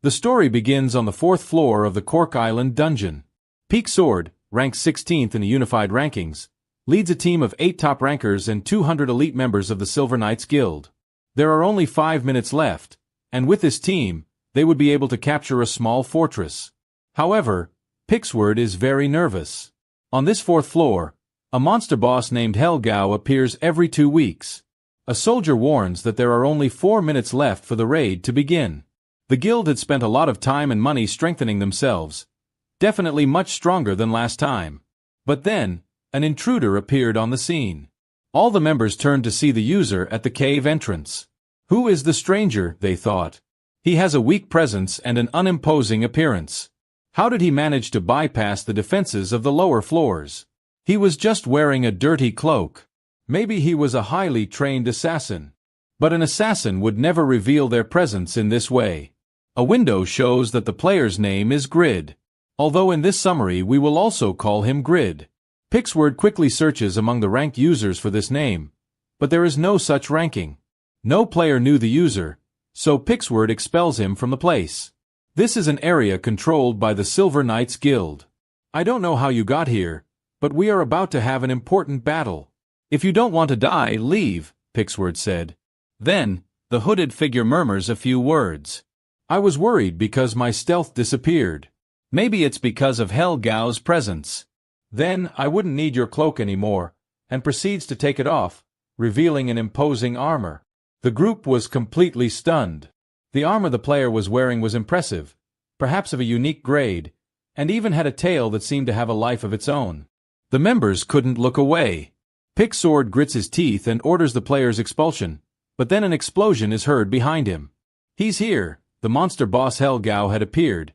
The story begins on the 4th floor of the Cork Island dungeon. Peak Sword, ranked 16th in the unified rankings, leads a team of 8 top rankers and 200 elite members of the Silver Knights Guild. There are only 5 minutes left, and with this team, they would be able to capture a small fortress. However, Pixword is very nervous. On this 4th floor, a monster boss named Helgao appears every 2 weeks. A soldier warns that there are only 4 minutes left for the raid to begin. The guild had spent a lot of time and money strengthening themselves, definitely much stronger than last time. But then, an intruder appeared on the scene. All the members turned to see the user at the cave entrance. Who is the stranger, they thought. He has a weak presence and an unimposing appearance. How did he manage to bypass the defenses of the lower floors? He was just wearing a dirty cloak. Maybe he was a highly trained assassin. But an assassin would never reveal their presence in this way. A window shows that the player's name is Grid. Although in this summary we will also call him Grid. Pixword quickly searches among the ranked users for this name, but there is no such ranking. No player knew the user, so Pixword expels him from the place. This is an area controlled by the Silver Knights Guild. I don't know how you got here, but we are about to have an important battle. If you don't want to die, leave, Pixword said. Then, the hooded figure murmurs a few words. I was worried because my stealth disappeared. Maybe it's because of Helgao's presence. Then, I wouldn't need your cloak anymore, and proceeds to take it off, revealing an imposing armor. The group was completely stunned. The armor the player was wearing was impressive, perhaps of a unique grade, and even had a tail that seemed to have a life of its own. The members couldn't look away. Pixword grits his teeth and orders the player's expulsion, but then an explosion is heard behind him. He's here. The monster boss Helgao had appeared,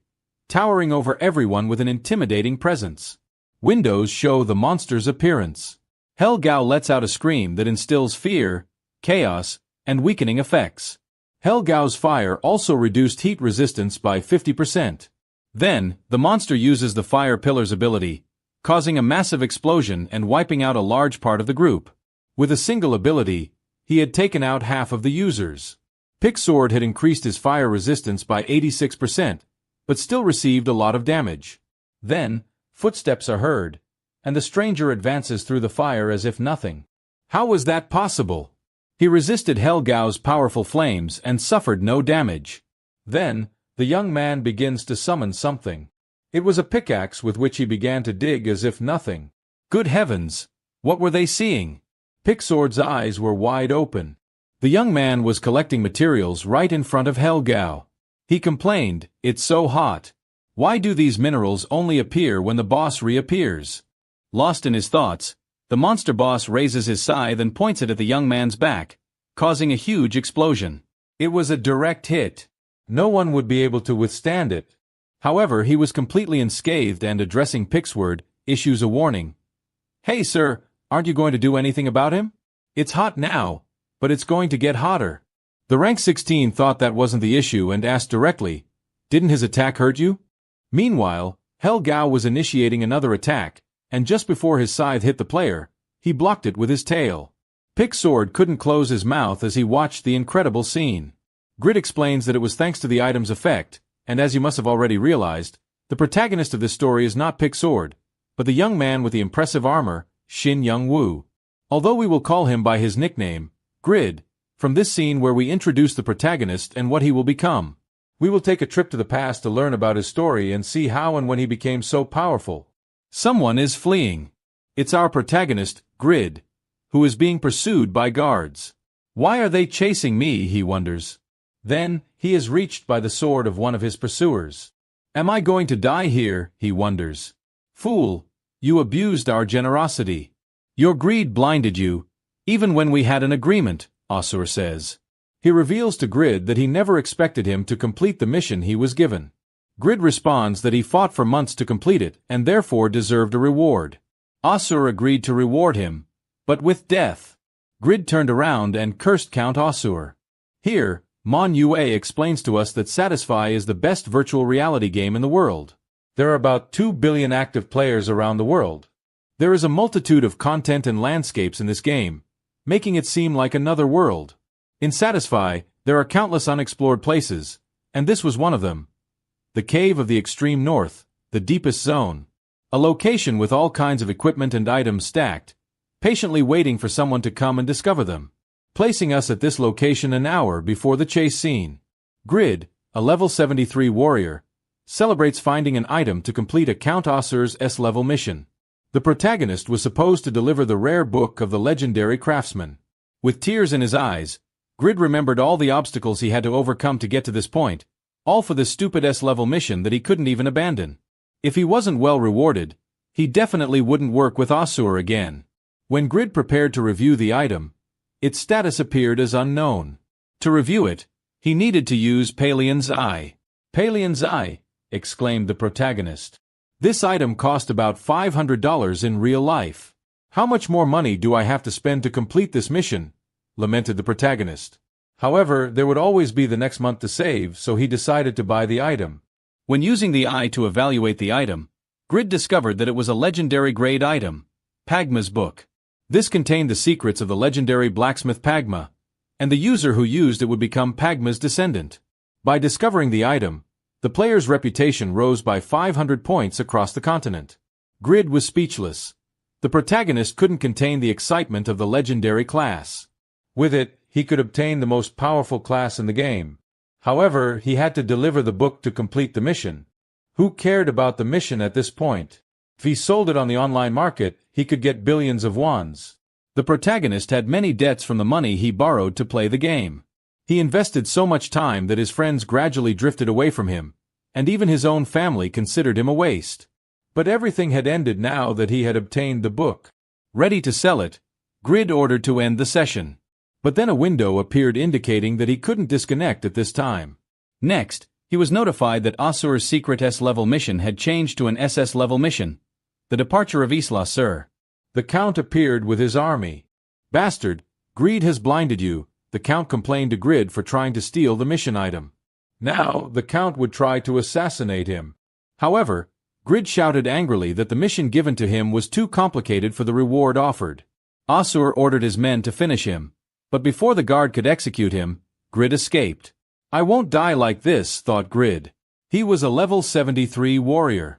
towering over everyone with an intimidating presence. Windows show the monster's appearance. Helgao lets out a scream that instills fear, chaos, and weakening effects. Helgao's fire also reduced heat resistance by 50%. Then, the monster uses the Fire Pillar's ability, causing a massive explosion and wiping out a large part of the group. With a single ability, he had taken out half of the users. Pixword had increased his fire resistance by 86%, but still received a lot of damage. Then, footsteps are heard, and the stranger advances through the fire as if nothing. How was that possible? He resisted Helgao's powerful flames and suffered no damage. Then, the young man begins to summon something. It was a pickaxe with which he began to dig as if nothing. Good heavens! What were they seeing? Pixword's eyes were wide open. The young man was collecting materials right in front of Helgao. He complained, "It's so hot. Why do these minerals only appear when the boss reappears?" Lost in his thoughts, the monster boss raises his scythe and points it at the young man's back, causing a huge explosion. It was a direct hit. No one would be able to withstand it. However, he was completely unscathed and, addressing Pixword, issues a warning. "Hey sir, aren't you going to do anything about him? It's hot now, but it's going to get hotter." The rank 16 thought that wasn't the issue and asked directly, "Didn't his attack hurt you?" Meanwhile, Helgao was initiating another attack, and just before his scythe hit the player, he blocked it with his tail. Pixword couldn't close his mouth as he watched the incredible scene. Grid explains that it was thanks to the item's effect, and as you must have already realized, the protagonist of this story is not Pixword, but the young man with the impressive armor, Shin Young-woo. Although we will call him by his nickname, Grid, from this scene where we introduce the protagonist and what he will become. We will take a trip to the past to learn about his story and see how and when he became so powerful. Someone is fleeing. It's our protagonist, Grid, who is being pursued by guards. Why are they chasing me, he wonders. Then, he is reached by the sword of one of his pursuers. Am I going to die here, he wonders. Fool, you abused our generosity. Your greed blinded you, even when we had an agreement, Asur says. He reveals to Grid that he never expected him to complete the mission he was given. Grid responds that he fought for months to complete it and therefore deserved a reward. Asur agreed to reward him, but with death. Grid turned around and cursed Count Asur. Here, Mon Yue explains to us that Satisfy is the best virtual reality game in the world. There are about 2 billion active players around the world. There is a multitude of content and landscapes in this game, making it seem like another world. In Satisfy, there are countless unexplored places, and this was one of them, the cave of the extreme north, the deepest zone. A location with all kinds of equipment and items stacked, patiently waiting for someone to come and discover them, placing us at this location an hour before the chase scene. Grid, a level 73 warrior, celebrates finding an item to complete a Count Ossur's S-level mission. The protagonist was supposed to deliver the rare book of the legendary craftsman. With tears in his eyes, Grid remembered all the obstacles he had to overcome to get to this point, all for this stupid S-level mission that he couldn't even abandon. If he wasn't well rewarded, he definitely wouldn't work with Ossur again. When Grid prepared to review the item, its status appeared as unknown. To review it, he needed to use Palion's Eye. Palion's Eye, exclaimed the protagonist. This item cost about $500 in real life. How much more money do I have to spend to complete this mission? Lamented the protagonist. However, there would always be the next month to save, so he decided to buy the item. When using the eye to evaluate the item, Grid discovered that it was a legendary grade item, Pagma's book. This contained the secrets of the legendary blacksmith Pagma, and the user who used it would become Pagma's descendant. By discovering the item, the player's reputation rose by 500 points across the continent. Grid was speechless. The protagonist couldn't contain the excitement of the legendary class. With it, he could obtain the most powerful class in the game. However, he had to deliver the book to complete the mission. Who cared about the mission at this point? If he sold it on the online market, he could get billions of wands. The protagonist had many debts from the money he borrowed to play the game. He invested so much time that his friends gradually drifted away from him, and even his own family considered him a waste. But everything had ended now that he had obtained the book. Ready to sell it, Grid ordered to end the session. But then a window appeared indicating that he couldn't disconnect at this time. Next, he was notified that Ossur's secret S-level mission had changed to an SS-level mission, the departure of Isla Sur. The Count appeared with his army. Bastard, greed has blinded you, the Count complained to Grid for trying to steal the mission item. Now, the Count would try to assassinate him. However, Grid shouted angrily that the mission given to him was too complicated for the reward offered. Ossur ordered his men to finish him. But before the guard could execute him, Grid escaped. I won't die like this, thought Grid. He was a level 73 warrior.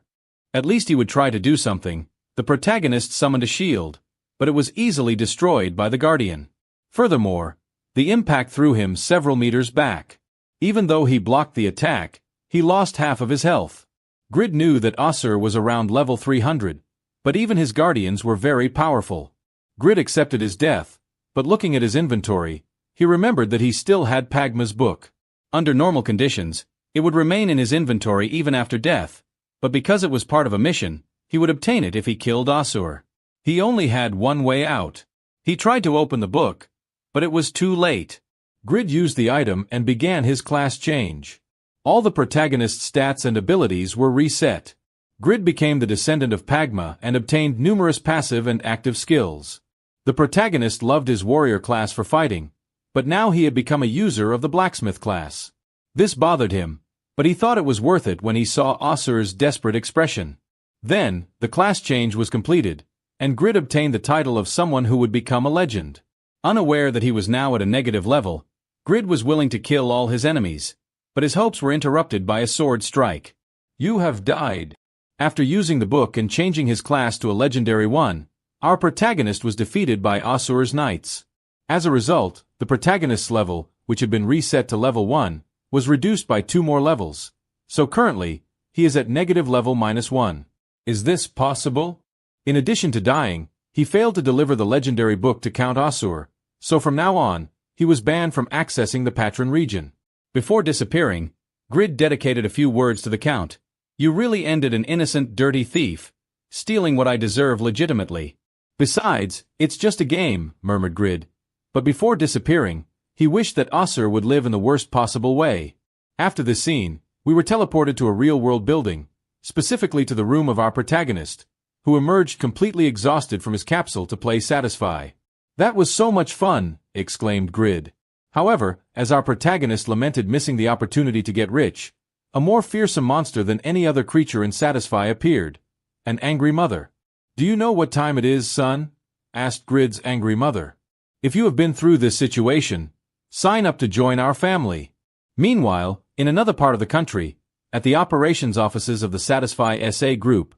At least he would try to do something. The protagonist summoned a shield, but it was easily destroyed by the Guardian. Furthermore, the impact threw him several meters back. Even though he blocked the attack, he lost half of his health. Grid knew that Ossur was around level 300, but even his Guardians were very powerful. Grid accepted his death. But looking at his inventory, he remembered that he still had Pagma's book. Under normal conditions, it would remain in his inventory even after death, but because it was part of a mission, he would obtain it if he killed Ossur. He only had one way out. He tried to open the book, but it was too late. Grid used the item and began his class change. All the protagonist's stats and abilities were reset. Grid became the descendant of Pagma and obtained numerous passive and active skills. The protagonist loved his warrior class for fighting, but now he had become a user of the blacksmith class. This bothered him, but he thought it was worth it when he saw Ossur's desperate expression. Then, the class change was completed, and Grid obtained the title of someone who would become a legend. Unaware that he was now at a negative level, Grid was willing to kill all his enemies, but his hopes were interrupted by a sword strike. You have died. After using the book and changing his class to a legendary one, our protagonist was defeated by Ossur's knights. As a result, the protagonist's level, which had been reset to level 1, was reduced by 2 more levels. So currently, he is at negative level -1. Is this possible? In addition to dying, he failed to deliver the legendary book to Count Ossur, so from now on, he was banned from accessing the Patron region. Before disappearing, Grid dedicated a few words to the Count. You really ended an innocent, dirty thief, stealing what I deserve legitimately. Besides, it's just a game, murmured Grid. But before disappearing, he wished that Ossur would live in the worst possible way. After this scene, we were teleported to a real-world building, specifically to the room of our protagonist, who emerged completely exhausted from his capsule to play Satisfy. That was so much fun, exclaimed Grid. However, as our protagonist lamented missing the opportunity to get rich, a more fearsome monster than any other creature in Satisfy appeared. An angry mother. Do you know what time it is, son? Asked Grid's angry mother. If you have been through this situation, sign up to join our family. Meanwhile, in another part of the country, At the operations offices of the Satisfy SA Group,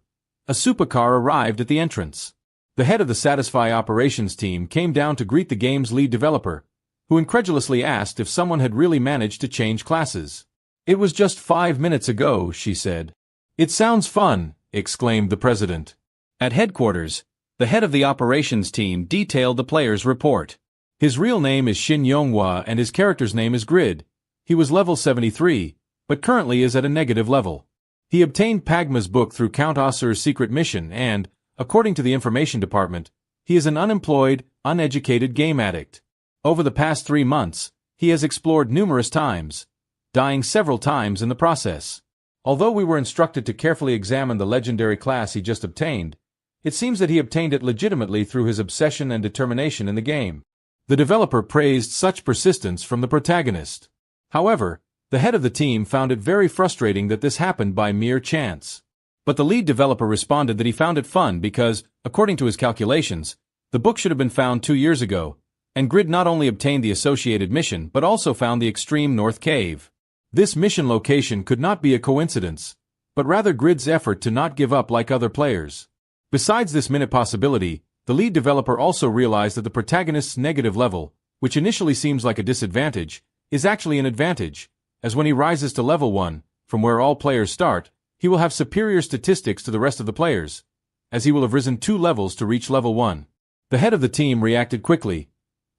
a supercar arrived at the entrance. The head of the Satisfy operations team came down to greet the game's lead developer, who incredulously asked if someone had really managed to change classes. "It was just 5 minutes ago," she said. "It sounds fun," exclaimed the president. At headquarters, the head of the operations team detailed the player's report. His real name is Shin Yonghwa and his character's name is Grid. He was level 73, but currently is at a negative level. He obtained Pagma's book through Count Osir's secret mission and, according to the information department, he is an unemployed, uneducated game addict. Over the past 3 months, he has explored numerous times, dying several times in the process. Although we were instructed to carefully examine the legendary class he just obtained, it seems that he obtained it legitimately through his obsession and determination in the game. The developer praised such persistence from the protagonist. However, the head of the team found it very frustrating that this happened by mere chance. But the lead developer responded that he found it fun because, according to his calculations, the book should have been found 2 years ago, and Grid not only obtained the associated mission but also found the extreme north cave. This mission location could not be a coincidence, but rather Grid's effort to not give up like other players. Besides this minute possibility, the lead developer also realized that the protagonist's negative level, which initially seems like a disadvantage, is actually an advantage, as when he rises to level 1, from where all players start, he will have superior statistics to the rest of the players, as he will have risen 2 levels to reach level 1. The head of the team reacted quickly.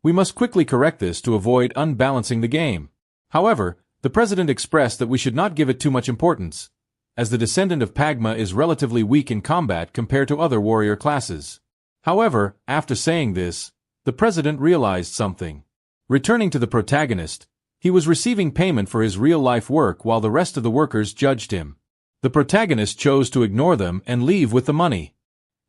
"We must quickly correct this to avoid unbalancing the game." However, the president expressed that we should not give it too much importance, as the descendant of Pagma is relatively weak in combat compared to other warrior classes. However, after saying this, the president realized something. Returning to the protagonist, he was receiving payment for his real-life work while the rest of the workers judged him. The protagonist chose to ignore them and leave with the money.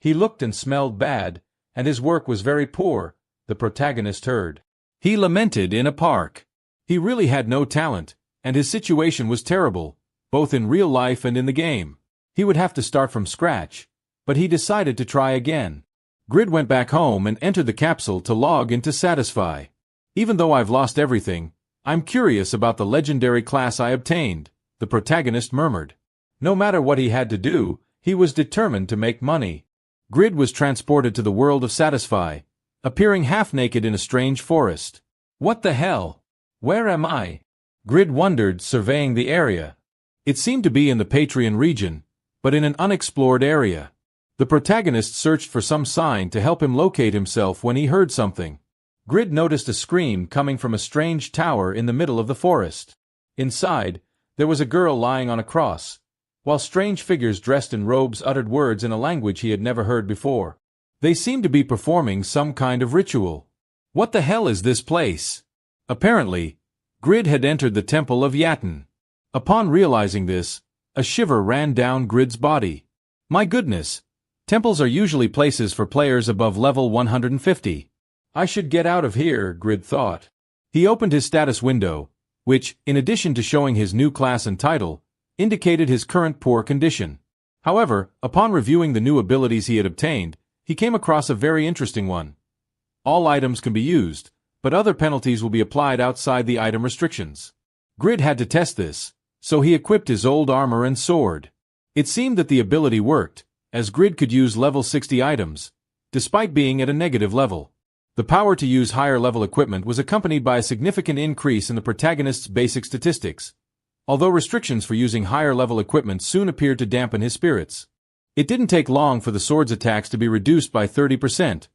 He looked and smelled bad, and his work was very poor, the protagonist heard. He lamented in a park. He really had no talent, and his situation was terrible, both in real life and in the game. He would have to start from scratch, but he decided to try again. Grid went back home and entered the capsule to log into Satisfy. "Even though I've lost everything, I'm curious about the legendary class I obtained," the protagonist murmured. No matter what he had to do, he was determined to make money. Grid was transported to the world of Satisfy, appearing half-naked in a strange forest. "What the hell? Where am I?" Grid wondered, surveying the area. It seemed to be in the Patreon region, but in an unexplored area. The protagonist searched for some sign to help him locate himself when he heard something. Grid noticed a scream coming from a strange tower in the middle of the forest. Inside, there was a girl lying on a cross, while strange figures dressed in robes uttered words in a language he had never heard before. They seemed to be performing some kind of ritual. What the hell is this place? Apparently, Grid had entered the Temple of Yaten. Upon realizing this, a shiver ran down Grid's body. My goodness! Temples are usually places for players above level 150. I should get out of here, Grid thought. He opened his status window, which, in addition to showing his new class and title, indicated his current poor condition. However, upon reviewing the new abilities he had obtained, he came across a very interesting one. All items can be used, but other penalties will be applied outside the item restrictions. Grid had to test this, so he equipped his old armor and sword. It seemed that the ability worked, as Grid could use level 60 items, despite being at a negative level. The power to use higher-level equipment was accompanied by a significant increase in the protagonist's basic statistics, although restrictions for using higher-level equipment soon appeared to dampen his spirits. It didn't take long for the sword's attacks to be reduced by 30%,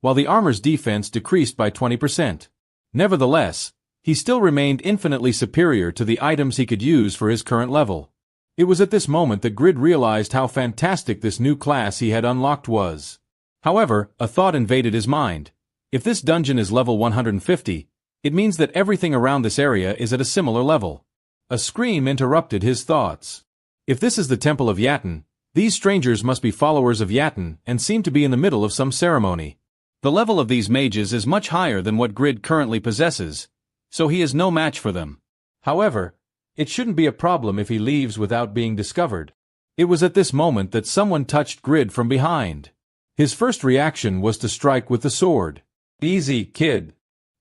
while the armor's defense decreased by 20%. Nevertheless, he still remained infinitely superior to the items he could use for his current level. It was at this moment that Grid realized how fantastic this new class he had unlocked was. However, a thought invaded his mind. If this dungeon is level 150, it means that everything around this area is at a similar level. A scream interrupted his thoughts. If this is the Temple of Yaten, these strangers must be followers of Yaten and seem to be in the middle of some ceremony. The level of these mages is much higher than what Grid currently possesses, so he is no match for them. However, it shouldn't be a problem if he leaves without being discovered. It was at this moment that someone touched Grid from behind. His first reaction was to strike with the sword. "Easy, kid.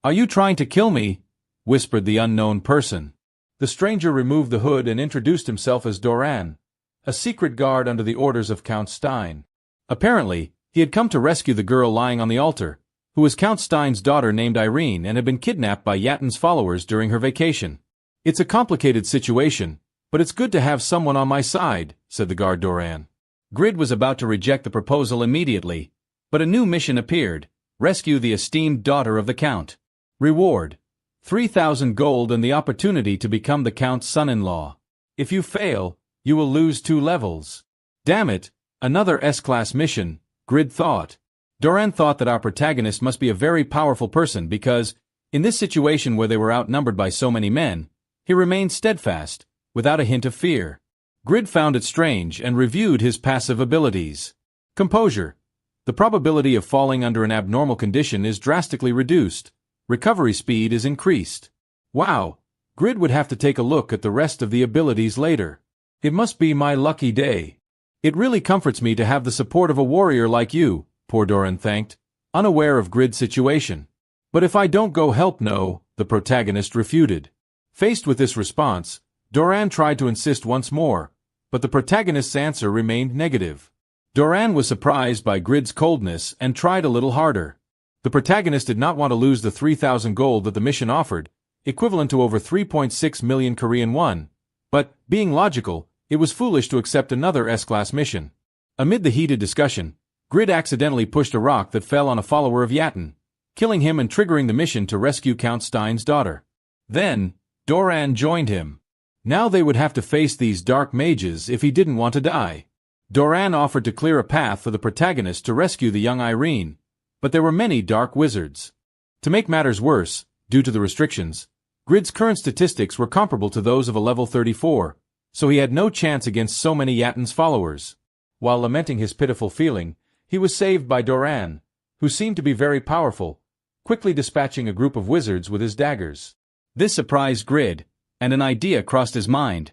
Are you trying to kill me?" whispered the unknown person. The stranger removed the hood and introduced himself as Doran, a secret guard under the orders of Count Stein. Apparently, he had come to rescue the girl lying on the altar, who was Count Stein's daughter named Irene and had been kidnapped by Yatin's followers during her vacation. "It's a complicated situation, but it's good to have someone on my side," said the guard Doran. Grid was about to reject the proposal immediately, but a new mission appeared: rescue the esteemed daughter of the Count. Reward: 3,000 gold and the opportunity to become the Count's son-in-law. If you fail, you will lose 2 levels. Damn it, another S-class mission, Grid thought. Doran thought that our protagonist must be a very powerful person because, in this situation where they were outnumbered by so many men, he remained steadfast, without a hint of fear. Grid found it strange and reviewed his passive abilities. Composure. The probability of falling under an abnormal condition is drastically reduced. Recovery speed is increased. Wow, Grid would have to take a look at the rest of the abilities later. It must be my lucky day. It really comforts me to have the support of a warrior like you, poor Doran thanked, unaware of Grid's situation. But if I don't go help no, the protagonist refuted. Faced with this response, Doran tried to insist once more, but the protagonist's answer remained negative. Doran was surprised by Grid's coldness and tried a little harder. The protagonist did not want to lose the 3,000 gold that the mission offered, equivalent to over 3.6 million Korean won, but, being logical, it was foolish to accept another S-class mission. Amid the heated discussion, Grid accidentally pushed a rock that fell on a follower of Yatin, killing him and triggering the mission to rescue Count Stein's daughter. Then, Doran joined him. Now they would have to face these dark mages if he didn't want to die. Doran offered to clear a path for the protagonist to rescue the young Irene, but there were many dark wizards. To make matters worse, due to the restrictions, Grid's current statistics were comparable to those of a level 34, so he had no chance against so many Yatin's followers. While lamenting his pitiful feeling, he was saved by Doran, who seemed to be very powerful, quickly dispatching a group of wizards with his daggers. This surprised Grid, and an idea crossed his mind.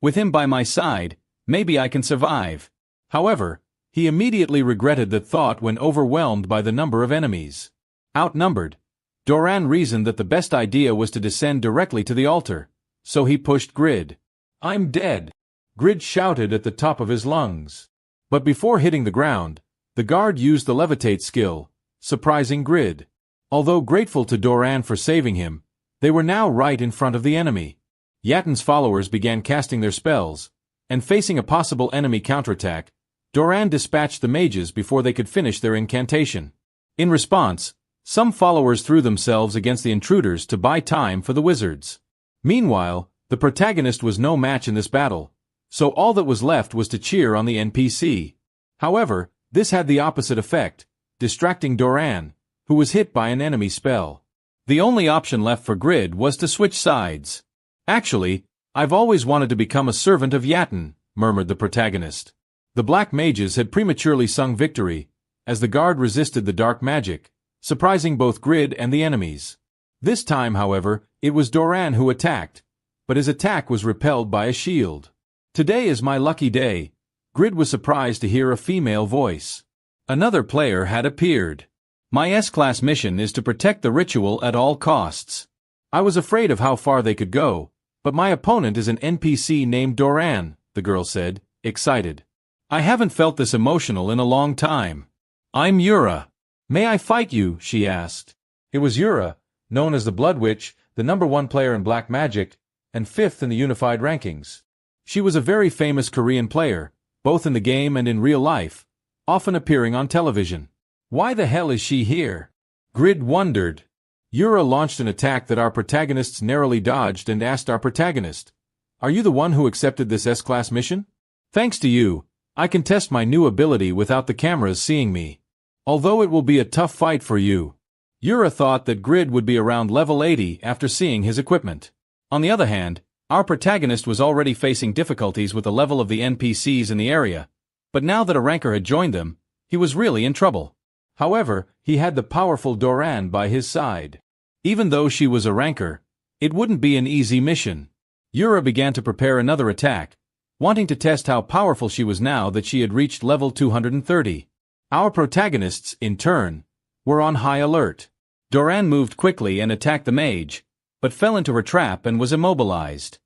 With him by my side, maybe I can survive. However, he immediately regretted that thought when overwhelmed by the number of enemies. Outnumbered, Doran reasoned that the best idea was to descend directly to the altar, so he pushed Grid. "I'm dead!" Grid shouted at the top of his lungs. But before hitting the ground, the guard used the levitate skill, surprising Grid. Although grateful to Doran for saving him, they were now right in front of the enemy. Yatin's followers began casting their spells, and facing a possible enemy counterattack, Doran dispatched the mages before they could finish their incantation. In response, some followers threw themselves against the intruders to buy time for the wizards. Meanwhile, the protagonist was no match in this battle, so all that was left was to cheer on the NPC. However, this had the opposite effect, distracting Doran, who was hit by an enemy spell. The only option left for Grid was to switch sides. "Actually, I've always wanted to become a servant of Yatin," murmured the protagonist. The black mages had prematurely sung victory, as the guard resisted the dark magic, surprising both Grid and the enemies. This time, however, it was Doran who attacked, but his attack was repelled by a shield. "Today is my lucky day," Grid was surprised to hear a female voice. Another player had appeared. "My S-class mission is to protect the ritual at all costs." I was afraid of how far they could go, but my opponent is an NPC named Doran, the girl said, excited. "I haven't felt this emotional in a long time." "I'm Yura. May I fight you?" she asked. It was Yura, known as the Blood Witch, the #1 player in Black Magic, and 5th in the unified rankings. She was a very famous Korean player, both in the game and in real life, often appearing on television. Why the hell is she here? Grid wondered. Yura launched an attack that our protagonists narrowly dodged and asked our protagonist, "Are you the one who accepted this S-class mission? Thanks to you, I can test my new ability without the cameras seeing me. Although it will be a tough fight for you." Yura thought that Grid would be around level 80 after seeing his equipment. On the other hand, our protagonist was already facing difficulties with the level of the NPCs in the area, but now that a ranker had joined them, he was really in trouble. However, he had the powerful Doran by his side. Even though she was a ranker, it wouldn't be an easy mission. Yura began to prepare another attack, wanting to test how powerful she was now that she had reached level 230. Our protagonists, in turn, were on high alert. Doran moved quickly and attacked the mage, but fell into her trap and was immobilized.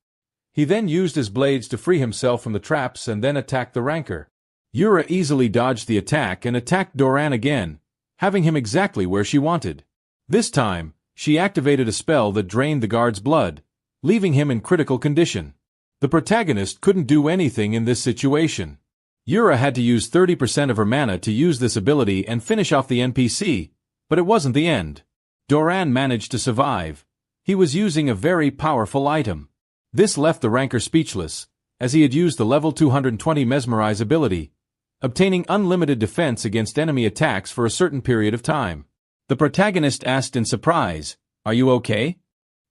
He then used his blades to free himself from the traps and then attacked the ranker. Yura easily dodged the attack and attacked Doran again, having him exactly where she wanted. This time, she activated a spell that drained the guard's blood, leaving him in critical condition. The protagonist couldn't do anything in this situation. Yura had to use 30% of her mana to use this ability and finish off the NPC, but it wasn't the end. Doran managed to survive. He was using a very powerful item. This left the ranker speechless, as he had used the level 220 Mesmerize ability, obtaining unlimited defense against enemy attacks for a certain period of time. The protagonist asked in surprise, "Are you okay?"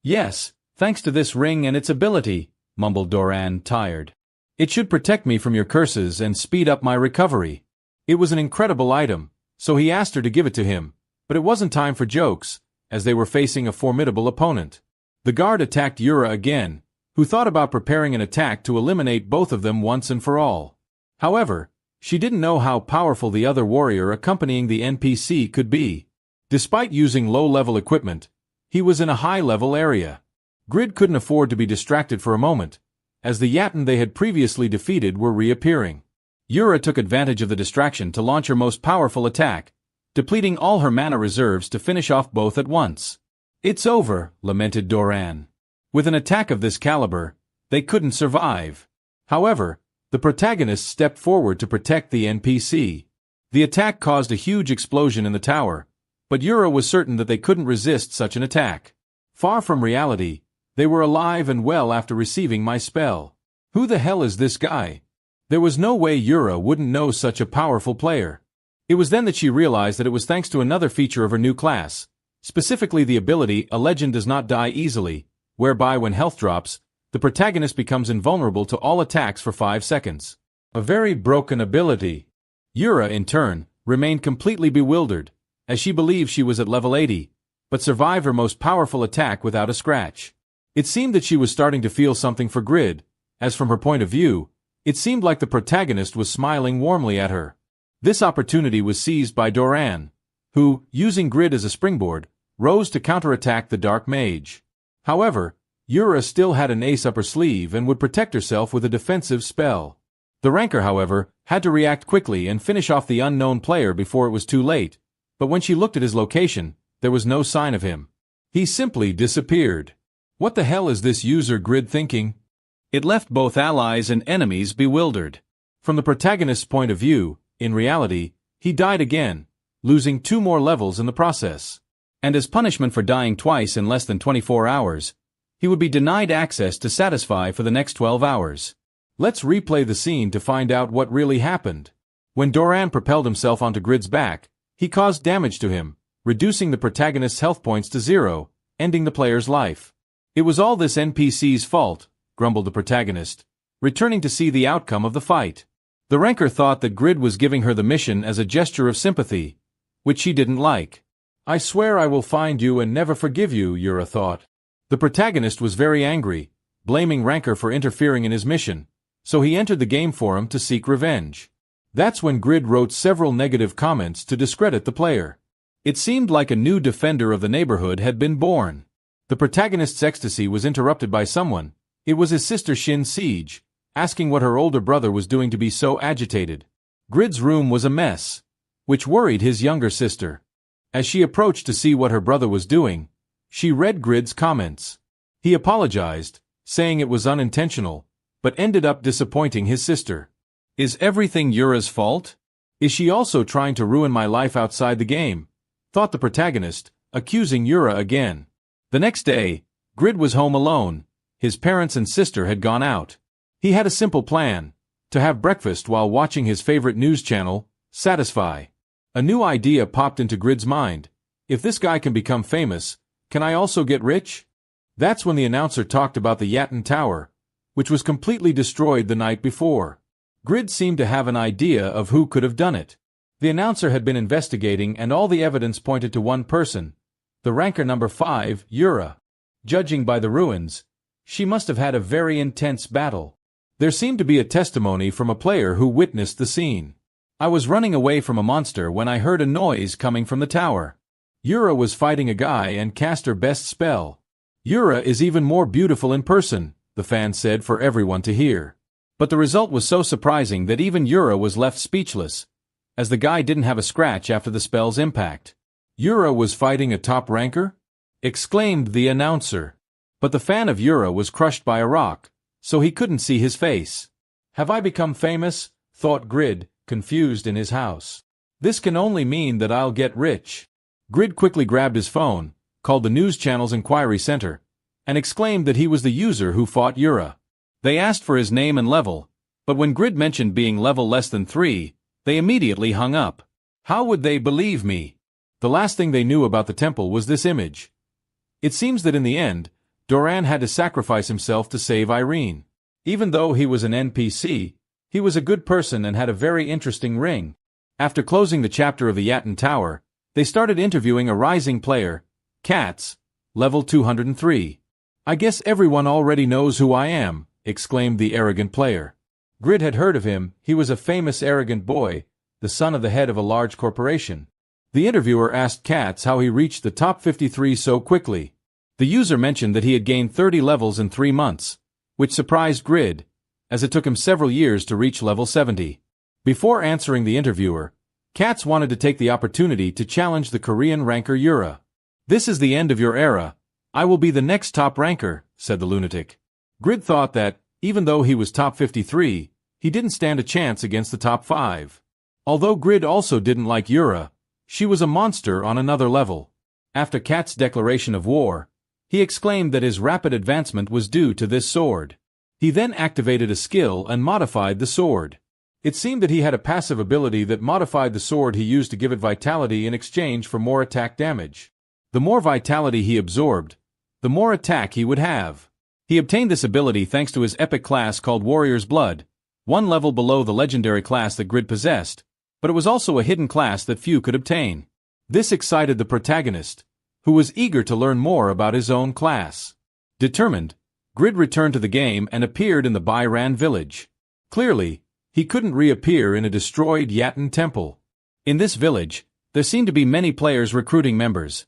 "Yes, thanks to this ring and its ability," mumbled Doran, tired. "It should protect me from your curses and speed up my recovery." It was an incredible item, so he asked her to give it to him, but it wasn't time for jokes, as they were facing a formidable opponent. The guard attacked Yura again, who thought about preparing an attack to eliminate both of them once and for all. However, she didn't know how powerful the other warrior accompanying the NPC could be. Despite using low-level equipment, he was in a high-level area. Grid couldn't afford to be distracted for a moment, as the Yatin they had previously defeated were reappearing. Yura took advantage of the distraction to launch her most powerful attack, depleting all her mana reserves to finish off both at once. "It's over," lamented Doran. With an attack of this caliber, they couldn't survive. However, the protagonist stepped forward to protect the NPC. The attack caused a huge explosion in the tower, but Yura was certain that they couldn't resist such an attack. Far from reality, they were alive and well after receiving my spell. Who the hell is this guy? There was no way Yura wouldn't know such a powerful player. It was then that she realized that it was thanks to another feature of her new class, specifically the ability "A Legend Does Not Die Easily," whereby when health drops, the protagonist becomes invulnerable to all attacks for 5 seconds. A very broken ability. Yura, in turn, remained completely bewildered, as she believed she was at level 80, but survived her most powerful attack without a scratch. It seemed that she was starting to feel something for Grid, as from her point of view, it seemed like the protagonist was smiling warmly at her. This opportunity was seized by Doran, who, using Grid as a springboard, rose to counterattack the Dark Mage. However, Yura still had an ace up her sleeve and would protect herself with a defensive spell. The ranker, however, had to react quickly and finish off the unknown player before it was too late, but when she looked at his location, there was no sign of him. He simply disappeared. What the hell is this user Grid thinking? It left both allies and enemies bewildered. From the protagonist's point of view, in reality, he died again, losing 2 more levels in the process. And as punishment for dying twice in less than 24 hours, he would be denied access to Satisfy for the next 12 hours. Let's replay the scene to find out what really happened. When Doran propelled himself onto Grid's back, he caused damage to him, reducing the protagonist's health points to 0, ending the player's life. "It was all this NPC's fault," grumbled the protagonist, returning to see the outcome of the fight. The ranker thought that Grid was giving her the mission as a gesture of sympathy, which she didn't like. "I swear I will find you and never forgive you," Yura thought. The protagonist was very angry, blaming Ranker for interfering in his mission, so he entered the game forum to seek revenge. That's when Grid wrote several negative comments to discredit the player. It seemed like a new defender of the neighborhood had been born. The protagonist's ecstasy was interrupted by someone. It was his sister Shin Siege, asking what her older brother was doing to be so agitated. Grid's room was a mess, which worried his younger sister. As she approached to see what her brother was doing, she read Grid's comments. He apologized, saying it was unintentional, but ended up disappointing his sister. "Is everything Yura's fault? Is she also trying to ruin my life outside the game?" thought the protagonist, accusing Yura again. The next day, Grid was home alone. His parents and sister had gone out. He had a simple plan: to have breakfast while watching his favorite news channel, Satisfy. A new idea popped into Grid's mind. If this guy can become famous, can I also get rich? That's when the announcer talked about the Yatin Tower, which was completely destroyed the night before. Grid seemed to have an idea of who could have done it. The announcer had been investigating and all the evidence pointed to one person, the ranker number 5, Yura. Judging by the ruins, she must have had a very intense battle. There seemed to be a testimony from a player who witnessed the scene. "I was running away from a monster when I heard a noise coming from the tower. Yura was fighting a guy and cast her best spell. Yura is even more beautiful in person, the fan said for everyone to hear. But the result was so surprising that even Yura was left speechless, as the guy didn't have a scratch after the spell's impact. Yura was fighting a top ranker? Exclaimed the announcer. But the fan of Yura was crushed by a rock, so he couldn't see his face. Have I become famous? Thought Grid, confused in his house. This can only mean that I'll get rich. Grid quickly grabbed his phone, called the news channel's inquiry center, and exclaimed that he was the user who fought Yura. They asked for his name and level, but when Grid mentioned being level less than 3, they immediately hung up. How would they believe me? The last thing they knew about the temple was this image. It seems that in the end, Doran had to sacrifice himself to save Irene. Even though he was an NPC, he was a good person and had a very interesting ring. After closing the chapter of the Yatan Tower, they started interviewing a rising player, Cats, level 203. I guess everyone already knows who I am, exclaimed the arrogant player. Grid had heard of him. He was a famous arrogant boy, the son of the head of a large corporation. The interviewer asked Cats how he reached the top 53 so quickly. The user mentioned that he had gained 30 levels in 3 months, which surprised Grid, as it took him several years to reach level 70. Before answering the interviewer, Cats wanted to take the opportunity to challenge the Korean ranker Yura. This is the end of your era. I will be the next top ranker, said the lunatic. Grid thought that, even though he was top 53, he didn't stand a chance against the top 5. Although Grid also didn't like Yura, she was a monster on another level. After Cat's declaration of war, he exclaimed that his rapid advancement was due to this sword. He then activated a skill and modified the sword. It seemed that he had a passive ability that modified the sword he used to give it vitality in exchange for more attack damage. The more vitality he absorbed, the more attack he would have. He obtained this ability thanks to his epic class called Warrior's Blood, 1 level below the legendary class that Grid possessed, but it was also a hidden class that few could obtain. This excited the protagonist, who was eager to learn more about his own class. Determined, Grid returned to the game and appeared in the Bairan village. Clearly, he couldn't reappear in a destroyed Yatan temple. In this village, there seemed to be many players recruiting members,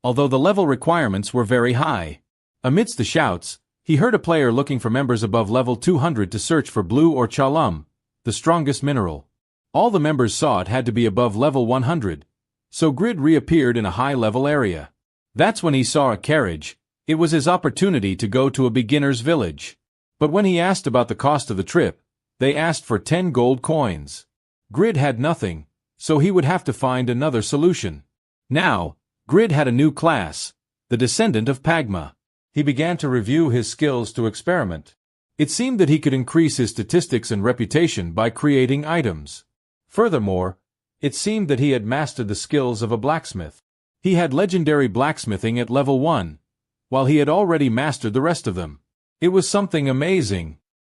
although the level requirements were very high. Amidst the shouts, he heard a player looking for members above level 200 to search for blue or chalum, the strongest mineral. All the members sought had to be above level 100, so Grid reappeared in a high-level area. That's when he saw a carriage. It was his opportunity to go to a beginner's village. But when he asked about the cost of the trip, they asked for 10 gold coins. Grid had nothing, so he would have to find another solution. Now, Grid had a new class, the Descendant of Pagma. He began to review his skills to experiment. It seemed that he could increase his statistics and reputation by creating items. Furthermore, it seemed that he had mastered the skills of a blacksmith. He had legendary blacksmithing at level 1, while he had already mastered the rest of them. It was something amazing.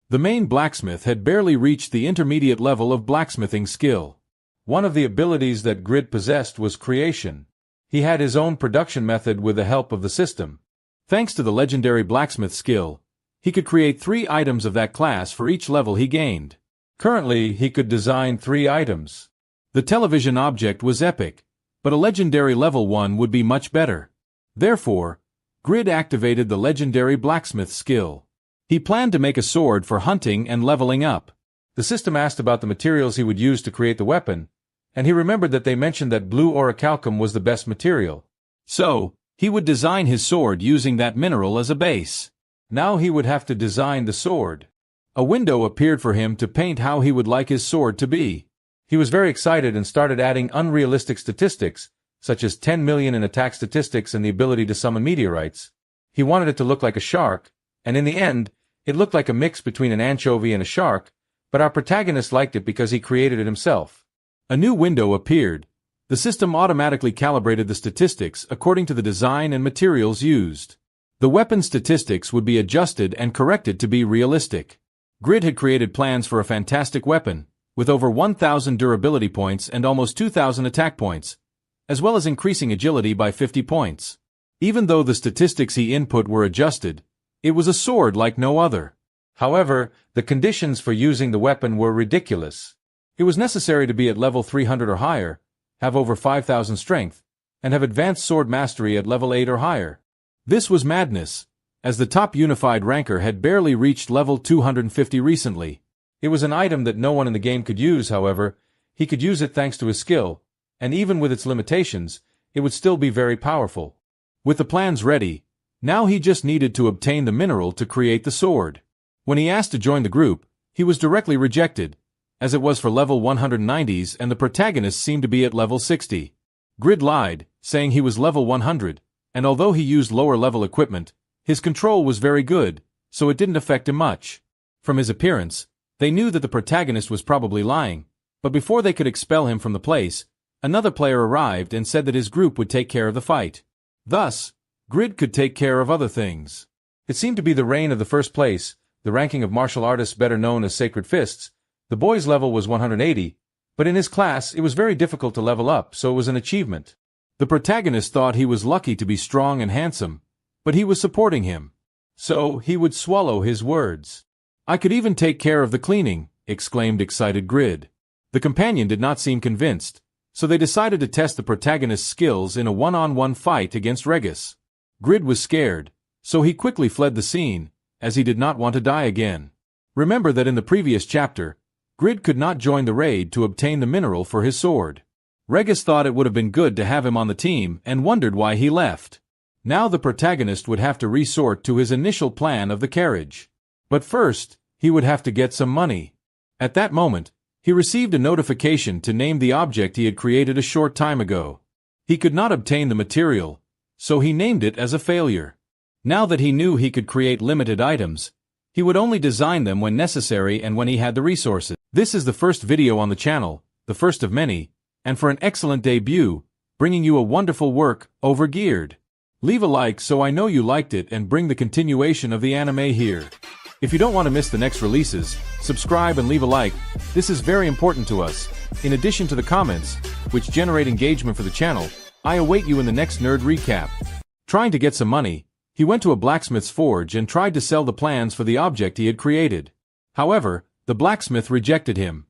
The main blacksmith had barely reached the intermediate level of blacksmithing skill. One of the abilities that Grid possessed was creation. He had his own production method with the help of the system. Thanks to the legendary blacksmith skill, he could create 3 items of that class for each level he gained. Currently, he could design 3 items. The television object was epic, but a legendary level 1 would be much better. Therefore, Grid activated the legendary blacksmith skill. He planned to make a sword for hunting and leveling up. The system asked about the materials he would use to create the weapon, and he remembered that they mentioned that blue orichalcum was the best material. So, he would design his sword using that mineral as a base. Now he would have to design the sword. A window appeared for him to paint how he would like his sword to be. He was very excited and started adding unrealistic statistics, such as 10 million in attack statistics and the ability to summon meteorites. He wanted it to look like a shark, and in the end, it looked like a mix between an anchovy and a shark, but our protagonist liked it because he created it himself. A new window appeared. The system automatically calibrated the statistics according to the design and materials used. The weapon statistics would be adjusted and corrected to be realistic. Grid had created plans for a fantastic weapon, with over 1,000 durability points and almost 2,000 attack points, as well as increasing agility by 50 points. Even though the statistics he input were adjusted, it was a sword like no other. However, the conditions for using the weapon were ridiculous. It was necessary to be at level 300 or higher, have over 5,000 strength, and have advanced sword mastery at level 8 or higher. This was madness, as the top unified ranker had barely reached level 250 recently. It was an item that no one in the game could use, however. He could use it thanks to his skill, and even with its limitations, it would still be very powerful. With the plans ready, now he just needed to obtain the mineral to create the sword. When he asked to join the group, he was directly rejected, as it was for level 190s and the protagonist seemed to be at level 60. Grid lied, saying he was level 100, and although he used lower-level equipment, his control was very good, so it didn't affect him much. From his appearance, they knew that the protagonist was probably lying, but before they could expel him from the place, another player arrived and said that his group would take care of the fight. Thus, Grid could take care of other things. It seemed to be the reign of the first place, the ranking of martial artists better known as Sacred Fists. The boy's level was 180, but in his class it was very difficult to level up, so it was an achievement. The protagonist thought he was lucky to be strong and handsome, but he was supporting him. So, he would swallow his words. "I could even take care of the cleaning," exclaimed excited Grid. The companion did not seem convinced, so they decided to test the protagonist's skills in a one-on-one fight against Regis. Grid was scared, so he quickly fled the scene, as he did not want to die again. Remember that in the previous chapter, Grid could not join the raid to obtain the mineral for his sword. Regis thought it would have been good to have him on the team and wondered why he left. Now the protagonist would have to resort to his initial plan of the carriage. But first, he would have to get some money. At that moment, he received a notification to name the object he had created a short time ago. He could not obtain the material, so he named it as a failure. Now that he knew he could create limited items, he would only design them when necessary and when he had the resources. This is the first video on the channel, the first of many, and for an excellent debut, bringing you a wonderful work, Overgeared. Leave a like so I know you liked it and bring the continuation of the anime here. If you don't want to miss the next releases, subscribe and leave a like. This is very important to us. In addition to the comments, which generate engagement for the channel, I await you in the next nerd recap. Trying to get some money, he went to a blacksmith's forge and tried to sell the plans for the object he had created. However, the blacksmith rejected him,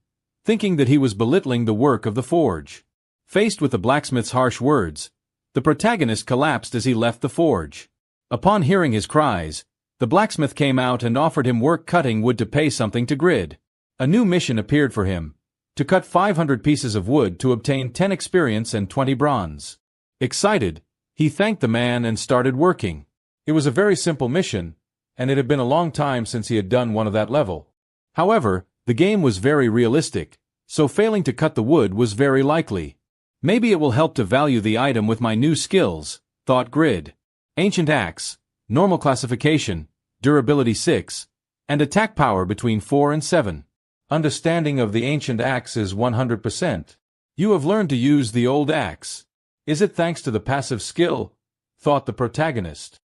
thinking that he was belittling the work of the forge. Faced with the blacksmith's harsh words, the protagonist collapsed as he left the forge. Upon hearing his cries, the blacksmith came out and offered him work cutting wood to pay something to Grid. A new mission appeared for him, to cut 500 pieces of wood to obtain 10 experience and 20 bronze. Excited, he thanked the man and started working. It was a very simple mission, and it had been a long time since he had done one of that level. However, the game was very realistic, so failing to cut the wood was very likely. Maybe it will help to value the item with my new skills, thought Grid. Ancient Axe, Normal Classification, Durability 6, and Attack Power between 4 and 7. Understanding of the Ancient Axe is 100%. You have learned to use the old axe. Is it thanks to the passive skill? Thought the protagonist.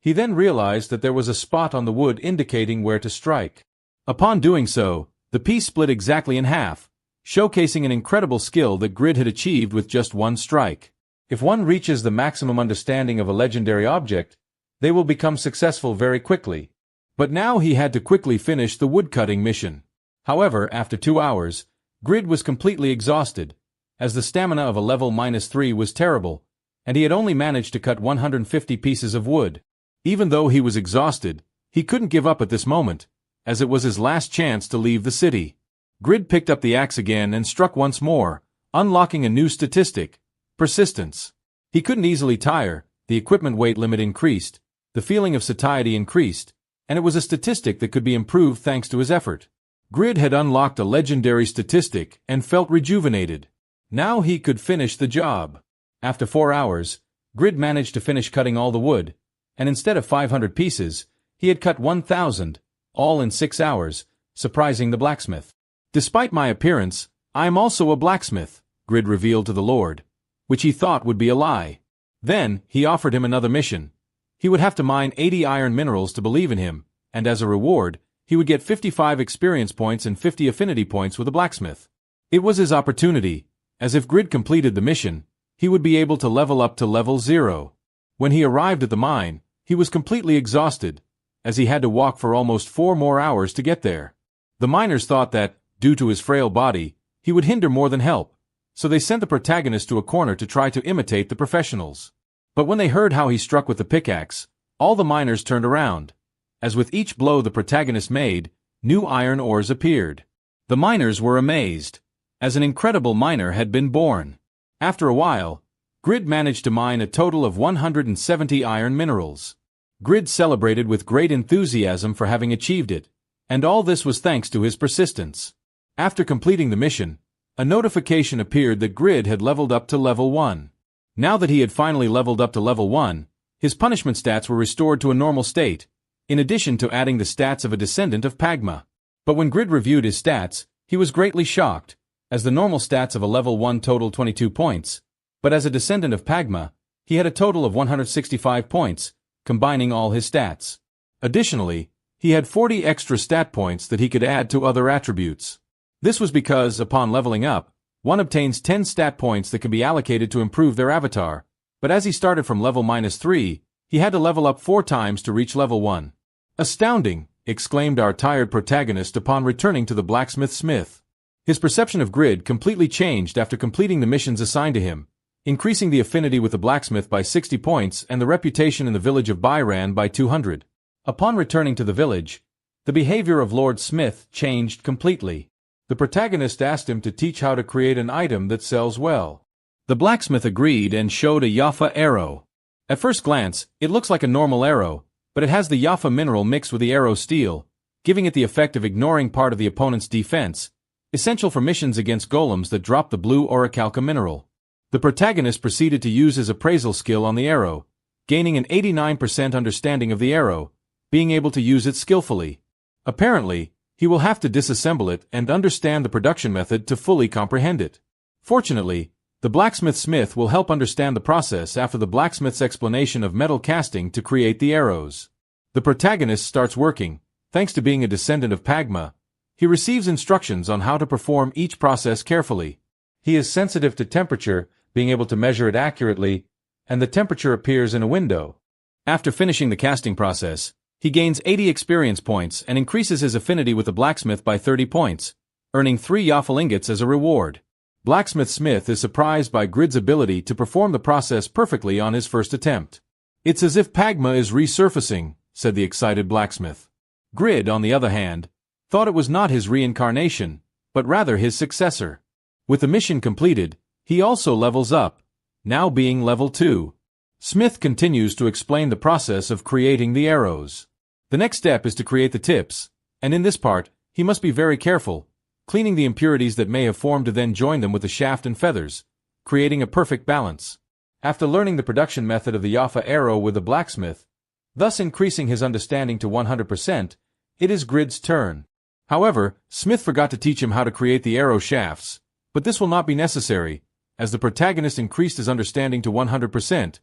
He then realized that there was a spot on the wood indicating where to strike. Upon doing so, the piece split exactly in half, showcasing an incredible skill that Grid had achieved with just one strike. If one reaches the maximum understanding of a legendary object, they will become successful very quickly. But now he had to quickly finish the woodcutting mission. However, after 2 hours, Grid was completely exhausted, as the stamina of a level -3 was terrible, and he had only managed to cut 150 pieces of wood. Even though he was exhausted, he couldn't give up at this moment, as it was his last chance to leave the city. Grid picked up the axe again and struck once more, unlocking a new statistic, persistence. He couldn't easily tire, the equipment weight limit increased, the feeling of satiety increased, and it was a statistic that could be improved thanks to his effort. Grid had unlocked a legendary statistic and felt rejuvenated. Now he could finish the job. After 4 hours, Grid managed to finish cutting all the wood, and instead of 500 pieces, he had cut 1,000, all in 6 hours, surprising the blacksmith. Despite my appearance, I am also a blacksmith, Grid revealed to the Lord, which he thought would be a lie. Then, he offered him another mission. He would have to mine 80 iron minerals to believe in him, and as a reward, he would get 55 experience points and 50 affinity points with a blacksmith. It was his opportunity, as if Grid completed the mission, he would be able to level up to level 0. When he arrived at the mine, he was completely exhausted, as he had to walk for almost 4 more hours to get there. The miners thought that, due to his frail body, he would hinder more than help, so they sent the protagonist to a corner to try to imitate the professionals. But when they heard how he struck with the pickaxe, all the miners turned around. As with each blow the protagonist made, new iron ores appeared. The miners were amazed, as an incredible miner had been born. After a while, Grid managed to mine a total of 170 iron minerals. Grid celebrated with great enthusiasm for having achieved it, and all this was thanks to his persistence. After completing the mission, a notification appeared that Grid had leveled up to level 1. Now that he had finally leveled up to level 1, his punishment stats were restored to a normal state, in addition to adding the stats of a descendant of Pagma. But when Grid reviewed his stats, he was greatly shocked, as the normal stats of a level 1 totaled 22 points, but as a descendant of Pagma, he had a total of 165 points, combining all his stats. Additionally, he had 40 extra stat points that he could add to other attributes. This was because, upon leveling up, one obtains 10 stat points that can be allocated to improve their avatar, but as he started from level -3, he had to level up 4 times to reach level 1. "Astounding!" exclaimed our tired protagonist upon returning to the blacksmith smith. His perception of Grid completely changed after completing the missions assigned to him, increasing the affinity with the blacksmith by 60 points and the reputation in the village of Byran by 200. Upon returning to the village, the behavior of Lord Smith changed completely. The protagonist asked him to teach how to create an item that sells well. The blacksmith agreed and showed a Yafa arrow. At first glance, it looks like a normal arrow, but it has the Yafa mineral mixed with the arrow steel, giving it the effect of ignoring part of the opponent's defense, essential for missions against golems that drop the blue orichalca mineral. The protagonist proceeded to use his appraisal skill on the arrow, gaining an 89% understanding of the arrow, being able to use it skillfully. Apparently, he will have to disassemble it and understand the production method to fully comprehend it. Fortunately, the blacksmith smith will help understand the process after the blacksmith's explanation of metal casting to create the arrows. The protagonist starts working. Thanks to being a descendant of Pagma, he receives instructions on how to perform each process carefully. He is sensitive to temperature, being able to measure it accurately, and the temperature appears in a window. After finishing the casting process, he gains 80 experience points and increases his affinity with the blacksmith by 30 points, earning 3 Yaffle ingots as a reward. Blacksmith Smith is surprised by Grid's ability to perform the process perfectly on his first attempt. "It's as if Pagma is resurfacing," said the excited blacksmith. Grid, on the other hand, thought it was not his reincarnation, but rather his successor. With the mission completed, he also levels up, now being level 2. Smith continues to explain the process of creating the arrows. The next step is to create the tips, and in this part, he must be very careful, cleaning the impurities that may have formed to then join them with the shaft and feathers, creating a perfect balance. After learning the production method of the Yafa arrow with the blacksmith, thus increasing his understanding to 100%, it is Grid's turn. However, Smith forgot to teach him how to create the arrow shafts, but this will not be necessary, as the protagonist increased his understanding to 100%,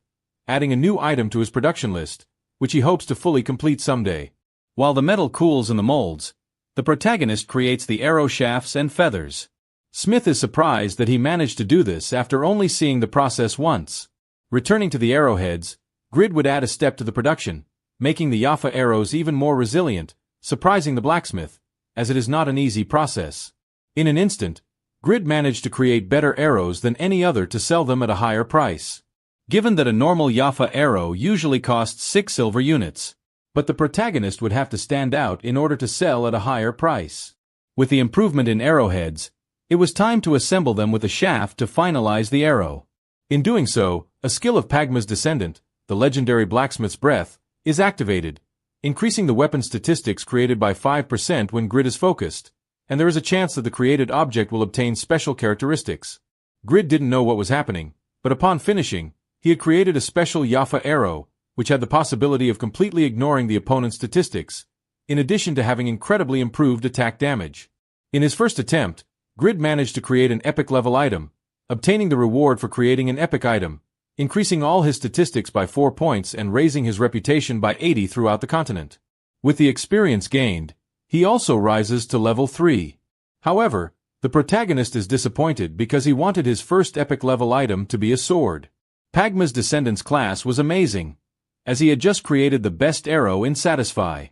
adding a new item to his production list, which he hopes to fully complete someday. While the metal cools in the molds, the protagonist creates the arrow shafts and feathers. Smith is surprised that he managed to do this after only seeing the process once. Returning to the arrowheads, Grid would add a step to the production, making the Yafa arrows even more resilient, surprising the blacksmith, as it is not an easy process. In an instant, Grid managed to create better arrows than any other to sell them at a higher price. Given that a normal Yafa arrow usually costs 6 silver units, but the protagonist would have to stand out in order to sell at a higher price. With the improvement in arrowheads, it was time to assemble them with a shaft to finalize the arrow. In doing so, a skill of Pagma's descendant, the legendary blacksmith's breath, is activated, increasing the weapon statistics created by 5% when Grid is focused, and there is a chance that the created object will obtain special characteristics. Grid didn't know what was happening, but upon finishing, he had created a special Yafa arrow, which had the possibility of completely ignoring the opponent's statistics, in addition to having incredibly improved attack damage. In his first attempt, Grid managed to create an epic level item, obtaining the reward for creating an epic item, increasing all his statistics by 4 points and raising his reputation by 80 throughout the continent. With the experience gained, he also rises to level 3. However, the protagonist is disappointed because he wanted his first epic level item to be a sword. Pagma's descendant's class was amazing, as he had just created the best arrow in Satisfy.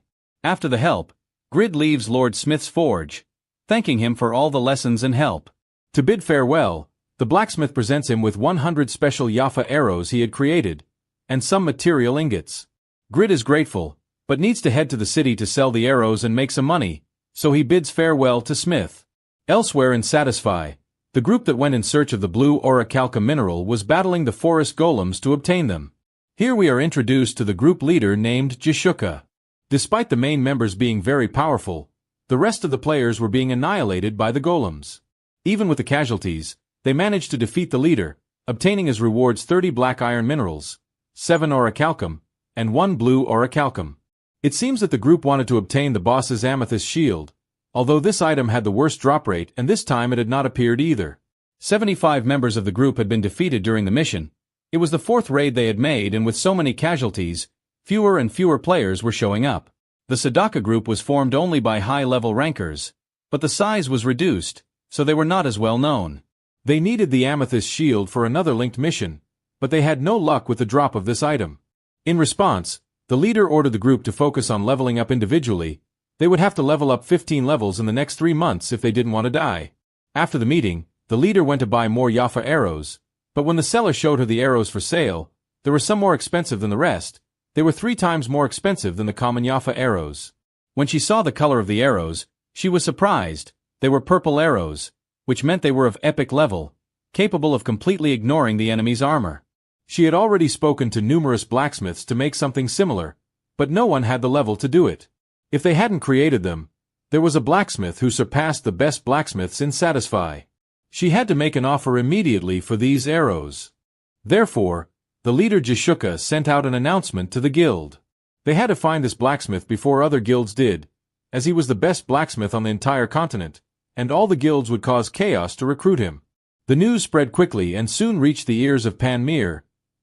After the help, Grid leaves Lord Smith's forge, thanking him for all the lessons and help. To bid farewell, the blacksmith presents him with 100 special Yafa arrows he had created, and some material ingots. Grid is grateful, but needs to head to the city to sell the arrows and make some money, so he bids farewell to Smith. Elsewhere in Satisfy, the group that went in search of the blue orichalcum mineral was battling the forest golems to obtain them. Here we are introduced to the group leader named Jishuka. Despite the main members being very powerful, the rest of the players were being annihilated by the golems. Even with the casualties, they managed to defeat the leader, obtaining as rewards 30 black iron minerals, 7 orichalcum, and 1 blue orichalcum. It seems that the group wanted to obtain the boss's amethyst shield, although this item had the worst drop rate and this time it had not appeared either. 75 members of the group had been defeated during the mission. It was the 4th raid they had made, and with so many casualties, fewer and fewer players were showing up. The Sadaka group was formed only by high-level rankers, but the size was reduced, so they were not as well known. They needed the amethyst shield for another linked mission, but they had no luck with the drop of this item. In response, the leader ordered the group to focus on leveling up individually. They would have to level up 15 levels in the next 3 months if they didn't want to die. After the meeting, the leader went to buy more Yafa arrows, but when the seller showed her the arrows for sale, there were some more expensive than the rest. They were 3 times more expensive than the common Yafa arrows. When she saw the color of the arrows, she was surprised. They were purple arrows, which meant they were of epic level, capable of completely ignoring the enemy's armor. She had already spoken to numerous blacksmiths to make something similar, but no one had the level to do it. If they hadn't created them, there was a blacksmith who surpassed the best blacksmiths in Satisfy. She had to make an offer immediately for these arrows. Therefore, the leader Jishuka sent out an announcement to the guild. They had to find this blacksmith before other guilds did, as he was the best blacksmith on the entire continent, and all the guilds would cause chaos to recruit him. The news spread quickly and soon reached the ears of Panmir,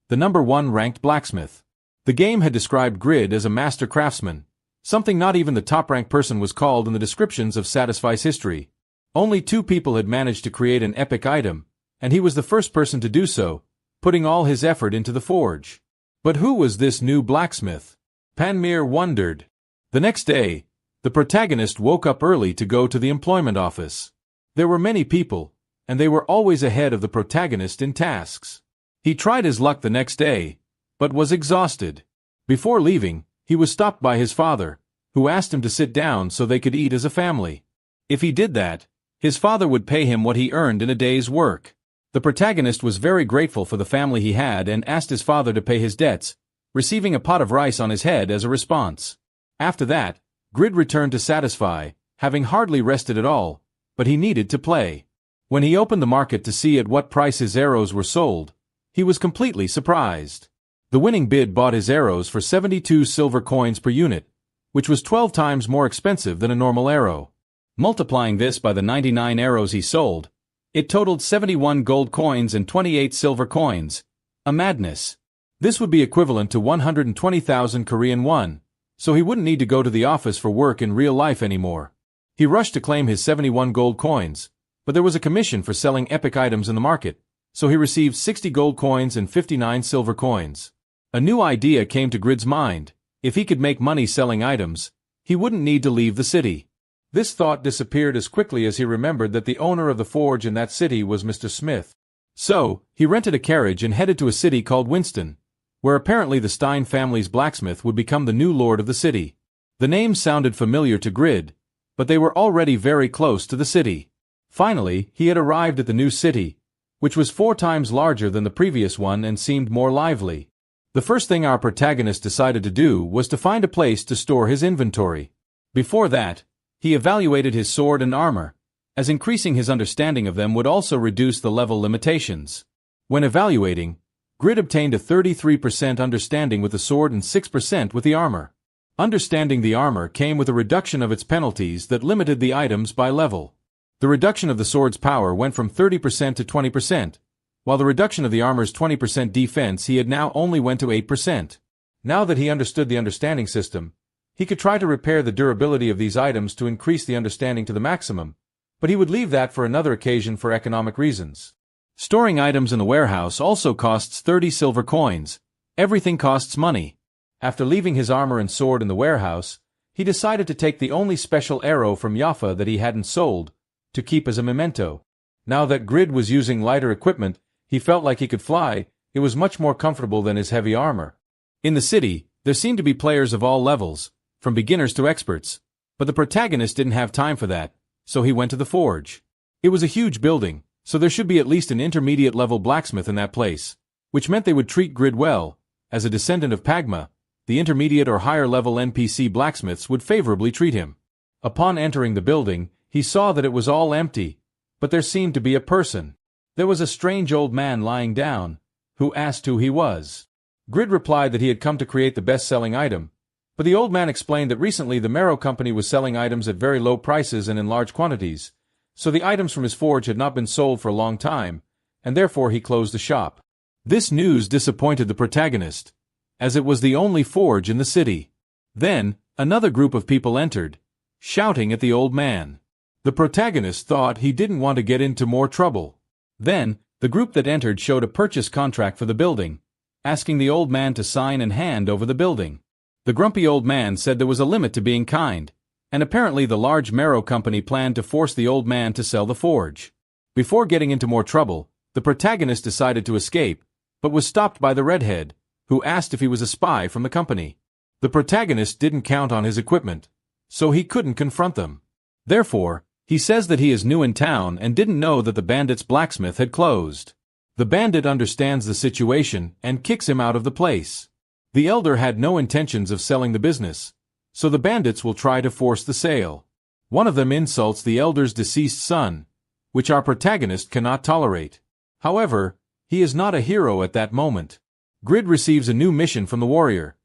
the number 1 ranked blacksmith. The game had described Grid as a master craftsman, something not even the top-ranked person was called in the descriptions of Satisfy's history. Only 2 people had managed to create an epic item, and he was the first person to do so, putting all his effort into the forge. But who was this new blacksmith? Panmir wondered. The next day, the protagonist woke up early to go to the employment office. There were many people, and they were always ahead of the protagonist in tasks. He tried his luck the next day, but was exhausted. Before leaving, he was stopped by his father, who asked him to sit down so they could eat as a family. If he did that, his father would pay him what he earned in a day's work. The protagonist was very grateful for the family he had and asked his father to pay his debts, receiving a pot of rice on his head as a response. After that, Grid returned to Satisfy, having hardly rested at all, but he needed to play. When he opened the market to see at what price his arrows were sold, he was completely surprised. The winning bid bought his arrows for 72 silver coins per unit, which was 12 times more expensive than a normal arrow. Multiplying this by the 99 arrows he sold, it totaled 71 gold coins and 28 silver coins. A madness. This would be equivalent to 120,000 Korean won, so he wouldn't need to go to the office for work in real life anymore. He rushed to claim his 71 gold coins, but there was a commission for selling epic items in the market, so he received 60 gold coins and 59 silver coins. A new idea came to Grid's mind. If he could make money selling items, he wouldn't need to leave the city. This thought disappeared as quickly as he remembered that the owner of the forge in that city was Mr. Smith. So, he rented a carriage and headed to a city called Winston, where apparently the Stein family's blacksmith would become the new lord of the city. The name sounded familiar to Grid, but they were already very close to the city. Finally, he had arrived at the new city, which was 4 times larger than the previous one and seemed more lively. The first thing our protagonist decided to do was to find a place to store his inventory. Before that, he evaluated his sword and armor, as increasing his understanding of them would also reduce the level limitations. When evaluating, Grid obtained a 33% understanding with the sword and 6% with the armor. Understanding the armor came with a reduction of its penalties that limited the items by level. The reduction of the sword's power went from 30% to 20%, while the reduction of the armor's 20% defense he had now only went to 8%. Now that he understood the understanding system, he could try to repair the durability of these items to increase the understanding to the maximum, but he would leave that for another occasion for economic reasons. Storing items in the warehouse also costs 30 silver coins. Everything costs money. After leaving his armor and sword in the warehouse, he decided to take the only special arrow from Yafa that he hadn't sold, to keep as a memento. Now that Grid was using lighter equipment, he felt like he could fly. It was much more comfortable than his heavy armor. In the city, there seemed to be players of all levels, from beginners to experts, but the protagonist didn't have time for that, so he went to the forge. It was a huge building, so there should be at least an intermediate-level blacksmith in that place, which meant they would treat Grid well. As a descendant of Pagma, the intermediate or higher-level NPC blacksmiths would favorably treat him. Upon entering the building, he saw that it was all empty, but there seemed to be a person. There was a strange old man lying down, who asked who he was. Grid replied that he had come to create the best-selling item, but the old man explained that recently the Marrow Company was selling items at very low prices and in large quantities, so the items from his forge had not been sold for a long time, and therefore he closed the shop. This news disappointed the protagonist, as it was the only forge in the city. Then, another group of people entered, shouting at the old man. The protagonist thought he didn't want to get into more trouble. Then, the group that entered showed a purchase contract for the building, asking the old man to sign and hand over the building. The grumpy old man said there was a limit to being kind, and apparently the large Marrow Company planned to force the old man to sell the forge. Before getting into more trouble, the protagonist decided to escape, but was stopped by the redhead, who asked if he was a spy from the company. The protagonist didn't count on his equipment, so he couldn't confront them. Therefore, he says that he is new in town and didn't know that the bandit's blacksmith had closed. The bandit understands the situation and kicks him out of the place. The elder had no intentions of selling the business, so the bandits will try to force the sale. One of them insults the elder's deceased son, which our protagonist cannot tolerate. However, he is not a hero at that moment. Grid receives a new mission from the warrior.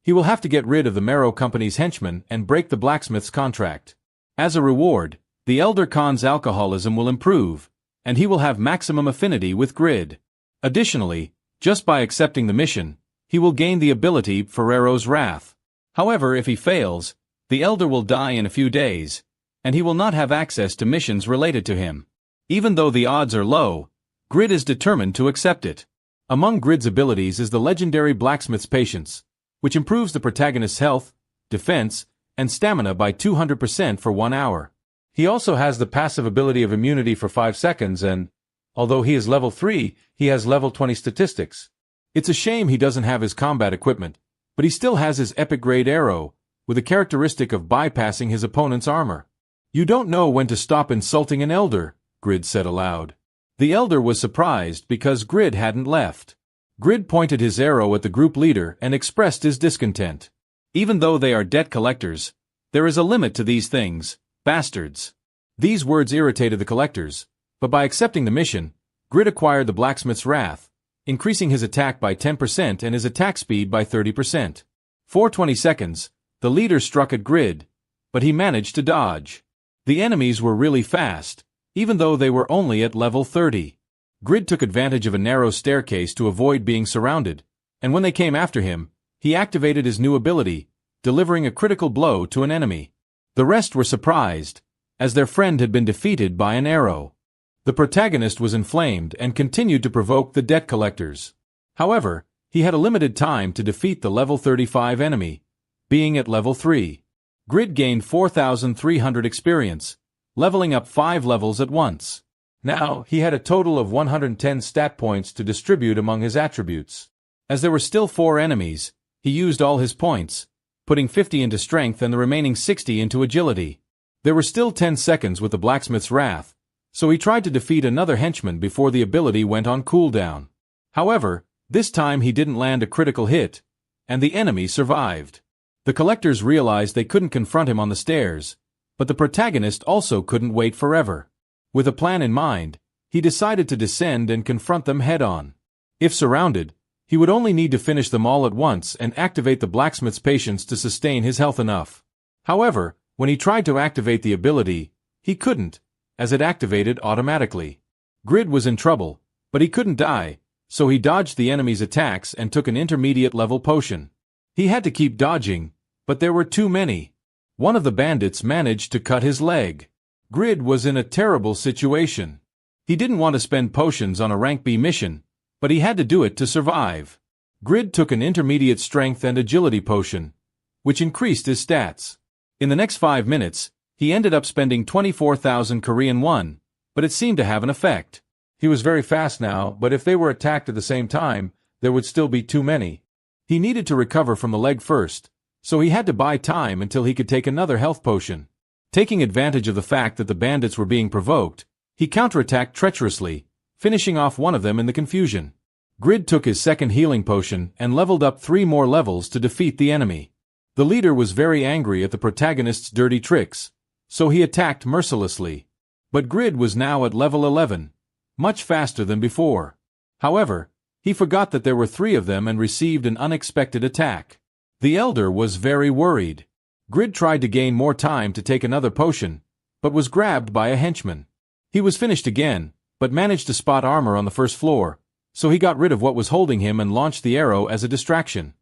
He will have to get rid of the Marrow Company's henchmen and break the blacksmith's contract. As a reward, the Elder Khan's alcoholism will improve, and he will have maximum affinity with Grid. Additionally, just by accepting the mission, he will gain the ability Ferrero's Wrath. However, if he fails, the Elder will die in a few days, and he will not have access to missions related to him. Even though the odds are low, Grid is determined to accept it. Among Grid's abilities is the legendary Blacksmith's Patience, which improves the protagonist's health, defense, and stamina by 200% for 1 hour. He also has the passive ability of immunity for 5 seconds and, although he is level 3, he has level 20 statistics. It's a shame he doesn't have his combat equipment, but he still has his epic grade arrow, with a characteristic of bypassing his opponent's armor. You don't know when to stop insulting an elder, Grid said aloud. The elder was surprised because Grid hadn't left. Grid pointed his arrow at the group leader and expressed his discontent. Even though they are debt collectors, there is a limit to these things, bastards. These words irritated the collectors, but by accepting the mission, Grid acquired the Blacksmith's Wrath, increasing his attack by 10% and his attack speed by 30%. For 20 seconds, the leader struck at Grid, but he managed to dodge. The enemies were really fast, even though they were only at level 30. Grid took advantage of a narrow staircase to avoid being surrounded, and when they came after him, he activated his new ability, delivering a critical blow to an enemy. The rest were surprised, as their friend had been defeated by an arrow. The protagonist was inflamed and continued to provoke the debt collectors. However, he had a limited time to defeat the level 35 enemy, being at level 3. Grid gained 4,300 experience, leveling up 5 levels at once. Now, he had a total of 110 stat points to distribute among his attributes. As there were still 4 enemies, he used all his points, putting 50 into strength and the remaining 60 into agility. There were still 10 seconds with the Blacksmith's Wrath, so he tried to defeat another henchman before the ability went on cooldown. However, this time he didn't land a critical hit, and the enemy survived. The collectors realized they couldn't confront him on the stairs, but the protagonist also couldn't wait forever. With a plan in mind, he decided to descend and confront them head-on. If surrounded, he would only need to finish them all at once and activate the Blacksmith's Patience to sustain his health enough. However, when he tried to activate the ability, he couldn't, as it activated automatically. Grid was in trouble, but he couldn't die, so he dodged the enemy's attacks and took an intermediate-level potion. He had to keep dodging, but there were too many. One of the bandits managed to cut his leg. Grid was in a terrible situation. He didn't want to spend potions on a rank B mission, but he had to do it to survive. Grid took an intermediate strength and agility potion, which increased his stats. In the next 5 minutes, he ended up spending 24,000 Korean won, but it seemed to have an effect. He was very fast now, but if they were attacked at the same time, there would still be too many. He needed to recover from the leg first, so he had to buy time until he could take another health potion. Taking advantage of the fact that the bandits were being provoked, he counterattacked treacherously, finishing off one of them in the confusion. Grid took his second healing potion and leveled up 3 more levels to defeat the enemy. The leader was very angry at the protagonist's dirty tricks, so he attacked mercilessly. But Grid was now at level 11, much faster than before. However, he forgot that there were 3 of them and received an unexpected attack. The elder was very worried. Grid tried to gain more time to take another potion, but was grabbed by a henchman. He was finished again, but managed to spot armor on the first floor, so he got rid of what was holding him and launched the arrow as a distraction.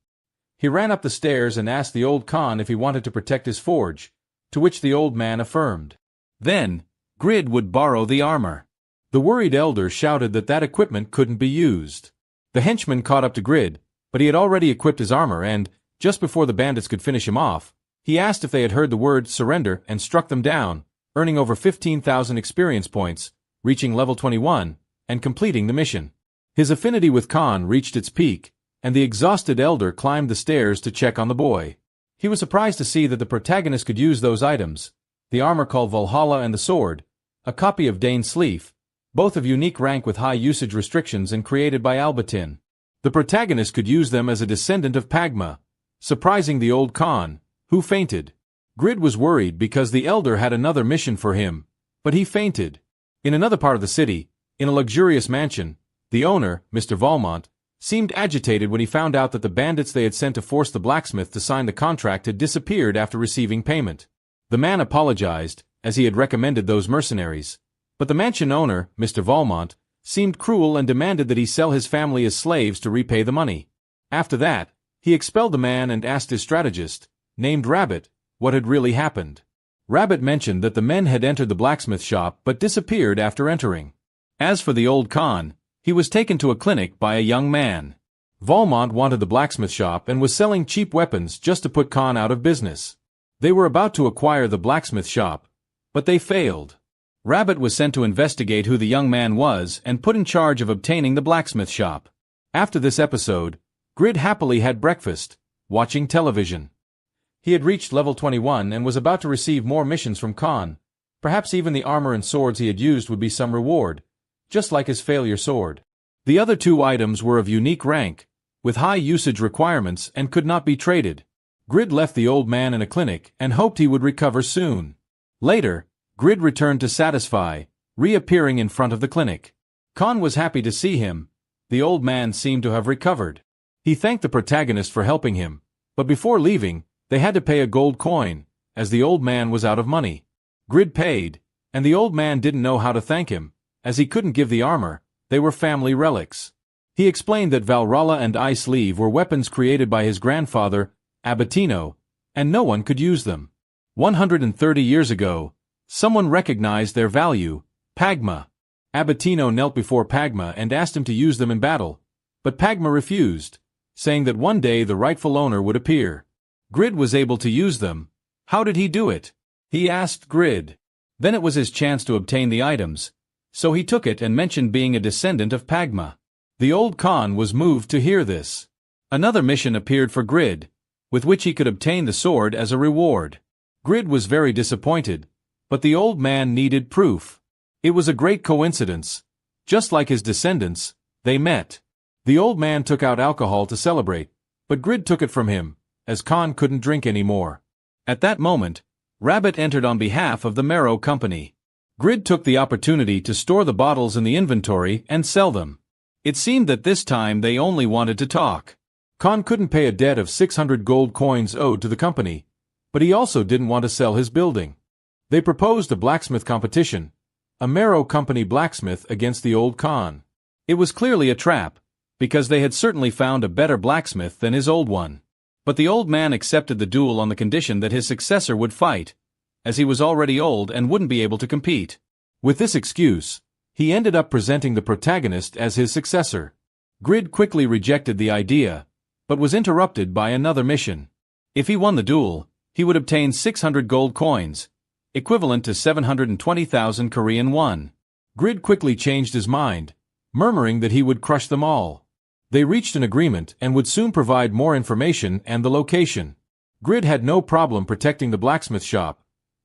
He ran up the stairs and asked the old Khan if he wanted to protect his forge, to which the old man affirmed. Then, Grid would borrow the armor. The worried elder shouted that equipment couldn't be used. The henchman caught up to Grid, but he had already equipped his armor and, just before the bandits could finish him off, he asked if they had heard the word surrender and struck them down, earning over 15,000 experience points, reaching level 21, and completing the mission. His affinity with Khan reached its peak, and the exhausted elder climbed the stairs to check on the boy. He was surprised to see that the protagonist could use those items, the armor called Valhalla and the sword, a copy of Dane's Sleeve, both of unique rank with high usage restrictions and created by Albatin. The protagonist could use them as a descendant of Pagma, surprising the old Khan, who fainted. Grid was worried because the elder had another mission for him, but he fainted. In another part of the city, in a luxurious mansion, the owner, Mr. Valmont, seemed agitated when he found out that the bandits they had sent to force the blacksmith to sign the contract had disappeared after receiving payment. The man apologized, as he had recommended those mercenaries, but the mansion owner, Mr. Valmont, seemed cruel and demanded that he sell his family as slaves to repay the money. After that, he expelled the man and asked his strategist, named Rabbit, what had really happened. Rabbit mentioned that the men had entered the blacksmith shop but disappeared after entering. As for the old Khan, he was taken to a clinic by a young man. Valmont wanted the blacksmith shop and was selling cheap weapons just to put Khan out of business. They were about to acquire the blacksmith shop, but they failed. Rabbit was sent to investigate who the young man was and put in charge of obtaining the blacksmith shop. After this episode, Grid happily had breakfast, watching television. He had reached level 21 and was about to receive more missions from Khan. Perhaps even the armor and swords he had used would be some reward, just like his failure sword. The other 2 items were of unique rank, with high usage requirements and could not be traded. Grid left the old man in a clinic and hoped he would recover soon. Later, Grid returned to Satisfy, reappearing in front of the clinic. Khan was happy to see him. The old man seemed to have recovered. He thanked the protagonist for helping him, but before leaving, they had to pay a gold coin, as the old man was out of money. Grid paid, and the old man didn't know how to thank him, as he couldn't give the armor. They were family relics. He explained that Valhalla and Ice Sleeve were weapons created by his grandfather, Abatino, and no one could use them. 130 years ago, someone recognized their value, Pagma. Abatino knelt before Pagma and asked him to use them in battle, but Pagma refused, saying that one day the rightful owner would appear. Grid was able to use them. How did he do it? He asked Grid. Then it was his chance to obtain the items, so he took it and mentioned being a descendant of Pagma. The old Khan was moved to hear this. Another mission appeared for Grid, with which he could obtain the sword as a reward. Grid was very disappointed, but the old man needed proof. It was a great coincidence. Just like his descendants, they met. The old man took out alcohol to celebrate, but Grid took it from him, as Khan couldn't drink anymore. At that moment, Rabbit entered on behalf of the Marrow Company. Grid took the opportunity to store the bottles in the inventory and sell them. It seemed that this time they only wanted to talk. Khan couldn't pay a debt of 600 gold coins owed to the company, but he also didn't want to sell his building. They proposed a blacksmith competition, a Marrow Company blacksmith against the old Khan. It was clearly a trap, because they had certainly found a better blacksmith than his old one. But the old man accepted the duel on the condition that his successor would fight, as he was already old and wouldn't be able to compete. With this excuse, he ended up presenting the protagonist as his successor. Grid quickly rejected the idea, but was interrupted by another mission. If he won the duel, he would obtain 600 gold coins, equivalent to 720,000 Korean won. Grid quickly changed his mind, murmuring that he would crush them all. They reached an agreement and would soon provide more information and the location. Grid had no problem protecting the blacksmith shop,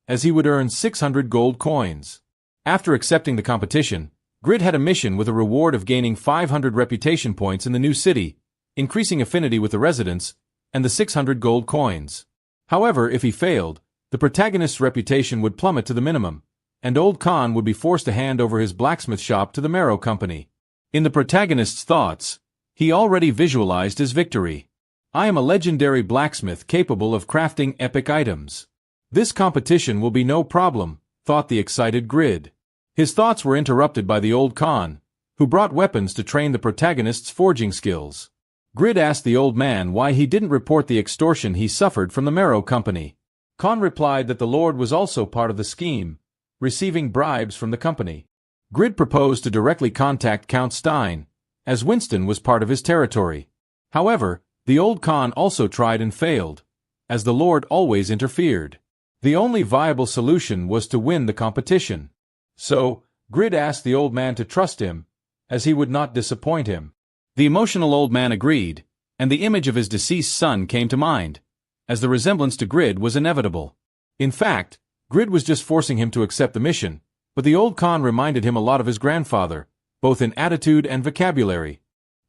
as he would earn 600 gold coins. After accepting the competition, Grid had a mission with a reward of gaining 500 reputation points in the new city, increasing affinity with the residents, and the 600 gold coins. However, if he failed, the protagonist's reputation would plummet to the minimum, and Old Khan would be forced to hand over his blacksmith shop to the Marrow Company. In the protagonist's thoughts, he already visualized his victory. I am a legendary blacksmith capable of crafting epic items. This competition will be no problem, thought the excited Grid. His thoughts were interrupted by the Old Khan, who brought weapons to train the protagonist's forging skills. Grid asked the old man why he didn't report the extortion he suffered from the Marrow Company. Khan replied that the Lord was also part of the scheme, receiving bribes from the company. Grid proposed to directly contact Count Stein, as Winston was part of his territory. However, the old Khan also tried and failed, as the Lord always interfered. The only viable solution was to win the competition. So, Grid asked the old man to trust him, as he would not disappoint him. The emotional old man agreed, and the image of his deceased son came to mind, as the resemblance to Grid was inevitable. In fact, Grid was just forcing him to accept the mission, but the old Khan reminded him a lot of his grandfather, both in attitude and vocabulary.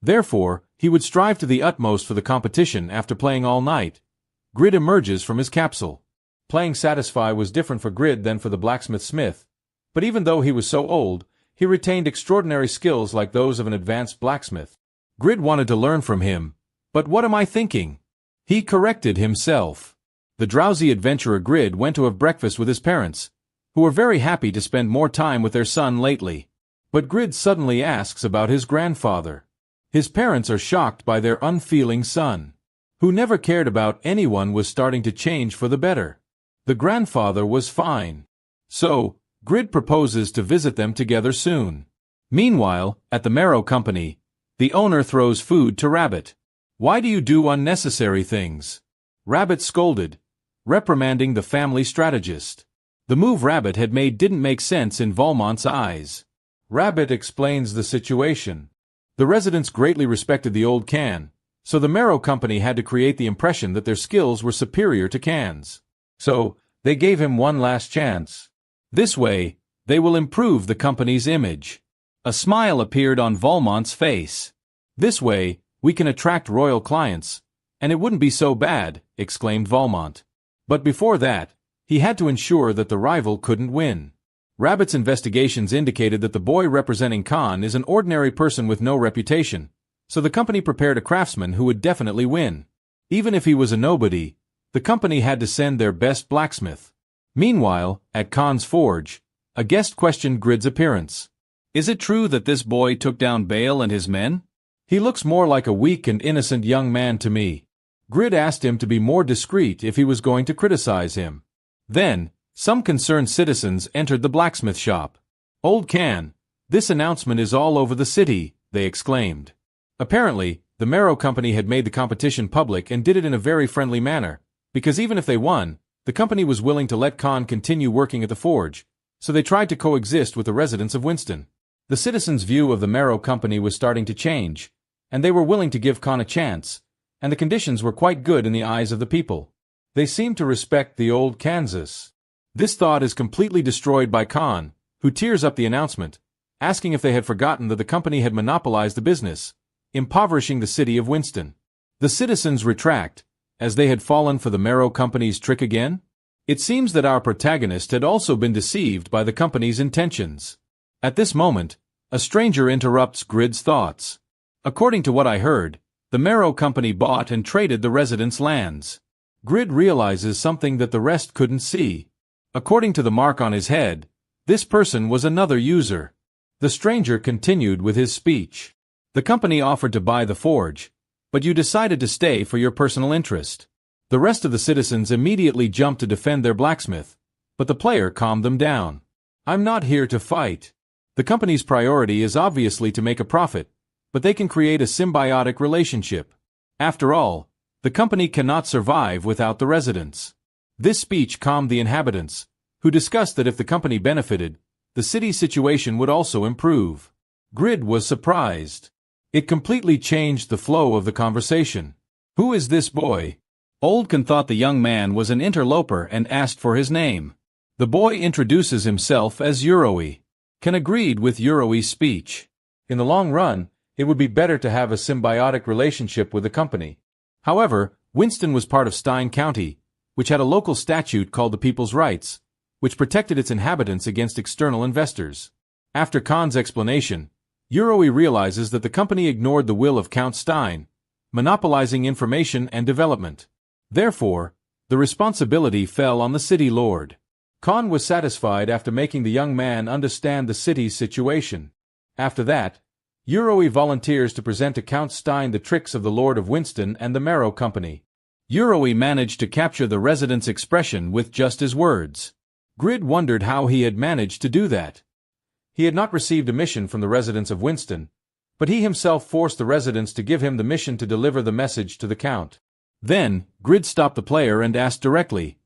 Therefore, he would strive to the utmost for the competition after playing all night. Grid emerges from his capsule. Playing Satisfy was different for Grid than for the blacksmith Smith, but even though he was so old, he retained extraordinary skills like those of an advanced blacksmith. Grid wanted to learn from him, but what am I thinking? He corrected himself. The drowsy adventurer Grid went to have breakfast with his parents, who were very happy to spend more time with their son lately. But Grid suddenly asks about his grandfather. His parents are shocked by their unfeeling son, who never cared about anyone, was starting to change for the better. The grandfather was fine. So, Grid proposes to visit them together soon. Meanwhile, at the Marrow Company, the owner throws food to Rabbit. Why do you do unnecessary things? Rabbit scolded, reprimanding the family strategist. The move Rabbit had made didn't make sense in Valmont's eyes. Rabbit explains the situation. The residents greatly respected the old Khan, so the Marrow Company had to create the impression that their skills were superior to Khan's. So, they gave him one last chance. This way, they will improve the company's image. A smile appeared on Valmont's face. This way, we can attract royal clients, and it wouldn't be so bad, exclaimed Valmont. But before that, he had to ensure that the rival couldn't win. Rabbit's investigations indicated that the boy representing Khan is an ordinary person with no reputation, so the company prepared a craftsman who would definitely win. Even if he was a nobody, the company had to send their best blacksmith. Meanwhile, at Khan's forge, a guest questioned Grid's appearance. Is it true that this boy took down Bale and his men? He looks more like a weak and innocent young man to me. Grid asked him to be more discreet if he was going to criticize him. Then, some concerned citizens entered the blacksmith shop. Old Khan, this announcement is all over the city, they exclaimed. Apparently, the Marrow Company had made the competition public and did it in a very friendly manner, because even if they won, the company was willing to let Khan continue working at the forge, so they tried to coexist with the residents of Winston. The citizens' view of the Marrow Company was starting to change, and they were willing to give Khan a chance, and the conditions were quite good in the eyes of the people. They seemed to respect the old Kansas. This thought is completely destroyed by Khan, who tears up the announcement, asking if they had forgotten that the company had monopolized the business, impoverishing the city of Winston. The citizens retract, as they had fallen for the Marrow Company's trick again. It seems that our protagonist had also been deceived by the company's intentions. At this moment, a stranger interrupts Grid's thoughts. According to what I heard, the Marrow Company bought and traded the residents' lands. Grid realizes something that the rest couldn't see. According to the mark on his head, this person was another user. The stranger continued with his speech. The company offered to buy the forge, but you decided to stay for your personal interest. The rest of the citizens immediately jumped to defend their blacksmith, but the player calmed them down. I'm not here to fight. The company's priority is obviously to make a profit, but they can create a symbiotic relationship. After all, the company cannot survive without the residents. This speech calmed the inhabitants, who discussed that if the company benefited, the city's situation would also improve. Grid was surprised. It completely changed the flow of the conversation. "Who is this boy?" Oldkin thought the young man was an interloper and asked for his name. The boy introduces himself as Yoroi. Ken agreed with Yoroi's speech. In the long run, it would be better to have a symbiotic relationship with the company. However, Winston was part of Stein County, which had a local statute called the People's Rights, which protected its inhabitants against external investors. After Khan's explanation, Yoroi realizes that the company ignored the will of Count Stein, monopolizing information and development. Therefore, the responsibility fell on the city lord. Khan was satisfied after making the young man understand the city's situation. After that, Yoroi volunteers to present to Count Stein the tricks of the Lord of Winston and the Marrow Company. Yoroi managed to capture the residents' expression with just his words. Grid wondered how he had managed to do that. He had not received a mission from the residents of Winston, but he himself forced the residents to give him the mission to deliver the message to the Count. Then, Grid stopped the player and asked directly,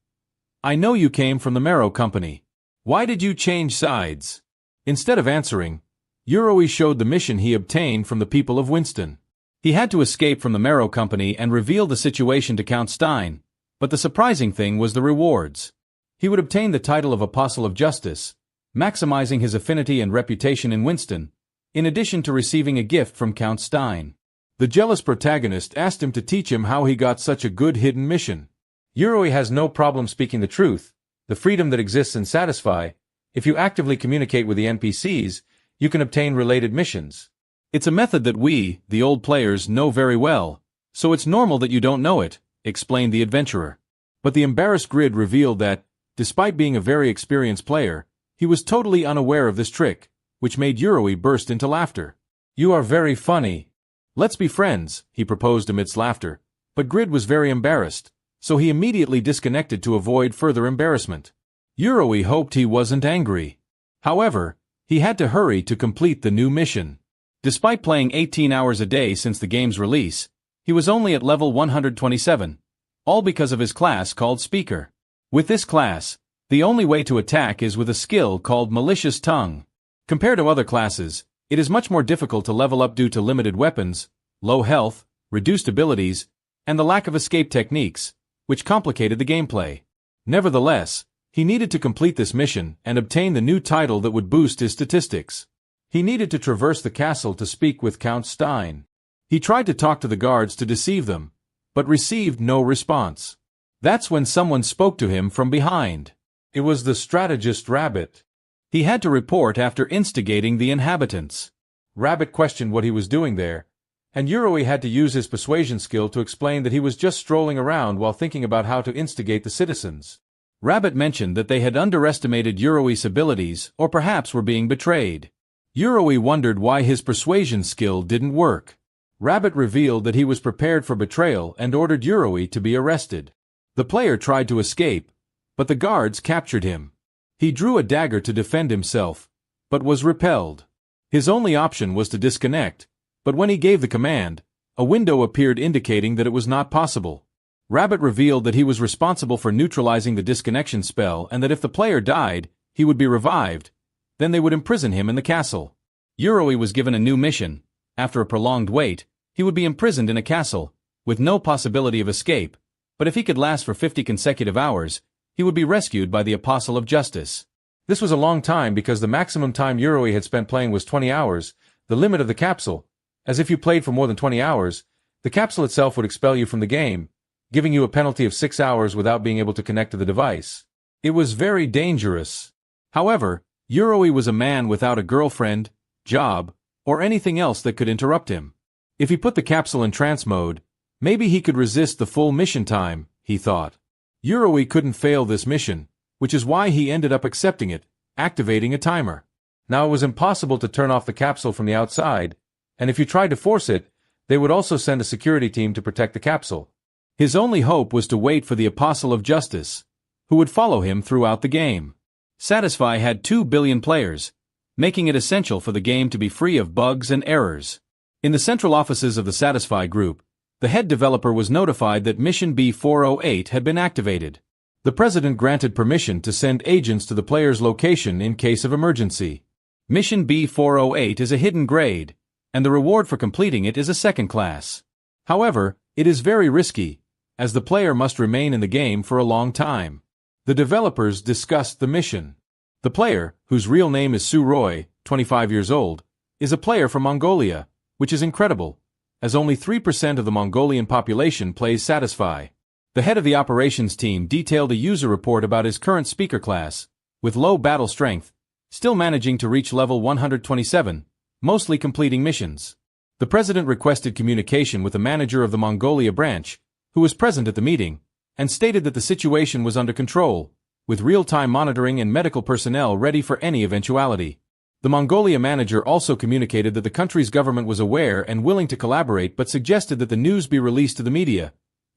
"I know you came from the Marrow Company. Why did you change sides?" Instead of answering, Yoroi showed the mission he obtained from the people of Winston. He had to escape from the Marrow Company and reveal the situation to Count Stein, but the surprising thing was the rewards. He would obtain the title of Apostle of Justice, maximizing his affinity and reputation in Winston, in addition to receiving a gift from Count Stein. The jealous protagonist asked him to teach him how he got such a good hidden mission. Yoroi has no problem speaking the truth, the freedom that exists in Satisfy. If you actively communicate with the NPCs, you can obtain related missions. It's a method that we, the old players, know very well, so it's normal that you don't know it, explained the adventurer. But the embarrassed Grid revealed that, despite being a very experienced player, he was totally unaware of this trick, which made Yoroi burst into laughter. "You are very funny. Let's be friends," he proposed amidst laughter, but Grid was very embarrassed, so he immediately disconnected to avoid further embarrassment. Yoroi hoped he wasn't angry. However, he had to hurry to complete the new mission. Despite playing 18 hours a day since the game's release, he was only at level 127, all because of his class called Speaker. With this class, the only way to attack is with a skill called Malicious Tongue. Compared to other classes, it is much more difficult to level up due to limited weapons, low health, reduced abilities, and the lack of escape techniques, which complicated the gameplay. Nevertheless, he needed to complete this mission and obtain the new title that would boost his statistics. He needed to traverse the castle to speak with Count Stein. He tried to talk to the guards to deceive them, but received no response. That's when someone spoke to him from behind. It was the strategist Rabbit. He had to report after instigating the inhabitants. Rabbit questioned what he was doing there, and Yoroi had to use his persuasion skill to explain that he was just strolling around while thinking about how to instigate the citizens. Rabbit mentioned that they had underestimated Yoroi's abilities or perhaps were being betrayed. Yoroi wondered why his persuasion skill didn't work. Rabbit revealed that he was prepared for betrayal and ordered Yoroi to be arrested. The player tried to escape, but the guards captured him. He drew a dagger to defend himself, but was repelled. His only option was to disconnect, but when he gave the command, a window appeared indicating that it was not possible. Rabbit revealed that he was responsible for neutralizing the disconnection spell and that if the player died, he would be revived. Then they would imprison him in the castle. Yoroi was given a new mission. After a prolonged wait, he would be imprisoned in a castle, with no possibility of escape, but if he could last for 50 consecutive hours, he would be rescued by the Apostle of Justice. This was a long time because the maximum time Yoroi had spent playing was 20 hours, the limit of the capsule, as if you played for more than 20 hours, the capsule itself would expel you from the game, giving you a penalty of 6 hours without being able to connect to the device. It was very dangerous. However, Yoroi was a man without a girlfriend, job, or anything else that could interrupt him. If he put the capsule in trance mode, maybe he could resist the full mission time, he thought. Yoroi couldn't fail this mission, which is why he ended up accepting it, activating a timer. Now it was impossible to turn off the capsule from the outside, and if you tried to force it, they would also send a security team to protect the capsule. His only hope was to wait for the Apostle of Justice, who would follow him throughout the game. Satisfy had 2 billion players, making it essential for the game to be free of bugs and errors. In the central offices of the Satisfy group, the head developer was notified that Mission B408 had been activated. The president granted permission to send agents to the player's location in case of emergency. Mission B408 is a hidden grade, and the reward for completing it is a second class. However, it is very risky, as the player must remain in the game for a long time. The developers discussed the mission. The player, whose real name is Su Roy, 25 years old, is a player from Mongolia, which is incredible, as only 3% of the Mongolian population plays Satisfy. The head of the operations team detailed a user report about his current speaker class, with low battle strength, still managing to reach level 127, mostly completing missions. The president requested communication with the manager of the Mongolia branch, who was present at the meeting, and stated that the situation was under control, with real-time monitoring and medical personnel ready for any eventuality. The Mongolia manager also communicated that the country's government was aware and willing to collaborate but suggested that the news be released to the media,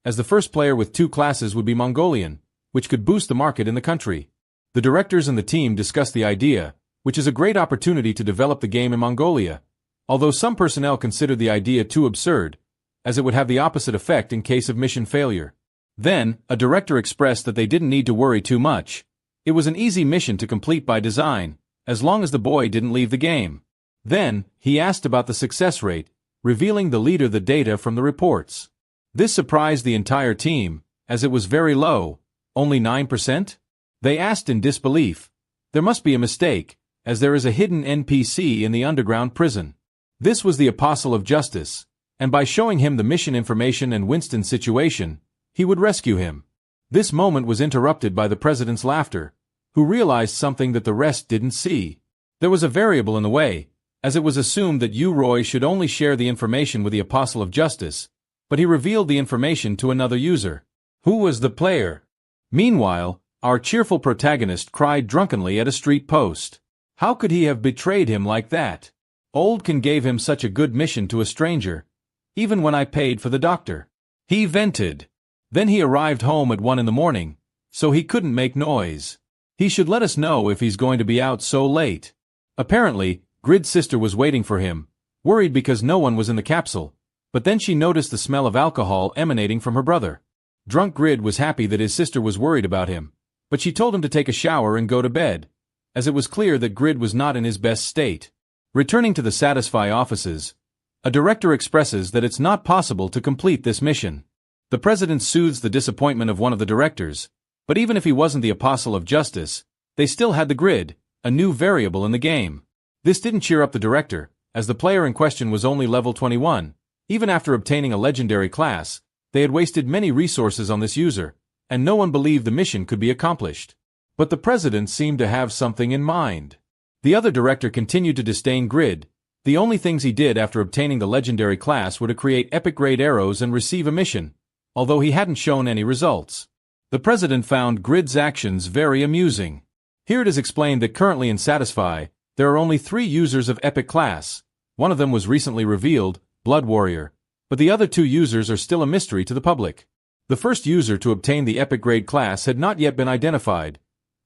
as the first player with 2 classes would be Mongolian, which could boost the market in the country. The directors and the team discussed the idea, which is a great opportunity to develop the game in Mongolia, although some personnel considered the idea too absurd, as it would have the opposite effect in case of mission failure. Then, a director expressed that they didn't need to worry too much. It was an easy mission to complete by design, as long as the boy didn't leave the game. Then, he asked about the success rate, revealing the leader the data from the reports. This surprised the entire team, as it was very low, only 9%? They asked in disbelief. There must be a mistake, as there is a hidden NPC in the underground prison. This was the Apostle of Justice, and by showing him the mission information and Winston's situation, he would rescue him. This moment was interrupted by the president's laughter, who realized something that the rest didn't see. There was a variable in the way, as it was assumed that Roy should only share the information with the Apostle of Justice, but he revealed the information to another user. Who was the player? Meanwhile, our cheerful protagonist cried drunkenly at a street post. How could he have betrayed him like that? Oldkin gave him such a good mission to a stranger, even when I paid for the doctor. He vented. Then he arrived home at 1 in the morning, so he couldn't make noise. He should let us know if he's going to be out so late. Apparently, Grid's sister was waiting for him, worried because no one was in the capsule, but then she noticed the smell of alcohol emanating from her brother. Drunk Grid was happy that his sister was worried about him, but she told him to take a shower and go to bed, as it was clear that Grid was not in his best state. Returning to the Satisfy offices, a director expresses that it's not possible to complete this mission. The president soothes the disappointment of one of the directors, but even if he wasn't the Apostle of Justice, they still had the grid, a new variable in the game. This didn't cheer up the director, as the player in question was only level 21. Even after obtaining a legendary class, they had wasted many resources on this user, and no one believed the mission could be accomplished. But the president seemed to have something in mind. The other director continued to disdain Grid. The only things he did after obtaining the legendary class were to create epic grade arrows and receive a mission, although he hadn't shown any results. The president found Grid's actions very amusing. Here it is explained that currently in Satisfy, there are only 3 users of epic class. One of them was recently revealed, Blood Warrior, but the other 2 users are still a mystery to the public. The first user to obtain the epic grade class had not yet been identified,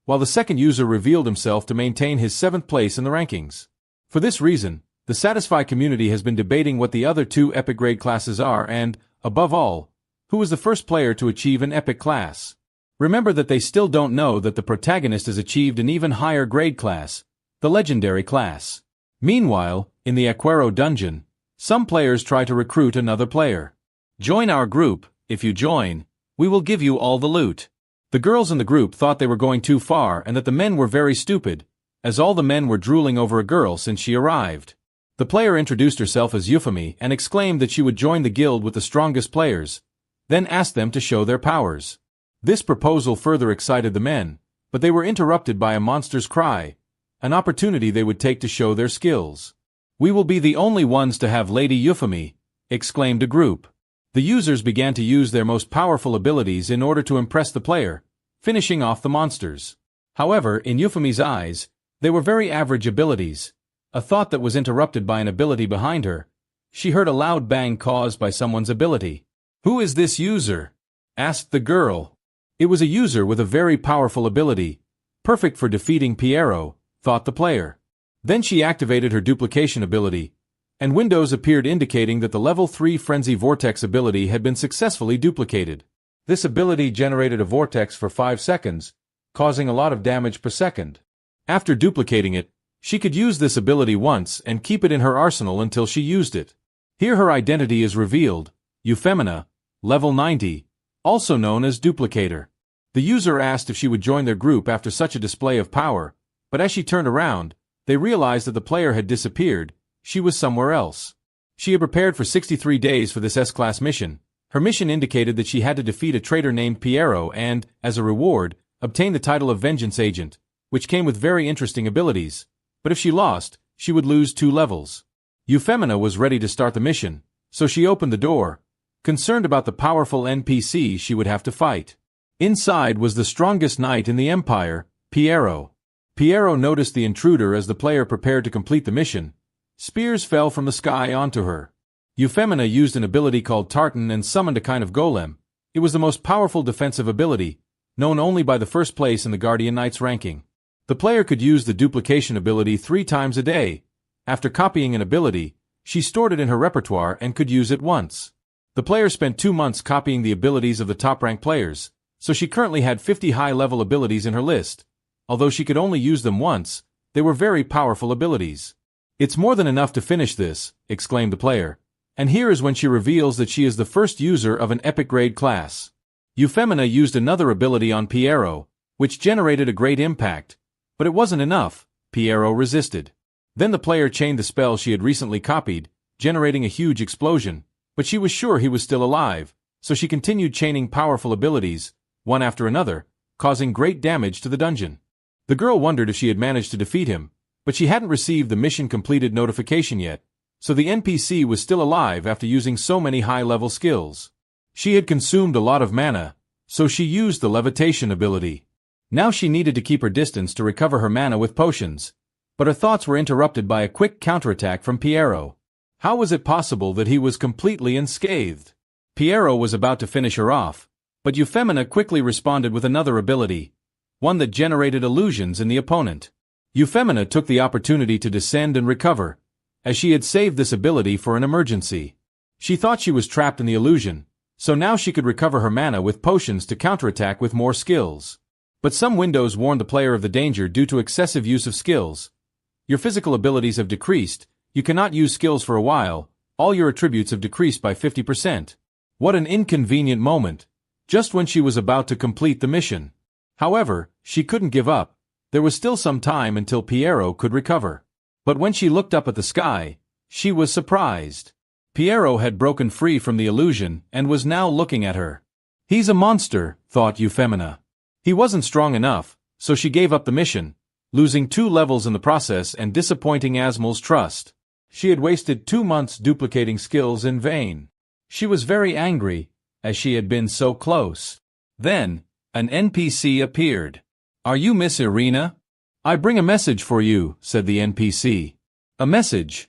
while the second user revealed himself to maintain his 7th place in the rankings. For this reason, the Satisfy community has been debating what the other 2 epic grade classes are and, above all, who was the first player to achieve an epic class. Remember that they still don't know that the protagonist has achieved an even higher grade class, the legendary class. Meanwhile, in the Aquero dungeon, some players try to recruit another player. Join our group. If you join, we will give you all the loot. The girls in the group thought they were going too far and that the men were very stupid, as all the men were drooling over a girl since she arrived. The player introduced herself as Euphemy and exclaimed that she would join the guild with the strongest players, then asked them to show their powers. This proposal further excited the men, but they were interrupted by a monster's cry, an opportunity they would take to show their skills. "We will be the only ones to have Lady Euphemy," exclaimed a group. The users began to use their most powerful abilities in order to impress the player, finishing off the monsters. However, in Euphemy's eyes, they were very average abilities, a thought that was interrupted by an ability behind her. She heard a loud bang caused by someone's ability. "Who is this user?" asked the girl. It was a user with a very powerful ability, perfect for defeating Piero, thought the player. Then she activated her duplication ability, and windows appeared indicating that the level 3 Frenzy Vortex ability had been successfully duplicated. This ability generated a vortex for 5 seconds, causing a lot of damage per second. After duplicating it, she could use this ability once and keep it in her arsenal until she used it. Here her identity is revealed, Euphemina, level 90, also known as Duplicator. The user asked if she would join their group after such a display of power, but as she turned around, they realized that the player had disappeared. She was somewhere else. She had prepared for 63 days for this S-class mission. Her mission indicated that she had to defeat a traitor named Piero and, as a reward, obtain the title of Vengeance Agent, which came with very interesting abilities. But if she lost, she would lose 2 levels. Euphemina was ready to start the mission, so she opened the door, concerned about the powerful NPC she would have to fight. Inside was the strongest knight in the Empire, Piero. Piero noticed the intruder as the player prepared to complete the mission. Spears fell from the sky onto her. Euphemina used an ability called Tartan and summoned a kind of golem. It was the most powerful defensive ability, known only by the first place in the Guardian Knight's ranking. The player could use the duplication ability 3 times a day. After copying an ability, she stored it in her repertoire and could use it once. The player spent 2 months copying the abilities of the top-ranked players, so she currently had 50 high-level abilities in her list. Although she could only use them once, they were very powerful abilities. "It's more than enough to finish this," exclaimed the player. And here is when she reveals that she is the first user of an epic grade class. Euphemina used another ability on Piero, which generated a great impact. But it wasn't enough. Piero resisted. Then the player chained the spell she had recently copied, generating a huge explosion, but she was sure he was still alive, so she continued chaining powerful abilities, one after another, causing great damage to the dungeon. The girl wondered if she had managed to defeat him, but she hadn't received the mission completed notification yet, so the NPC was still alive after using so many high-level skills. She had consumed a lot of mana, so she used the levitation ability. Now she needed to keep her distance to recover her mana with potions, but her thoughts were interrupted by a quick counterattack from Piero. How was it possible that he was completely unscathed? Piero was about to finish her off, but Euphemina quickly responded with another ability, one that generated illusions in the opponent. Euphemina took the opportunity to descend and recover, as she had saved this ability for an emergency. She thought she was trapped in the illusion, so now she could recover her mana with potions to counterattack with more skills. But some windows warned the player of the danger due to excessive use of skills. Your physical abilities have decreased, you cannot use skills for a while, all your attributes have decreased by 50%. What an inconvenient moment, just when she was about to complete the mission. However, she couldn't give up. There was still some time until Piero could recover. But when she looked up at the sky, she was surprised. Piero had broken free from the illusion and was now looking at her. "He's a monster," thought Euphemina. He wasn't strong enough, so she gave up the mission, losing 2 levels in the process and disappointing Asmal's trust. She had wasted 2 months duplicating skills in vain. She was very angry, as she had been so close. Then, an NPC appeared. "Are you Miss Irina?" "I bring a message for you," said the NPC. "A message?"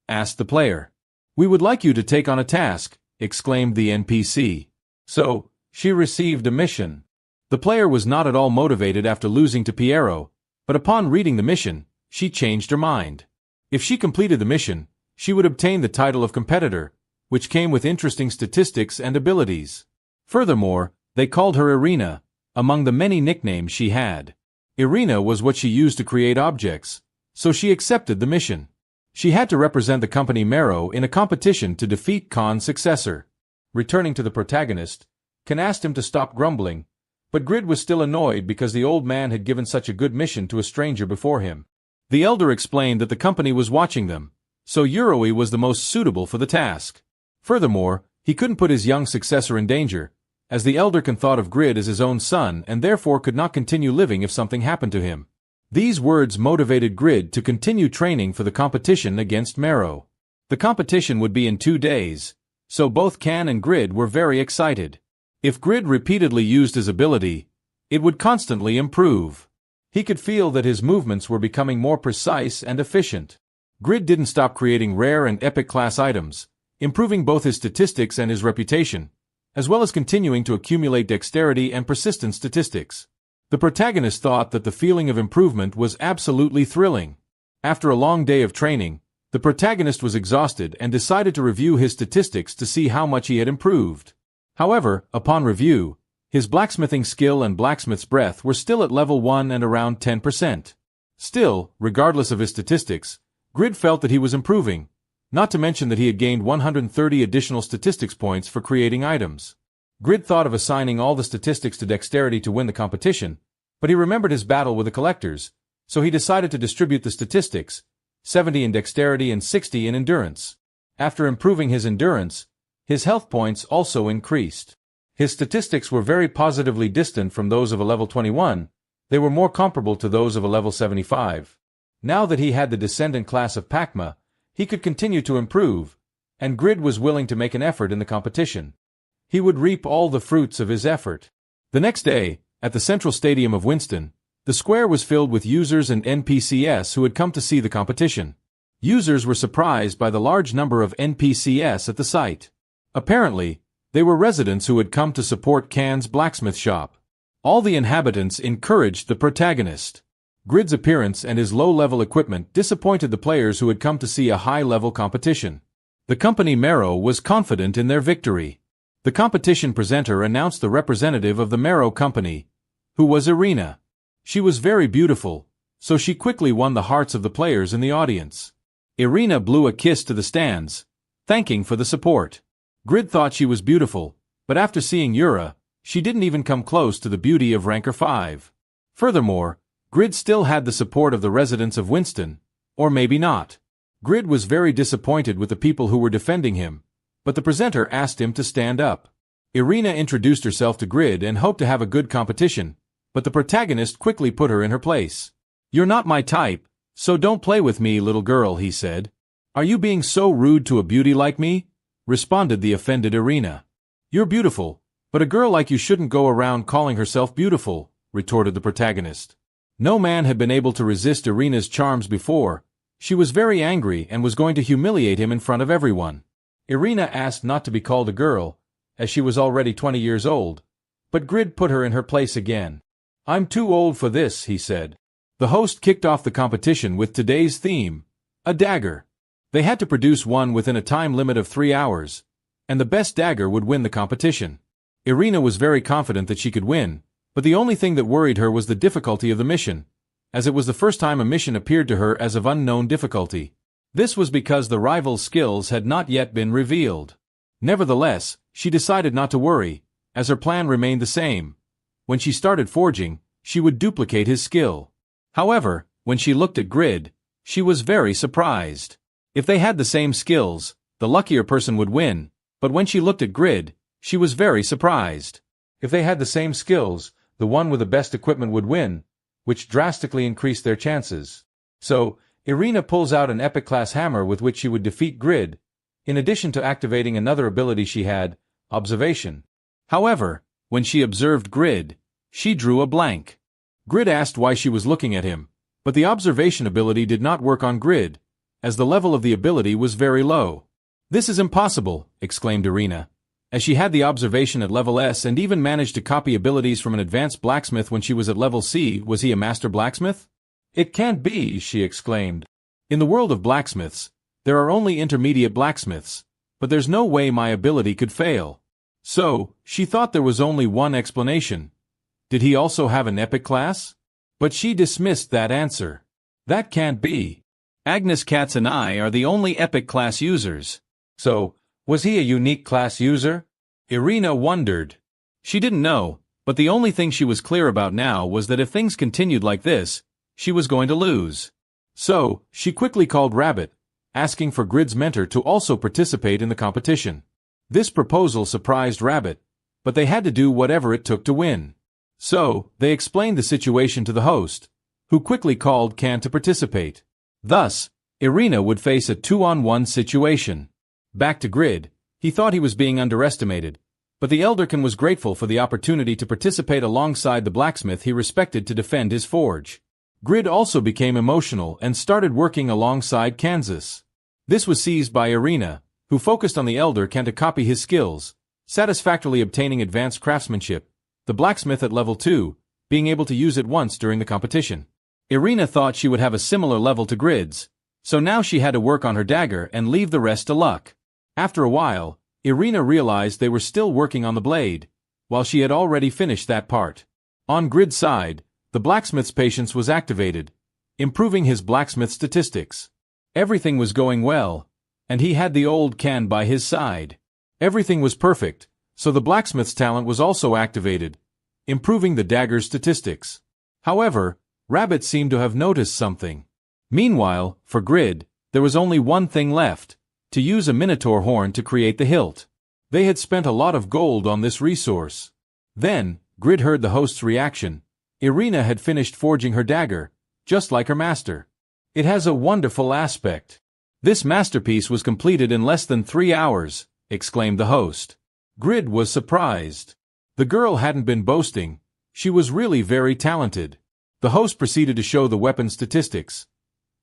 asked the player. "We would like you to take on a task," exclaimed the NPC. So, she received a mission. The player was not at all motivated after losing to Piero, but upon reading the mission, she changed her mind. If she completed the mission, she would obtain the title of competitor, which came with interesting statistics and abilities. Furthermore, they called her Irina, among the many nicknames she had. Irina was what she used to create objects, so she accepted the mission. She had to represent the company Mero in a competition to defeat Khan's successor. Returning to the protagonist, Khan asked him to stop grumbling, but Grid was still annoyed because the old man had given such a good mission to a stranger before him. The elder explained that the company was watching them, so Euroi was the most suitable for the task. Furthermore, he couldn't put his young successor in danger, as the elder Khan thought of Grid as his own son and therefore could not continue living if something happened to him. These words motivated Grid to continue training for the competition against Mero. The competition would be in 2 days, so both Khan and Grid were very excited. If Grid repeatedly used his ability, it would constantly improve. He could feel that his movements were becoming more precise and efficient. Grid didn't stop creating rare and epic class items, improving both his statistics and his reputation, as well as continuing to accumulate dexterity and persistence statistics. The protagonist thought that the feeling of improvement was absolutely thrilling. After a long day of training, the protagonist was exhausted and decided to review his statistics to see how much he had improved. However, upon review, His blacksmithing skill and blacksmith's breath were still at level 1 and around 10%. Still, regardless of his statistics, Grid felt that he was improving, not to mention that he had gained 130 additional statistics points for creating items. Grid thought of assigning all the statistics to dexterity to win the competition, but he remembered his battle with the collectors, so he decided to distribute the statistics, 70 in dexterity and 60 in endurance. After improving his endurance, his health points also increased. His statistics were very positively distant from those of a level 21, they were more comparable to those of a level 75. Now that he had the descendant class of Pacma, he could continue to improve, and Grid was willing to make an effort in the competition. He would reap all the fruits of his effort. The next day, at the central stadium of Winston, the square was filled with users and NPCs who had come to see the competition. Users were surprised by the large number of NPCs at the site. Apparently, they were residents who had come to support Can's blacksmith shop. All the inhabitants encouraged the protagonist. Grid's appearance and his low-level equipment disappointed the players who had come to see a high-level competition. The company Marrow was confident in their victory. The competition presenter announced the representative of the Marrow Company, who was Irina. She was very beautiful, so she quickly won the hearts of the players in the audience. Irina blew a kiss to the stands, thanking for the support. Grid thought she was beautiful, but after seeing Yura, she didn't even come close to the beauty of Ranker 5. Furthermore, Grid still had the support of the residents of Winston, or maybe not. Grid was very disappointed with the people who were defending him, but the presenter asked him to stand up. Irina introduced herself to Grid and hoped to have a good competition, but the protagonist quickly put her in her place. "You're not my type, so don't play with me, little girl," he said. "Are you being so rude to a beauty like me?" responded the offended Irina. "You're beautiful, but a girl like you shouldn't go around calling herself beautiful," retorted the protagonist. No man had been able to resist Irina's charms before. She was very angry and was going to humiliate him in front of everyone. Irina asked not to be called a girl, as she was already 20 years old, but Grid put her in her place again. "I'm too old for this," he said. The host kicked off the competition with today's theme, a dagger. They had to produce one within a time limit of 3 hours, and the best dagger would win the competition. Irina was very confident that she could win, but the only thing that worried her was the difficulty of the mission, as it was the first time a mission appeared to her as of unknown difficulty. This was because the rival's skills had not yet been revealed. Nevertheless, she decided not to worry, as her plan remained the same. When she started forging, she would duplicate his skill. However, when she looked at Grid, she was very surprised. If they had the same skills, the luckier person would win, but when she looked at Grid, she was very surprised. If they had the same skills, the one with the best equipment would win, which drastically increased their chances. So, Irina pulls out an epic-class hammer with which she would defeat Grid, in addition to activating another ability she had, observation. However, when she observed Grid, she drew a blank. Grid asked why she was looking at him, but the observation ability did not work on Grid, as the level of the ability was very low. "This is impossible," exclaimed Irina, as she had the observation at level S and even managed to copy abilities from an advanced blacksmith when she was at level C. Was he a master blacksmith? "It can't be," she exclaimed. "In the world of blacksmiths, there are only intermediate blacksmiths, but there's no way my ability could fail." So, she thought there was only one explanation. Did he also have an epic class? But she dismissed that answer. That can't be. Agnes, Katz and I are the only epic class users. So, was he a unique class user? Irina wondered. She didn't know, but the only thing she was clear about now was that if things continued like this, she was going to lose. So, she quickly called Rabbit, asking for Grid's mentor to also participate in the competition. This proposal surprised Rabbit, but they had to do whatever it took to win. So, they explained the situation to the host, who quickly called Can to participate. Thus, Irina would face a 2-on-1 situation. Back to Grid, he thought he was being underestimated, but the Elderkin was grateful for the opportunity to participate alongside the blacksmith he respected to defend his forge. Grid also became emotional and started working alongside Kansas. This was seized by Irina, who focused on the Elderkin to copy his skills, satisfactorily obtaining advanced craftsmanship, the blacksmith at level 2, being able to use it once during the competition. Irina thought she would have a similar level to Grid's, so now she had to work on her dagger and leave the rest to luck. After a while, Irina realized they were still working on the blade, while she had already finished that part. On Grid's side, the blacksmith's patience was activated, improving his blacksmith statistics. Everything was going well, and he had the old can by his side. Everything was perfect, so the blacksmith's talent was also activated, improving the dagger's statistics. However, Rabbit seemed to have noticed something. Meanwhile, for Grid, there was only one thing left: to use a minotaur horn to create the hilt. They had spent a lot of gold on this resource. Then, Grid heard the host's reaction. Irina had finished forging her dagger, just like her master. It has a wonderful aspect. This masterpiece was completed in less than 3 hours, exclaimed the host. Grid was surprised. The girl hadn't been boasting. She was really very talented. The host proceeded to show the weapon's statistics.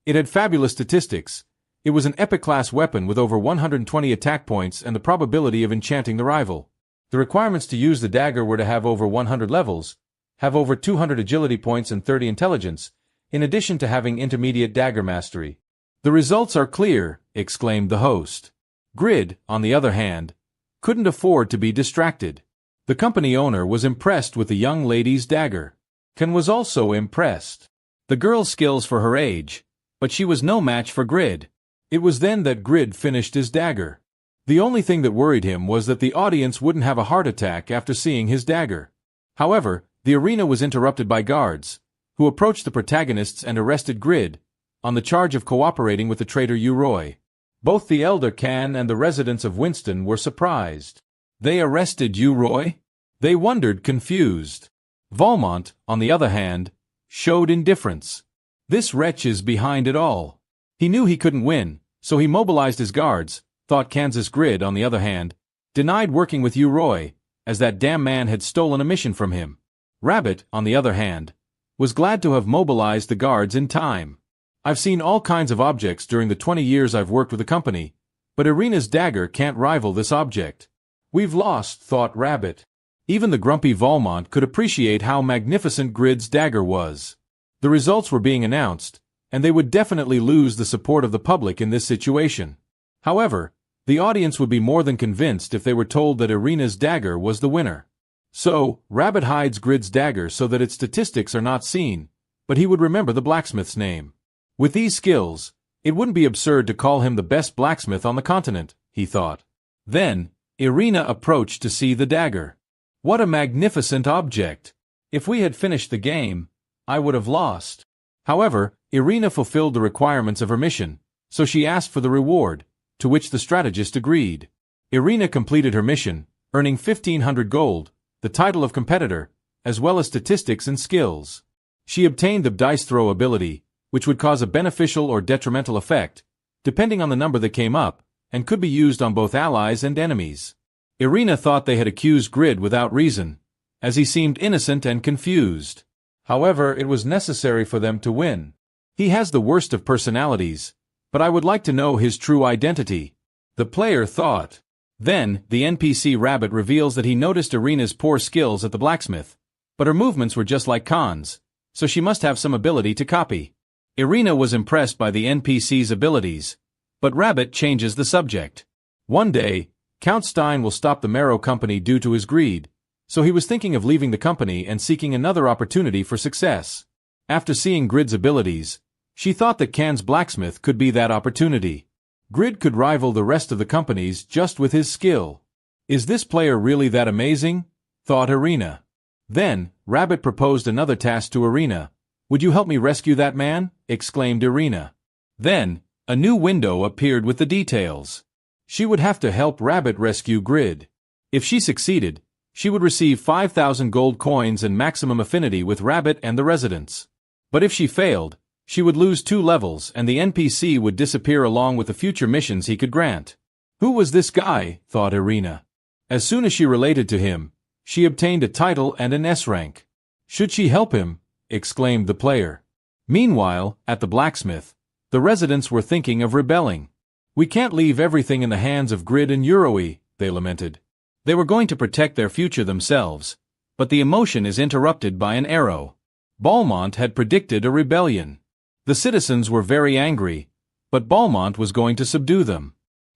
It had fabulous statistics. It was an epic-class weapon with over 120 attack points and the probability of enchanting the rival. The requirements to use the dagger were to have over 100 levels, have over 200 agility points and 30 intelligence, in addition to having intermediate dagger mastery. The results are clear, exclaimed the host. Grid, on the other hand, couldn't afford to be distracted. The company owner was impressed with the young lady's dagger. Ken was also impressed. The girl's skills for her age, but she was no match for Grid. It was then that Grid finished his dagger. The only thing that worried him was that the audience wouldn't have a heart attack after seeing his dagger. However, the arena was interrupted by guards, who approached the protagonists and arrested Grid, on the charge of cooperating with the traitor Uroy. Both the elder Can and the residents of Winston were surprised. They arrested Uroy? They wondered, confused. Valmont, on the other hand, showed indifference. This wretch is behind it all. He knew he couldn't win, so he mobilized his guards, thought Kansas. Grid, on the other hand, denied working with Uroy, as that damn man had stolen a mission from him. Rabbit, on the other hand, was glad to have mobilized the guards in time. I've seen all kinds of objects during the 20 years I've worked with the company, but Irina's dagger can't rival this object. We've lost, thought Rabbit. Even the grumpy Valmont could appreciate how magnificent Grid's dagger was. The results were being announced, and they would definitely lose the support of the public in this situation. However, the audience would be more than convinced if they were told that Irina's dagger was the winner. So, Rabbit hides Grid's dagger so that its statistics are not seen, but he would remember the blacksmith's name. With these skills, it wouldn't be absurd to call him the best blacksmith on the continent, he thought. Then, Irina approached to see the dagger. What a magnificent object! If we had finished the game, I would have lost. However, Irina fulfilled the requirements of her mission, so she asked for the reward, to which the strategist agreed. Irina completed her mission, earning 1,500 gold, the title of competitor, as well as statistics and skills. She obtained the dice throw ability, which would cause a beneficial or detrimental effect, depending on the number that came up, and could be used on both allies and enemies. Irina thought they had accused Grid without reason, as he seemed innocent and confused. However, it was necessary for them to win. He has the worst of personalities, but I would like to know his true identity, the player thought. Then, the NPC Rabbit reveals that he noticed Irina's poor skills at the blacksmith, but her movements were just like Khan's, so she must have some ability to copy. Irina was impressed by the NPC's abilities, but Rabbit changes the subject. One day, Count Stein will stop the Marrow Company due to his greed, so he was thinking of leaving the company and seeking another opportunity for success. After seeing Grid's abilities, she thought that Can's blacksmith could be that opportunity. Grid could rival the rest of the companies just with his skill. Is this player really that amazing? Thought Irina. Then, Rabbit proposed another task to Irina. Would you help me rescue that man? Exclaimed Irina. Then, a new window appeared with the details. She would have to help Rabbit rescue Grid. If she succeeded, she would receive 5,000 gold coins and maximum affinity with Rabbit and the residents. But if she failed, she would lose 2 levels and the NPC would disappear along with the future missions he could grant. Who was this guy? Thought Irina. As soon as she related to him, she obtained a title and an S rank. Should she help him? Exclaimed the player. Meanwhile, at the blacksmith, the residents were thinking of rebelling. We can't leave everything in the hands of Grid and Uroy, they lamented. They were going to protect their future themselves, but the emotion is interrupted by an arrow. Balmont had predicted a rebellion. The citizens were very angry, but Balmont was going to subdue them.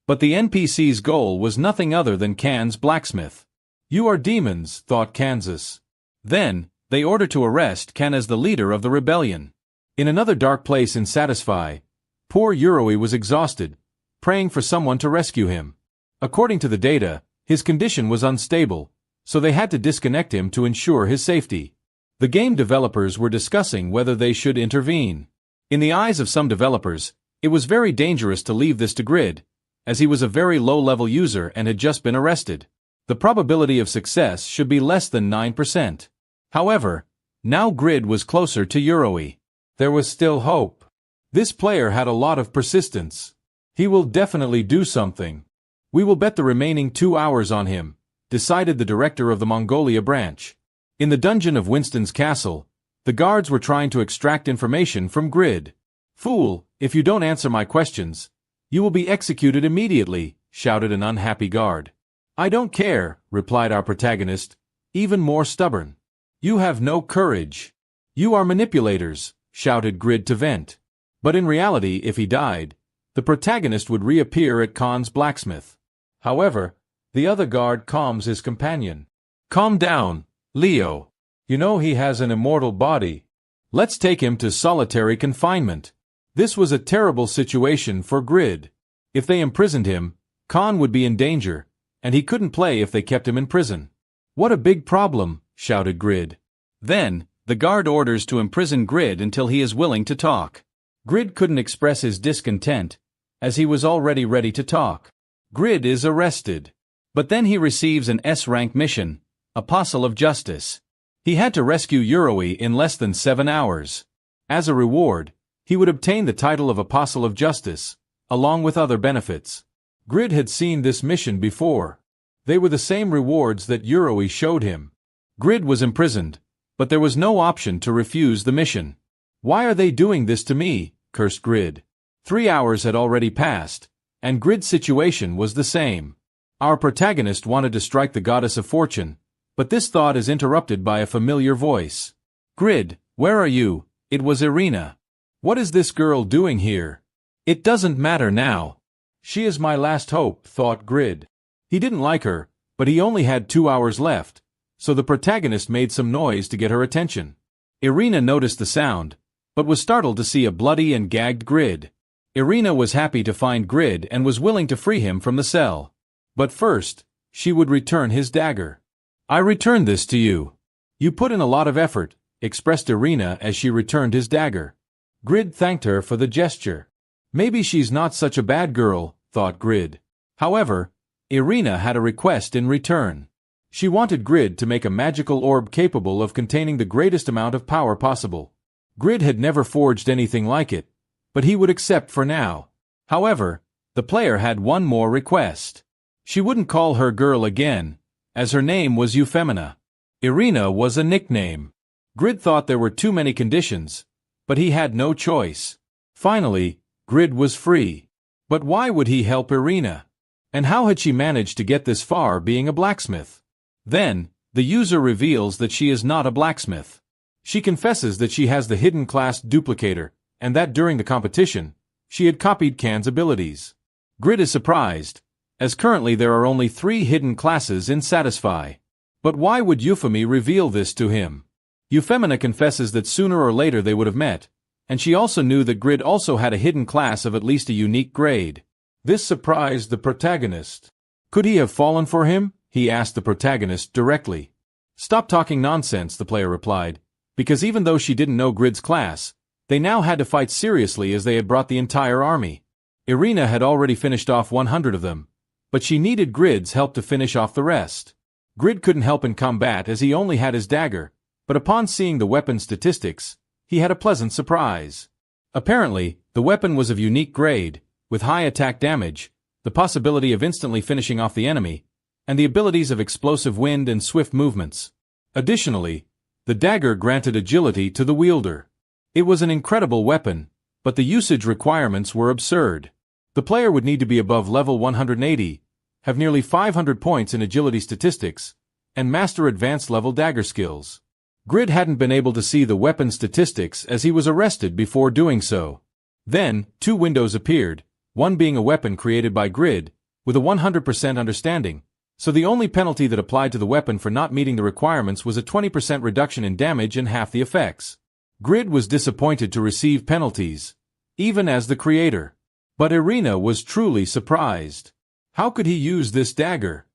But the NPC's goal was nothing other than Can's blacksmith. You are demons, thought Kansas. Then, they ordered to arrest Ken as the leader of the rebellion. In another dark place in Satisfy, poor Yoroi was exhausted, praying for someone to rescue him. According to the data, his condition was unstable, so they had to disconnect him to ensure his safety. The game developers were discussing whether they should intervene. In the eyes of some developers, it was very dangerous to leave this to Grid, as he was a very low-level user and had just been arrested. The probability of success should be less than 9%. However, now Grid was closer to Yoroi. There was still hope. This player had a lot of persistence. He will definitely do something. We will bet the remaining 2 hours on him, decided the director of the Mongolia branch. In the dungeon of Winston's castle, the guards were trying to extract information from Grid. Fool, if you don't answer my questions, you will be executed immediately, shouted an unhappy guard. I don't care, replied our protagonist, even more stubborn. You have no courage. You are manipulators, shouted Grid to vent. But in reality, if he died, the protagonist would reappear at Khan's blacksmith. However, the other guard calms his companion. Calm down, Leo. You know he has an immortal body. Let's take him to solitary confinement. This was a terrible situation for Grid. If they imprisoned him, Khan would be in danger, and he couldn't play if they kept him in prison. What a big problem, shouted Grid. Then, the guard orders to imprison Grid until he is willing to talk. Grid couldn't express his discontent, as he was already ready to talk. Grid is arrested. But then he receives an S-rank mission, Apostle of Justice. He had to rescue Yoroi in less than 7 hours. As a reward, he would obtain the title of Apostle of Justice, along with other benefits. Grid had seen this mission before. They were the same rewards that Yoroi showed him. Grid was imprisoned, but there was no option to refuse the mission. Why are they doing this to me? Cursed Grid. 3 hours had already passed, and Grid's situation was the same. Our protagonist wanted to strike the goddess of fortune, but this thought is interrupted by a familiar voice. Grid, where are you? It was Irina. What is this girl doing here? It doesn't matter now. She is my last hope, thought Grid. He didn't like her, but he only had 2 hours left, so the protagonist made some noise to get her attention. Irina noticed the sound, but was startled to see a bloody and gagged Grid. Irina was happy to find Grid and was willing to free him from the cell. But first, she would return his dagger. I return this to you. You put in a lot of effort, expressed Irina as she returned his dagger. Grid thanked her for the gesture. Maybe she's not such a bad girl, thought Grid. However, Irina had a request in return. She wanted Grid to make a magical orb capable of containing the greatest amount of power possible. Grid had never forged anything like it, but he would accept for now. However, the player had one more request. She wouldn't call her girl again, as her name was Euphemina. Irina was a nickname. Grid thought there were too many conditions, but he had no choice. Finally, Grid was free. But why would he help Irina? And how had she managed to get this far being a blacksmith? Then, the user reveals that she is not a blacksmith. She confesses that she has the hidden class duplicator, and that during the competition, she had copied Khan's abilities. Grid is surprised, as currently there are only 3 hidden classes in Satisfy. But why would Euphemia reveal this to him? Euphemina confesses that sooner or later they would have met, and she also knew that Grid also had a hidden class of at least a unique grade. This surprised the protagonist. Could he have fallen for him? He asked the protagonist directly. Stop talking nonsense, the player replied, because even though she didn't know Grid's class, they now had to fight seriously as they had brought the entire army. Irina had already finished off 100 of them, but she needed Grid's help to finish off the rest. Grid couldn't help in combat as he only had his dagger, but upon seeing the weapon statistics, he had a pleasant surprise. Apparently, the weapon was of unique grade, with high attack damage, the possibility of instantly finishing off the enemy, and the abilities of explosive wind and swift movements. Additionally, the dagger granted agility to the wielder. It was an incredible weapon, but the usage requirements were absurd. The player would need to be above level 180, have nearly 500 points in agility statistics, and master advanced level dagger skills. Grid hadn't been able to see the weapon statistics as he was arrested before doing so. Then, 2 windows appeared, one being a weapon created by Grid, with a 100% understanding, So the only penalty that applied to the weapon for not meeting the requirements was a 20% reduction in damage and half the effects. Grid was disappointed to receive penalties, even as the creator. But Irina was truly surprised. How could he use this dagger?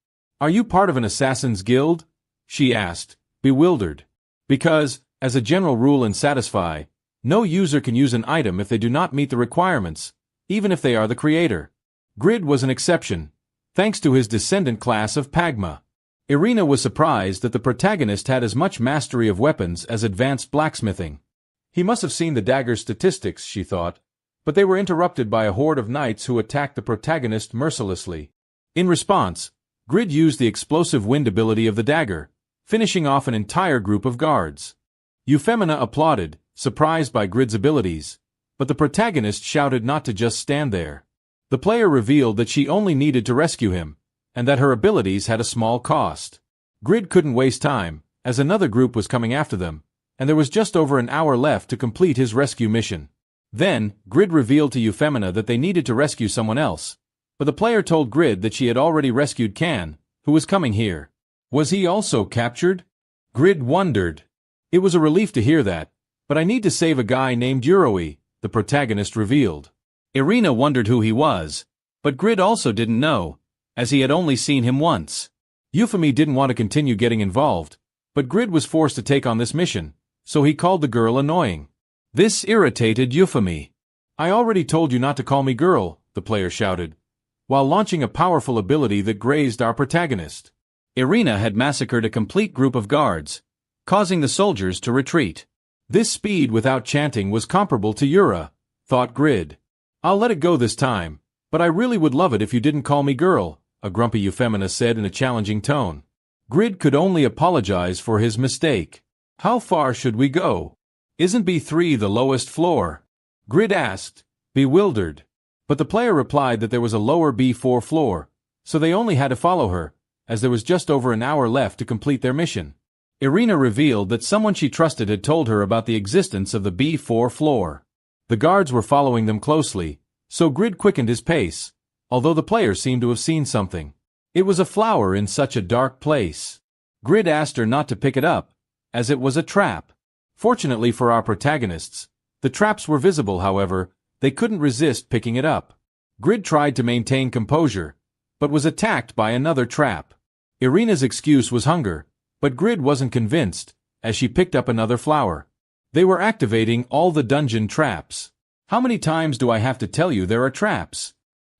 Are you part of an assassin's guild? She asked, bewildered. Because, as a general rule in Satisfy, no user can use an item if they do not meet the requirements, even if they are the creator. Grid was an exception, thanks to his descendant class of Pagma. Irina was surprised that the protagonist had as much mastery of weapons as advanced blacksmithing. He must have seen the dagger's statistics, she thought, but they were interrupted by a horde of knights who attacked the protagonist mercilessly. In response, Grid used the explosive wind ability of the dagger, finishing off an entire group of guards. Euphemina applauded, surprised by Grid's abilities, but the protagonist shouted not to just stand there. The player revealed that she only needed to rescue him, and that her abilities had a small cost. Grid couldn't waste time, as another group was coming after them, and there was just over an hour left to complete his rescue mission. Then, Grid revealed to Euphemina that they needed to rescue someone else, but the player told Grid that she had already rescued Can, who was coming here. Was he also captured? Grid wondered. It was a relief to hear that, but I need to save a guy named Euroi, the protagonist revealed. Irina wondered who he was, but Grid also didn't know, as he had only seen him once. Euphemy didn't want to continue getting involved, but Grid was forced to take on this mission, so he called the girl annoying. This irritated Euphemy. I already told you not to call me girl, the player shouted, while launching a powerful ability that grazed our protagonist. Irina had massacred a complete group of guards, causing the soldiers to retreat. This speed without chanting was comparable to Yura, thought Grid. I'll let it go this time, but I really would love it if you didn't call me girl, a grumpy Euphemina said in a challenging tone. Grid could only apologize for his mistake. How far should we go? Isn't B3 the lowest floor? Grid asked, bewildered. But the player replied that there was a lower B4 floor, so they only had to follow her, as there was just over an hour left to complete their mission. Irina revealed that someone she trusted had told her about the existence of the B4 floor. The guards were following them closely, so Grid quickened his pace, although the player seemed to have seen something. It was a flower in such a dark place. Grid asked her not to pick it up, as it was a trap. Fortunately for our protagonists, the traps were visible. However, they couldn't resist picking it up. Grid tried to maintain composure, but was attacked by another trap. Irina's excuse was hunger, but Grid wasn't convinced, as she picked up another flower. They were activating all the dungeon traps. How many times do I have to tell you there are traps?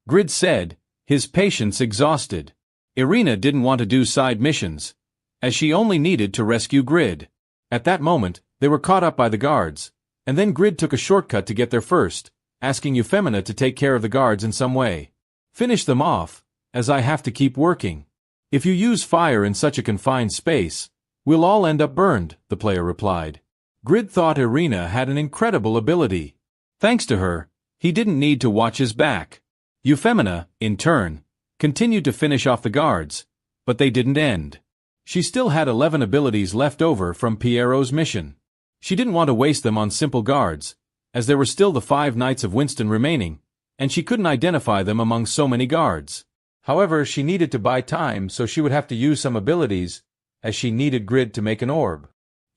Grid said, his patience exhausted. Irina didn't want to do side missions, as she only needed to rescue Grid. At that moment, they were caught up by the guards, and then Grid took a shortcut to get there first, asking Euphemina to take care of the guards in some way. Finish them off, as I have to keep working. If you use fire in such a confined space, we'll all end up burned, the player replied. Grid thought Irina had an incredible ability. Thanks to her, he didn't need to watch his back. Euphemina, in turn, continued to finish off the guards, but they didn't end. She still had 11 abilities left over from Piero's mission. She didn't want to waste them on simple guards, as there were still the 5 Knights of Winston remaining, and she couldn't identify them among so many guards. However, she needed to buy time, so she would have to use some abilities, as she needed Grid to make an orb.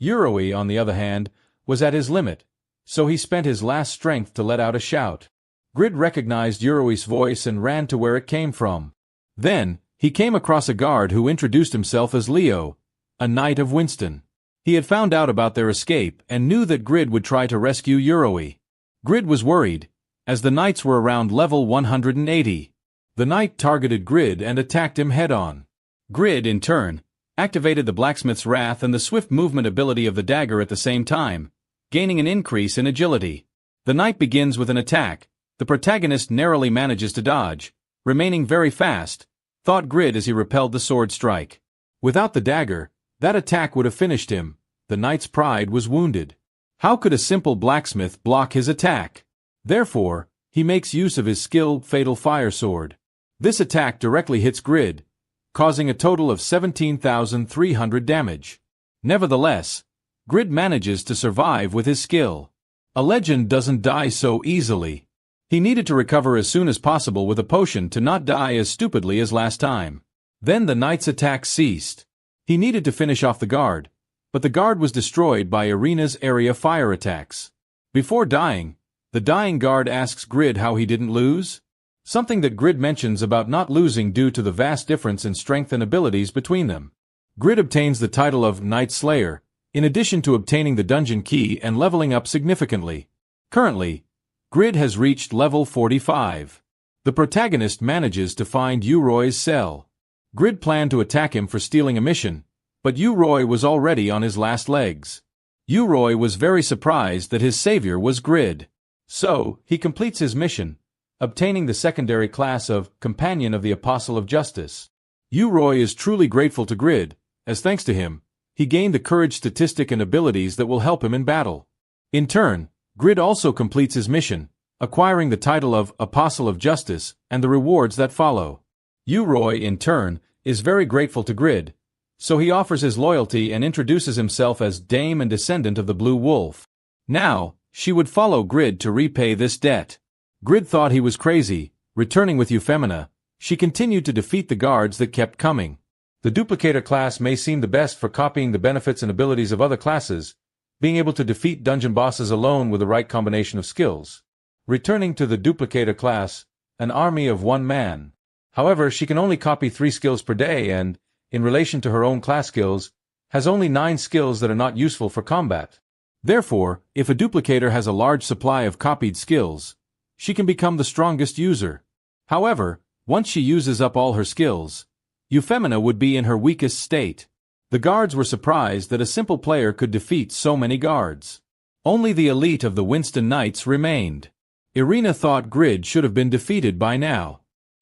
Euroi, on the other hand, was at his limit, so he spent his last strength to let out a shout. Grid recognized Euroi's voice and ran to where it came from. Then, he came across a guard who introduced himself as Leo, a Knight of Winston. He had found out about their escape and knew that Grid would try to rescue Euroi. Grid was worried, as the knights were around level 180. The knight targeted Grid and attacked him head-on. Grid, in turn, activated the blacksmith's wrath and the swift movement ability of the dagger at the same time, gaining an increase in agility. The knight begins with an attack. The protagonist narrowly manages to dodge, remaining very fast, thought Grid as he repelled the sword strike. Without the dagger, that attack would have finished him. The knight's pride was wounded. How could a simple blacksmith block his attack? Therefore, he makes use of his skilled fatal fire sword. This attack directly hits Grid, causing a total of 17,300 damage. Nevertheless, Grid manages to survive with his skill. A legend doesn't die so easily. He needed to recover as soon as possible with a potion to not die as stupidly as last time. Then the knight's attack ceased. He needed to finish off the guard, but the guard was destroyed by Irina's area fire attacks. Before dying, the dying guard asks Grid how he didn't lose. Something that Grid mentions about not losing due to the vast difference in strength and abilities between them. Grid obtains the title of Knight Slayer, in addition to obtaining the dungeon key and leveling up significantly. Currently, Grid has reached level 45. The protagonist manages to find Uroy's cell. Grid planned to attack him for stealing a mission, but Uroy was already on his last legs. Uroy was very surprised that his savior was Grid. So, he completes his mission, obtaining the secondary class of Companion of the Apostle of Justice. Uroy is truly grateful to Grid, as thanks to him, he gained the courage statistic and abilities that will help him in battle. In turn, Grid also completes his mission, acquiring the title of Apostle of Justice and the rewards that follow. Uroy, in turn, is very grateful to Grid, so he offers his loyalty and introduces himself as Dame and descendant of the Blue Wolf. Now, she would follow Grid to repay this debt. Grid thought he was crazy. Returning with Euphemina, she continued to defeat the guards that kept coming. The duplicator class may seem the best for copying the benefits and abilities of other classes, being able to defeat dungeon bosses alone with the right combination of skills. Returning to the duplicator class, an army of one man. However, she can only copy 3 skills per day and, in relation to her own class skills, has only 9 skills that are not useful for combat. Therefore, if a duplicator has a large supply of copied skills, she can become the strongest user. However, once she uses up all her skills, Euphemina would be in her weakest state. The guards were surprised that a simple player could defeat so many guards. Only the elite of the Winston Knights remained. Irina thought Grid should have been defeated by now.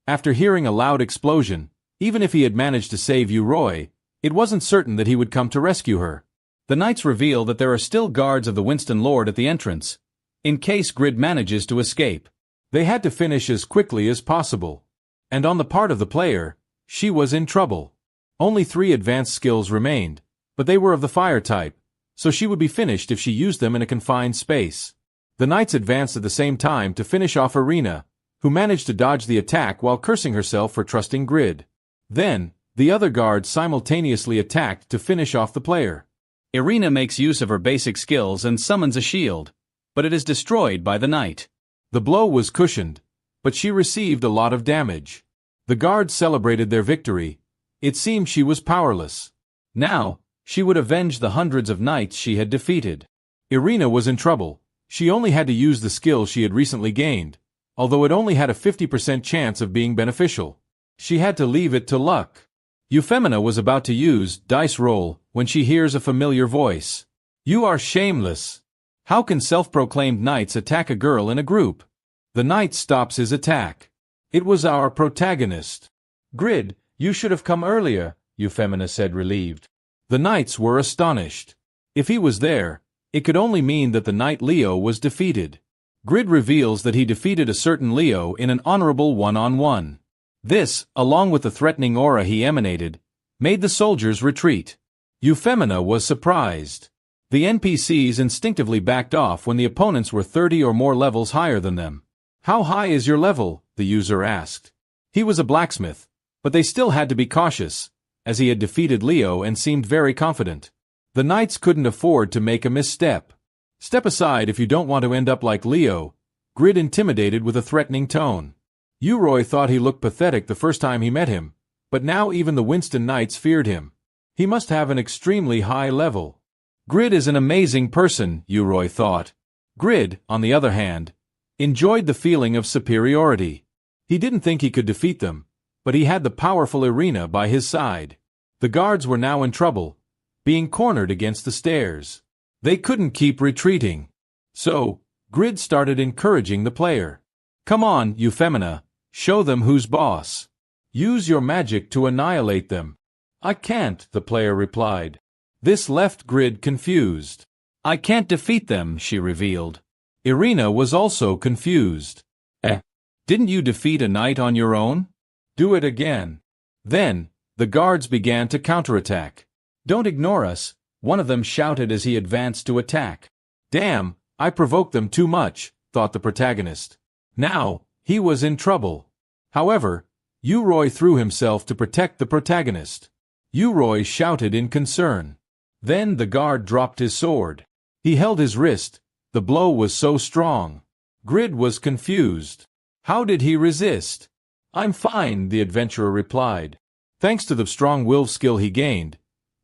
After hearing a loud explosion, even if he had managed to save Uroy, it wasn't certain that he would come to rescue her. The knights reveal that there are still guards of the Winston Lord at the entrance, in case Grid manages to escape. They had to finish as quickly as possible. And on the part of the player, she was in trouble. Only 3 advanced skills remained, but they were of the fire type, so she would be finished if she used them in a confined space. The knights advanced at the same time to finish off Irina, who managed to dodge the attack while cursing herself for trusting Grid. Then, the other guards simultaneously attacked to finish off the player. Irina makes use of her basic skills and summons a shield, but it is destroyed by the knight. The blow was cushioned, but she received a lot of damage. The guards celebrated their victory. It seemed she was powerless. Now, she would avenge the hundreds of knights she had defeated. Irina was in trouble. She only had to use the skill she had recently gained, although it only had a 50% chance of being beneficial. She had to leave it to luck. Euphemina was about to use dice roll when she hears a familiar voice. "You are shameless. How can self-proclaimed knights attack a girl in a group?" The knight stops his attack. It was our protagonist. "Grid, you should have come earlier," Euphemina said, relieved. The knights were astonished. If he was there, it could only mean that the knight Leo was defeated. Grid reveals that he defeated a certain Leo in an honorable one-on-one. This, along with the threatening aura he emanated, made the soldiers retreat. Euphemina was surprised. The NPCs instinctively backed off when the opponents were 30 or more levels higher than them. "How high is your level?" the user asked. He was a blacksmith, but they still had to be cautious, as he had defeated Leo and seemed very confident. The knights couldn't afford to make a misstep. "Step aside if you don't want to end up like Leo," Grid intimidated with a threatening tone. Uroy thought he looked pathetic the first time he met him, but now even the Winston Knights feared him. He must have an extremely high level. Grid is an amazing person, Uroy thought. Grid, on the other hand, enjoyed the feeling of superiority. He didn't think he could defeat them, but he had the powerful Irina by his side. The guards were now in trouble, being cornered against the stairs. They couldn't keep retreating. So, Grid started encouraging the player. "Come on, Euphemina, show them who's boss. Use your magic to annihilate them." "I can't," the player replied. This left Grid confused. "I can't defeat them," she revealed. Irina was also confused. Didn't you defeat a knight on your own? Do it again." Then, the guards began to counterattack. "Don't ignore us," one of them shouted as he advanced to attack. "Damn, I provoked them too much," thought the protagonist. Now, he was in trouble. However, Uroy threw himself to protect the protagonist. Uroy shouted in concern. Then the guard dropped his sword. He held his wrist. The blow was so strong. Grid was confused. How did he resist? I'm fine, the adventurer replied. Thanks to the strong-willed skill he gained,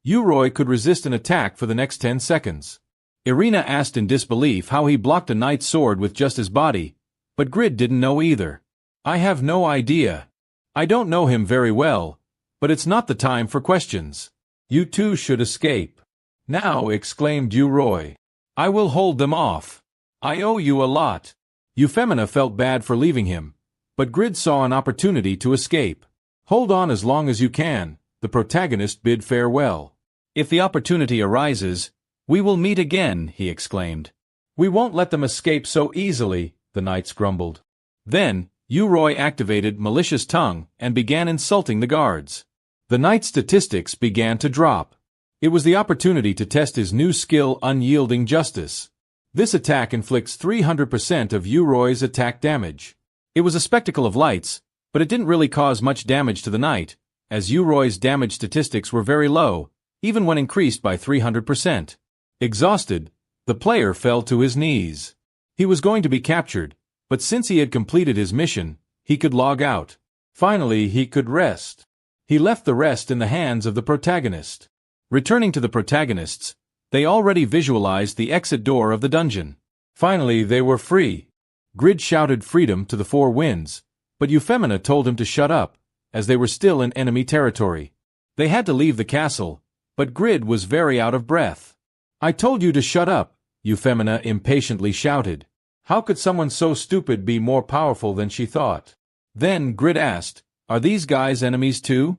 Uroy could resist an attack for the next 10 seconds. Irina asked in disbelief how he blocked a knight's sword with just his body, but Grid didn't know either. I have no idea. I don't know him very well, but it's not the time for questions. You two should escape. Now, exclaimed Uroy. I will hold them off. I owe you a lot. Euphemina felt bad for leaving him, but Grid saw an opportunity to escape. Hold on as long as you can, the protagonist bid farewell. If the opportunity arises, we will meet again, he exclaimed. We won't let them escape so easily, the knights grumbled. Then, Uroy activated malicious tongue and began insulting the guards. The knight's statistics began to drop. It was the opportunity to test his new skill, Unyielding Justice. This attack inflicts 300% of Uroy's attack damage. It was a spectacle of lights, but it didn't really cause much damage to the knight, as Uroy's damage statistics were very low, even when increased by 300%. Exhausted, the player fell to his knees. He was going to be captured, but since he had completed his mission, he could log out. Finally, he could rest. He left the rest in the hands of the protagonist. Returning to the protagonists, they already visualized the exit door of the dungeon. Finally, they were free. Grid shouted freedom to the four winds, but Euphemina told him to shut up, as they were still in enemy territory. They had to leave the castle, but Grid was very out of breath. I told you to shut up, Euphemina impatiently shouted. How could someone so stupid be more powerful than she thought? Then Grid asked, Are these guys enemies too?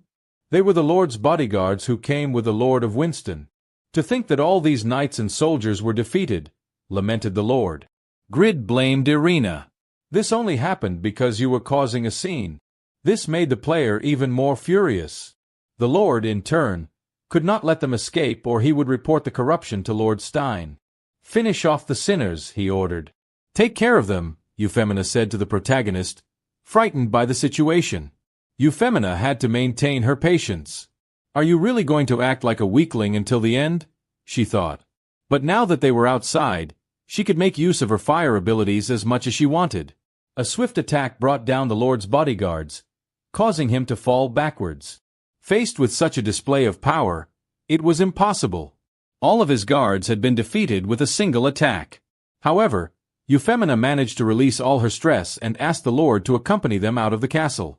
They were the Lord's bodyguards who came with the Lord of Winston. To think that all these knights and soldiers were defeated, lamented the Lord. Grid blamed Irina. This only happened because you were causing a scene. This made the player even more furious. The Lord, in turn, could not let them escape or he would report the corruption to Lord Stein. Finish off the sinners, he ordered. Take care of them, Euphemina said to the protagonist, frightened by the situation. Euphemina had to maintain her patience. Are you really going to act like a weakling until the end? She thought. But now that they were outside, she could make use of her fire abilities as much as she wanted. A swift attack brought down the Lord's bodyguards, causing him to fall backwards. Faced with such a display of power, it was impossible. All of his guards had been defeated with a single attack. However, Euphemina managed to release all her stress and asked the Lord to accompany them out of the castle.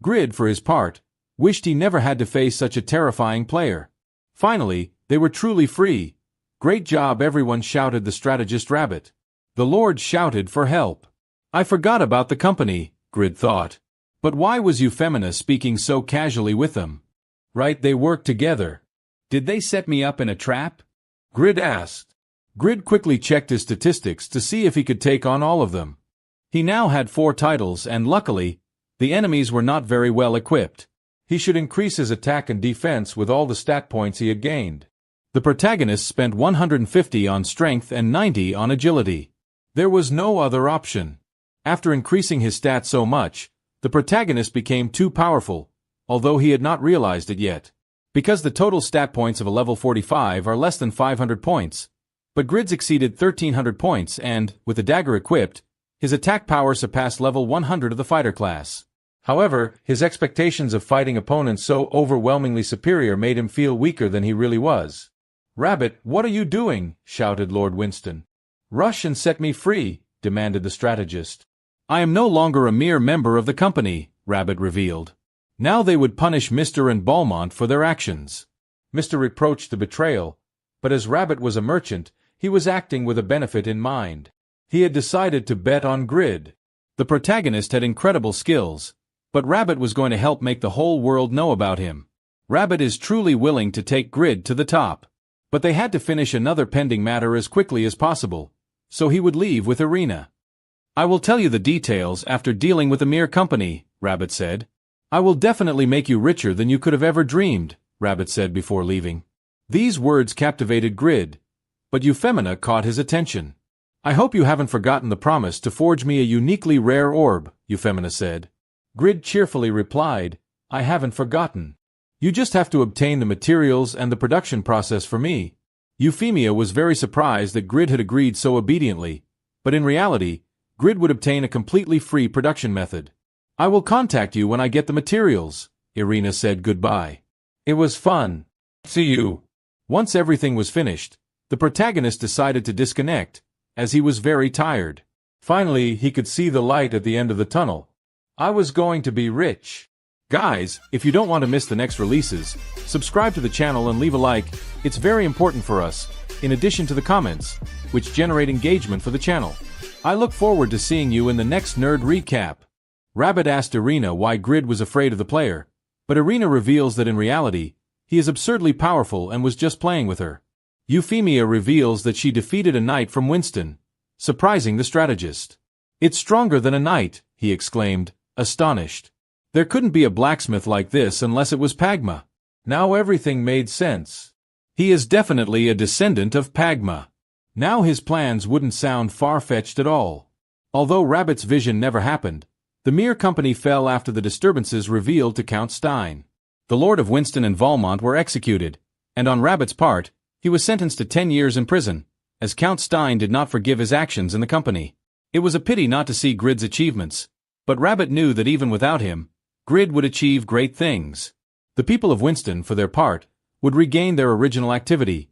Grid, for his part, wished he never had to face such a terrifying player. Finally, they were truly free. Great job, everyone, shouted the strategist Rabbit. The Lord shouted for help. I forgot about the company, Grid thought. But why was Euphemina speaking so casually with them? Right, they worked together. Did they set me up in a trap? Grid asked. Grid quickly checked his statistics to see if he could take on all of them. He now had 4 titles and luckily, the enemies were not very well equipped. He should increase his attack and defense with all the stat points he had gained. The protagonist spent 150 on strength and 90 on agility. There was no other option. After increasing his stats so much, the protagonist became too powerful, although he had not realized it yet. Because the total stat points of a level 45 are less than 500 points, but Grid's exceeded 1300 points and, with the dagger equipped, his attack power surpassed level 100 of the fighter class. However, his expectations of fighting opponents so overwhelmingly superior made him feel weaker than he really was. Rabbit, what are you doing? Shouted Lord Winston. Rush and set me free, demanded the strategist. I am no longer a mere member of the company, Rabbit revealed. Now they would punish Mr. and Beaumont for their actions. Mr. reproached the betrayal, but as Rabbit was a merchant, he was acting with a benefit in mind. He had decided to bet on Grid. The protagonist had incredible skills, but Rabbit was going to help make the whole world know about him. Rabbit is truly willing to take Grid to the top. But they had to finish another pending matter as quickly as possible, so he would leave with Irina. I will tell you the details after dealing with the mere company, Rabbit said. I will definitely make you richer than you could have ever dreamed, Rabbit said before leaving. These words captivated Grid, but Euphemina caught his attention. I hope you haven't forgotten the promise to forge me a uniquely rare orb, Euphemina said. Grid cheerfully replied, "I haven't forgotten. You just have to obtain the materials and the production process for me." Euphemia was very surprised that Grid had agreed so obediently, but in reality, Grid would obtain a completely free production method. "I will contact you when I get the materials," Irina said goodbye. "It was fun. See you." Once everything was finished, the protagonist decided to disconnect, as he was very tired. Finally, he could see the light at the end of the tunnel. "I was going to be rich." Guys, if you don't want to miss the next releases, subscribe to the channel and leave a like. It's very important for us, in addition to the comments, which generate engagement for the channel. I look forward to seeing you in the next nerd recap. Rabbit asked Irina why Grid was afraid of the player, but Irina reveals that in reality, he is absurdly powerful and was just playing with her. Euphemia reveals that she defeated a knight from Winston, surprising the strategist. "It's stronger than a knight," he exclaimed, astonished. "There couldn't be a blacksmith like this unless it was Pagma." Now everything made sense. He is definitely a descendant of Pagma. Now his plans wouldn't sound far-fetched at all. Although Rabbit's vision never happened, the Mere Company fell after the disturbances revealed to Count Stein. The Lord of Winston and Valmont were executed, and on Rabbit's part, he was sentenced to 10 years in prison, as Count Stein did not forgive his actions in the company. It was a pity not to see Grid's achievements, but Rabbit knew that even without him, Grid would achieve great things. The people of Winston, for their part, would regain their original activity,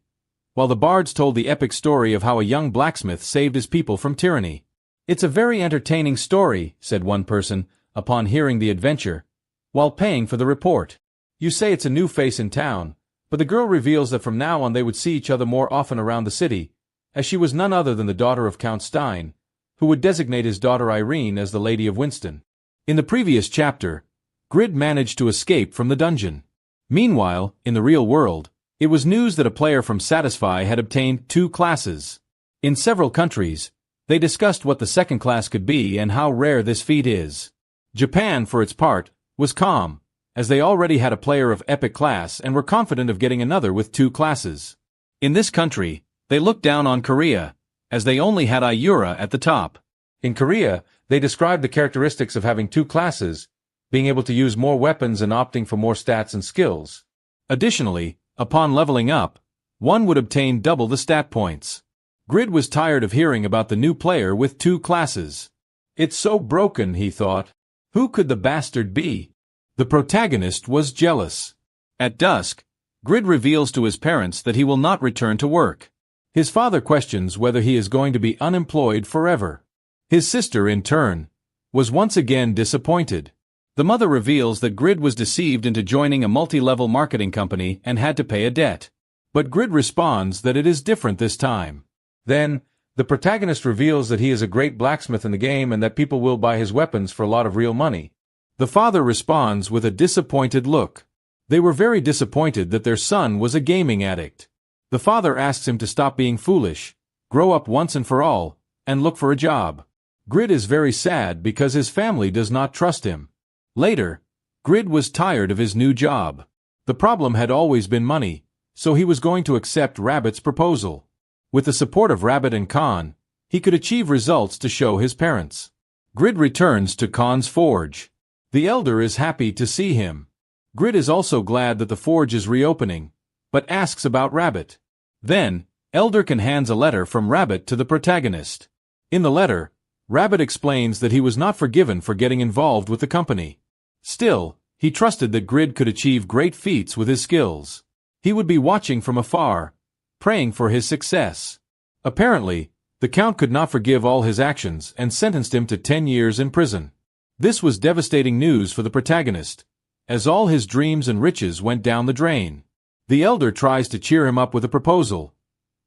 while the bards told the epic story of how a young blacksmith saved his people from tyranny. "It's a very entertaining story," said one person, upon hearing the adventure, while paying for the report. "You say it's a new face in town, but the girl reveals that from now on they would see each other more often around the city, as she was none other than the daughter of Count Stein, who would designate his daughter Irene as the Lady of Winston." In the previous chapter, Grid managed to escape from the dungeon. Meanwhile, in the real world, it was news that a player from Satisfy had obtained 2 classes. In several countries, they discussed what the second class could be and how rare this feat is. Japan, for its part, was calm, as they already had a player of epic class and were confident of getting another with 2 classes. In this country, they looked down on Korea, as they only had Ayura at the top. In Korea, they described the characteristics of having 2 classes, being able to use more weapons and opting for more stats and skills. Additionally, upon leveling up, one would obtain double the stat points. Grid was tired of hearing about the new player with 2 classes. "It's so broken," he thought. Who could the bastard be? The protagonist was jealous. At dusk, Grid reveals to his parents that he will not return to work. His father questions whether he is going to be unemployed forever. His sister, in turn, was once again disappointed. The mother reveals that Grid was deceived into joining a multi-level marketing company and had to pay a debt. But Grid responds that it is different this time. Then, the protagonist reveals that he is a great blacksmith in the game and that people will buy his weapons for a lot of real money. The father responds with a disappointed look. They were very disappointed that their son was a gaming addict. The father asks him to stop being foolish, grow up once and for all, and look for a job. Grid is very sad because his family does not trust him. Later, Grid was tired of his new job. The problem had always been money, so he was going to accept Rabbit's proposal. With the support of Rabbit and Khan, he could achieve results to show his parents. Grid returns to Khan's forge. The elder is happy to see him. Grid is also glad that the forge is reopening, but asks about Rabbit. Then, Elderkin hands a letter from Rabbit to the protagonist. In the letter, Rabbit explains that he was not forgiven for getting involved with the company. Still, he trusted that Grid could achieve great feats with his skills. He would be watching from afar, praying for his success. Apparently, the Count could not forgive all his actions and sentenced him to 10 years in prison. This was devastating news for the protagonist, as all his dreams and riches went down the drain. The elder tries to cheer him up with a proposal.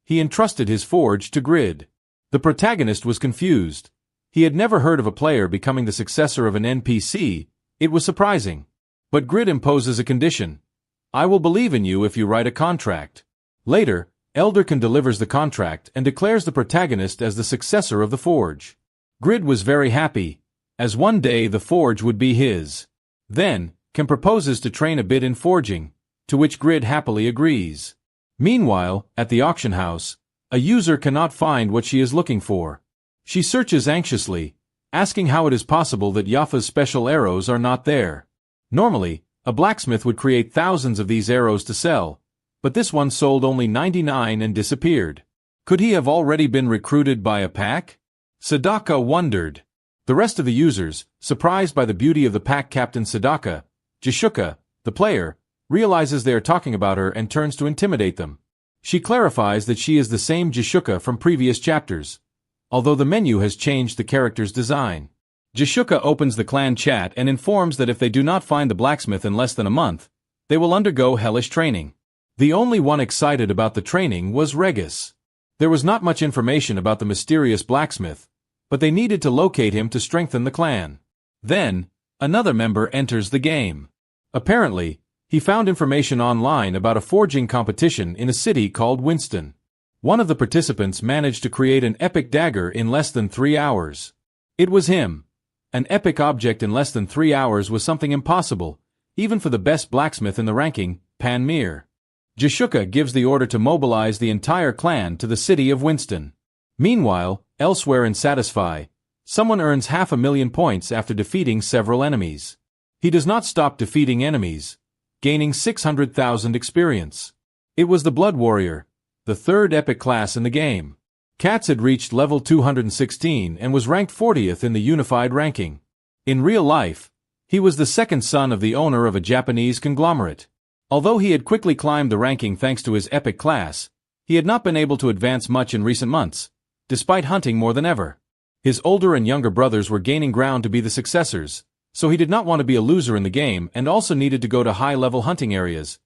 He entrusted his forge to Grid. The protagonist was confused. He had never heard of a player becoming the successor of an NPC. It was surprising. But Grid imposes a condition. "I will believe in you if you write a contract." Later, Elderkin delivers the contract and declares the protagonist as the successor of the forge. Grid was very happy, as one day the forge would be his. Then, Kim proposes to train a bit in forging, to which Grid happily agrees. Meanwhile, at the auction house, a user cannot find what she is looking for. She searches anxiously, asking how it is possible that Yafa's special arrows are not there. Normally, a blacksmith would create thousands of these arrows to sell, but this one sold only 99 and disappeared. Could he have already been recruited by a pack? Sadaka wondered. The rest of the users, surprised by the beauty of the pack captain Sadaka, Jishuka, the player, realizes they are talking about her and turns to intimidate them. She clarifies that she is the same Jishuka from previous chapters, although the menu has changed the character's design. Jishuka opens the clan chat and informs that if they do not find the blacksmith in less than a month, they will undergo hellish training. The only one excited about the training was Regis. There was not much information about the mysterious blacksmith, but they needed to locate him to strengthen the clan. Then, another member enters the game. Apparently, he found information online about a forging competition in a city called Winston. One of the participants managed to create an epic dagger in less than 3 hours. It was him. An epic object in less than 3 hours was something impossible, even for the best blacksmith in the ranking, Panmir. Jishuka gives the order to mobilize the entire clan to the city of Winston. Meanwhile, elsewhere in Satisfy, someone earns 500,000 points after defeating several enemies. He does not stop defeating enemies, gaining 600,000 experience. It was the Blood Warrior, the third epic class in the game. Katz had reached level 216 and was ranked 40th in the unified ranking. In real life, he was the second son of the owner of a Japanese conglomerate. Although he had quickly climbed the ranking thanks to his epic class, he had not been able to advance much in recent months, despite hunting more than ever. His older and younger brothers were gaining ground to be the successors, so he did not want to be a loser in the game and also needed to go to high-level hunting areas,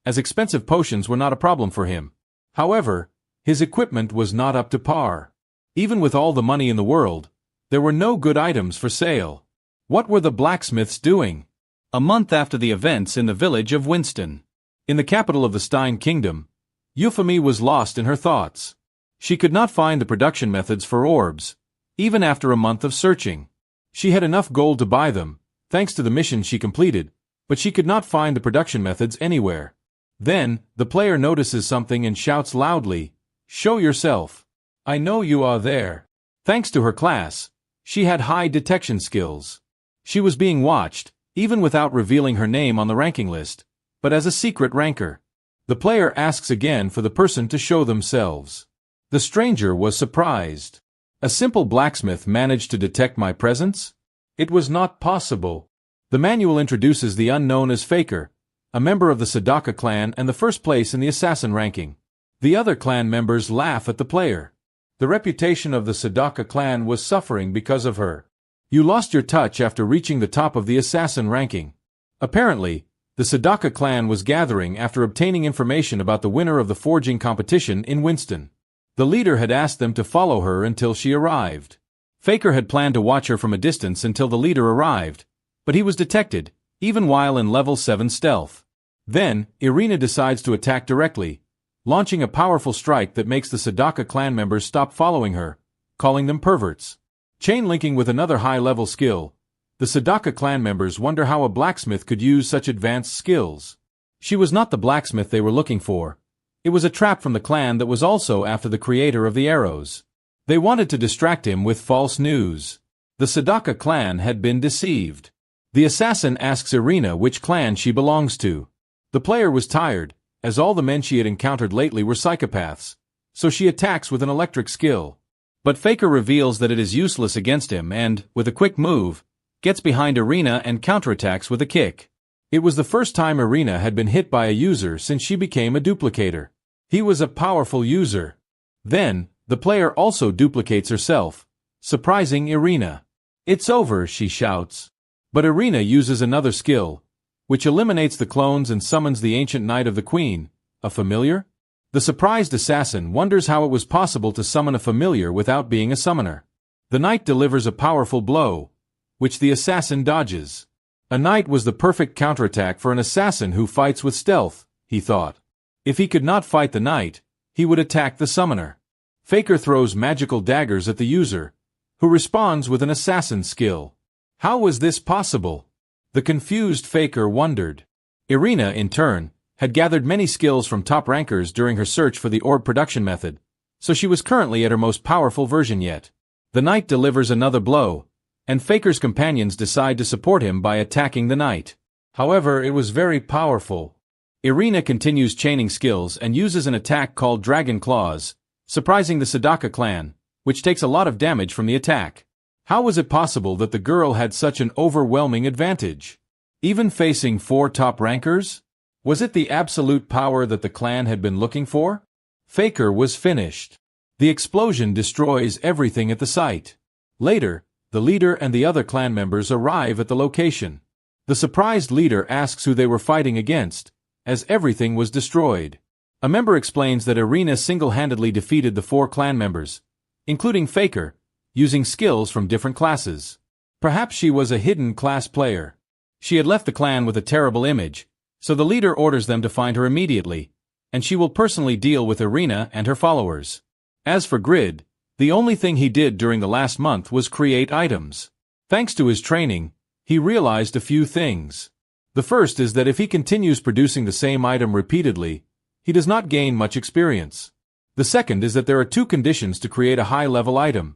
as expensive potions were not a problem for him. However, his equipment was not up to par. Even with all the money in the world, there were no good items for sale. What were the blacksmiths doing? A month after the events in the village of Winston, in the capital of the Stein Kingdom, Euphemie was lost in her thoughts. She could not find the production methods for orbs, even after a month of searching. She had enough gold to buy them, thanks to the mission she completed, but she could not find the production methods anywhere. Then, the player notices something and shouts loudly, "Show yourself! I know you are there." Thanks to her class, she had high detection skills. She was being watched, even without revealing her name on the ranking list, but as a secret ranker. The player asks again for the person to show themselves. The stranger was surprised. A simple blacksmith managed to detect my presence? It was not possible. The manual introduces the unknown as Faker, a member of the Sadaka clan and the first place in the assassin ranking. The other clan members laugh at the player. The reputation of the Sadaka clan was suffering because of her. You lost your touch after reaching the top of the assassin ranking. Apparently, the Sadaka clan was gathering after obtaining information about the winner of the forging competition in Winston. The leader had asked them to follow her until she arrived. Faker had planned to watch her from a distance until the leader arrived, but he was detected, even while in level 7 stealth. Then, Irina decides to attack directly, launching a powerful strike that makes the Sadaka clan members stop following her, calling them perverts. Chain-linking with another high-level skill, the Sadaka clan members wonder how a blacksmith could use such advanced skills. She was not the blacksmith they were looking for. It was a trap from the clan that was also after the creator of the arrows. They wanted to distract him with false news. The Sadaka clan had been deceived. The assassin asks Irina which clan she belongs to. The player was tired, as all the men she had encountered lately were psychopaths, so she attacks with an electric skill. But Faker reveals that it is useless against him and, with a quick move, gets behind Irina and counterattacks with a kick. It was the first time Irina had been hit by a user since she became a duplicator. He was a powerful user. Then, the player also duplicates herself, surprising Irina. "It's over," she shouts. But Irina uses another skill, which eliminates the clones and summons the ancient Knight of the Queen, a familiar? The surprised assassin wonders how it was possible to summon a familiar without being a summoner. The knight delivers a powerful blow, which the assassin dodges. A knight was the perfect counterattack for an assassin who fights with stealth, he thought. If he could not fight the knight, he would attack the summoner. Faker throws magical daggers at the user, who responds with an assassin skill. How was this possible? The confused Faker wondered. Irina, in turn, had gathered many skills from top rankers during her search for the orb production method, so she was currently at her most powerful version yet. The knight delivers another blow, and Faker's companions decide to support him by attacking the knight. However, it was very powerful. Irina continues chaining skills and uses an attack called Dragon Claws, surprising the Sadaka clan, which takes a lot of damage from the attack. How was it possible that the girl had such an overwhelming advantage? Even facing 4 top rankers? Was it the absolute power that the clan had been looking for? Faker was finished. The explosion destroys everything at the site. Later, the leader and the other clan members arrive at the location. The surprised leader asks who they were fighting against, as everything was destroyed. A member explains that Irina single-handedly defeated the 4 clan members, including Faker, using skills from different classes. Perhaps she was a hidden class player. She had left the clan with a terrible image, so the leader orders them to find her immediately, and she will personally deal with Irina and her followers. As for Grid, the only thing he did during the last month was create items. Thanks to his training, he realized a few things. The first is that if he continues producing the same item repeatedly, he does not gain much experience. The second is that there are 2 conditions to create a high-level item.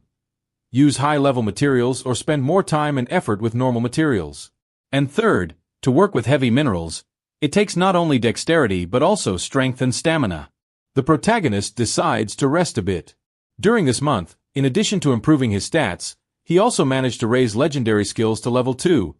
Use high-level materials or spend more time and effort with normal materials. And third, to work with heavy minerals, it takes not only dexterity but also strength and stamina. The protagonist decides to rest a bit. During this month, in addition to improving his stats, he also managed to raise legendary skills to level 2,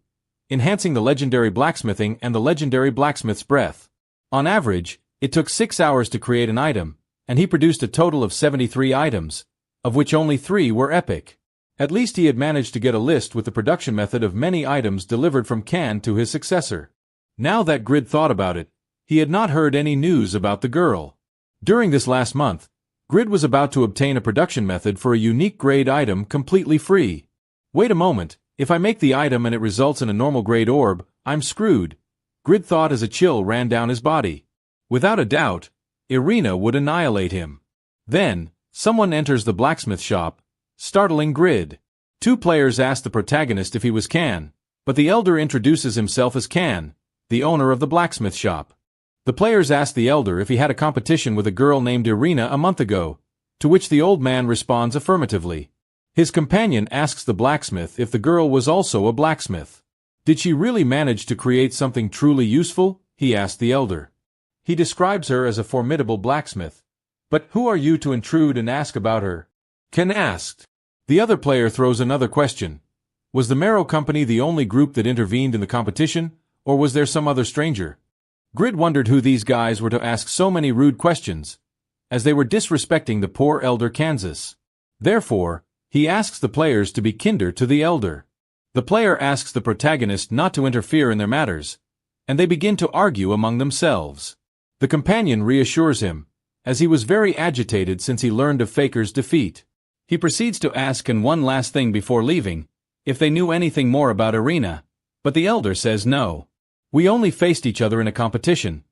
enhancing the legendary blacksmithing and the legendary blacksmith's breath. On average, it took 6 hours to create an item, and he produced a total of 73 items, of which only 3 were epic. At least he had managed to get a list with the production method of many items delivered from Can to his successor. Now that Grid thought about it, he had not heard any news about the girl. During this last month, Grid was about to obtain a production method for a unique grade item completely free. Wait a moment, if I make the item and it results in a normal grade orb, I'm screwed, Grid thought as a chill ran down his body. Without a doubt, Irina would annihilate him. Then, someone enters the blacksmith shop, startling Grid. 2 players ask the protagonist if he was Can, but the elder introduces himself as Can, the owner of the blacksmith shop. The players ask the elder if he had a competition with a girl named Irina a month ago, to which the old man responds affirmatively. His companion asks the blacksmith if the girl was also a blacksmith. Did she really manage to create something truly useful? He asked the elder. He describes her as a formidable blacksmith. But who are you to intrude and ask about her? Ken asked. The other player throws another question. Was the Marrow Company the only group that intervened in the competition, or was there some other stranger? Grid wondered who these guys were to ask so many rude questions, as they were disrespecting the poor elder Kansas. Therefore, he asks the players to be kinder to the elder. The player asks the protagonist not to interfere in their matters, and they begin to argue among themselves. The companion reassures him, as he was very agitated since he learned of Faker's defeat. He proceeds to ask Can one last thing before leaving, if they knew anything more about Irina, but the elder says no. We only faced each other in a competition.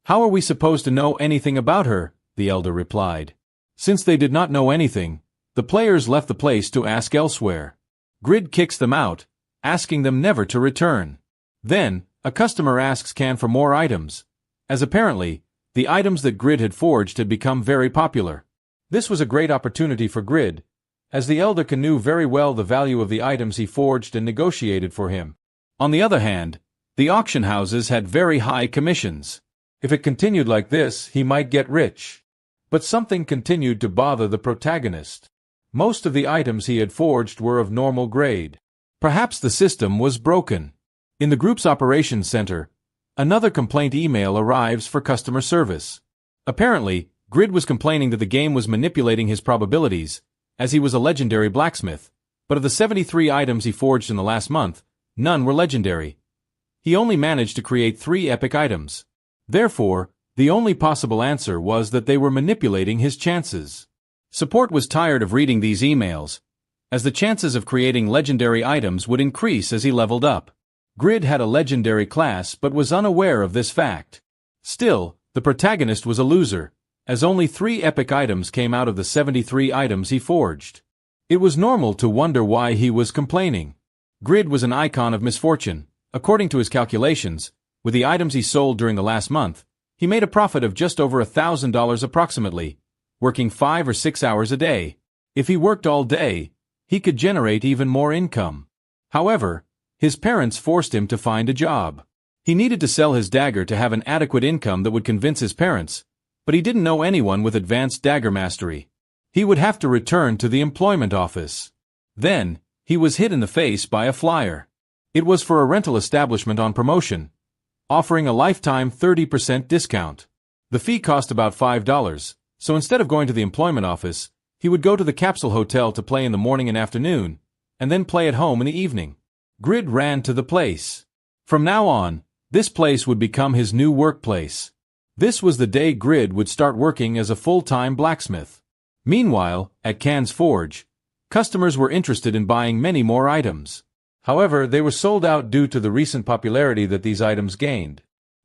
How are we supposed to know anything about her? The elder replied. Since they did not know anything, the players left the place to ask elsewhere. Grid kicks them out, asking them never to return. Then, a customer asks Can for more items, as apparently, the items that Grid had forged had become very popular. This was a great opportunity for Grid, as the elder Can knew very well the value of the items he forged and negotiated for him. On the other hand, the auction houses had very high commissions. If it continued like this, he might get rich. But something continued to bother the protagonist. Most of the items he had forged were of normal grade. Perhaps the system was broken. In the group's operations center, another complaint email arrives for customer service. Apparently, Grid was complaining that the game was manipulating his probabilities, as he was a legendary blacksmith, but of the 73 items he forged in the last month, none were legendary. He only managed to create 3 epic items. Therefore, the only possible answer was that they were manipulating his chances. Support was tired of reading these emails, as the chances of creating legendary items would increase as he leveled up. Grid had a legendary class but was unaware of this fact. Still, the protagonist was a loser, as only 3 epic items came out of the 73 items he forged. It was normal to wonder why he was complaining. Grid was an icon of misfortune. According to his calculations, with the items he sold during the last month, he made a profit of just over $1,000 approximately, working 5 or 6 hours a day. If he worked all day, he could generate even more income. However, his parents forced him to find a job. He needed to sell his dagger to have an adequate income that would convince his parents, but he didn't know anyone with advanced dagger mastery. He would have to return to the employment office. Then, he was hit in the face by a flyer. It was for a rental establishment on promotion, offering a lifetime 30% discount. The fee cost about $5, so instead of going to the employment office, he would go to the capsule hotel to play in the morning and afternoon, and then play at home in the evening. Grid ran to the place. From now on, this place would become his new workplace. This was the day Grid would start working as a full-time blacksmith. Meanwhile, at Can's Forge, customers were interested in buying many more items. However, they were sold out due to the recent popularity that these items gained.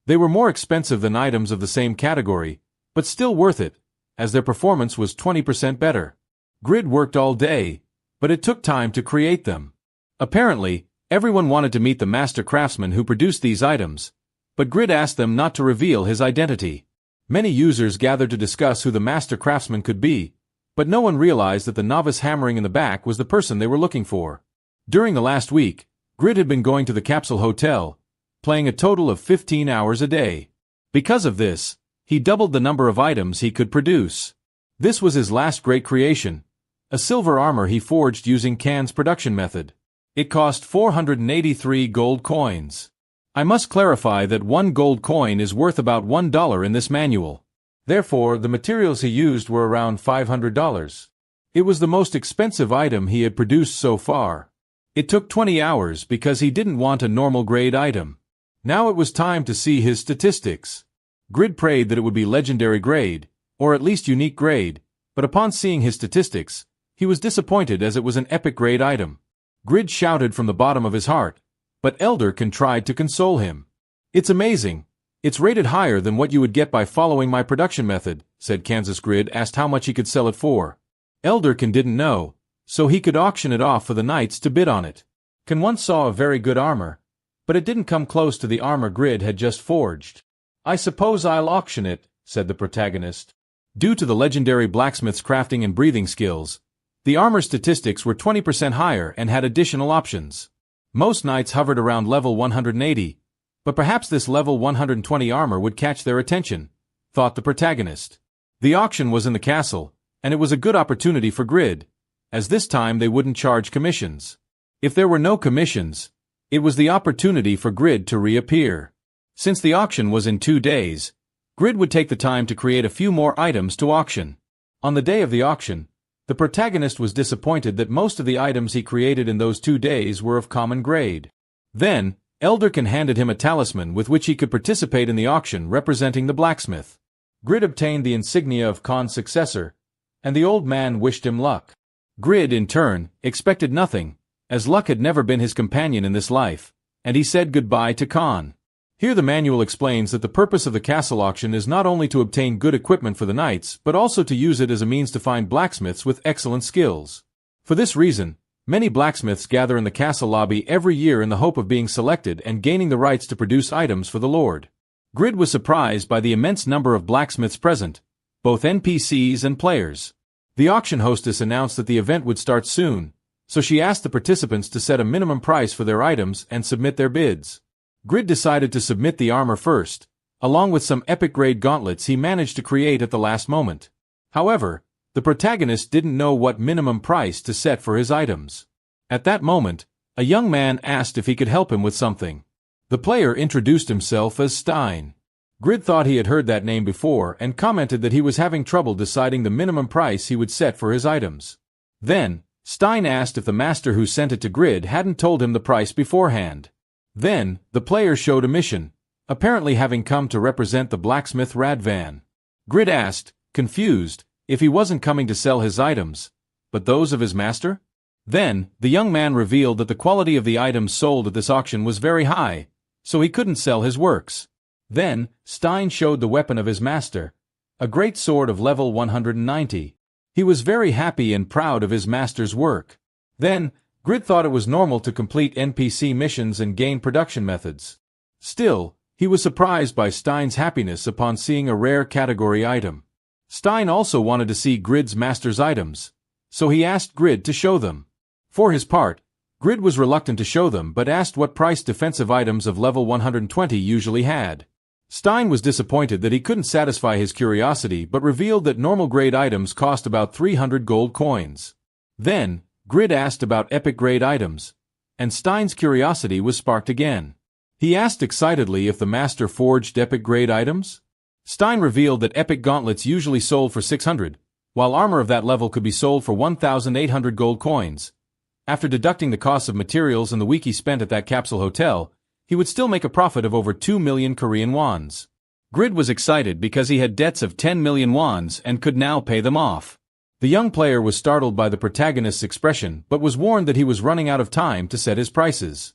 They were more expensive than items of the same category, but still worth it, as their performance was 20% better. Grid worked all day, but it took time to create them. Apparently, everyone wanted to meet the master craftsman who produced these items, but Grid asked them not to reveal his identity. Many users gathered to discuss who the master craftsman could be, but no one realized that the novice hammering in the back was the person they were looking for. During the last week, Grid had been going to the capsule hotel, playing a total of 15 hours a day. Because of this, he doubled the number of items he could produce. This was his last great creation, a silver armor he forged using Can's production method. It cost 483 gold coins. I must clarify that 1 gold coin is worth about $1 in this manual. Therefore, the materials he used were around $500. It was the most expensive item he had produced so far. It took 20 hours because he didn't want a normal grade item. Now it was time to see his statistics. Grid prayed that it would be legendary grade, or at least unique grade, but upon seeing his statistics, he was disappointed as it was an epic grade item. Grid shouted from the bottom of his heart, but Elderkin tried to console him. "It's amazing. It's rated higher than what you would get by following my production method," said Kansas. Grid asked how much he could sell it for. Elderkin didn't know, so he could auction it off for the knights to bid on it. Can once saw a very good armor, but it didn't come close to the armor Grid had just forged. "I suppose I'll auction it," said the protagonist. Due to the legendary blacksmith's crafting and breathing skills, the armor statistics were 20% higher and had additional options. Most knights hovered around level 180, but perhaps this level 120 armor would catch their attention, thought the protagonist. The auction was in the castle, and it was a good opportunity for Grid, as this time they wouldn't charge commissions. If there were no commissions, it was the opportunity for Grid to reappear. Since the auction was in 2 days, Grid would take the time to create a few more items to auction. On the day of the auction, the protagonist was disappointed that most of the items he created in those 2 days were of common grade. Then, Elderkin handed him a talisman with which he could participate in the auction representing the blacksmith. Grid obtained the insignia of Khan's successor, and the old man wished him luck. Grid, in turn, expected nothing, as luck had never been his companion in this life, and he said goodbye to Khan. Here the manual explains that the purpose of the castle auction is not only to obtain good equipment for the knights, but also to use it as a means to find blacksmiths with excellent skills. For this reason, many blacksmiths gather in the castle lobby every year in the hope of being selected and gaining the rights to produce items for the lord. Grid was surprised by the immense number of blacksmiths present, both NPCs and players. The auction hostess announced that the event would start soon, so she asked the participants to set a minimum price for their items and submit their bids. Grid decided to submit the armor first, along with some epic-grade gauntlets he managed to create at the last moment. However, the protagonist didn't know what minimum price to set for his items. At that moment, a young man asked if he could help him with something. The player introduced himself as Stein. Grid thought he had heard that name before and commented that he was having trouble deciding the minimum price he would set for his items. Then, Stein asked if the master who sent it to Grid hadn't told him the price beforehand. Then, the player showed a mission, apparently having come to represent the blacksmith Radvan. Grid asked, confused, if he wasn't coming to sell his items, but those of his master? Then, the young man revealed that the quality of the items sold at this auction was very high, so he couldn't sell his works. Then, Stein showed the weapon of his master, a great sword of level 190. He was very happy and proud of his master's work. Then, Grid thought it was normal to complete NPC missions and gain production methods. Still, he was surprised by Stein's happiness upon seeing a rare category item. Stein also wanted to see Grid's master's items, so he asked Grid to show them. For his part, Grid was reluctant to show them but asked what price defensive items of level 120 usually had. Stein was disappointed that he couldn't satisfy his curiosity but revealed that normal grade items cost about 300 gold coins. Then, Grid asked about epic grade items, and Stein's curiosity was sparked again. He asked excitedly if the master forged epic grade items. Stein revealed that epic gauntlets usually sold for 600, while armor of that level could be sold for 1,800 gold coins. After deducting the costs of materials and the week he spent at that capsule hotel, he would still make a profit of over 2 million Korean wons. Grid was excited because he had debts of 10 million wons and could now pay them off. The young player was startled by the protagonist's expression but was warned that he was running out of time to set his prices.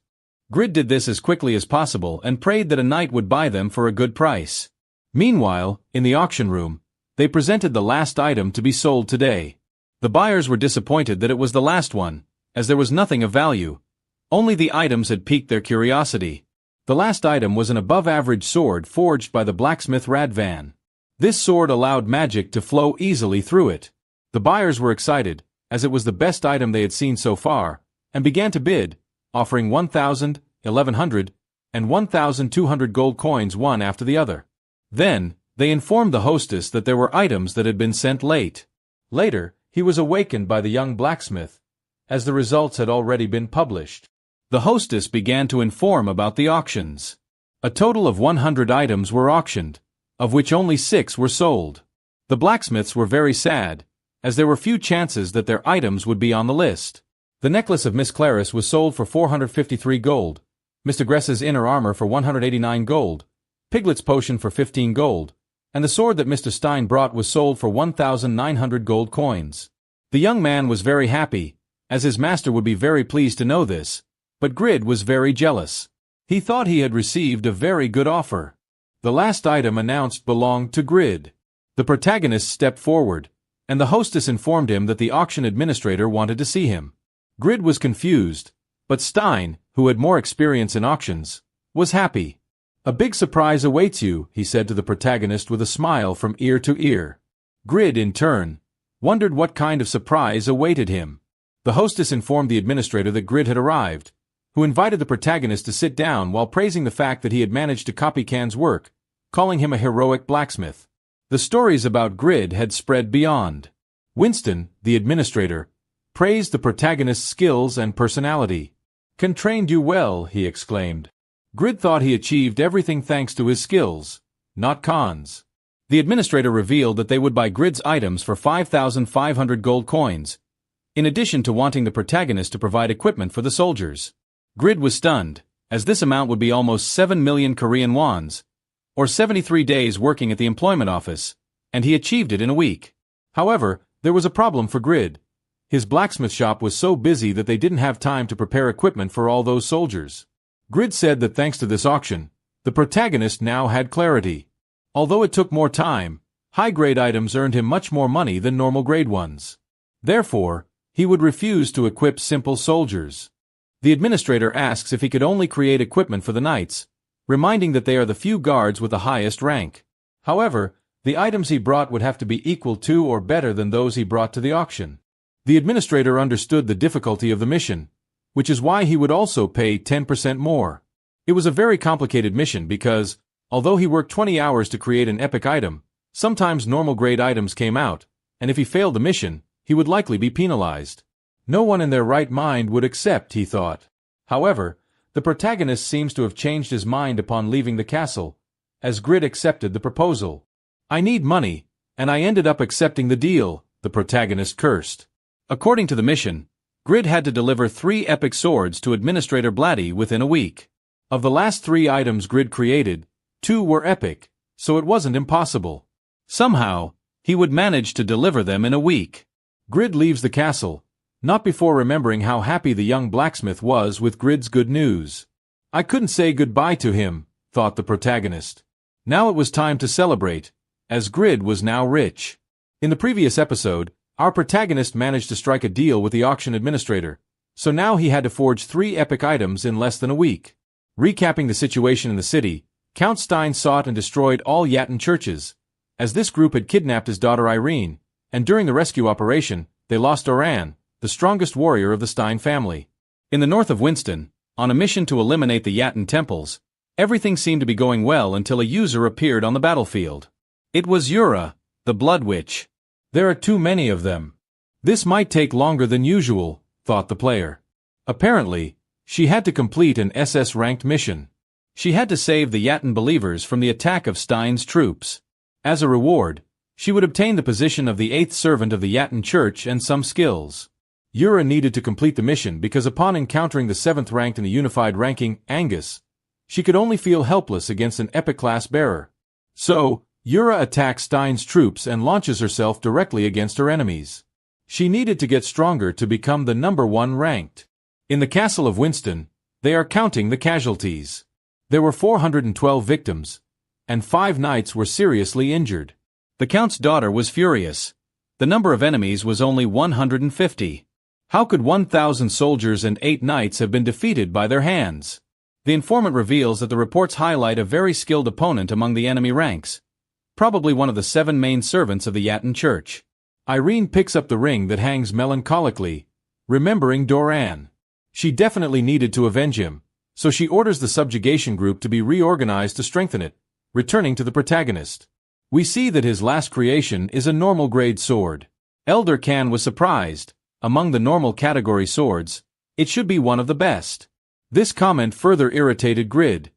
Grid did this as quickly as possible and prayed that a knight would buy them for a good price. Meanwhile, in the auction room, they presented the last item to be sold today. The buyers were disappointed that it was the last one, as there was nothing of value. Only the items had piqued their curiosity. The last item was an above-average sword forged by the blacksmith Radvan. This sword allowed magic to flow easily through it. The buyers were excited, as it was the best item they had seen so far, and began to bid, offering 1,000, 1,100, and 1,200 gold coins one after the other. Then, they informed the hostess that there were items that had been sent late. Later, he was awakened by the young blacksmith, as the results had already been published. The hostess began to inform about the auctions. A total of 100 items were auctioned, of which only 6 were sold. The blacksmiths were very sad, as there were few chances that their items would be on the list. The necklace of Miss Clarice was sold for 453 gold, Mr. Gress's inner armor for 189 gold, Piglet's potion for 15 gold, and the sword that Mr. Stein brought was sold for 1,900 gold coins. The young man was very happy, as his master would be very pleased to know this, but Grid was very jealous. He thought he had received a very good offer. The last item announced belonged to Grid. The protagonist stepped forward, and the hostess informed him that the auction administrator wanted to see him. Grid was confused, but Stein, who had more experience in auctions, was happy. "A big surprise awaits you," he said to the protagonist with a smile from ear to ear. Grid, in turn, wondered what kind of surprise awaited him. The hostess informed the administrator that Grid had arrived, who invited the protagonist to sit down while praising the fact that he had managed to copy Can's work, calling him a heroic blacksmith. The stories about Grid had spread beyond. Winston, the administrator, praised the protagonist's skills and personality. "Can trained you well," he exclaimed. Grid thought he achieved everything thanks to his skills, not Khan's. The administrator revealed that they would buy Grid's items for 5,500 gold coins, in addition to wanting the protagonist to provide equipment for the soldiers. Grid was stunned, as this amount would be almost 7 million Korean wons, or 73 days working at the employment office, and he achieved it in a week. However, there was a problem for Grid. His blacksmith shop was so busy that they didn't have time to prepare equipment for all those soldiers. Grid said that thanks to this auction, the protagonist now had clarity. Although it took more time, high-grade items earned him much more money than normal-grade ones. Therefore, he would refuse to equip simple soldiers. The administrator asks if he could only create equipment for the knights, reminding that they are the few guards with the highest rank. However, the items he brought would have to be equal to or better than those he brought to the auction. The administrator understood the difficulty of the mission, which is why he would also pay 10% more. It was a very complicated mission because, although he worked 20 hours to create an epic item, sometimes normal-grade items came out, and if he failed the mission, he would likely be penalized. No one in their right mind would accept, he thought. However, the protagonist seems to have changed his mind upon leaving the castle, as Grid accepted the proposal. "I need money, and I ended up accepting the deal," the protagonist cursed. According to the mission, Grid had to deliver 3 epic swords to Administrator Blatty within a week. Of the last 3 items Grid created, 2 were epic, so it wasn't impossible. Somehow, he would manage to deliver them in a week. Grid leaves the castle, not before remembering how happy the young blacksmith was with Grid's good news. "I couldn't say goodbye to him," thought the protagonist. Now it was time to celebrate, as Grid was now rich. In the previous episode, our protagonist managed to strike a deal with the auction administrator, so now he had to forge 3 epic items in less than a week. Recapping the situation in the city, Count Stein sought and destroyed all Yatton churches, as this group had kidnapped his daughter Irene, and during the rescue operation, they lost Oran, the strongest warrior of the Stein family. In the north of Winston, on a mission to eliminate the Yaten temples, everything seemed to be going well until a user appeared on the battlefield. It was Yura, the Blood Witch. There are too many of them. This might take longer than usual, thought the player. Apparently, she had to complete an SS-ranked mission. She had to save the Yaten believers from the attack of Stein's troops. As a reward, she would obtain the position of the 8th servant of the Yaten Church and some skills. Yura needed to complete the mission because upon encountering the 7th ranked in the unified ranking, Angus, she could only feel helpless against an epic class bearer. So, Yura attacks Stein's troops and launches herself directly against her enemies. She needed to get stronger to become the number 1 ranked. In the castle of Winston, they are counting the casualties. There were 412 victims, and 5 knights were seriously injured. The count's daughter was furious. The number of enemies was only 150. How could 1,000 soldiers and 8 knights have been defeated by their hands? The informant reveals that the reports highlight a very skilled opponent among the enemy ranks, probably one of the 7 main servants of the Yaten Church. Irene picks up the ring that hangs melancholically, remembering Doran. She definitely needed to avenge him, so she orders the subjugation group to be reorganized to strengthen it, returning to the protagonist. We see that his last creation is a normal grade sword. Elder Khan was surprised. Among the normal category swords, it should be one of the best. This comment further irritated Grid,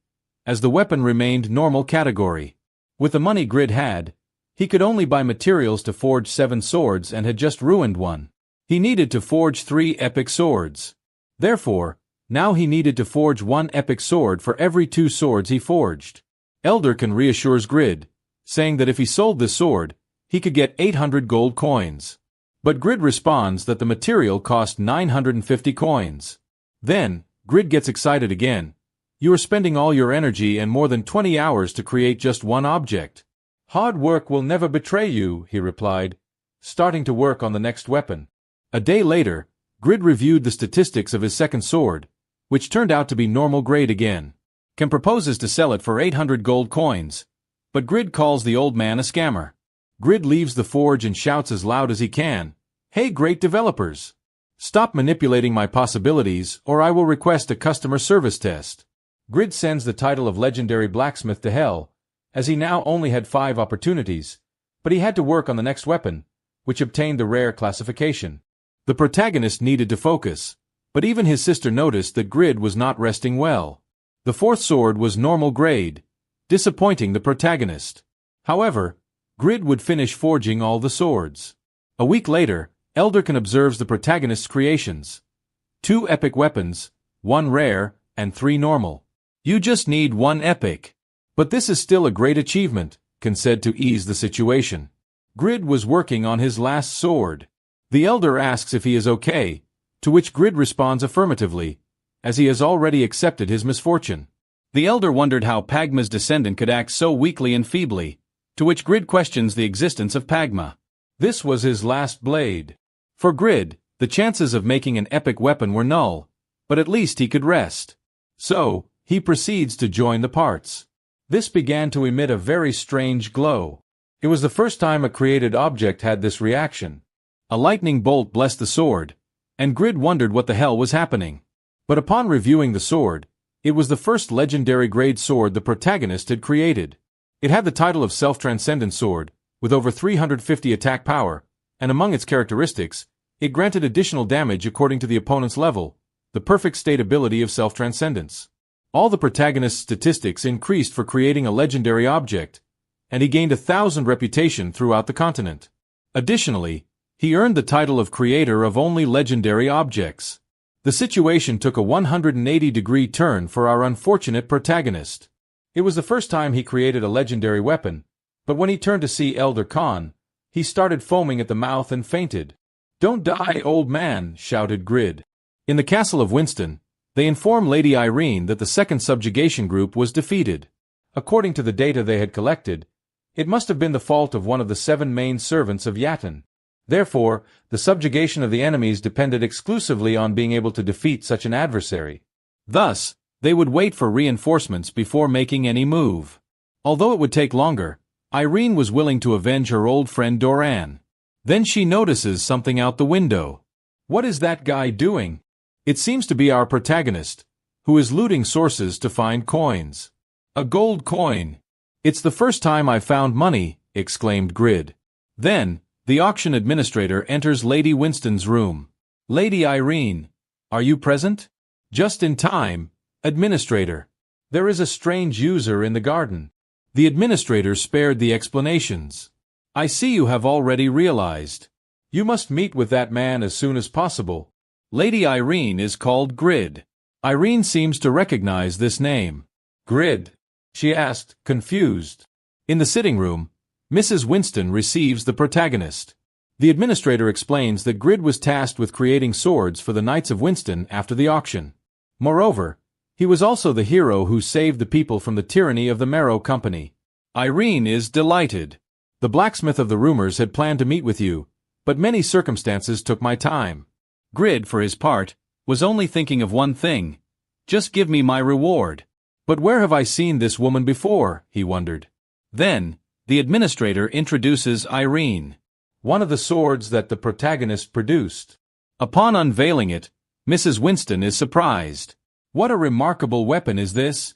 as the weapon remained normal category. With the money Grid had, he could only buy materials to forge 7 swords and had just ruined one. He needed to forge 3 epic swords. Therefore, now he needed to forge 1 epic sword for every 2 swords he forged. Elderkin reassures Grid, saying that if he sold this sword, he could get 800 gold coins. But Grid responds that the material cost 950 coins. Then, Grid gets excited again. You are spending all your energy and more than 20 hours to create just one object. Hard work will never betray you, he replied, starting to work on the next weapon. A day later, Grid reviewed the statistics of his second sword, which turned out to be normal grade again. Kim proposes to sell it for 800 gold coins, but Grid calls the old man a scammer. Grid leaves the forge and shouts as loud as he can, "Hey great developers! Stop manipulating my possibilities or I will request a customer service test." Grid sends the title of legendary blacksmith to hell, as he now only had 5 opportunities, but he had to work on the next weapon, which obtained the rare classification. The protagonist needed to focus, but even his sister noticed that Grid was not resting well. The 4th sword was normal grade, disappointing the protagonist. However, Grid would finish forging all the swords. A week later, Elderkin observes the protagonist's creations. 2 epic weapons, 1 rare, and 3 normal. You just need 1 epic. But this is still a great achievement, Ken said to ease the situation. Grid was working on his last sword. The elder asks if he is okay, to which Grid responds affirmatively, as he has already accepted his misfortune. The elder wondered how Pagma's descendant could act so weakly and feebly, to which Grid questions the existence of Pagma. This was his last blade. For Grid, the chances of making an epic weapon were null, but at least he could rest. So, he proceeds to join the parts. This began to emit a very strange glow. It was the first time a created object had this reaction. A lightning bolt blessed the sword, and Grid wondered what the hell was happening. But upon reviewing the sword, it was the first legendary grade sword the protagonist had created. It had the title of Self-Transcendent Sword, with over 350 attack power, and among its characteristics, it granted additional damage according to the opponent's level, the perfect state ability of self-transcendence. All the protagonist's statistics increased for creating a legendary object, and he gained 1,000 reputation throughout the continent. Additionally, he earned the title of creator of only legendary objects. The situation took a 180-degree turn for our unfortunate protagonist. It was the first time he created a legendary weapon, but when he turned to see Elder Khan, he started foaming at the mouth and fainted. "Don't die, old man," shouted Grid. In the castle of Winston, they inform Lady Irene that the second subjugation group was defeated. According to the data they had collected, it must have been the fault of one of the 7 main servants of Yaten. Therefore, the subjugation of the enemies depended exclusively on being able to defeat such an adversary. Thus, they would wait for reinforcements before making any move. Although it would take longer, Irene was willing to avenge her old friend Doran. Then she notices something out the window. What is that guy doing? It seems to be our protagonist, who is looting sources to find coins. A gold coin. It's the first time I've found money, exclaimed Grid. Then, the auction administrator enters Lady Winston's room. Lady Irene, are you present? Just in time, administrator. There is a strange user in the garden. The administrator spared the explanations. I see you have already realized. You must meet with that man as soon as possible. Lady Irene is called Grid. Irene seems to recognize this name. Grid? She asked, confused. In the sitting room, Mrs. Winston receives the protagonist. The administrator explains that Grid was tasked with creating swords for the Knights of Winston after the auction. Moreover, he was also the hero who saved the people from the tyranny of the Marrow Company. Irene is delighted. The blacksmith of the rumors had planned to meet with you, but many circumstances took my time. Grid, for his part, was only thinking of one thing. Just give me my reward. But where have I seen this woman before, he wondered. Then, the administrator introduces Irene, one of the swords that the protagonist produced. Upon unveiling it, Mrs. Winston is surprised. What a remarkable weapon is this?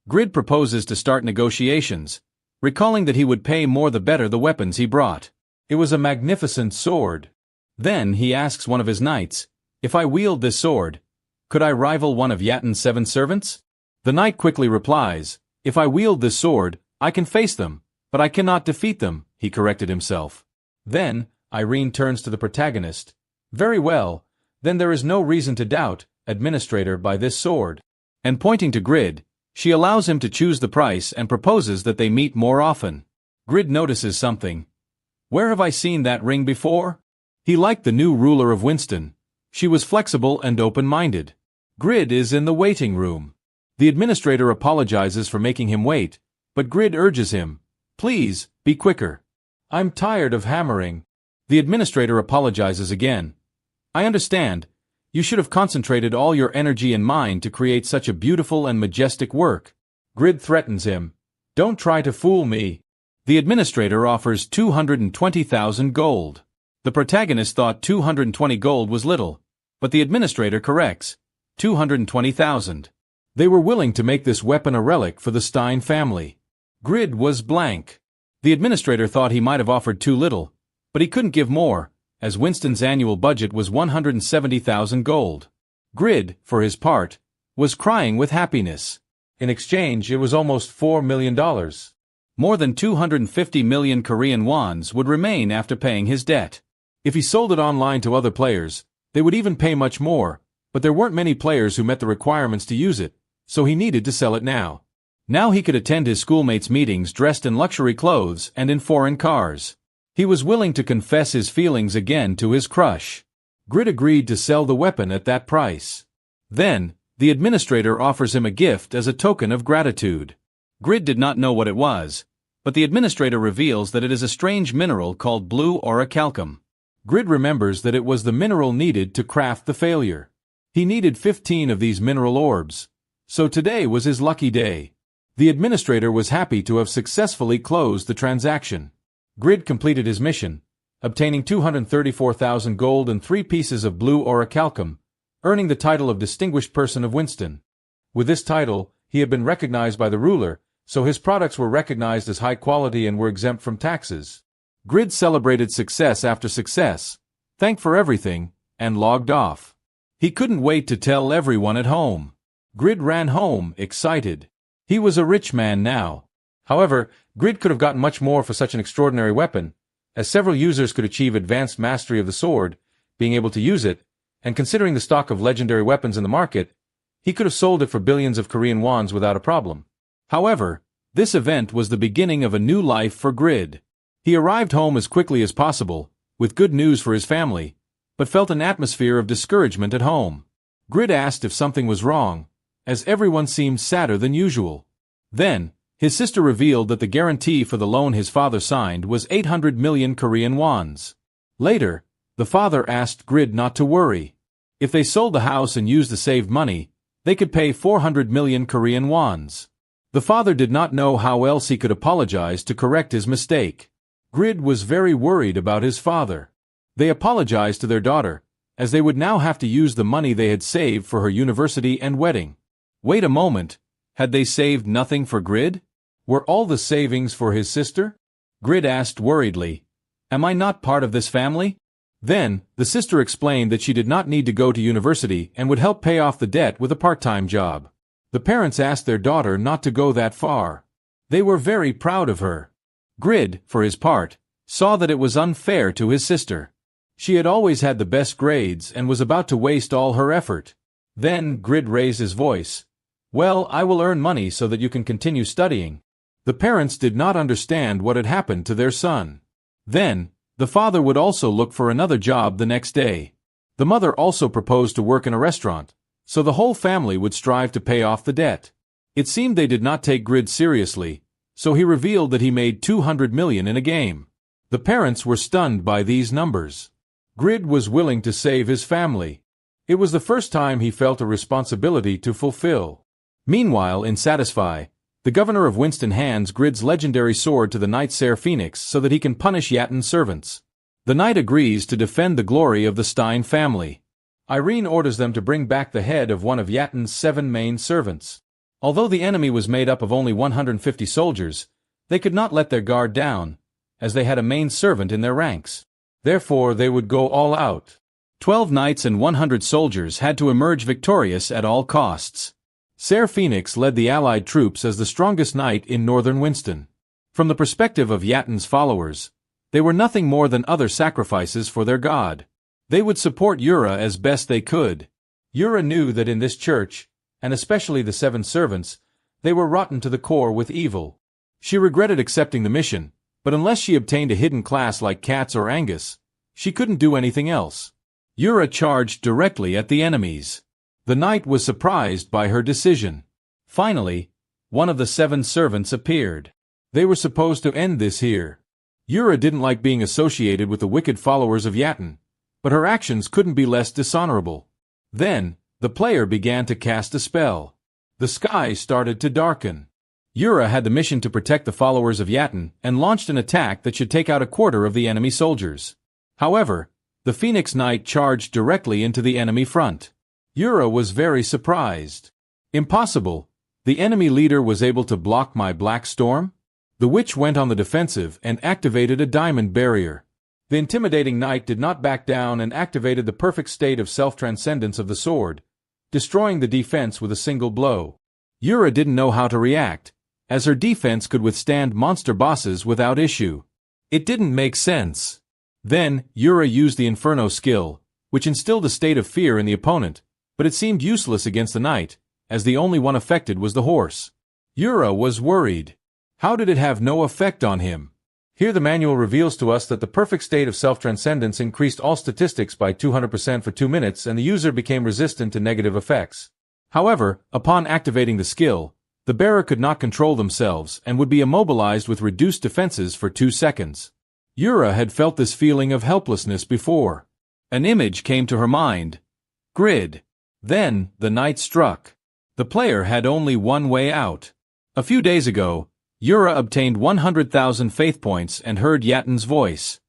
Grid proposes to start negotiations, recalling that he would pay more the better the weapons he brought. It was a magnificent sword. Then he asks one of his knights, if I wield this sword, could I rival one of Yatin's 7 servants? The knight quickly replies, if I wield this sword, I can face them, but I cannot defeat them, he corrected himself. Then, Irene turns to the protagonist. Very well, then there is no reason to doubt, administrator, by this sword. And pointing to Grid, she allows him to choose the price and proposes that they meet more often. Grid notices something. Where have I seen that ring before? He liked the new ruler of Winston. She was flexible and open-minded. Grid is in the waiting room. The administrator apologizes for making him wait, but Grid urges him, please, be quicker. I'm tired of hammering. The administrator apologizes again. I understand. You should have concentrated all your energy and mind to create such a beautiful and majestic work. Grid threatens him. Don't try to fool me. The administrator offers 220,000 gold. The protagonist thought 220 gold was little, but the administrator corrects. 220,000. They were willing to make this weapon a relic for the Stein family. Grid was blank. The administrator thought he might have offered too little, but he couldn't give more, as Winston's annual budget was 170,000 gold. Grid, for his part, was crying with happiness. In exchange, it was almost $4 million. More than 250 million Korean wons would remain after paying his debt. If he sold it online to other players, they would even pay much more, but there weren't many players who met the requirements to use it, so he needed to sell it now. Now he could attend his schoolmates' meetings dressed in luxury clothes and in foreign cars. He was willing to confess his feelings again to his crush. Grid agreed to sell the weapon at that price. Then, the administrator offers him a gift as a token of gratitude. Grid did not know what it was, but the administrator reveals that it is a strange mineral called blue orichalcum. Grid remembers that it was the mineral needed to craft the failure. He needed 15 of these mineral orbs, so today was his lucky day. The administrator was happy to have successfully closed the transaction. Grid completed his mission, obtaining 234,000 gold and 3 pieces of blue orichalcum, earning the title of Distinguished Person of Winston. With this title, he had been recognized by the ruler, so his products were recognized as high quality and were exempt from taxes. Grid celebrated success after success, thanked for everything, and logged off. He couldn't wait to tell everyone at home. Grid ran home, excited. He was a rich man now. However, Grid could have gotten much more for such an extraordinary weapon, as several users could achieve advanced mastery of the sword, being able to use it, and considering the stock of legendary weapons in the market, he could have sold it for billions of Korean wons without a problem. However, this event was the beginning of a new life for Grid. He arrived home as quickly as possible, with good news for his family, but felt an atmosphere of discouragement at home. Grid asked if something was wrong, as everyone seemed sadder than usual. Then, his sister revealed that the guarantee for the loan his father signed was 800 million Korean wons. Later, the father asked Grid not to worry. If they sold the house and used the saved money, they could pay 400 million Korean wons. The father did not know how else he could apologize to correct his mistake. Grid was very worried about his father. They apologized to their daughter, as they would now have to use the money they had saved for her university and wedding. Wait a moment, had they saved nothing for Grid? Were all the savings for his sister? Grid asked worriedly. Am I not part of this family? Then, the sister explained that she did not need to go to university and would help pay off the debt with a part-time job. The parents asked their daughter not to go that far. They were very proud of her. Grid, for his part, saw that it was unfair to his sister. She had always had the best grades and was about to waste all her effort. Then Grid raised his voice. Well, I will earn money so that you can continue studying. The parents did not understand what had happened to their son. Then, the father would also look for another job the next day. The mother also proposed to work in a restaurant, so the whole family would strive to pay off the debt. It seemed they did not take Grid seriously, so he revealed that he made 200 million in a game. The parents were stunned by these numbers. Grid was willing to save his family. It was the first time he felt a responsibility to fulfill. Meanwhile, in Satisfy, the governor of Winston hands Grid's legendary sword to the knight Ser Phoenix so that he can punish Yatin's servants. The knight agrees to defend the glory of the Stein family. Irene orders them to bring back the head of one of Yatin's 7 main servants. Although the enemy was made up of only 150 soldiers, they could not let their guard down, as they had a main servant in their ranks. Therefore, they would go all out. 12 knights and 100 soldiers had to emerge victorious at all costs. Ser Phoenix led the allied troops as the strongest knight in northern Winston. From the perspective of Yatin's followers, they were nothing more than other sacrifices for their god. They would support Yura as best they could. Yura knew that in this church, and especially the 7 servants, they were rotten to the core with evil. She regretted accepting the mission, but unless she obtained a hidden class like Katz or Angus, she couldn't do anything else. Yura charged directly at the enemies. The knight was surprised by her decision. Finally, one of the 7 servants appeared. They were supposed to end this here. Yura didn't like being associated with the wicked followers of Yatin, but her actions couldn't be less dishonorable. Then, the player began to cast a spell. The sky started to darken. Yura had the mission to protect the followers of Yatin and launched an attack that should take out a quarter of the enemy soldiers. However, the Phoenix Knight charged directly into the enemy front. Yura was very surprised. Impossible. The enemy leader was able to block my black storm? The witch went on the defensive and activated a diamond barrier. The intimidating knight did not back down and activated the perfect state of self-transcendence of the sword, destroying the defense with a single blow. Yura didn't know how to react, as her defense could withstand monster bosses without issue. It didn't make sense. Then, Yura used the Inferno skill, which instilled a state of fear in the opponent, but it seemed useless against the knight, as the only one affected was the horse. Yura was worried. How did it have no effect on him? Here the manual reveals to us that the perfect state of self-transcendence increased all statistics by 200% for 2 minutes and the user became resistant to negative effects. However, upon activating the skill, the bearer could not control themselves and would be immobilized with reduced defenses for 2 seconds. Yura had felt this feeling of helplessness before. An image came to her mind. Grid. Then, the knight struck. The player had only one way out. A few days ago, Yura obtained 100,000 faith points and heard Yatin's voice.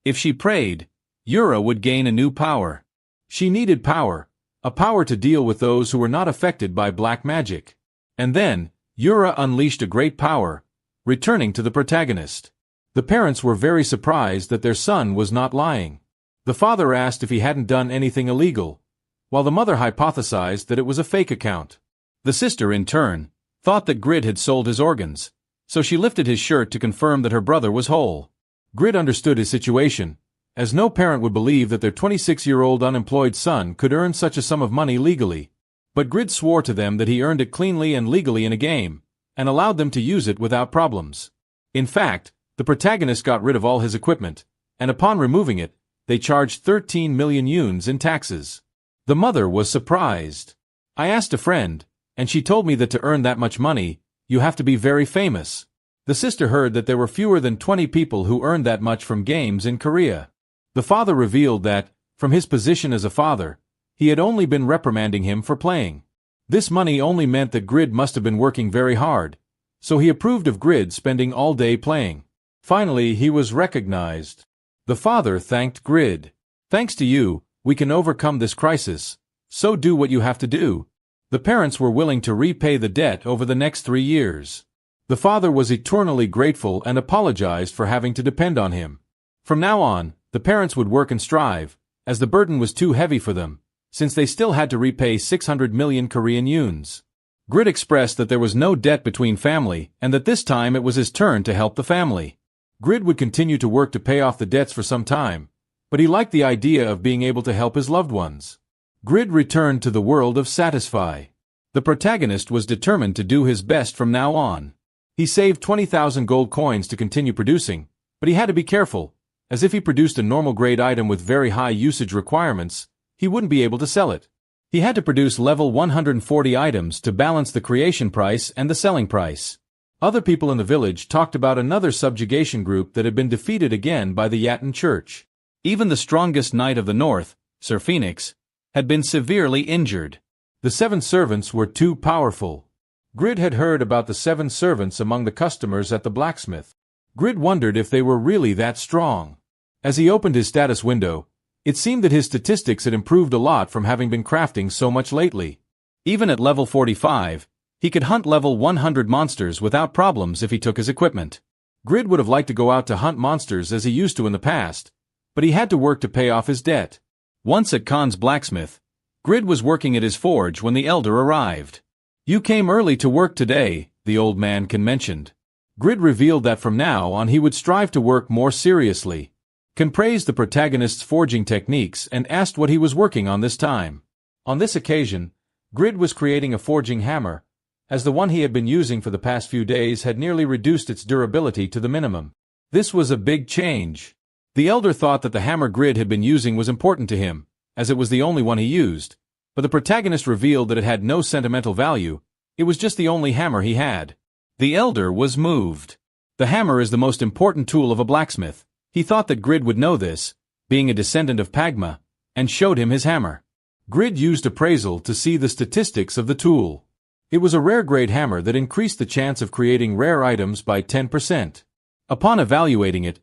If she prayed, Yura would gain a new power. She needed power, a power to deal with those who were not affected by black magic. And then, Yura unleashed a great power, returning to the protagonist. The parents were very surprised that their son was not lying. The father asked if he hadn't done anything illegal, while the mother hypothesized that it was a fake account. The sister, in turn, thought that Grid had sold his organs, so she lifted his shirt to confirm that her brother was whole. Grid understood his situation, as no parent would believe that their 26-year-old unemployed son could earn such a sum of money legally. But Grid swore to them that he earned it cleanly and legally in a game, and allowed them to use it without problems. In fact, the protagonist got rid of all his equipment, and upon removing it, they charged 13 million yuns in taxes. The mother was surprised. I asked a friend, and she told me that to earn that much money, you have to be very famous. The sister heard that there were fewer than 20 people who earned that much from games in Korea. The father revealed that, from his position as a father, he had only been reprimanding him for playing. This money only meant that Grid must have been working very hard, so he approved of Grid spending all day playing. Finally, he was recognized. The father thanked Grid. Thanks to you, We can overcome this crisis. So do what you have to do." The parents were willing to repay the debt over the next 3 years. The father was eternally grateful and apologized for having to depend on him. From now on, the parents would work and strive, as the burden was too heavy for them, since they still had to repay 600 million Korean yuns. Grid expressed that there was no debt between family and that this time it was his turn to help the family. Grid would continue to work to pay off the debts for some time, but he liked the idea of being able to help his loved ones. Grid returned to the world of Satisfy. The protagonist was determined to do his best from now on. He saved 20,000 gold coins to continue producing, but he had to be careful, as if he produced a normal grade item with very high usage requirements, he wouldn't be able to sell it. He had to produce level 140 items to balance the creation price and the selling price. Other people in the village talked about another subjugation group that had been defeated again by the Yatan Church. Even the strongest knight of the north, Sir Phoenix, had been severely injured. The 7 servants were too powerful. Grid had heard about the 7 servants among the customers at the blacksmith. Grid wondered if they were really that strong. As he opened his status window, it seemed that his statistics had improved a lot from having been crafting so much lately. Even at level 45, he could hunt level 100 monsters without problems if he took his equipment. Grid would have liked to go out to hunt monsters as he used to in the past, but he had to work to pay off his debt. Once at Khan's blacksmith, Grid was working at his forge when the elder arrived. "You came early to work today," the old man mentioned. Grid revealed that from now on he would strive to work more seriously. Khan praised the protagonist's forging techniques and asked what he was working on this time. On this occasion, Grid was creating a forging hammer, as the one he had been using for the past few days had nearly reduced its durability to the minimum. This was a big change. The elder thought that the hammer Grid had been using was important to him, as it was the only one he used, but the protagonist revealed that it had no sentimental value, it was just the only hammer he had. The elder was moved. The hammer is the most important tool of a blacksmith. He thought that Grid would know this, being a descendant of Pagma, and showed him his hammer. Grid used appraisal to see the statistics of the tool. It was a rare grade hammer that increased the chance of creating rare items by 10%. Upon evaluating it,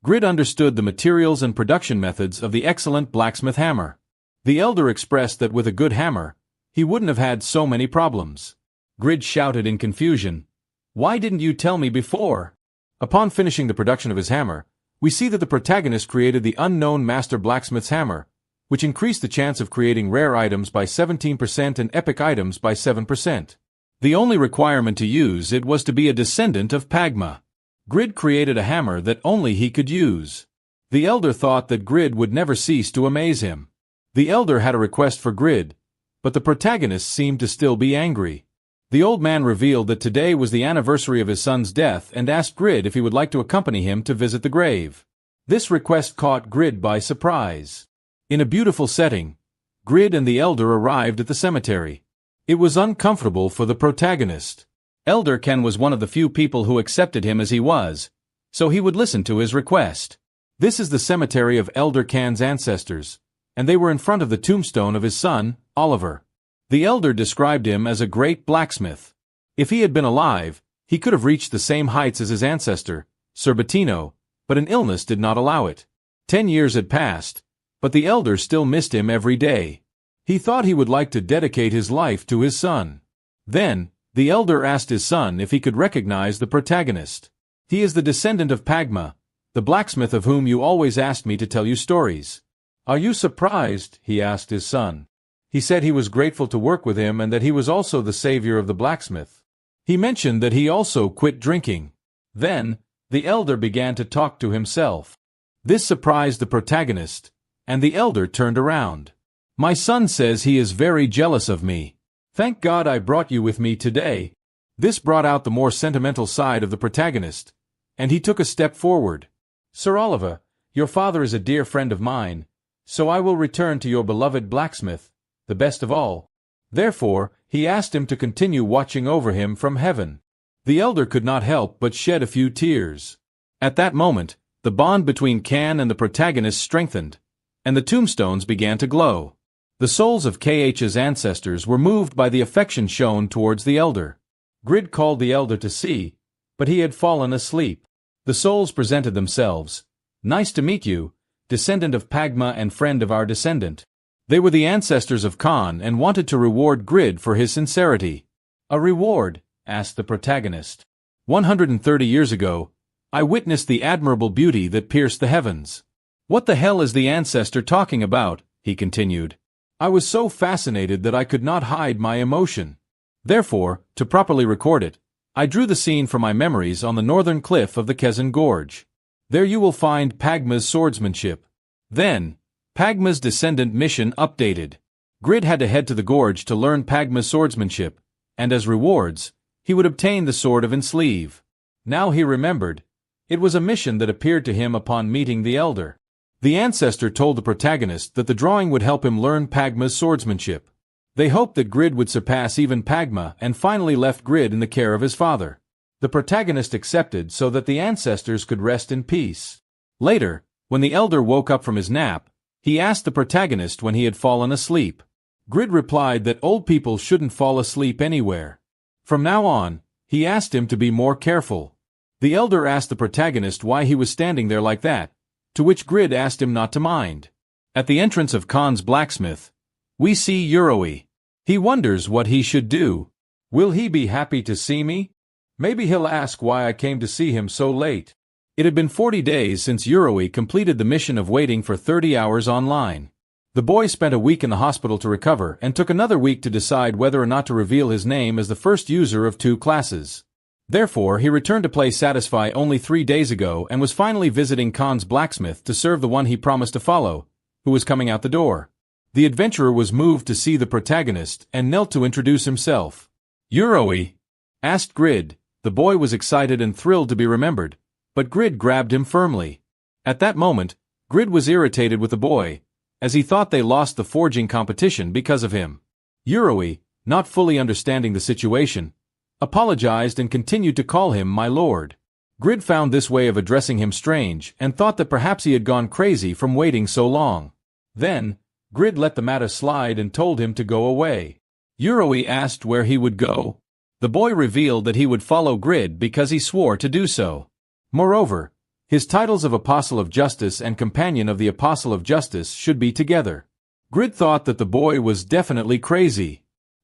Grid understood the materials and production methods of the excellent blacksmith hammer. The elder expressed that with a good hammer, he wouldn't have had so many problems. Grid shouted in confusion, "Why didn't you tell me before?" Upon finishing the production of his hammer, we see that the protagonist created the unknown master blacksmith's hammer, which increased the chance of creating rare items by 17% and epic items by 7%. The only requirement to use it was to be a descendant of Pagma. Grid created a hammer that only he could use. The elder thought that Grid would never cease to amaze him. The elder had a request for Grid, but the protagonist seemed to still be angry. The old man revealed that today was the anniversary of his son's death and asked Grid if he would like to accompany him to visit the grave. This request caught Grid by surprise. In a beautiful setting, Grid and the elder arrived at the cemetery. It was uncomfortable for the protagonist. Elder Khan was one of the few people who accepted him as he was, so he would listen to his request. This is the cemetery of Elder Khan's ancestors, and they were in front of the tombstone of his son, Oliver. The elder described him as a great blacksmith. If he had been alive, he could have reached the same heights as his ancestor, Sir Bettino, but an illness did not allow it. 10 years had passed, but the elder still missed him every day. He thought he would like to dedicate his life to his son. Then, the elder asked his son if he could recognize the protagonist. "He is the descendant of Pagma, the blacksmith of whom you always asked me to tell you stories. Are you surprised?" he asked his son. He said he was grateful to work with him and that he was also the savior of the blacksmith. He mentioned that he also quit drinking. Then, the elder began to talk to himself. This surprised the protagonist, and the elder turned around. "My son says he is very jealous of me. Thank God I brought you with me today." This brought out the more sentimental side of the protagonist, and he took a step forward. "Sir Oliver, your father is a dear friend of mine, so I will return to your beloved blacksmith, the best of all." Therefore, he asked him to continue watching over him from heaven. The elder could not help but shed a few tears. At that moment, the bond between Khan and the protagonist strengthened, and the tombstones began to glow. The souls of KH's ancestors were moved by the affection shown towards the elder. Grid called the elder to see, but he had fallen asleep. The souls presented themselves. "Nice to meet you. descendant of Pagma and friend of our descendant. They were the ancestors of Khan and wanted to reward Grid for his sincerity. A reward? Asked the protagonist. 130 years ago, I witnessed the admirable beauty that pierced the heavens. What the hell is the ancestor talking about? He continued. I was so fascinated that I could not hide my emotion. Therefore, to properly record it, I drew the scene from my memories on the northern cliff of the Kezan Gorge. There you will find Pagma's swordsmanship. Then, Pagma's descendant mission updated. Grid had to head to the gorge to learn Pagma's swordsmanship, and as rewards, he would obtain the Sword of Ensleeve. Now he remembered. It was a mission that appeared to him upon meeting the Elder. The ancestor told the protagonist that the drawing would help him learn Pagma's swordsmanship. They hoped that Grid would surpass even Pagma and finally left Grid in the care of his father. The protagonist accepted so that the ancestors could rest in peace. Later, when the Elder woke up from his nap, he asked the protagonist when he had fallen asleep. Grid replied that old people shouldn't fall asleep anywhere. From now on, he asked him to be more careful. The Elder asked the protagonist why he was standing there like that, to which Grid asked him not to mind. At the entrance of Khan's blacksmith, we see Uroi. He wonders what he should do. Will he be happy to see me? Maybe he'll ask why I came to see him so late. It had been 40 days since Uroi completed the mission of waiting for 30 hours online. The boy spent a week in the hospital to recover and took another week to decide whether or not to reveal his name as the first user of 2 classes. Therefore, he returned to play Satisfy only 3 days ago and was finally visiting Khan's blacksmith to serve the one he promised to follow, who was coming out the door. The adventurer was moved to see the protagonist and knelt to introduce himself. Uroi? Asked Grid. The boy was excited and thrilled to be remembered, but Grid grabbed him firmly. At that moment, Grid was irritated with the boy, as he thought they lost the forging competition because of him. Uroi, not fully understanding the situation, apologized and continued to call him my lord. Grid found this way of addressing him strange and thought that perhaps he had gone crazy from waiting so long. Then, Grid let the matter slide and told him to go away. Uroi asked where he would go. The boy revealed that he would follow Grid because he swore to do so. Moreover, his titles of Apostle of Justice and Companion of the Apostle of Justice should be together. Grid thought that the boy was definitely crazy.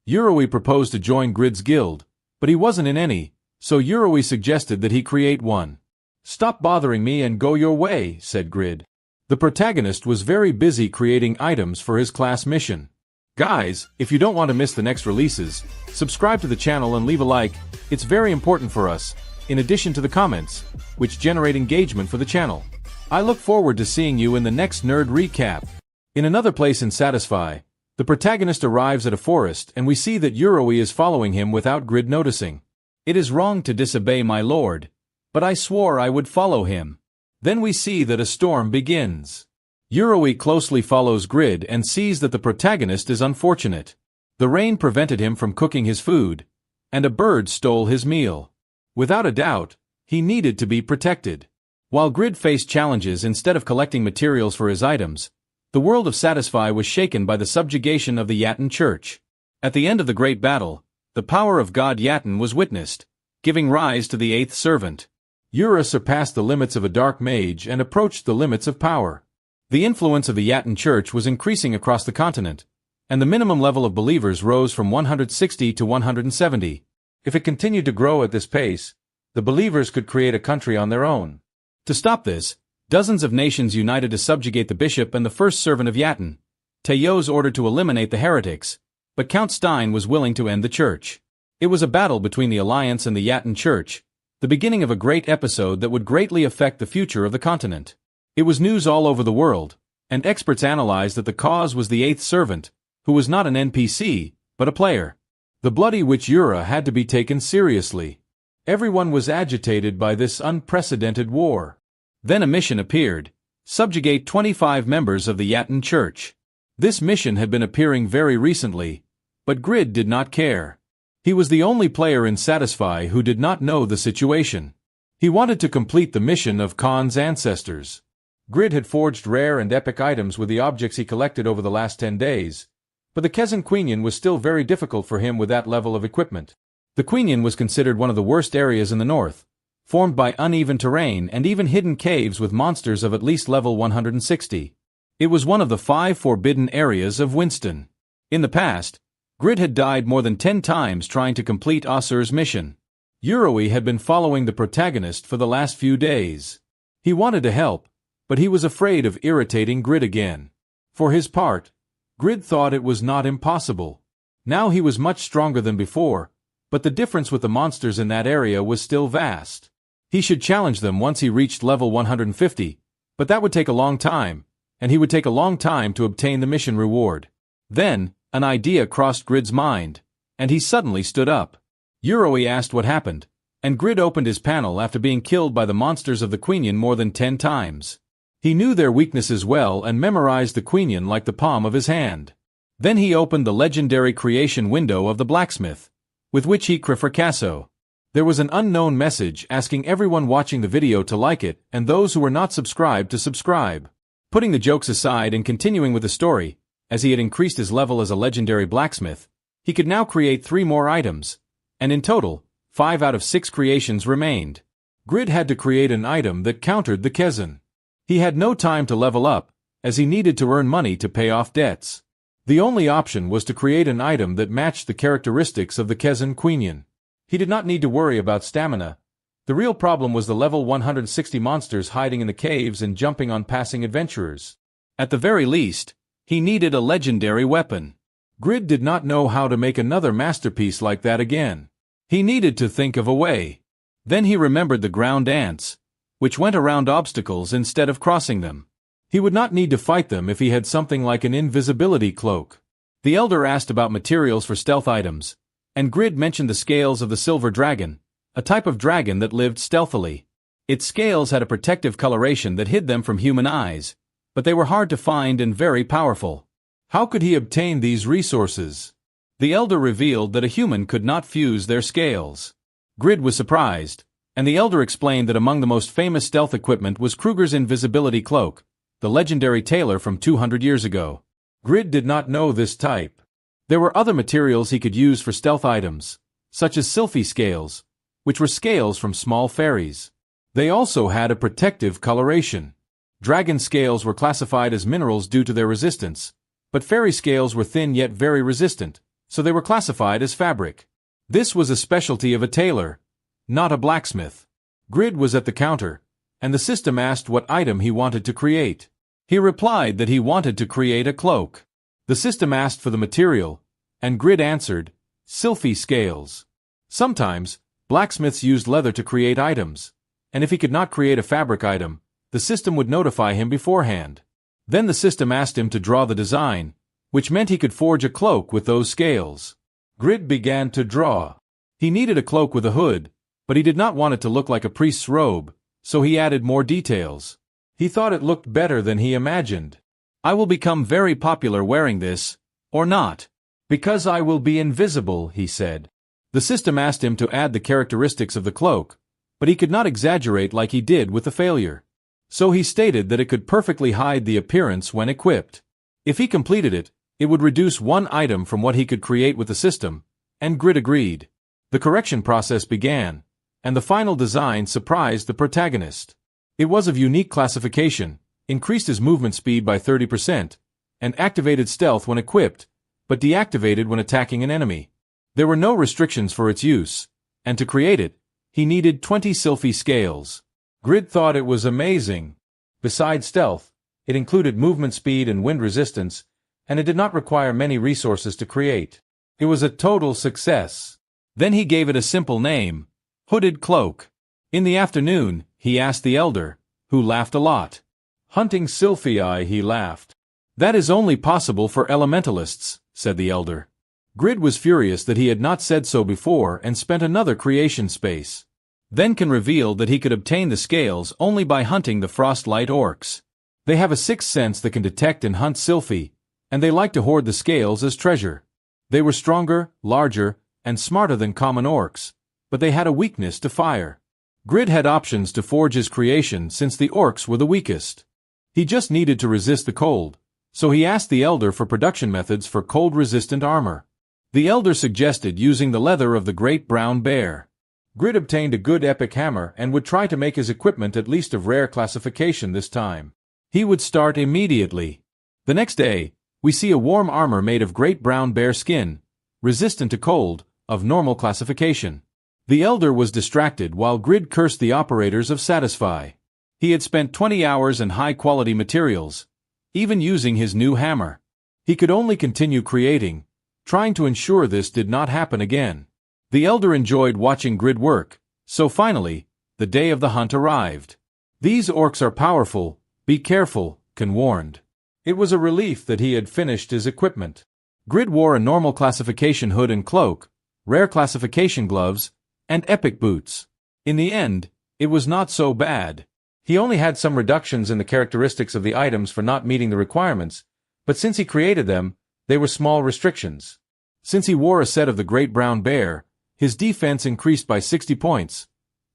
Uroi proposed to join Grid's guild, but he wasn't in any, so Uroi suggested that he create one. Stop bothering me and go your way, said Grid. The protagonist was very busy creating items for his class mission. Guys, if you don't want to miss the next releases, subscribe to the channel and leave a like. It's very important for us, in addition to the comments, which generate engagement for the channel. I look forward to seeing you in the next Nerd Recap. In another place in Satisfy, the protagonist arrives at a forest and we see that Uroi is following him without Grid noticing. It is wrong to disobey my lord, but I swore I would follow him. Then we see that a storm begins. Uroi closely follows Grid and sees that the protagonist is unfortunate. The rain prevented him from cooking his food, and a bird stole his meal. Without a doubt, he needed to be protected. While Grid faced challenges instead of collecting materials for his items, the world of Satisfy was shaken by the subjugation of the Yatan Church. At the end of the great battle, the power of God Yatan was witnessed, giving rise to the 8th servant. Ura surpassed the limits of a dark mage and approached the limits of power. The influence of the Yatan Church was increasing across the continent, and the minimum level of believers rose from 160 to 170. If it continued to grow at this pace, the believers could create a country on their own. To stop this, dozens of nations united to subjugate the bishop and the first servant of Yatan. Teos ordered to eliminate the heretics, but Count Stein was willing to end the church. It was a battle between the Alliance and the Yatan Church, the beginning of a great episode that would greatly affect the future of the continent. It was news all over the world, and experts analyzed that the cause was the 8th servant, who was not an NPC, but a player. The bloody witch Ura had to be taken seriously. Everyone was agitated by this unprecedented war. Then a mission appeared: subjugate 25 members of the Yatan Church. This mission had been appearing very recently, but Grid did not care. He was the only player in Satisfy who did not know the situation. He wanted to complete the mission of Khan's ancestors. Grid had forged rare and epic items with the objects he collected over the last 10 days, but the Kezan Queenan was still very difficult for him with that level of equipment. The Queenan was considered one of the worst areas in the north, formed by uneven terrain and even hidden caves with monsters of at least level 160. It was one of the 5 forbidden areas of Winston. In the past, Grid had died more than 10 times trying to complete Osur's mission. Yuroi had been following the protagonist for the last few days. He wanted to help, but he was afraid of irritating Grid again. For his part, Grid thought it was not impossible. Now he was much stronger than before, but the difference with the monsters in that area was still vast. He should challenge them once he reached level 150, but that would take a long time, and he would take a long time to obtain the mission reward. Then, an idea crossed Grid's mind, and he suddenly stood up. Yuroi asked what happened, and Grid opened his panel after being killed by the monsters of the Queenian more than 10 times. He knew their weaknesses well and memorized the Queenian like the palm of his hand. Then he opened the legendary creation window of the blacksmith, with which he fracasseau. There was an unknown message asking everyone watching the video to like it and those who were not subscribed to subscribe. Putting the jokes aside and continuing with the story, as he had increased his level as a legendary blacksmith, he could now create 3 more items, and in total, 5 out of 6 creations remained. Grid had to create an item that countered the Kezan. He had no time to level up, as he needed to earn money to pay off debts. The only option was to create an item that matched the characteristics of the Kezan Queenian. He did not need to worry about stamina. The real problem was the level 160 monsters hiding in the caves and jumping on passing adventurers. At the very least, he needed a legendary weapon. Grid did not know how to make another masterpiece like that again. He needed to think of a way. Then he remembered the ground ants, which went around obstacles instead of crossing them. He would not need to fight them if he had something like an invisibility cloak. The elder asked about materials for stealth items, and Grid mentioned the scales of the silver dragon, a type of dragon that lived stealthily. Its scales had a protective coloration that hid them from human eyes, but they were hard to find and very powerful. How could he obtain these resources? The elder revealed that a human could not fuse their scales. Grid was surprised, and the elder explained that among the most famous stealth equipment was Kruger's invisibility cloak, the legendary tailor from 200 years ago. Grid did not know this type. There were other materials he could use for stealth items, such as sylphy scales, which were scales from small fairies. They also had a protective coloration. Dragon scales were classified as minerals due to their resistance, but fairy scales were thin yet very resistant, so they were classified as fabric. This was a specialty of a tailor, not a blacksmith. Grid was at the counter, and the system asked what item he wanted to create. He replied that he wanted to create a cloak. The system asked for the material, and Grid answered, sylphy scales. Sometimes, blacksmiths used leather to create items, and if he could not create a fabric item, the system would notify him beforehand. Then the system asked him to draw the design, which meant he could forge a cloak with those scales. Grid began to draw. He needed a cloak with a hood, but he did not want it to look like a priest's robe, so he added more details. He thought it looked better than he imagined. I will become very popular wearing this, or not. Because I will be invisible, he said. The system asked him to add the characteristics of the cloak, but he could not exaggerate like he did with the failure. So he stated that it could perfectly hide the appearance when equipped. If he completed it, it would reduce 1 item from what he could create with the system, and Grid agreed. The correction process began, and the final design surprised the protagonist. It was of unique classification, increased his movement speed by 30%, and activated stealth when equipped, but deactivated when attacking an enemy. There were no restrictions for its use, and to create it, he needed 20 sylphy scales. Grid thought it was amazing. Besides stealth, it included movement speed and wind resistance, and it did not require many resources to create. It was a total success. Then he gave it a simple name, Hooded Cloak. In the afternoon, he asked the elder, who laughed a lot. Hunting sylphii, he laughed. That is only possible for elementalists, said the elder. Grid was furious that he had not said so before and spent another creation space. Then revealed that he could obtain the scales only by hunting the Frostlight orcs. They have a sixth sense that can detect and hunt sylphi, and they like to hoard the scales as treasure. They were stronger, larger, and smarter than common orcs, but they had a weakness to fire. Grid had options to forge his creation since the orcs were the weakest. He just needed to resist the cold, so he asked the elder for production methods for cold-resistant armor. The elder suggested using the leather of the great brown bear. Grid obtained a good epic hammer and would try to make his equipment at least of rare classification this time. He would start immediately. The next day, we see a warm armor made of great brown bear skin, resistant to cold, of normal classification. The elder was distracted while Grid cursed the operators of Satisfy. He had spent 20 hours in high-quality materials, even using his new hammer. He could only continue creating, trying to ensure this did not happen again. The elder enjoyed watching Grid work, so finally, the day of the hunt arrived. These orcs are powerful, be careful, Khan warned. It was a relief that he had finished his equipment. Grid wore a normal classification hood and cloak, rare classification gloves, and epic boots. In the end, it was not so bad. He only had some reductions in the characteristics of the items for not meeting the requirements, but since he created them, they were small restrictions. Since he wore a set of the Great Brown Bear, his defense increased by 60 points,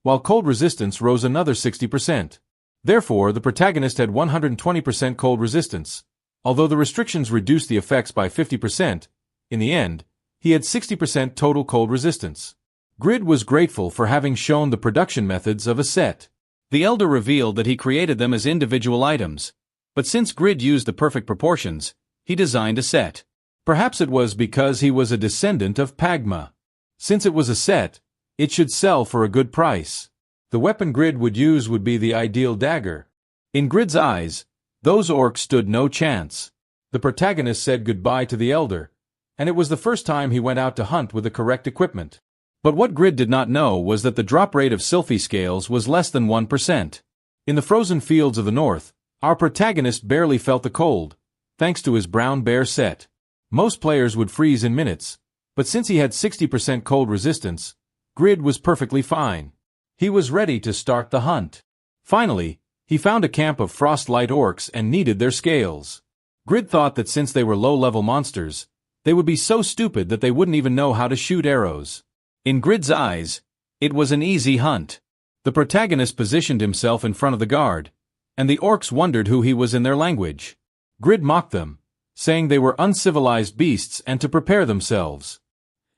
while cold resistance rose another 60%. Therefore, the protagonist had 120% cold resistance. Although the restrictions reduced the effects by 50%, in the end, he had 60% total cold resistance. Grid was grateful for having shown the production methods of a set. The elder revealed that he created them as individual items, but since Grid used the perfect proportions, he designed a set. Perhaps it was because he was a descendant of Pagma. Since it was a set, it should sell for a good price. The weapon Grid would use would be the ideal dagger. In Grid's eyes, those orcs stood no chance. The protagonist said goodbye to the elder, and it was the first time he went out to hunt with the correct equipment. But what Grid did not know was that the drop rate of Sylphy scales was less than 1%. In the frozen fields of the north, our protagonist barely felt the cold, thanks to his brown bear set. Most players would freeze in minutes, but since he had 60% cold resistance, Grid was perfectly fine. He was ready to start the hunt. Finally, he found a camp of Frostlight orcs and needed their scales. Grid thought that since they were low-level monsters, they would be so stupid that they wouldn't even know how to shoot arrows. In Grid's eyes, it was an easy hunt. The protagonist positioned himself in front of the guard, and the orcs wondered who he was in their language. Grid mocked them, saying they were uncivilized beasts and to prepare themselves.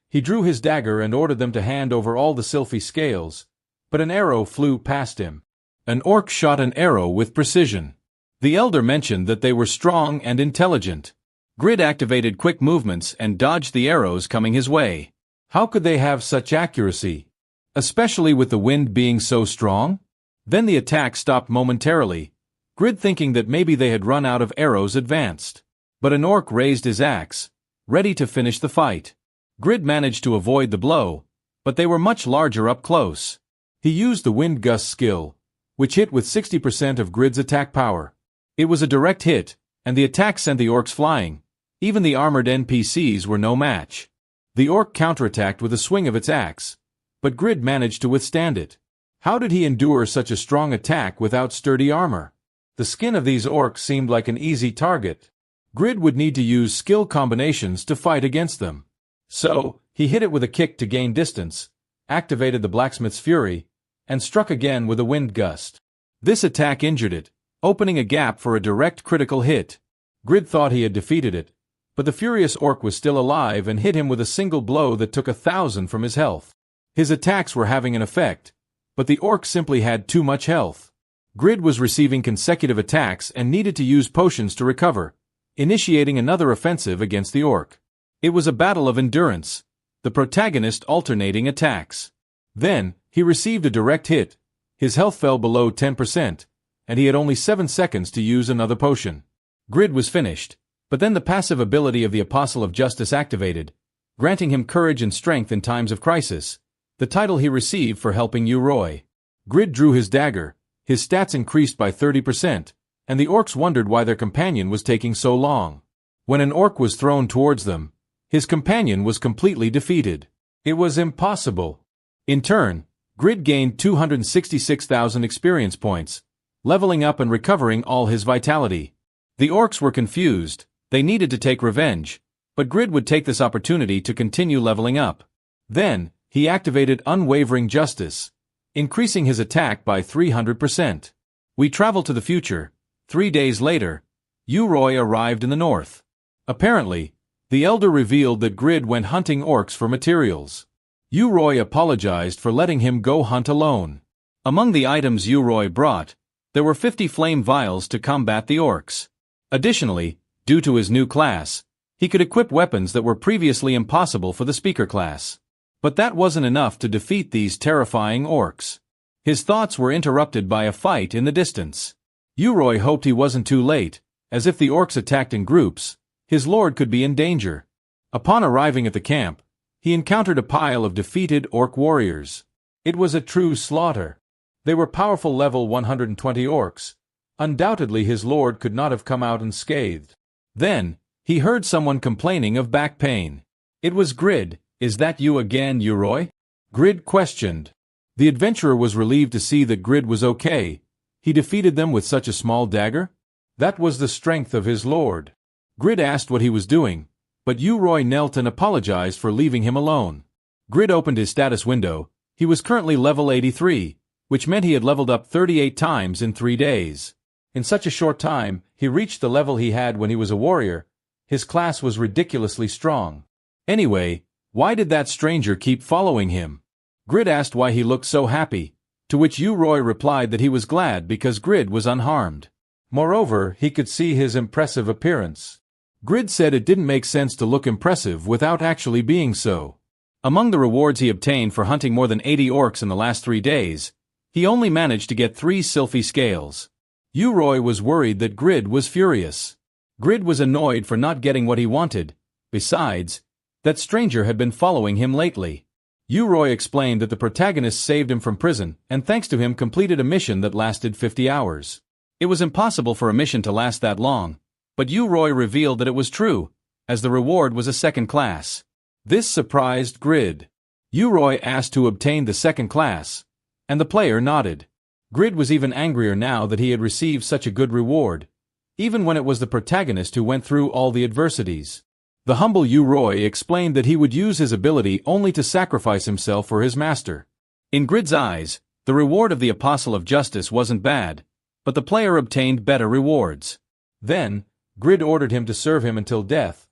He drew his dagger and ordered them to hand over all the Sylphy scales, but an arrow flew past him. An orc shot an arrow with precision. The elder mentioned that they were strong and intelligent. Grid activated quick movements and dodged the arrows coming his way. How could they have such accuracy? Especially with the wind being so strong? Then the attack stopped momentarily, Grid thinking that maybe they had run out of arrows advanced. But an orc raised his axe, ready to finish the fight. Grid managed to avoid the blow, but they were much larger up close. He used the wind gust skill, which hit with 60% of Grid's attack power. It was a direct hit, and the attack sent the orcs flying. Even the armored NPCs were no match. The orc counterattacked with a swing of its axe, but Grid managed to withstand it. How did he endure such a strong attack without sturdy armor? The skin of these orcs seemed like an easy target. Grid would need to use skill combinations to fight against them. So, he hit it with a kick to gain distance, activated the blacksmith's fury, and struck again with a wind gust. This attack injured it, opening a gap for a direct critical hit. Grid thought he had defeated it, but the furious orc was still alive and hit him with a single blow that took 1,000 from his health. His attacks were having an effect, but the orc simply had too much health. Grid was receiving consecutive attacks and needed to use potions to recover, initiating another offensive against the orc. It was a battle of endurance, the protagonist alternating attacks. Then, he received a direct hit. His health fell below 10%, and he had only 7 seconds to use another potion. Grid was finished. But then the passive ability of the Apostle of Justice activated, granting him courage and strength in times of crisis, the title he received for helping Uroi. Grid drew his dagger, his stats increased by 30%, and the orcs wondered why their companion was taking so long. When an orc was thrown towards them, his companion was completely defeated. It was impossible. In turn, Grid gained 266,000 experience points, leveling up and recovering all his vitality. The orcs were confused. They needed to take revenge, but Grid would take this opportunity to continue leveling up. Then, he activated Unwavering Justice, increasing his attack by 300%. We travel to the future. 3 days later, Uroi arrived in the north. Apparently, the elder revealed that Grid went hunting orcs for materials. Uroy apologized for letting him go hunt alone. Among the items Uroy brought, there were 50 flame vials to combat the orcs. Additionally, due to his new class, he could equip weapons that were previously impossible for the speaker class. But that wasn't enough to defeat these terrifying orcs. His thoughts were interrupted by a fight in the distance. Uroy hoped he wasn't too late, as if the orcs attacked in groups, his lord could be in danger. Upon arriving at the camp, he encountered a pile of defeated orc warriors. It was a true slaughter. They were powerful level 120 orcs. Undoubtedly his lord could not have come out unscathed. Then, he heard someone complaining of back pain. It was Grid. "Is that you again, Uroy?" Grid questioned. The adventurer was relieved to see that Grid was okay. He defeated them with such a small dagger? That was the strength of his lord. Grid asked what he was doing, but Uroy knelt and apologized for leaving him alone. Grid opened his status window. He was currently level 83, which meant he had leveled up 38 times in 3 days. In such a short time, he reached the level he had when he was a warrior. His class was ridiculously strong. Anyway, why did that stranger keep following him? Grid asked why he looked so happy, to which Uroy replied that he was glad because Grid was unharmed. Moreover, he could see his impressive appearance. Grid said it didn't make sense to look impressive without actually being so. Among the rewards he obtained for hunting more than 80 orcs in the last 3 days, he only managed to get 3 Sylphy scales. Uroy was worried that Grid was furious. Grid was annoyed for not getting what he wanted. Besides, that stranger had been following him lately. Uroy explained that the protagonist saved him from prison and thanks to him completed a mission that lasted 50 hours. It was impossible for a mission to last that long, but Uroy revealed that it was true, as the reward was a second class. This surprised Grid. Uroy asked to obtain the second class, and the player nodded. Grid was even angrier now that he had received such a good reward, even when it was the protagonist who went through all the adversities. The humble Uroy explained that he would use his ability only to sacrifice himself for his master. In Grid's eyes, the reward of the Apostle of Justice wasn't bad, but the player obtained better rewards. Then, Grid ordered him to serve him until death,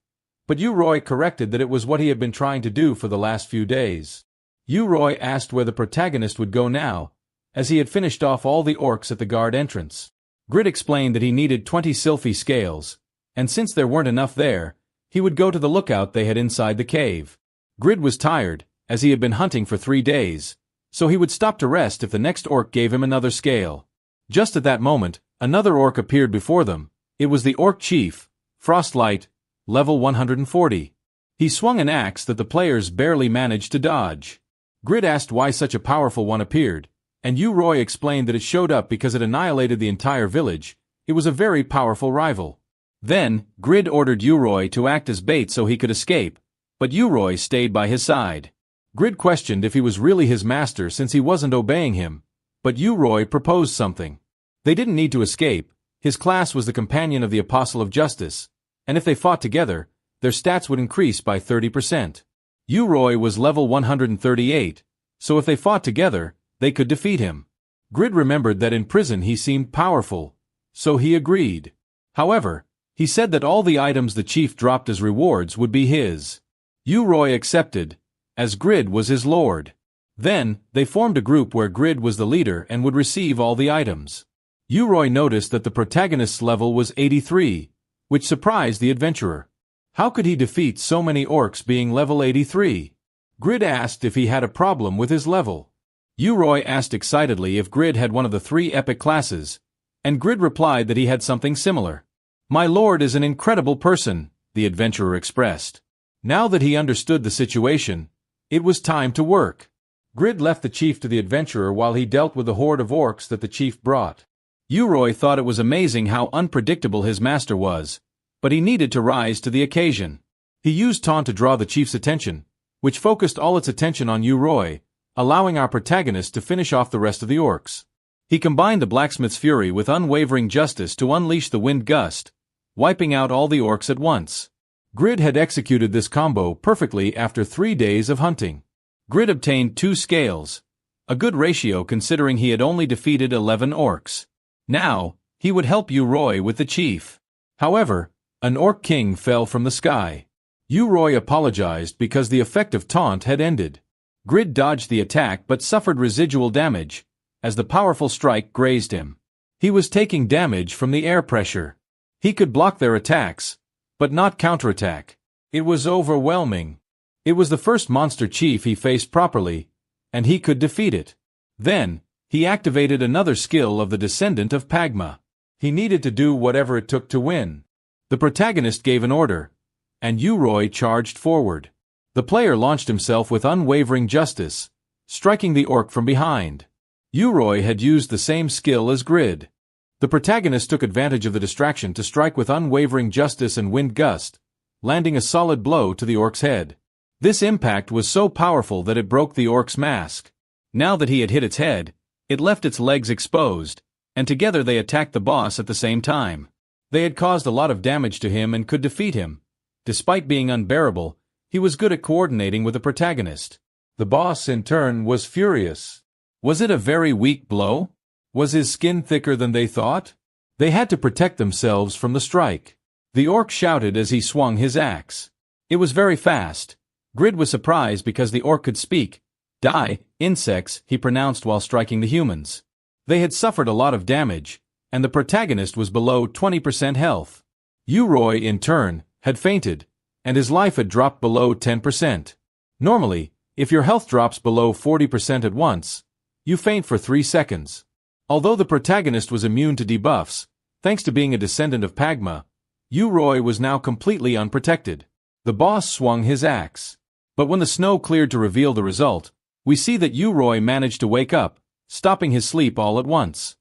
but Uroy corrected that it was what he had been trying to do for the last few days. Uroy asked where the protagonist would go now, as he had finished off all the orcs at the guard entrance. Grid explained that he needed 20 Sylphy scales, and since there weren't enough there, he would go to the lookout they had inside the cave. Grid was tired, as he had been hunting for 3 days, so he would stop to rest if the next orc gave him another scale. Just at that moment, another orc appeared before them. It was the orc chief, Frostlight, level 140. He swung an axe that the players barely managed to dodge. Grid asked why such a powerful one appeared, and Uroy explained that it showed up because it annihilated the entire village. It was a very powerful rival. Then, Grid ordered Uroy to act as bait so he could escape, but Uroy stayed by his side. Grid questioned if he was really his master since he wasn't obeying him, but Uroy proposed something. They didn't need to escape. His class was the companion of the Apostle of Justice, and if they fought together, their stats would increase by 30%. Uroy was level 138, so if they fought together, they could defeat him. Grid remembered that in prison he seemed powerful, so he agreed. However, he said that all the items the chief dropped as rewards would be his. Uroy accepted, as Grid was his lord. Then, they formed a group where Grid was the leader and would receive all the items. Uroy noticed that the protagonist's level was 83, which surprised the adventurer. How could he defeat so many orcs being level 83? Grid asked if he had a problem with his level. Uroy asked excitedly if Grid had one of the 3 epic classes, and Grid replied that he had something similar. "My lord is an incredible person," the adventurer expressed. Now that he understood the situation, it was time to work. Grid left the chief to the adventurer while he dealt with the horde of orcs that the chief brought. Uroy thought it was amazing how unpredictable his master was, but he needed to rise to the occasion. He used taunt to draw the chief's attention, which focused all its attention on Uroy, allowing our protagonist to finish off the rest of the orcs. He combined the blacksmith's fury with unwavering justice to unleash the wind gust, wiping out all the orcs at once. Grid had executed this combo perfectly after 3 days of hunting. Grid obtained 2 scales, a good ratio considering he had only defeated 11 orcs. Now, he would help Uroy with the chief. However, an orc king fell from the sky. Uroy apologized because the effect of taunt had ended. Grid dodged the attack but suffered residual damage, as the powerful strike grazed him. He was taking damage from the air pressure. He could block their attacks, but not counterattack. It was overwhelming. It was the first monster chief he faced properly, and he could defeat it. Then, he activated another skill of the descendant of Pagma. He needed to do whatever it took to win. The protagonist gave an order, and Uroi charged forward. The player launched himself with unwavering justice, striking the orc from behind. Uroi had used the same skill as Grid. The protagonist took advantage of the distraction to strike with unwavering justice and wind gust, landing a solid blow to the orc's head. This impact was so powerful that it broke the orc's mask. Now that he had hit its head, it left its legs exposed, and together they attacked the boss at the same time. They had caused a lot of damage to him and could defeat him. Despite being unbearable, he was good at coordinating with the protagonist. The boss, in turn, was furious. Was it a very weak blow? Was his skin thicker than they thought? They had to protect themselves from the strike. The orc shouted as he swung his axe. It was very fast. Grid was surprised because the orc could speak. Die, insects, he pronounced while striking the humans. They had suffered a lot of damage, and the protagonist was below 20% health. Uroi, in turn, had fainted, and his life had dropped below 10%. Normally, if your health drops below 40% at once, you faint for 3 seconds. Although the protagonist was immune to debuffs, thanks to being a descendant of Pagma, Uroi was now completely unprotected. The boss swung his axe. But when the snow cleared to reveal the result, we see that Uroi managed to wake up, stopping his sleep all at once.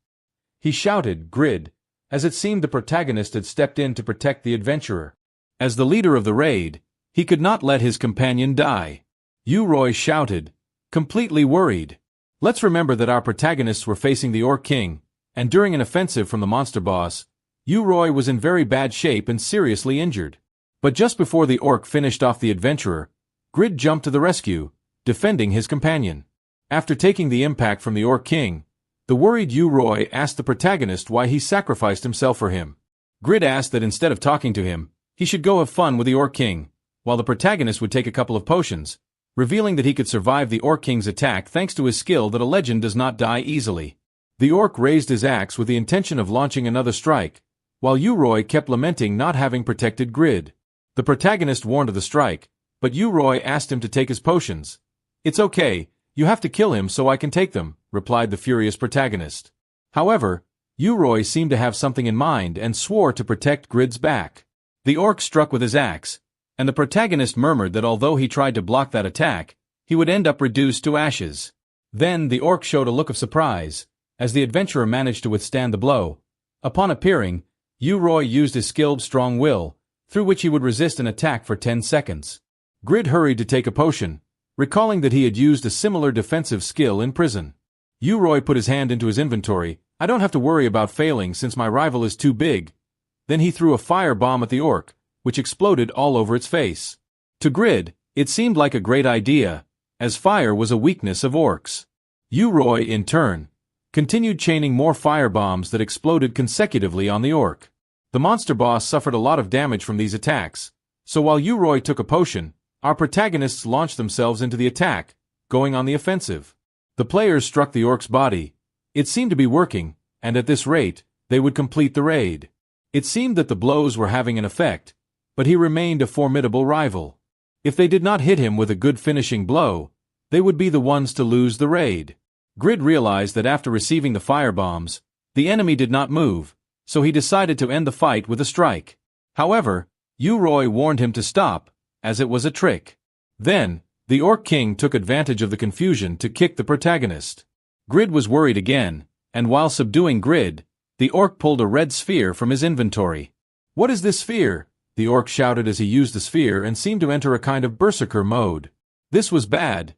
He shouted, Grid, as it seemed the protagonist had stepped in to protect the adventurer. As the leader of the raid, he could not let his companion die. Uroi shouted, completely worried. Let's remember that our protagonists were facing the Orc King, and during an offensive from the monster boss, Uroi was in very bad shape and seriously injured. But just before the orc finished off the adventurer, Grid jumped to the rescue, defending his companion. After taking the impact from the Orc King, the worried Uroi asked the protagonist why he sacrificed himself for him. Grid asked that instead of talking to him, he should go have fun with the Orc King, while the protagonist would take a couple of potions, revealing that he could survive the Orc King's attack thanks to his skill that a legend does not die easily. The orc raised his axe with the intention of launching another strike, while Uroi kept lamenting not having protected Grid. The protagonist warned of the strike, but Uroi asked him to take his potions. It's okay, you have to kill him so I can take them, replied the furious protagonist. However, Uroi seemed to have something in mind and swore to protect Grid's back. The orc struck with his axe, and the protagonist murmured that although he tried to block that attack, he would end up reduced to ashes. Then the orc showed a look of surprise, as the adventurer managed to withstand the blow. Upon appearing, Uroi used his skilled strong will, through which he would resist an attack for 10 seconds. Grid hurried to take a potion, recalling that he had used a similar defensive skill in prison. Uroi put his hand into his inventory. I don't have to worry about failing since my rival is too big. Then he threw a fire bomb at the orc, which exploded all over its face. To Grid, it seemed like a great idea, as fire was a weakness of orcs. Uroi, in turn, continued chaining more fire bombs that exploded consecutively on the orc. The monster boss suffered a lot of damage from these attacks, so while Uroi took a potion, our protagonists launched themselves into the attack, going on the offensive. The players struck the orc's body. It seemed to be working, and at this rate, they would complete the raid. It seemed that the blows were having an effect, but he remained a formidable rival. If they did not hit him with a good finishing blow, they would be the ones to lose the raid. Grid realized that after receiving the firebombs, the enemy did not move, so he decided to end the fight with a strike. However, Uroi warned him to stop, as it was a trick. Then, the Orc King took advantage of the confusion to kick the protagonist. Grid was worried again, and while subduing Grid, the orc pulled a red sphere from his inventory. What is this sphere? The orc shouted as he used the sphere and seemed to enter a kind of berserker mode. This was bad.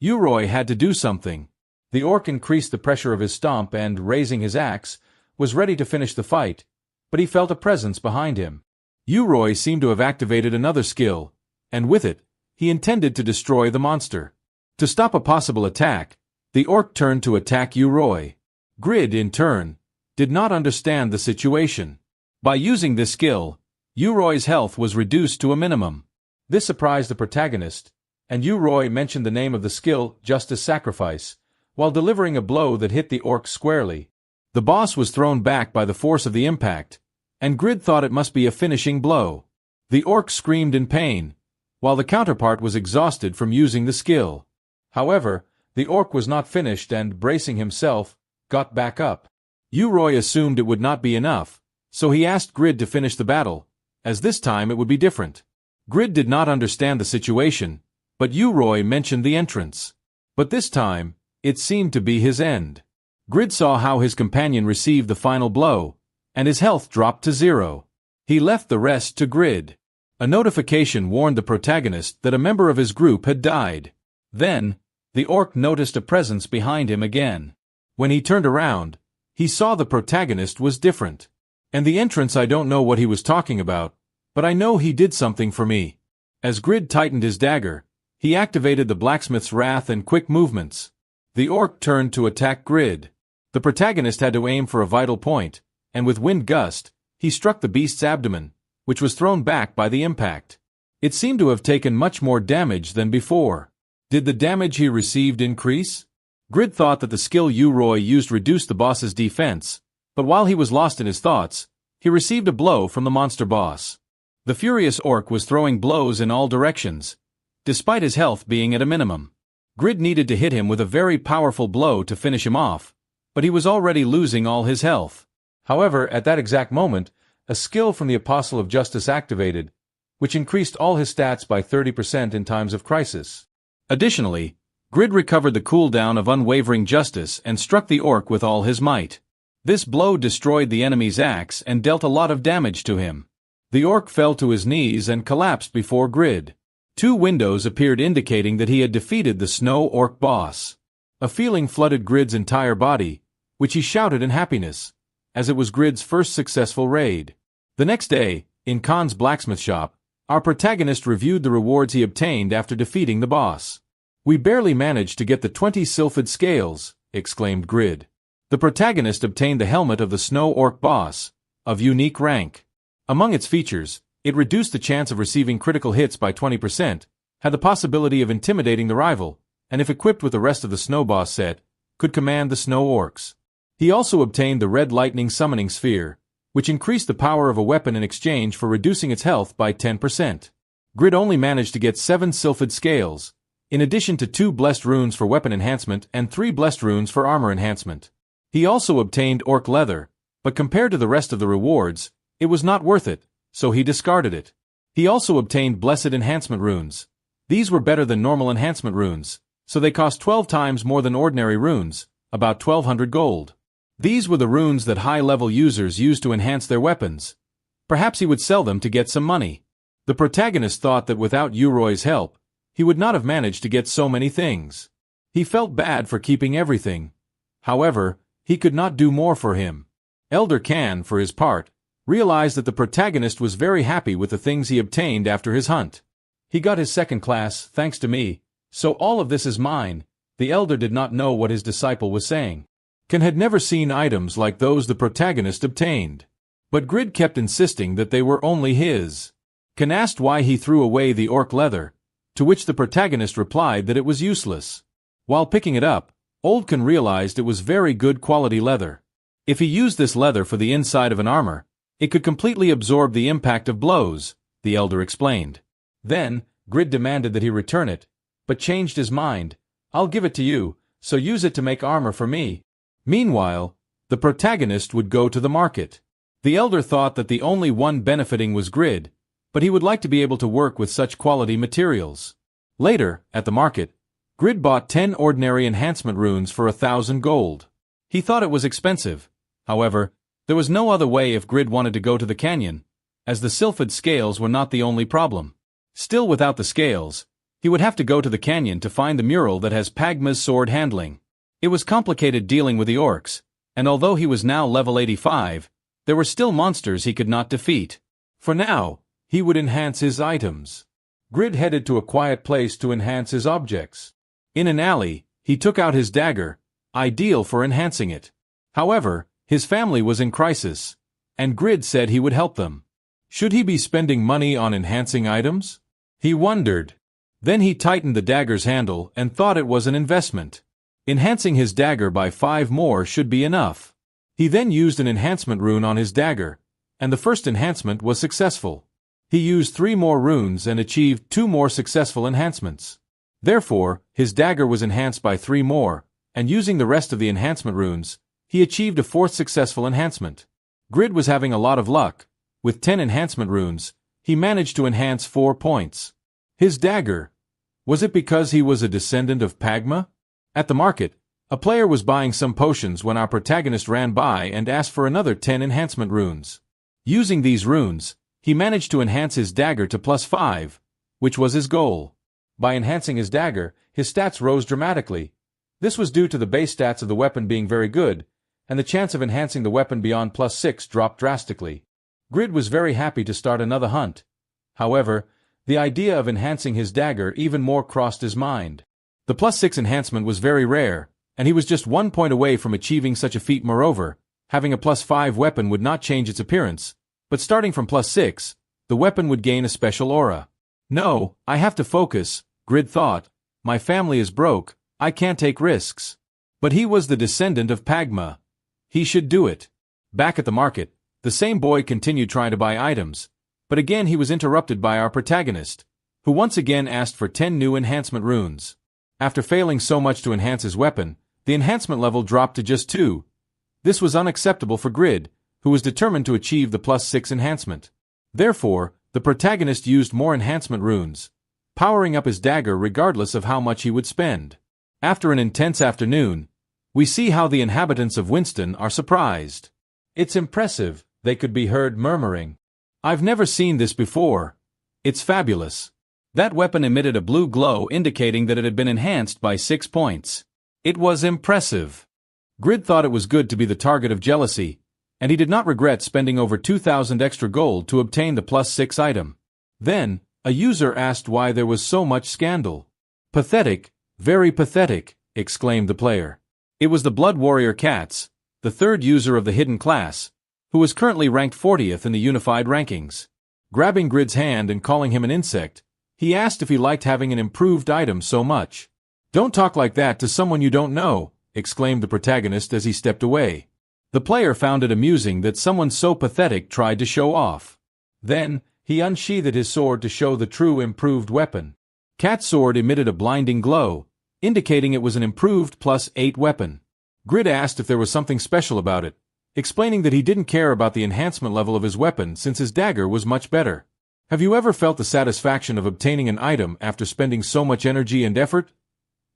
Uroi had to do something. The orc increased the pressure of his stomp and, raising his axe, was ready to finish the fight, but he felt a presence behind him. Uroi seemed to have activated another skill, and with it, he intended to destroy the monster. To stop a possible attack, the orc turned to attack Uroi. Grid, in turn, did not understand the situation. By using this skill, Uroi's health was reduced to a minimum. This surprised the protagonist, and Roy mentioned the name of the skill, Justice Sacrifice, while delivering a blow that hit the orc squarely. The boss was thrown back by the force of the impact, and Grid thought it must be a finishing blow. The orc screamed in pain, while the counterpart was exhausted from using the skill. However, the orc was not finished and, bracing himself, got back up. Roy assumed it would not be enough, so he asked Grid to finish the battle, as this time it would be different. Grid did not understand the situation, but Roy mentioned the entrance. But this time, it seemed to be his end. Grid saw how his companion received the final blow, and his health dropped to 0. He left the rest to Grid. A notification warned the protagonist that a member of his group had died. Then, the orc noticed a presence behind him again. When he turned around, he saw the protagonist was different. And the entrance, I don't know what he was talking about, but I know he did something for me. As Grid tightened his dagger, he activated the blacksmith's wrath and quick movements. The orc turned to attack Grid. The protagonist had to aim for a vital point, and with wind gust, he struck the beast's abdomen, which was thrown back by the impact. It seemed to have taken much more damage than before. Did the damage he received increase? Grid thought that the skill Roy used reduced the boss's defense, but while he was lost in his thoughts, he received a blow from the monster boss. The furious orc was throwing blows in all directions, despite his health being at a minimum. Grid needed to hit him with a very powerful blow to finish him off, but he was already losing all his health. However, at that exact moment, a skill from the Apostle of Justice activated, which increased all his stats by 30% in times of crisis. Additionally, Grid recovered the cooldown of Unwavering Justice and struck the orc with all his might. This blow destroyed the enemy's axe and dealt a lot of damage to him. The orc fell to his knees and collapsed before Grid. 2 windows appeared indicating that he had defeated the snow orc boss. A feeling flooded Grid's entire body, which he shouted in happiness, as it was Grid's first successful raid. The next day, in Khan's blacksmith shop, our protagonist reviewed the rewards he obtained after defeating the boss. "We barely managed to get the 20 sylphid scales," exclaimed Grid. The protagonist obtained the helmet of the snow orc boss, of unique rank. Among its features, it reduced the chance of receiving critical hits by 20%, had the possibility of intimidating the rival, and if equipped with the rest of the snow boss set, could command the snow orcs. He also obtained the red lightning summoning sphere, which increased the power of a weapon in exchange for reducing its health by 10%. Grid only managed to get 7 sylphid scales, in addition to 2 blessed runes for weapon enhancement and 3 blessed runes for armor enhancement. He also obtained orc leather, but compared to the rest of the rewards, it was not worth it, so he discarded it. He also obtained blessed enhancement runes. These were better than normal enhancement runes, so they cost 12 times more than ordinary runes, about 1200 gold. These were the runes that high-level users used to enhance their weapons. Perhaps he would sell them to get some money. The protagonist thought that without Roy's help, he would not have managed to get so many things. He felt bad for keeping everything. However, he could not do more for him. Elder Khan, for his part, realized that the protagonist was very happy with the things he obtained after his hunt. "He got his second class, thanks to me, so all of this is mine." The elder did not know what his disciple was saying. Khan had never seen items like those the protagonist obtained. But Grid kept insisting that they were only his. Khan asked why he threw away the orc leather, to which the protagonist replied that it was useless. While picking it up, Old Khan realized it was very good quality leather. If he used this leather for the inside of an armor, it could completely absorb the impact of blows, the elder explained. Then, Grid demanded that he return it, but changed his mind. "I'll give it to you, so use it to make armor for me." Meanwhile, the protagonist would go to the market. The elder thought that the only one benefiting was Grid, but he would like to be able to work with such quality materials. Later, at the market, Grid bought 10 ordinary enhancement runes for 1,000 gold. He thought it was expensive. However, there was no other way if Grid wanted to go to the canyon, as the sylphid scales were not the only problem. Still, without the scales, he would have to go to the canyon to find the mural that has Pagma's sword handling. It was complicated dealing with the orcs, and although he was now level 85, there were still monsters he could not defeat. For now, he would enhance his items. Grid headed to a quiet place to enhance his objects. In an alley, he took out his dagger, ideal for enhancing it. However, his family was in crisis, and Grid said he would help them. Should he be spending money on enhancing items? He wondered. Then he tightened the dagger's handle and thought it was an investment. Enhancing his dagger by 5 more should be enough. He then used an enhancement rune on his dagger, and the first enhancement was successful. He used 3 more runes and achieved 2 more successful enhancements. Therefore, his dagger was enhanced by 3 more, and using the rest of the enhancement runes, he achieved a 4th successful enhancement. Grid was having a lot of luck. With 10 enhancement runes, he managed to enhance 4 points. His dagger. Was it because he was a descendant of Pagma? At the market, a player was buying some potions when our protagonist ran by and asked for another 10 enhancement runes. Using these runes, he managed to enhance his dagger to +5, which was his goal. By enhancing his dagger, his stats rose dramatically. This was due to the base stats of the weapon being very good, and the chance of enhancing the weapon beyond +6 dropped drastically. Grid was very happy to start another hunt. However, the idea of enhancing his dagger even more crossed his mind. The +6 enhancement was very rare, and he was just 1 point away from achieving such a feat. Moreover, having a +5 weapon would not change its appearance, but starting from +6, the weapon would gain a special aura. No, I have to focus, Grid thought. My family is broke, I can't take risks. But he was the descendant of Pagma. He should do it. Back at the market, the same boy continued trying to buy items, but again he was interrupted by our protagonist, who once again asked for 10 new enhancement runes. After failing so much to enhance his weapon, the enhancement level dropped to just 2. This was unacceptable for Grid, who was determined to achieve the +6 enhancement. Therefore, the protagonist used more enhancement runes, powering up his dagger regardless of how much he would spend. After an intense afternoon, we see how the inhabitants of Winston are surprised. It's impressive, they could be heard murmuring. I've never seen this before. It's fabulous. That weapon emitted a blue glow indicating that it had been enhanced by 6 points. It was impressive. Grid thought it was good to be the target of jealousy, and he did not regret spending over 2,000 extra gold to obtain the +6 item. Then, a user asked why there was so much scandal. Pathetic, very pathetic, exclaimed the player. It was the Blood Warrior Cats, the 3rd user of the hidden class, who was currently ranked 40th in the unified rankings. Grabbing Grid's hand and calling him an insect, he asked if he liked having an improved item so much. Don't talk like that to someone you don't know, exclaimed the protagonist as he stepped away. The player found it amusing that someone so pathetic tried to show off. Then, he unsheathed his sword to show the true improved weapon. Cat's sword emitted a blinding glow, indicating it was an improved +8 weapon. Grid asked if there was something special about it, explaining that he didn't care about the enhancement level of his weapon since his dagger was much better. Have you ever felt the satisfaction of obtaining an item after spending so much energy and effort?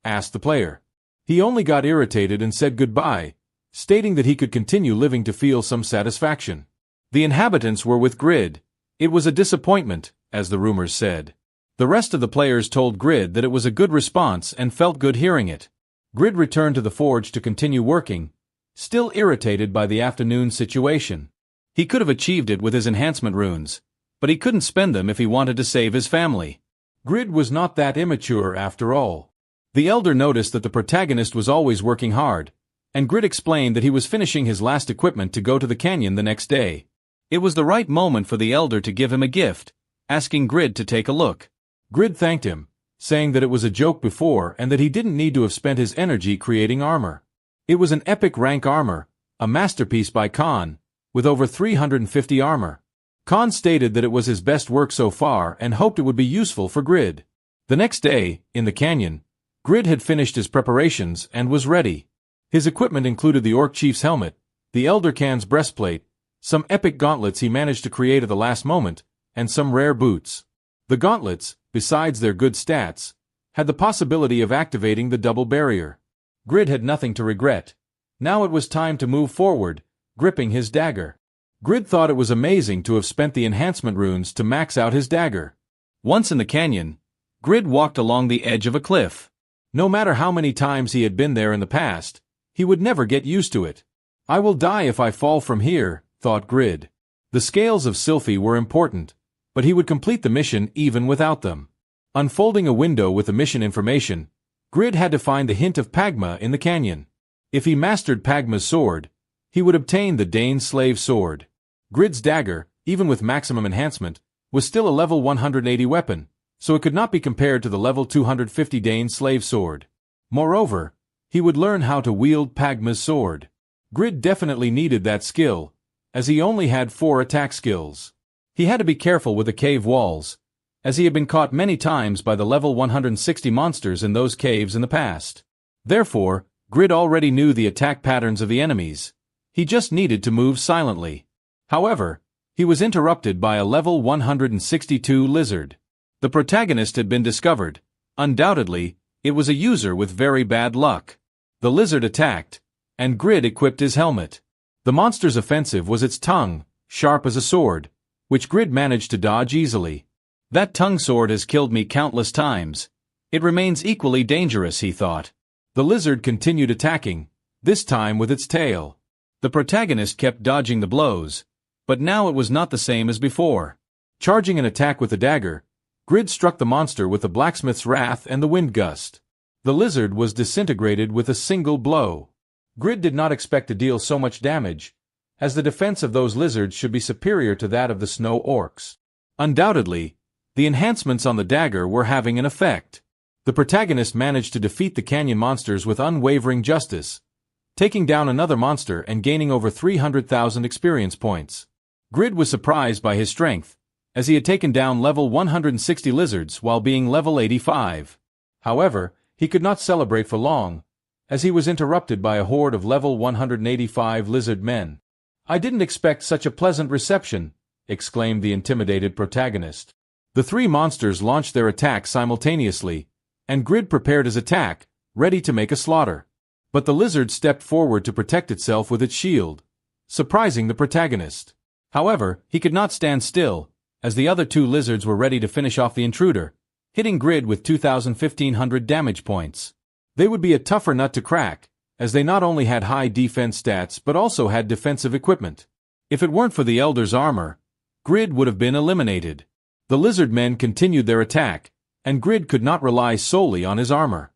Asked the player. He only got irritated and said goodbye, stating that he could continue living to feel some satisfaction. The inhabitants were with Grid. It was a disappointment, as the rumors said. The rest of the players told Grid that it was a good response and felt good hearing it. Grid returned to the forge to continue working, still irritated by the afternoon situation. He could have achieved it with his enhancement runes, but he couldn't spend them if he wanted to save his family. Grid was not that immature after all. The elder noticed that the protagonist was always working hard, and Grid explained that he was finishing his last equipment to go to the canyon the next day. It was the right moment for the elder to give him a gift, asking Grid to take a look. Grid thanked him, saying that it was a joke before and that he didn't need to have spent his energy creating armor. It was an epic rank armor, a masterpiece by Khan, with over 350 armor. Khan stated that it was his best work so far and hoped it would be useful for Grid. The next day, in the canyon, Grid had finished his preparations and was ready. His equipment included the Orc Chief's helmet, the Elder Khan's breastplate, some epic gauntlets he managed to create at the last moment, and some rare boots. The gauntlets, besides their good stats, had the possibility of activating the double barrier. Grid had nothing to regret. Now it was time to move forward, gripping his dagger. Grid thought it was amazing to have spent the enhancement runes to max out his dagger. Once in the canyon, Grid walked along the edge of a cliff. No matter how many times he had been there in the past, he would never get used to it. I will die if I fall from here, thought Grid. The scales of Sylphie were important, but he would complete the mission even without them. Unfolding a window with the mission information, Grid had to find the hint of Pagma in the canyon. If he mastered Pagma's sword, he would obtain the Dane slave sword. Grid's dagger, even with maximum enhancement, was still a level 180 weapon, so it could not be compared to the level 250 Dane slave sword. Moreover, he would learn how to wield Pagma's sword. Grid definitely needed that skill, as he only had 4 attack skills. He had to be careful with the cave walls, as he had been caught many times by the level 160 monsters in those caves in the past. Therefore, Grid already knew the attack patterns of the enemies. He just needed to move silently. However, he was interrupted by a level 162 lizard. The protagonist had been discovered. Undoubtedly, it was a user with very bad luck. The lizard attacked, and Grid equipped his helmet. The monster's offensive was its tongue, sharp as a sword, which Grid managed to dodge easily. That tongue sword has killed me countless times. It remains equally dangerous, he thought. The lizard continued attacking, this time with its tail. The protagonist kept dodging the blows, but now it was not the same as before. Charging an attack with the dagger, Grid struck the monster with the blacksmith's wrath and the wind gust. The lizard was disintegrated with a single blow. Grid did not expect to deal so much damage, as the defense of those lizards should be superior to that of the snow orcs. Undoubtedly, the enhancements on the dagger were having an effect. The protagonist managed to defeat the canyon monsters with unwavering justice, taking down another monster and gaining over 300,000 experience points. Grid was surprised by his strength, as he had taken down level 160 lizards while being level 85. However, he could not celebrate for long, as he was interrupted by a horde of level 185 lizard men. "I didn't expect such a pleasant reception," exclaimed the intimidated protagonist. The 3 monsters launched their attacks simultaneously, and Grid prepared his attack, ready to make a slaughter. But the lizard stepped forward to protect itself with its shield, surprising the protagonist. However, he could not stand still, as the other 2 lizards were ready to finish off the intruder, hitting Grid with 2,500 damage points. They would be a tougher nut to crack, as they not only had high defense stats but also had defensive equipment. If it weren't for the Elder's armor, Grid would have been eliminated. The lizard men continued their attack, and Grid could not rely solely on his armor.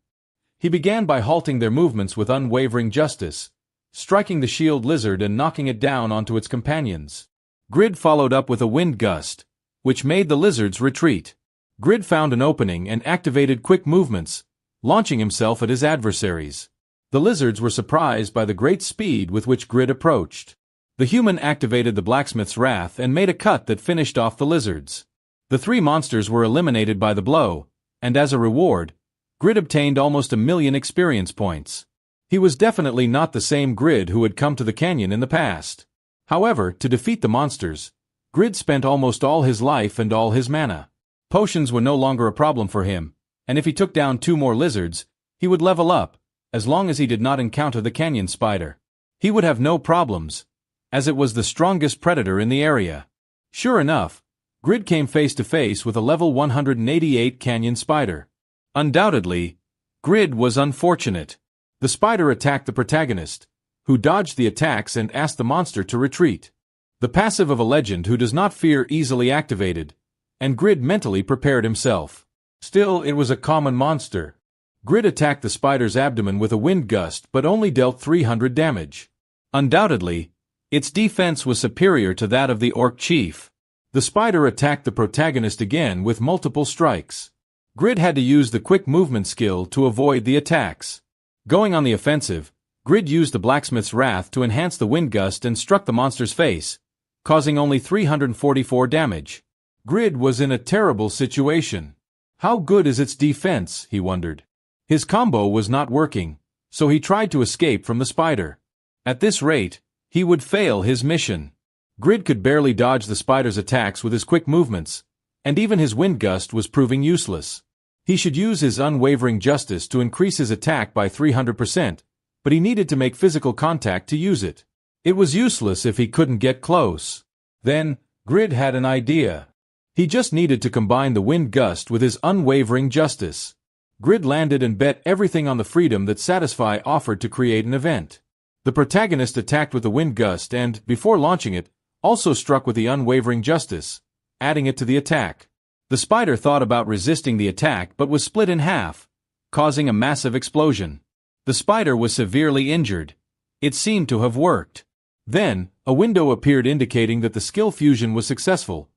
He began by halting their movements with unwavering justice, striking the shield lizard and knocking it down onto its companions. Grid followed up with a wind gust, which made the lizards retreat. Grid found an opening and activated quick movements, launching himself at his adversaries. The lizards were surprised by the great speed with which Grid approached. The human activated the blacksmith's wrath and made a cut that finished off the lizards. The 3 monsters were eliminated by the blow, and as a reward, Grid obtained almost 1,000,000 experience points. He was definitely not the same Grid who had come to the canyon in the past. However, to defeat the monsters, Grid spent almost all his life and all his mana. Potions were no longer a problem for him, and if he took down 2 more lizards, he would level up, as long as he did not encounter the canyon spider. He would have no problems, as it was the strongest predator in the area. Sure enough, Grid came face to face with a level 188 canyon spider. Undoubtedly, Grid was unfortunate. The spider attacked the protagonist, who dodged the attacks and asked the monster to retreat. The passive of a legend who does not fear easily activated, and Grid mentally prepared himself. Still, it was a common monster. Grid attacked the spider's abdomen with a wind gust but only dealt 300 damage. Undoubtedly, its defense was superior to that of the orc chief. The spider attacked the protagonist again with multiple strikes. Grid had to use the quick movement skill to avoid the attacks. Going on the offensive, Grid used the blacksmith's wrath to enhance the wind gust and struck the monster's face, causing only 344 damage. Grid was in a terrible situation. How good is its defense, he wondered. His combo was not working, so he tried to escape from the spider. At this rate, he would fail his mission. Grid could barely dodge the spider's attacks with his quick movements, and even his wind gust was proving useless. He should use his unwavering justice to increase his attack by 300%, but he needed to make physical contact to use it. It was useless if he couldn't get close. Then, Grid had an idea. He just needed to combine the wind gust with his unwavering justice. Grid landed and bet everything on the freedom that Satisfy offered to create an event. The protagonist attacked with the wind gust and, before launching it, also struck with the unwavering justice, adding it to the attack. The spider thought about resisting the attack but was split in half, causing a massive explosion. The spider was severely injured. It seemed to have worked. Then, a window appeared indicating that the skill fusion was successful,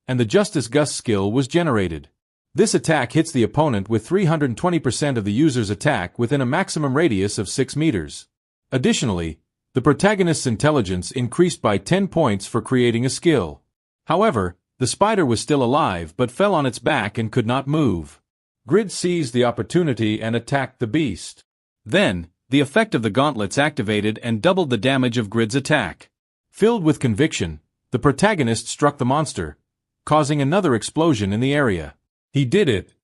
and the Justice Gust skill was generated. This attack hits the opponent with 320% of the user's attack within a maximum radius of 6 meters. Additionally, the protagonist's intelligence increased by 10 points for creating a skill. However, the spider was still alive but fell on its back and could not move. Grid seized the opportunity and attacked the beast. Then, the effect of the gauntlets activated and doubled the damage of Grid's attack. Filled with conviction, the protagonist struck the monster, causing another explosion in the area. He did it!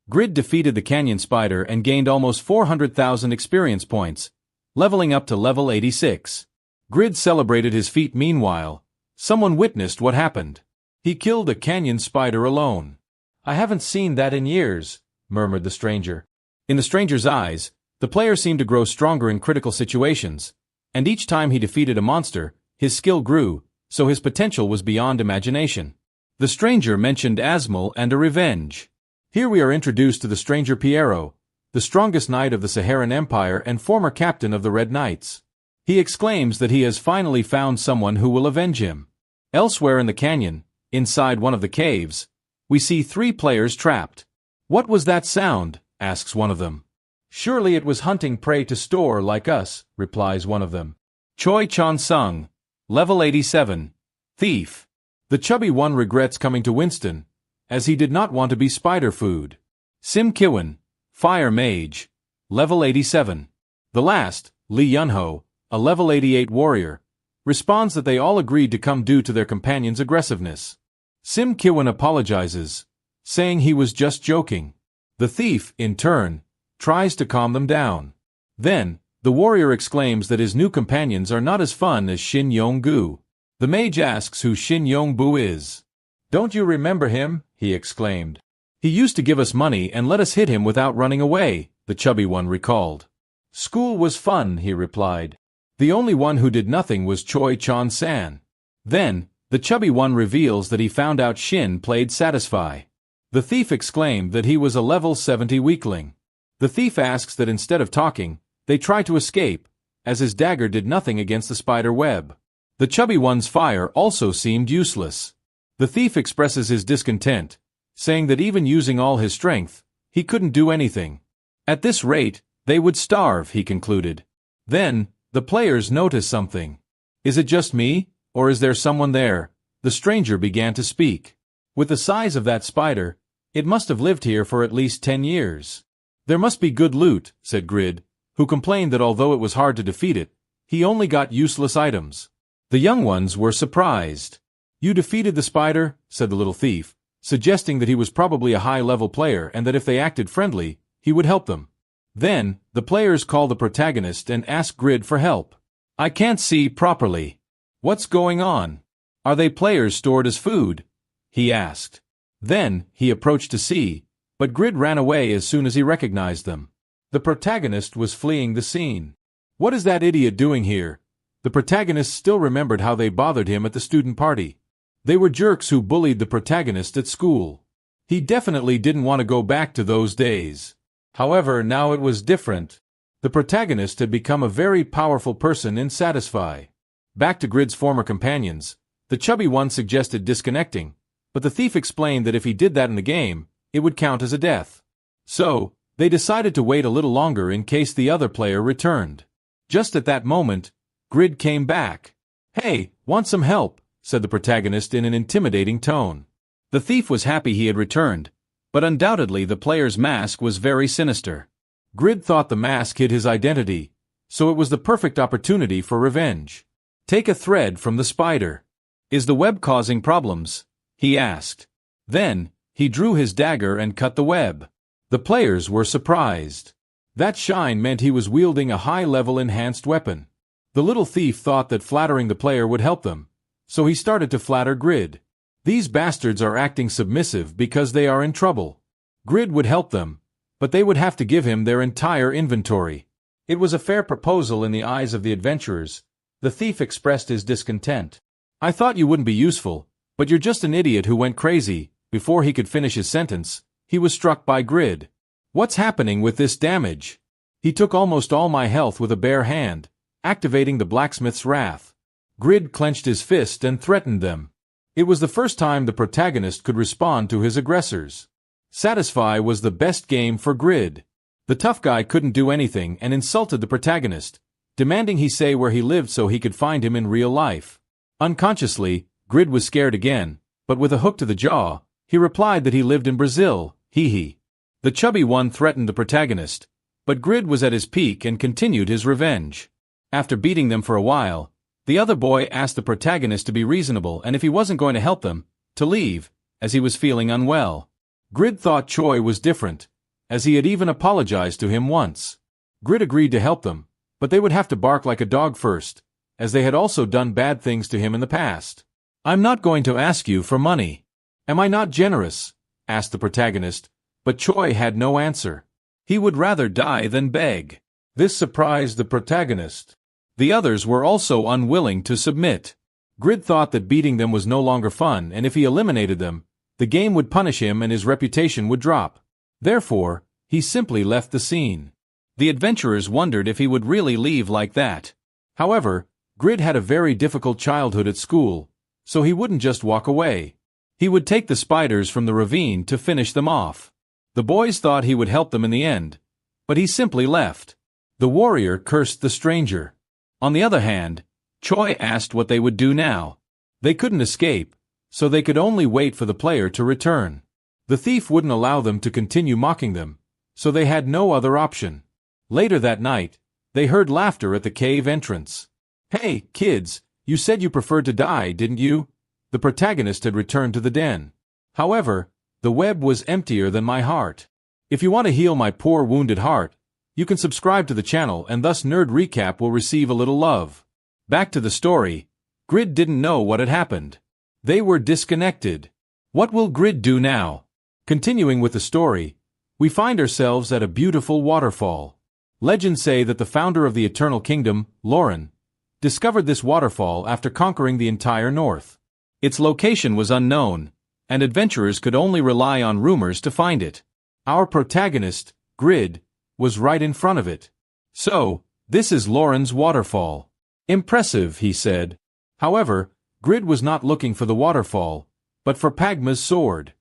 Grid defeated the canyon spider and gained almost 400,000 experience points, leveling up to level 86. Grid celebrated his feat. Meanwhile, someone witnessed what happened. He killed a canyon spider alone. "I haven't seen that in years," murmured the stranger. In the stranger's eyes, the player seemed to grow stronger in critical situations, and each time he defeated a monster, his skill grew, so his potential was beyond imagination. The stranger mentioned Asmal and a revenge. Here we are introduced to the stranger Piero, the strongest knight of the Saharan Empire and former captain of the Red Knights. He exclaims that he has finally found someone who will avenge him. Elsewhere in the canyon, inside one of the caves, we see 3 players trapped. "What was that sound?" asks one of them. "Surely it was hunting prey to store like us," replies one of them. Choi Chan-sung, level 87, thief. The chubby one regrets coming to Winston, as he did not want to be spider food. Sim Kiwon, fire mage, level 87. The last, Lee Yunho, a level 88 warrior, responds that they all agreed to come due to their companion's aggressiveness. Sim Kiwon apologizes, saying he was just joking. The thief, in turn, tries to calm them down. Then, the warrior exclaims that his new companions are not as fun as Shin Yong-gu. The mage asks who Shin Yong-bu is. "Don't you remember him?" he exclaimed. "He used to give us money and let us hit him without running away," the chubby one recalled. "School was fun," he replied. The only one who did nothing was Choi Chan-san. Then, the chubby one reveals that he found out Shin played Satisfy. The thief exclaimed that he was a level 70 weakling. The thief asks that instead of talking, they try to escape, as his dagger did nothing against the spider web. The chubby one's fire also seemed useless. The thief expresses his discontent, saying that even using all his strength, he couldn't do anything. At this rate, they would starve, he concluded. Then, the players notice something. "Is it just me, or is there someone there?" The stranger began to speak. "With the size of that spider, it must have lived here for at least 10 years. There must be good loot," said Grid, who complained that although it was hard to defeat it, he only got useless items. The young ones were surprised. "You defeated the spider?" said the little thief, suggesting that he was probably a high-level player and that if they acted friendly, he would help them. Then, the players call the protagonist and ask Grid for help. "I can't see properly. What's going on? Are they players stored as food?" he asked. Then, he approached to see, but Grid ran away as soon as he recognized them. The protagonist was fleeing the scene. "What is that idiot doing here?" The protagonist still remembered how they bothered him at the student party. They were jerks who bullied the protagonist at school. He definitely didn't want to go back to those days. However, now it was different. The protagonist had become a very powerful person in Satisfy. Back to Grid's former companions, the chubby one suggested disconnecting, but the thief explained that if he did that in the game, it would count as a death. So, they decided to wait a little longer in case the other player returned. Just at that moment, Grid came back. "Hey, want some help?" said the protagonist in an intimidating tone. The thief was happy he had returned, but undoubtedly the player's mask was very sinister. Grid thought the mask hid his identity, so it was the perfect opportunity for revenge. "Take a thread from the spider. Is the web causing problems?" he asked. Then, he drew his dagger and cut the web. The players were surprised. That shine meant he was wielding a high-level enhanced weapon. The little thief thought that flattering the player would help them, so he started to flatter Grid. These bastards are acting submissive because they are in trouble. Grid would help them, but they would have to give him their entire inventory. It was a fair proposal in the eyes of the adventurers. The thief expressed his discontent. "I thought you wouldn't be useful, but you're just an idiot who went crazy." Before he could finish his sentence, he was struck by Grid. "What's happening with this damage? He took almost all my health with a bare hand," activating the blacksmith's wrath. Grid clenched his fist and threatened them. It was the first time the protagonist could respond to his aggressors. Satisfy was the best game for Grid. The tough guy couldn't do anything and insulted the protagonist, demanding he say where he lived so he could find him in real life. Unconsciously, Grid was scared again, but with a hook to the jaw, he replied that he lived in Brazil, hee. The chubby one threatened the protagonist, but Grid was at his peak and continued his revenge. After beating them for a while, the other boy asked the protagonist to be reasonable and if he wasn't going to help them, to leave, as he was feeling unwell. Grid thought Choi was different, as he had even apologized to him once. Grid agreed to help them, but they would have to bark like a dog first, as they had also done bad things to him in the past. "I'm not going to ask you for money. Am I not generous?" asked the protagonist, but Choi had no answer. He would rather die than beg. This surprised the protagonist. The others were also unwilling to submit. Grid thought that beating them was no longer fun, and if he eliminated them, the game would punish him and his reputation would drop. Therefore, he simply left the scene. The adventurers wondered if he would really leave like that. However, Grid had a very difficult childhood at school, so he wouldn't just walk away. He would take the spiders from the ravine to finish them off. The boys thought he would help them in the end, but he simply left. The warrior cursed the stranger. On the other hand, Choi asked what they would do now. They couldn't escape, so they could only wait for the player to return. The thief wouldn't allow them to continue mocking them, so they had no other option. Later that night, they heard laughter at the cave entrance. "Hey, kids, you said you preferred to die, didn't you?" The protagonist had returned to the den. "However, the web was emptier than my heart. If you want to heal my poor wounded heart, you can subscribe to the channel and thus Nerd Recap will receive a little love." Back to the story, Grid didn't know what had happened. They were disconnected. What will Grid do now? Continuing with the story, we find ourselves at a beautiful waterfall. Legends say that the founder of the Eternal Kingdom, Lauren, discovered this waterfall after conquering the entire north. Its location was unknown, and adventurers could only rely on rumors to find it. Our protagonist, Grid, was right in front of it. "So, this is Lauren's waterfall. Impressive," he said. However, Grid was not looking for the waterfall, but for Pagma's sword.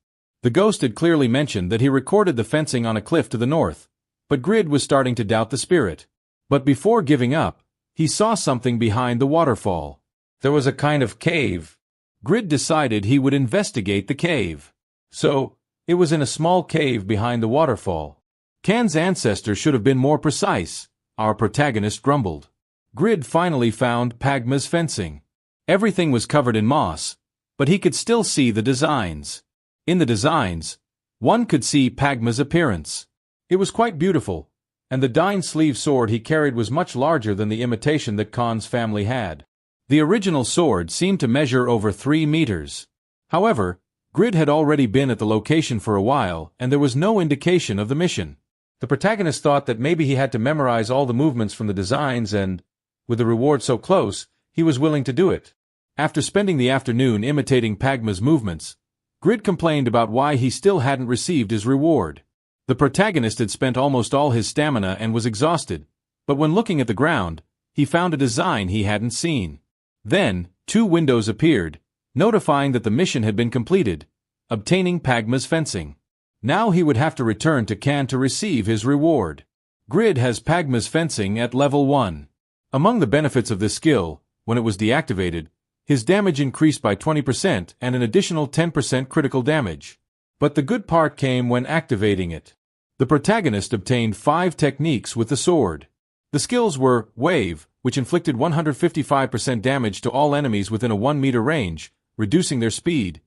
The ghost had clearly mentioned that he recorded the fencing on a cliff to the north, but Grid was starting to doubt the spirit. But before giving up, he saw something behind the waterfall. There was a kind of cave. Grid decided he would investigate the cave. So, it was in a small cave behind the waterfall. Kan's ancestor should have been more precise, our protagonist grumbled. Grid finally found Pagma's fencing. Everything was covered in moss, but he could still see the designs. In the designs, one could see Pagma's appearance. It was quite beautiful, and the dine-sleeve sword he carried was much larger than the imitation that Kan's family had. The original sword seemed to measure over 3 meters. However, Grid had already been at the location for a while, and there was no indication of the mission. The protagonist thought that maybe he had to memorize all the movements from the designs and, with the reward so close, he was willing to do it. After spending the afternoon imitating Pagma's movements, Grid complained about why he still hadn't received his reward. The protagonist had spent almost all his stamina and was exhausted, but when looking at the ground, he found a design he hadn't seen. Then, 2 windows appeared, notifying that the mission had been completed, obtaining Pagma's fencing. Now he would have to return to Kan to receive his reward. Grid has Pagma's fencing at level 1. Among the benefits of this skill, when it was deactivated, his damage increased by 20% and an additional 10% critical damage. But the good part came when activating it. The protagonist obtained 5 techniques with the sword. The skills were Wave, which inflicted 155% damage to all enemies within a 1-meter range, reducing their speed.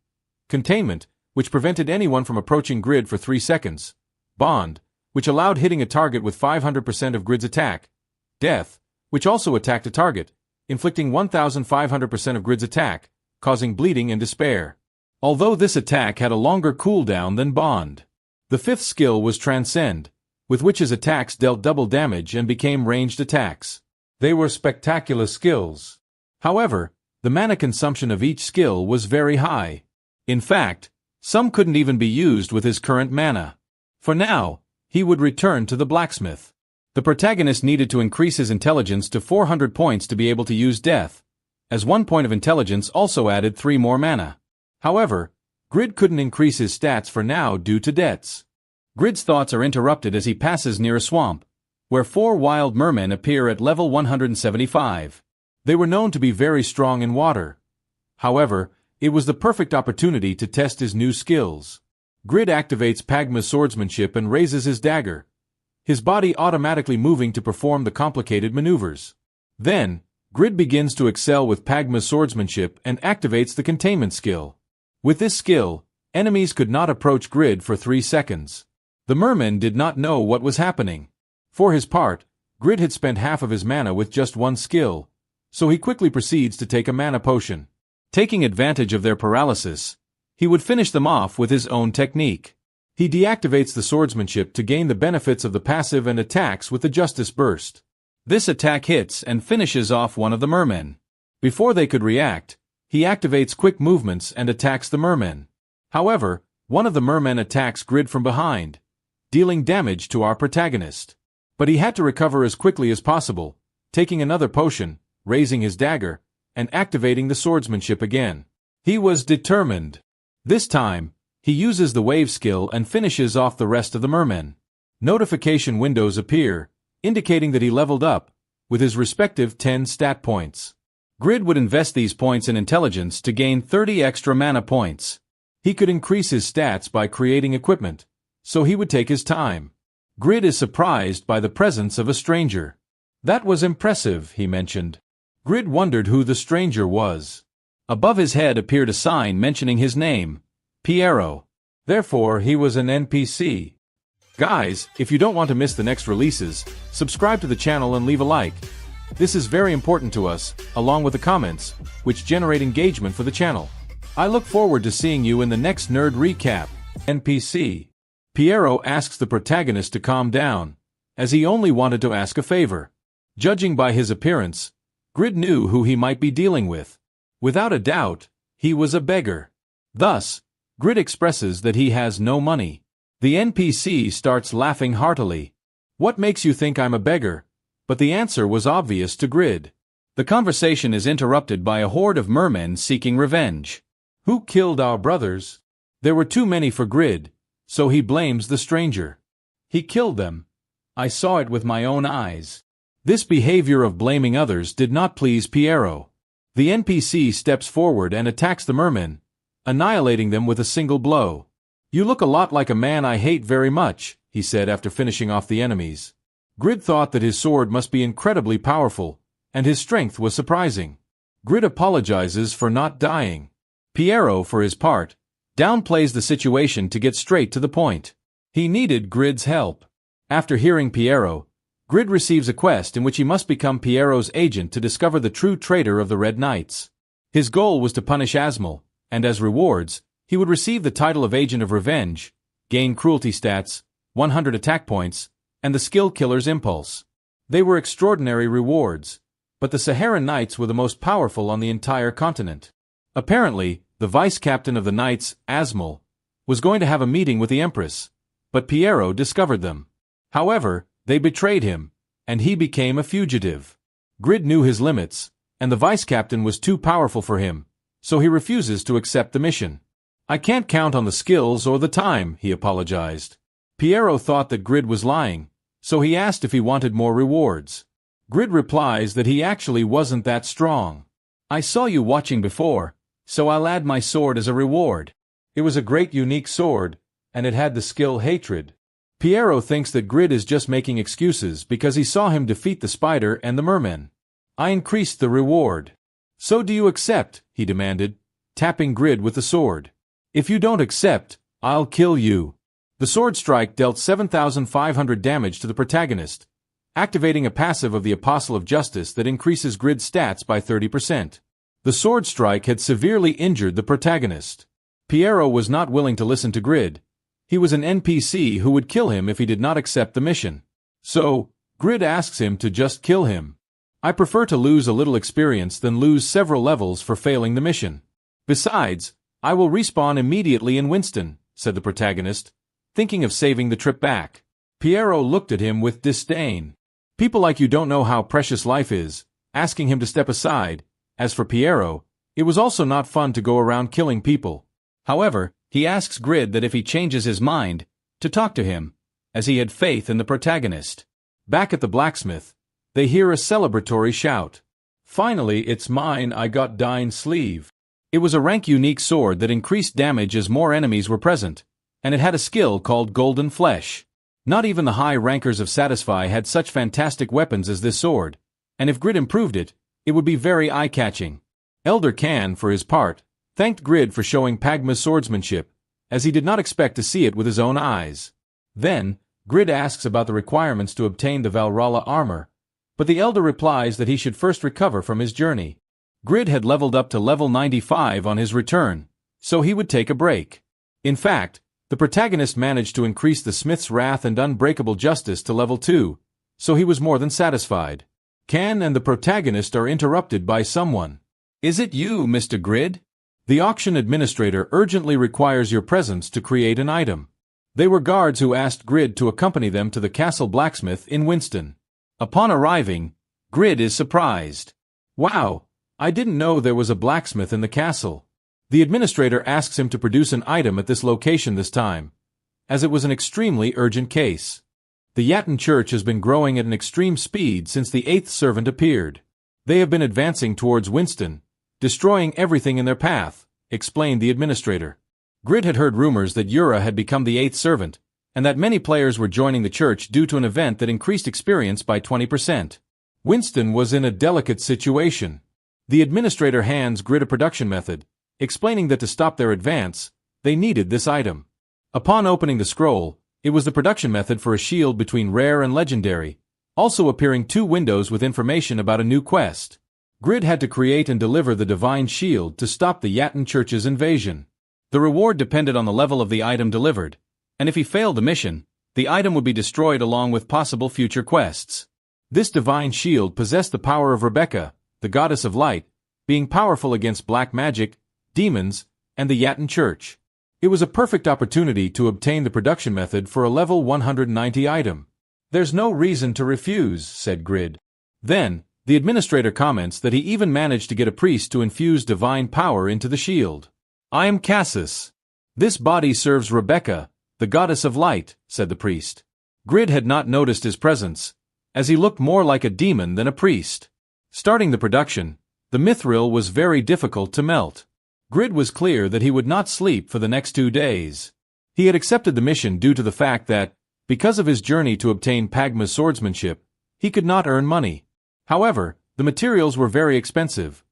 Containment, which prevented anyone from approaching Grid for 3 seconds. Bond, which allowed hitting a target with 500% of Grid's attack. Death, which also attacked a target, inflicting 1,500% of Grid's attack, causing bleeding and despair. Although this attack had a longer cooldown than Bond. The 5th skill was Transcend, with which his attacks dealt double damage and became ranged attacks. They were spectacular skills. However, the mana consumption of each skill was very high. In fact, some couldn't even be used with his current mana. For now, he would return to the blacksmith. The protagonist needed to increase his intelligence to 400 points to be able to use Death, as 1 point of intelligence also added 3 more mana. However, Grid couldn't increase his stats for now due to debts. Grid's thoughts are interrupted as he passes near a swamp, where 4 wild mermen appear at level 175. They were known to be very strong in water. However, it was the perfect opportunity to test his new skills. Grid activates Pagma's swordsmanship and raises his dagger, his body automatically moving to perform the complicated maneuvers. Then, Grid begins to excel with Pagma's swordsmanship and activates the containment skill. With this skill, enemies could not approach Grid for 3 seconds. The merman did not know what was happening. For his part, Grid had spent half of his mana with just one skill, so he quickly proceeds to take a mana potion. Taking advantage of their paralysis, he would finish them off with his own technique. He deactivates the swordsmanship to gain the benefits of the passive and attacks with the Justice Burst. This attack hits and finishes off one of the mermen. Before they could react, he activates quick movements and attacks the mermen. However, one of the mermen attacks Grid from behind, dealing damage to our protagonist. But he had to recover as quickly as possible, taking another potion, raising his dagger, and activating the swordsmanship again. He was determined. This time, he uses the wave skill and finishes off the rest of the mermen. Notification windows appear, indicating that he leveled up, with his respective 10 stat points. Grid would invest these points in intelligence to gain 30 extra mana points. He could increase his stats by creating equipment, so he would take his time. Grid is surprised by the presence of a stranger. That was impressive, he mentioned. Grid wondered who the stranger was. Above his head appeared a sign mentioning his name, Piero. Therefore, he was an NPC. Guys, if you don't want to miss the next releases, subscribe to the channel and leave a like. This is very important to us, along with the comments, which generate engagement for the channel. I look forward to seeing you in the next Nerd Recap. NPC. Piero asks the protagonist to calm down, as he only wanted to ask a favor. Judging by his appearance, Grid knew who he might be dealing with. Without a doubt, he was a beggar. Thus, Grid expresses that he has no money. The NPC starts laughing heartily. What makes you think I'm a beggar? But the answer was obvious to Grid. The conversation is interrupted by a horde of mermen seeking revenge. Who killed our brothers? There were too many for Grid, so he blames the stranger. He killed them. I saw it with my own eyes. This behavior of blaming others did not please Piero. The NPC steps forward and attacks the mermen, annihilating them with a single blow. You look a lot like a man I hate very much, he said after finishing off the enemies. Grid thought that his sword must be incredibly powerful, and his strength was surprising. Grid apologizes for not dying. Piero, for his part, downplays the situation to get straight to the point. He needed Grid's help. After hearing Piero, Grid receives a quest in which he must become Piero's agent to discover the true traitor of the Red Knights. His goal was to punish Asmol, and as rewards, he would receive the title of Agent of Revenge, gain cruelty stats, 100 attack points, and the skill Killer's Impulse. They were extraordinary rewards, but the Saharan Knights were the most powerful on the entire continent. Apparently, the vice-captain of the Knights, Asmol, was going to have a meeting with the Empress, but Piero discovered them. However, they betrayed him, and he became a fugitive. Grid knew his limits, and the vice-captain was too powerful for him, so he refuses to accept the mission. I can't count on the skills or the time, he apologized. Piero thought that Grid was lying, so he asked if he wanted more rewards. Grid replies that he actually wasn't that strong. I saw you watching before, so I'll add my sword as a reward. It was a great unique sword, and it had the skill Hatred. Piero thinks that Grid is just making excuses because he saw him defeat the spider and the mermen. I increased the reward. So do you accept? He demanded, tapping Grid with the sword. If you don't accept, I'll kill you. The sword strike dealt 7,500 damage to the protagonist, activating a passive of the Apostle of Justice that increases Grid's stats by 30%. The sword strike had severely injured the protagonist. Piero was not willing to listen to Grid. He was an NPC who would kill him if he did not accept the mission. So, Grid asks him to just kill him. I prefer to lose a little experience than lose several levels for failing the mission. Besides, I will respawn immediately in Winston, said the protagonist, thinking of saving the trip back. Piero looked at him with disdain. People like you don't know how precious life is, asking him to step aside. As for Piero, it was also not fun to go around killing people. However, He asks Grid that if he changes his mind, to talk to him, as he had faith in the protagonist. Back at the blacksmith, they hear a celebratory shout. Finally, it's mine, I got Dine's sleeve. It was a rank-unique sword that increased damage as more enemies were present, and it had a skill called Golden Flesh. Not even the high rankers of Satisfy had such fantastic weapons as this sword, and if Grid improved it, it would be very eye-catching. Elder Can, for his part, thanked Grid for showing Pagma's swordsmanship, as he did not expect to see it with his own eyes. Then, Grid asks about the requirements to obtain the Valralla armor, but the Elder replies that he should first recover from his journey. Grid had leveled up to level 95 on his return, so he would take a break. In fact, the protagonist managed to increase the Smith's Wrath and Unbreakable Justice to level 2, so he was more than satisfied. Can and the protagonist are interrupted by someone. Is it you, Mr. Grid? The auction administrator urgently requires your presence to create an item. They were guards who asked Grid to accompany them to the castle blacksmith in Winston. Upon arriving, Grid is surprised. Wow, I didn't know there was a blacksmith in the castle. The administrator asks him to produce an item at this location this time, as it was an extremely urgent case. The Yatton Church has been growing at an extreme speed since the 8th servant appeared. They have been advancing towards Winston, destroying everything in their path, explained the administrator. Grid had heard rumors that Yura had become the 8th servant, and that many players were joining the church due to an event that increased experience by 20%. Winston was in a delicate situation. The administrator hands Grid a production method, explaining that to stop their advance, they needed this item. Upon opening the scroll, it was the production method for a shield between rare and legendary, also appearing 2 windows with information about a new quest. Grid had to create and deliver the divine shield to stop the Yatton Church's invasion. The reward depended on the level of the item delivered, and if he failed the mission, the item would be destroyed along with possible future quests. This divine shield possessed the power of Rebecca, the goddess of light, being powerful against black magic, demons, and the Yatton Church. It was a perfect opportunity to obtain the production method for a level 190 item. There's no reason to refuse, said Grid. Then, the administrator comments that he even managed to get a priest to infuse divine power into the shield. I am Cassus. This body serves Rebecca, the goddess of light, said the priest. Grid had not noticed his presence, as he looked more like a demon than a priest. Starting the production, the mithril was very difficult to melt. Grid was clear that he would not sleep for the next 2 days. He had accepted the mission due to the fact that, because of his journey to obtain Pagma's swordsmanship, he could not earn money. However, the materials were very expensive.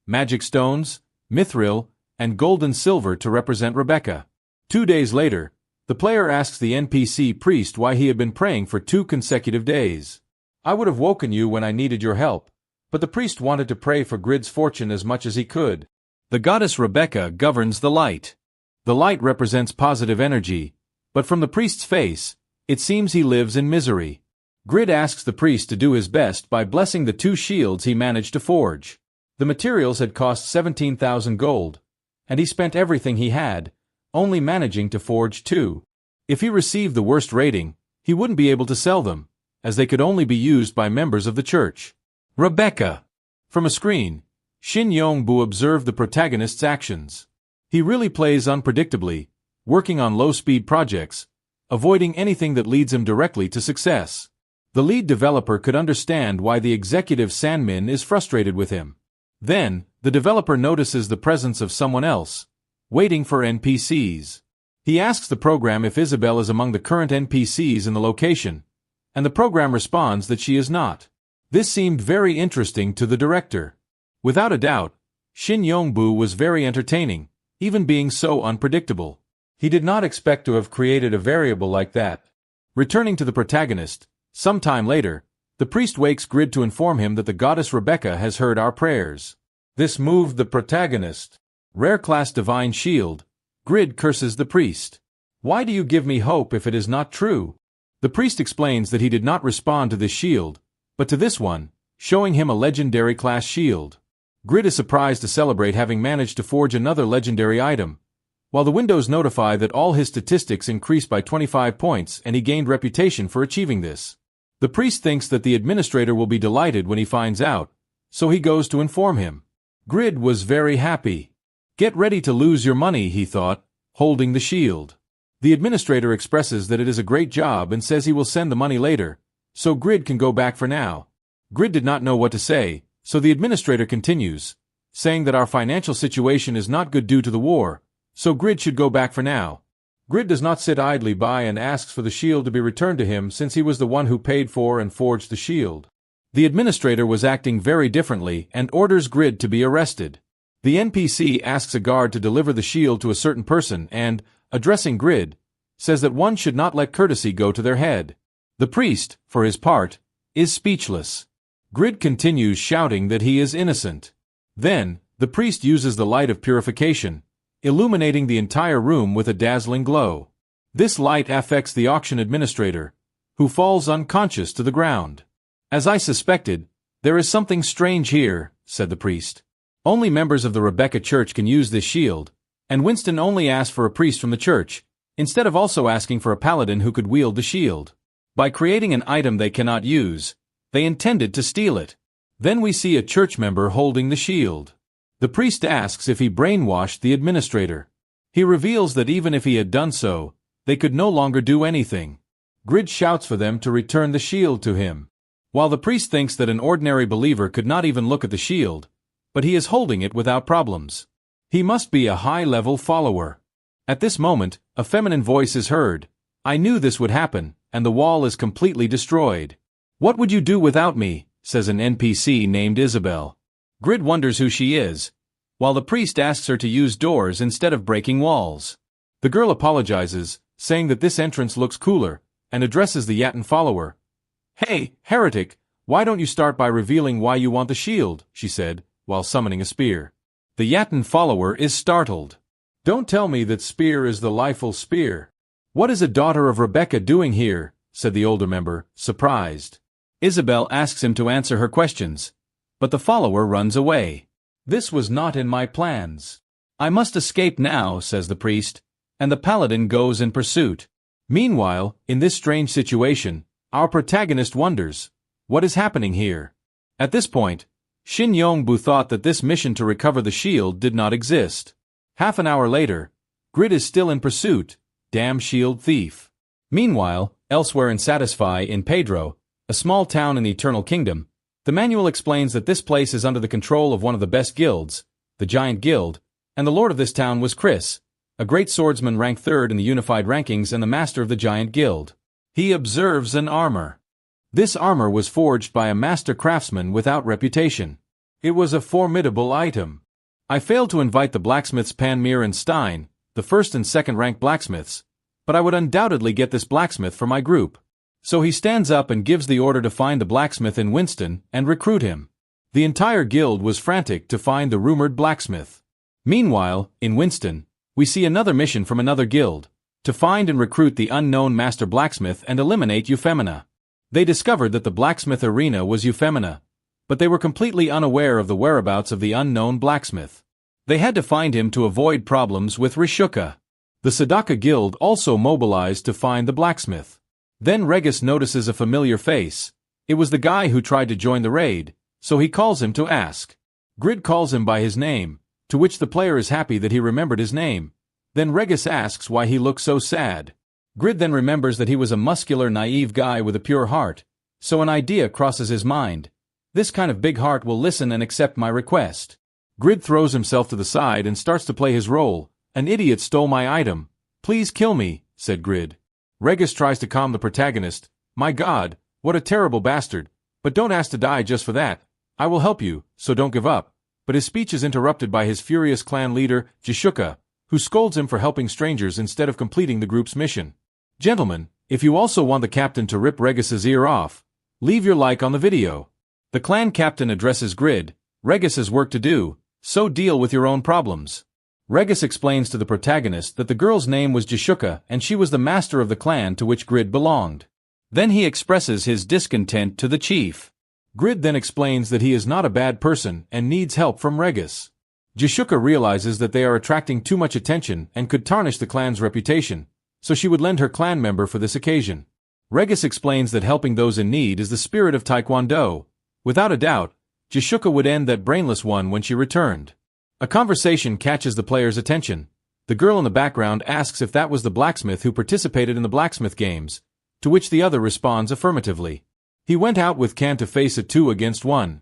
Magic stones, mithril, and gold and silver to represent Rebecca. 2 days later, the player asks the NPC priest why he had been praying for 2 consecutive days. I would have woken you when I needed your help, but the priest wanted to pray for Grid's fortune as much as he could. The goddess Rebecca governs the light. The light represents positive energy, but from the priest's face, it seems he lives in misery. Grid asks the priest to do his best by blessing the 2 shields he managed to forge. The materials had cost 17,000 gold, and he spent everything he had, only managing to forge 2. If he received the worst rating, he wouldn't be able to sell them, as they could only be used by members of the church. Rebecca. From a screen, Shin Yongbu observed the protagonist's actions. He really plays unpredictably, working on low-speed projects, avoiding anything that leads him directly to success. The lead developer could understand why the executive Sanmin is frustrated with him. Then, the developer notices the presence of someone else, waiting for NPCs. He asks the program if Isabel is among the current NPCs in the location, and the program responds that she is not. This seemed very interesting to the director. Without a doubt, Shin Yongbu was very entertaining, even being so unpredictable. He did not expect to have created a variable like that. Returning to the protagonist, some time later, the priest wakes Grid to inform him that the goddess Rebecca has heard our prayers. This moved the protagonist. Rare class divine shield. Grid curses the priest. Why do you give me hope if it is not true? The priest explains that he did not respond to this shield, but to this one, showing him a legendary class shield. Grid is surprised to celebrate having managed to forge another legendary item, while the windows notify that all his statistics increased by 25 points and he gained reputation for achieving this. The priest thinks that the administrator will be delighted when he finds out, so he goes to inform him. Grid was very happy. Get ready to lose your money, he thought, holding the shield. The administrator expresses that it is a great job and says he will send the money later, so Grid can go back for now. Grid did not know what to say, so the administrator continues, saying that our financial situation is not good due to the war, so Grid should go back for now. Grid does not sit idly by and asks for the shield to be returned to him since he was the one who paid for and forged the shield. The administrator was acting very differently and orders Grid to be arrested. The NPC asks a guard to deliver the shield to a certain person and, addressing Grid, says that one should not let courtesy go to their head. The priest, for his part, is speechless. Grid continues shouting that he is innocent. Then, the priest uses the light of purification, illuminating the entire room with a dazzling glow. This light affects the auction administrator, who falls unconscious to the ground. As I suspected, there is something strange here, said the priest. Only members of the Rebecca Church can use this shield, and Winston only asked for a priest from the church, instead of also asking for a paladin who could wield the shield. By creating an item they cannot use, they intended to steal it. Then we see a church member holding the shield. The priest asks if he brainwashed the administrator. He reveals that even if he had done so, they could no longer do anything. Grid shouts for them to return the shield to him. While the priest thinks that an ordinary believer could not even look at the shield, but he is holding it without problems. He must be a high-level follower. At this moment, a feminine voice is heard. I knew this would happen, and the wall is completely destroyed. What would you do without me? Says an NPC named Isabel. Grid wonders who she is, while the priest asks her to use doors instead of breaking walls. The girl apologizes, saying that this entrance looks cooler, and addresses the Yatin follower. Hey, heretic, why don't you start by revealing why you want the shield, she said, while summoning a spear. The Yatin follower is startled. Don't tell me that spear is the lifeful spear. What is a daughter of Rebecca doing here? Said the older member, surprised. Isabel asks him to answer her questions, but the follower runs away. This was not in my plans. I must escape now, says the priest, and the paladin goes in pursuit. Meanwhile, in this strange situation, our protagonist wonders, what is happening here? At this point, Shin Yongbu thought that this mission to recover the shield did not exist. Half an hour later, Grid is still in pursuit, damn shield thief. Meanwhile, elsewhere in Satisfy in Pedro, a small town in the Eternal Kingdom, the manual explains that this place is under the control of one of the best guilds, the Giant Guild, and the lord of this town was Chris, a great swordsman ranked 3rd in the unified rankings and the master of the Giant Guild. He observes an armor. This armor was forged by a master craftsman without reputation. It was a formidable item. I failed to invite the blacksmiths Panmir and Stein, the 1st and 2nd rank blacksmiths, but I would undoubtedly get this blacksmith for my group. So he stands up and gives the order to find the blacksmith in Winston and recruit him. The entire guild was frantic to find the rumored blacksmith. Meanwhile, in Winston, we see another mission from another guild, to find and recruit the unknown master blacksmith and eliminate Euphemina. They discovered that the blacksmith arena was Euphemina, but they were completely unaware of the whereabouts of the unknown blacksmith. They had to find him to avoid problems with Rishuka. The Sadaka guild also mobilized to find the blacksmith. Then Regis notices a familiar face. It was the guy who tried to join the raid, so he calls him to ask. Grid calls him by his name, to which the player is happy that he remembered his name. Then Regis asks why he looks so sad. Grid then remembers that he was a muscular, naive guy with a pure heart, so an idea crosses his mind. This kind of big heart will listen and accept my request. Grid throws himself to the side and starts to play his role. An idiot stole my item. Please kill me, said Grid. Regis tries to calm the protagonist. My God, what a terrible bastard. But don't ask to die just for that. I will help you, so don't give up. But his speech is interrupted by his furious clan leader, Jishuka, who scolds him for helping strangers instead of completing the group's mission. Gentlemen, if you also want the captain to rip Regis's ear off, leave your like on the video. The clan captain addresses Grid. Regis has work to do, so deal with your own problems. Regis explains to the protagonist that the girl's name was Jishuka and she was the master of the clan to which Grid belonged. Then he expresses his discontent to the chief. Grid then explains that he is not a bad person and needs help from Regis. Jishuka realizes that they are attracting too much attention and could tarnish the clan's reputation, so she would lend her clan member for this occasion. Regis explains that helping those in need is the spirit of Taekwondo. Without a doubt, Jishuka would end that brainless one when she returned. A conversation catches the player's attention. The girl in the background asks if that was the blacksmith who participated in the blacksmith games, to which the other responds affirmatively. He went out with Can to face a 2-against-1.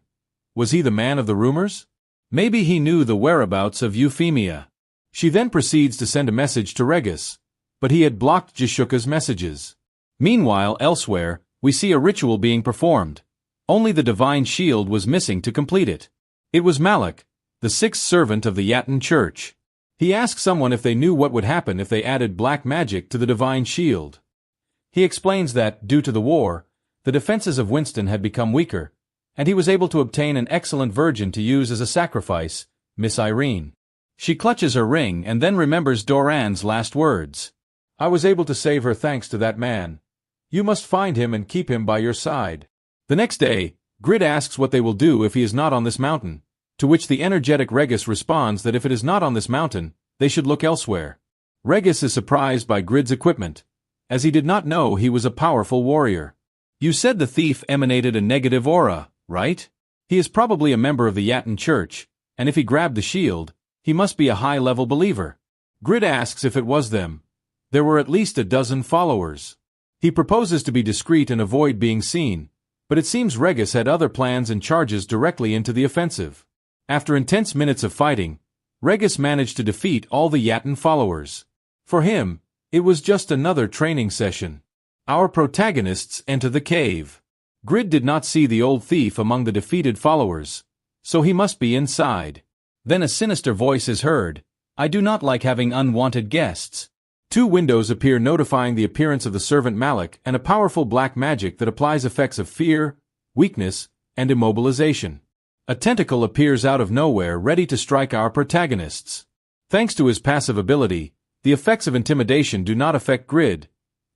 Was he the man of the rumors? Maybe he knew the whereabouts of Euphemia. She then proceeds to send a message to Regis, but he had blocked Jashuka's messages. Meanwhile, elsewhere, we see a ritual being performed. Only the divine shield was missing to complete it. It was Malik, the sixth servant of the Yatan church. He asked someone if they knew what would happen if they added black magic to the divine shield. He explains that, due to the war, the defenses of Winston had become weaker, and he was able to obtain an excellent virgin to use as a sacrifice, Miss Irene. She clutches her ring and then remembers Doran's last words. I was able to save her thanks to that man. You must find him and keep him by your side. The next day, Grid asks what they will do if he is not on this mountain, to which the energetic Regis responds that if it is not on this mountain, they should look elsewhere. Regis is surprised by Grid's equipment, as he did not know he was a powerful warrior. You said the thief emanated a negative aura, right? He is probably a member of the Yatan church, and if he grabbed the shield, he must be a high-level believer. Grid asks if it was them. There were at least a dozen followers. He proposes to be discreet and avoid being seen, but it seems Regis had other plans and charges directly into the offensive. After intense minutes of fighting, Regis managed to defeat all the Yatan followers. For him, it was just another training session. Our protagonists enter the cave. Grid did not see the old thief among the defeated followers, so he must be inside. Then a sinister voice is heard. I do not like having unwanted guests. 2 windows appear notifying the appearance of the servant Malik and a powerful black magic that applies effects of fear, weakness, and immobilization. A tentacle appears out of nowhere ready to strike our protagonists. Thanks to his passive ability, the effects of intimidation do not affect Grid,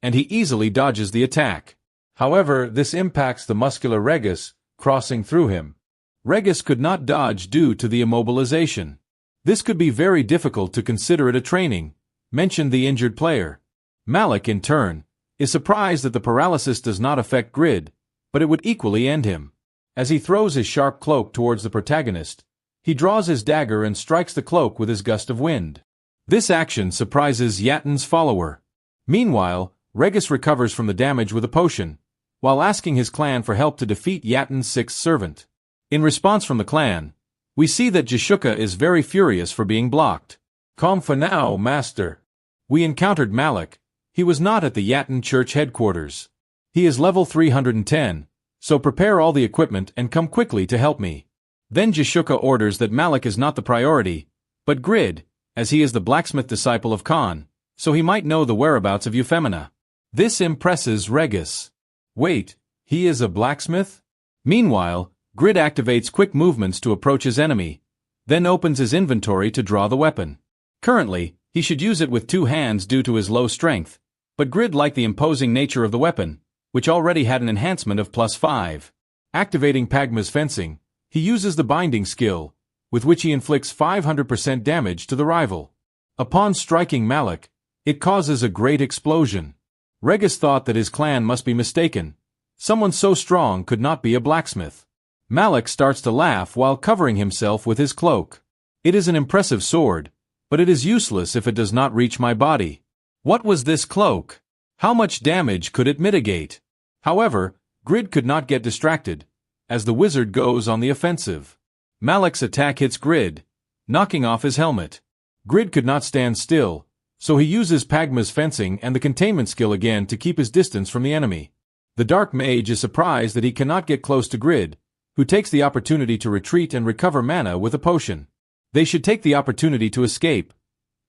and he easily dodges the attack. However, this impacts the muscular Regis, crossing through him. Regis could not dodge due to the immobilization. This could be very difficult to consider it a training, mentioned the injured player. Malik, in turn, is surprised that the paralysis does not affect Grid, but it would equally end him. As he throws his sharp cloak towards the protagonist, he draws his dagger and strikes the cloak with his gust of wind. This action surprises Yatan's follower. Meanwhile, Regis recovers from the damage with a potion, while asking his clan for help to defeat Yatan's sixth servant. In response from the clan, we see that Jashuka is very furious for being blocked. Calm for now, master. We encountered Malik. He was not at the Yatan church headquarters. He is level 310, so prepare all the equipment and come quickly to help me. Then Jashuka orders that Malik is not the priority, but Grid, as he is the blacksmith disciple of Khan, so he might know the whereabouts of Euphemina. This impresses Regis. Wait, he is a blacksmith? Meanwhile, Grid activates quick movements to approach his enemy, then opens his inventory to draw the weapon. Currently, he should use it with 2 hands due to his low strength, but Grid liked the imposing nature of the weapon, which already had an enhancement of +5. Activating Pagma's fencing, he uses the binding skill, with which he inflicts 500% damage to the rival. Upon striking Malik, it causes a great explosion. Regis thought that his clan must be mistaken. Someone so strong could not be a blacksmith. Malik starts to laugh while covering himself with his cloak. It is an impressive sword, but it is useless if it does not reach my body. What was this cloak? How much damage could it mitigate? However, Grid could not get distracted, as the wizard goes on the offensive. Malik's attack hits Grid, knocking off his helmet. Grid could not stand still, so he uses Pagma's fencing and the containment skill again to keep his distance from the enemy. The Dark Mage is surprised that he cannot get close to Grid, who takes the opportunity to retreat and recover mana with a potion. They should take the opportunity to escape.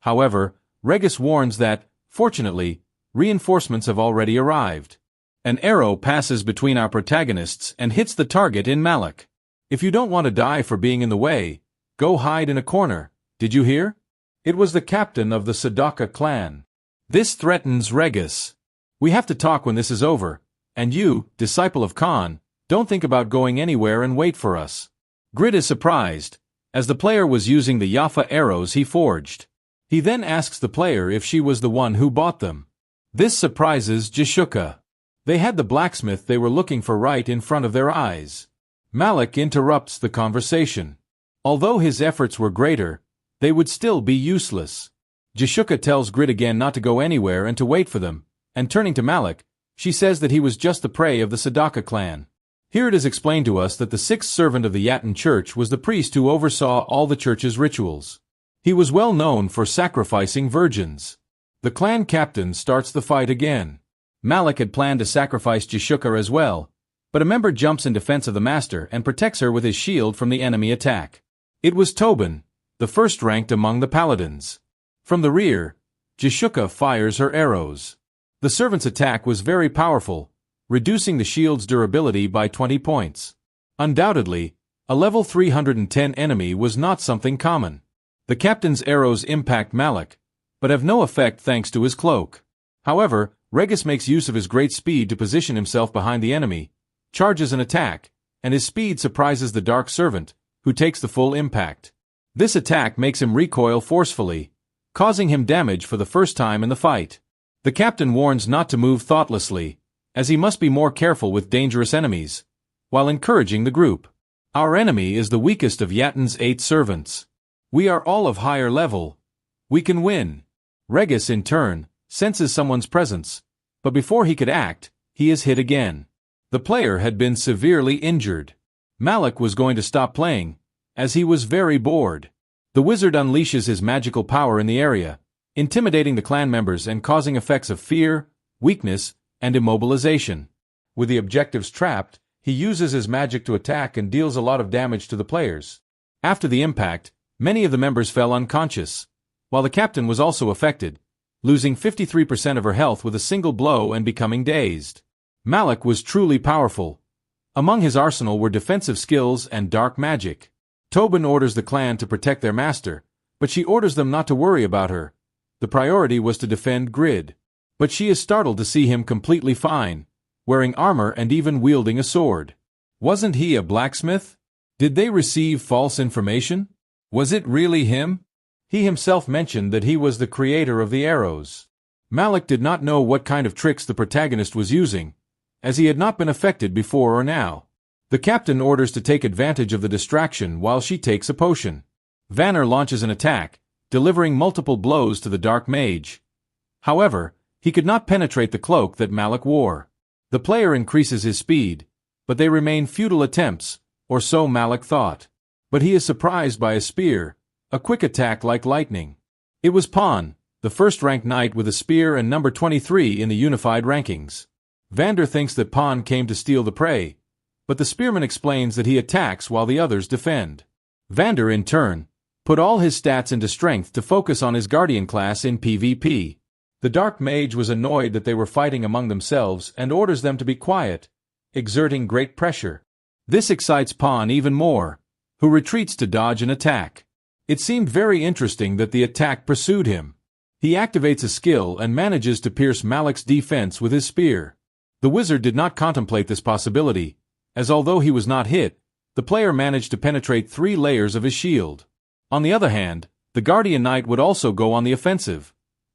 However, Regis warns that, fortunately, reinforcements have already arrived. An arrow passes between our protagonists and hits the target in Malik. If you don't want to die for being in the way, go hide in a corner, did you hear? It was the captain of the Sadaka clan. This threatens Regis. We have to talk when this is over, and you, disciple of Khan, don't think about going anywhere and wait for us. Grid is surprised, as the player was using the Yafa arrows he forged. He then asks the player if she was the one who bought them. This surprises Jashuka. They had the blacksmith they were looking for right in front of their eyes. Malik interrupts the conversation. Although his efforts were greater, they would still be useless. Jishuka tells Grid again not to go anywhere and to wait for them, and turning to Malik, she says that he was just the prey of the Sadaka clan. Here it is explained to us that the sixth servant of the Yatan church was the priest who oversaw all the church's rituals. He was well known for sacrificing virgins. The clan captain starts the fight again. Malik had planned to sacrifice Jishuka as well, but a member jumps in defense of the master and protects her with his shield from the enemy attack. It was Tobin, the first ranked among the paladins. From the rear, Jishuka fires her arrows. The servant's attack was very powerful, reducing the shield's durability by 20 points. Undoubtedly, a level 310 enemy was not something common. The captain's arrows impact Malik, but have no effect thanks to his cloak. However, Regis makes use of his great speed to position himself behind the enemy, charges an attack, and his speed surprises the Dark Servant, who takes the full impact. This attack makes him recoil forcefully, causing him damage for the first time in the fight. The captain warns not to move thoughtlessly, as he must be more careful with dangerous enemies, while encouraging the group. Our enemy is the weakest of Yatan's 8 servants. We are all of higher level. We can win. Regis, in turn, senses someone's presence, but before he could act, he is hit again. The player had been severely injured. Malik was going to stop playing, as he was very bored. The wizard unleashes his magical power in the area, intimidating the clan members and causing effects of fear, weakness, and immobilization. With the objectives trapped, he uses his magic to attack and deals a lot of damage to the players. After the impact, many of the members fell unconscious, while the captain was also affected, losing 53% of her health with a single blow and becoming dazed. Malik was truly powerful. Among his arsenal were defensive skills and dark magic. Tobin orders the clan to protect their master, but she orders them not to worry about her. The priority was to defend Grid. But she is startled to see him completely fine, wearing armor and even wielding a sword. Wasn't he a blacksmith? Did they receive false information? Was it really him? He himself mentioned that he was the creator of the arrows. Malik did not know what kind of tricks the protagonist was using, as he had not been affected before or now. The captain orders to take advantage of the distraction while she takes a potion. Vanner launches an attack, delivering multiple blows to the dark mage. However, he could not penetrate the cloak that Malik wore. The player increases his speed, but they remain futile attempts, or so Malik thought. But he is surprised by a spear, a quick attack like lightning. It was Pawn, the first-ranked knight with a spear and number 23 in the unified rankings. Vander thinks that Pawn came to steal the prey, but the spearman explains that he attacks while the others defend. Vander, in turn, put all his stats into strength to focus on his guardian class in PvP. The dark mage was annoyed that they were fighting among themselves and orders them to be quiet, exerting great pressure. This excites Pawn even more, who retreats to dodge an attack. It seemed very interesting that the attack pursued him. He activates a skill and manages to pierce Malik's defense with his spear. The wizard did not contemplate this possibility, as although he was not hit, the player managed to penetrate 3 layers of his shield. On the other hand, the guardian knight would also go on the offensive.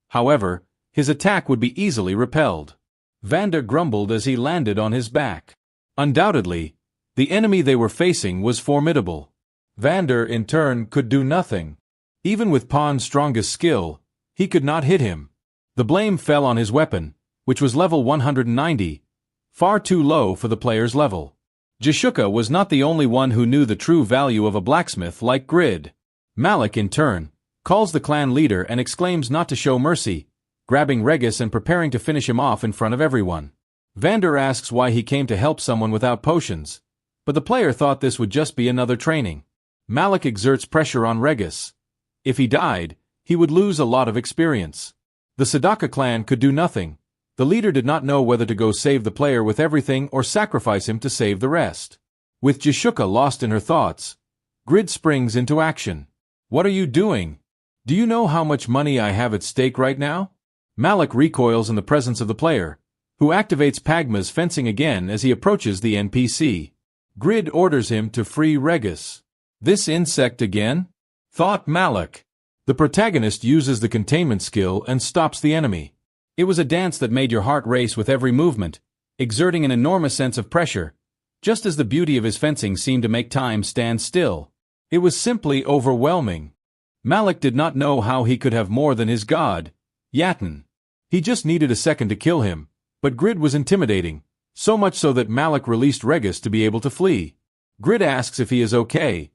However, his attack would be easily repelled. Vander grumbled as he landed on his back. Undoubtedly, the enemy they were facing was formidable. Vander, in turn, could do nothing. Even with Pawn's strongest skill, he could not hit him. The blame fell on his weapon, which was level 190, far too low for the player's level. Jishuka was not the only one who knew the true value of a blacksmith like Grid. Malik, in turn, calls the clan leader and exclaims not to show mercy, grabbing Regis and preparing to finish him off in front of everyone. Vander asks why he came to help someone without potions, but the player thought this would just be another training. Malik exerts pressure on Regis. If he died, he would lose a lot of experience. The Sadaka clan could do nothing. The leader did not know whether to go save the player with everything or sacrifice him to save the rest. With Jishuka lost in her thoughts, Grid springs into action. What are you doing? Do you know how much money I have at stake right now? Malik recoils in the presence of the player, who activates Pagma's fencing again as he approaches the NPC. Grid orders him to free Regis. This insect again? Thought Malik. The protagonist uses the containment skill and stops the enemy. It was a dance that made your heart race with every movement, exerting an enormous sense of pressure, just as the beauty of his fencing seemed to make time stand still. It was simply overwhelming. Malik did not know how he could have more than his god, Yatin. He just needed a second to kill him, but Grid was intimidating, so much so that Malik released Regis to be able to flee. Grid asks if he is okay,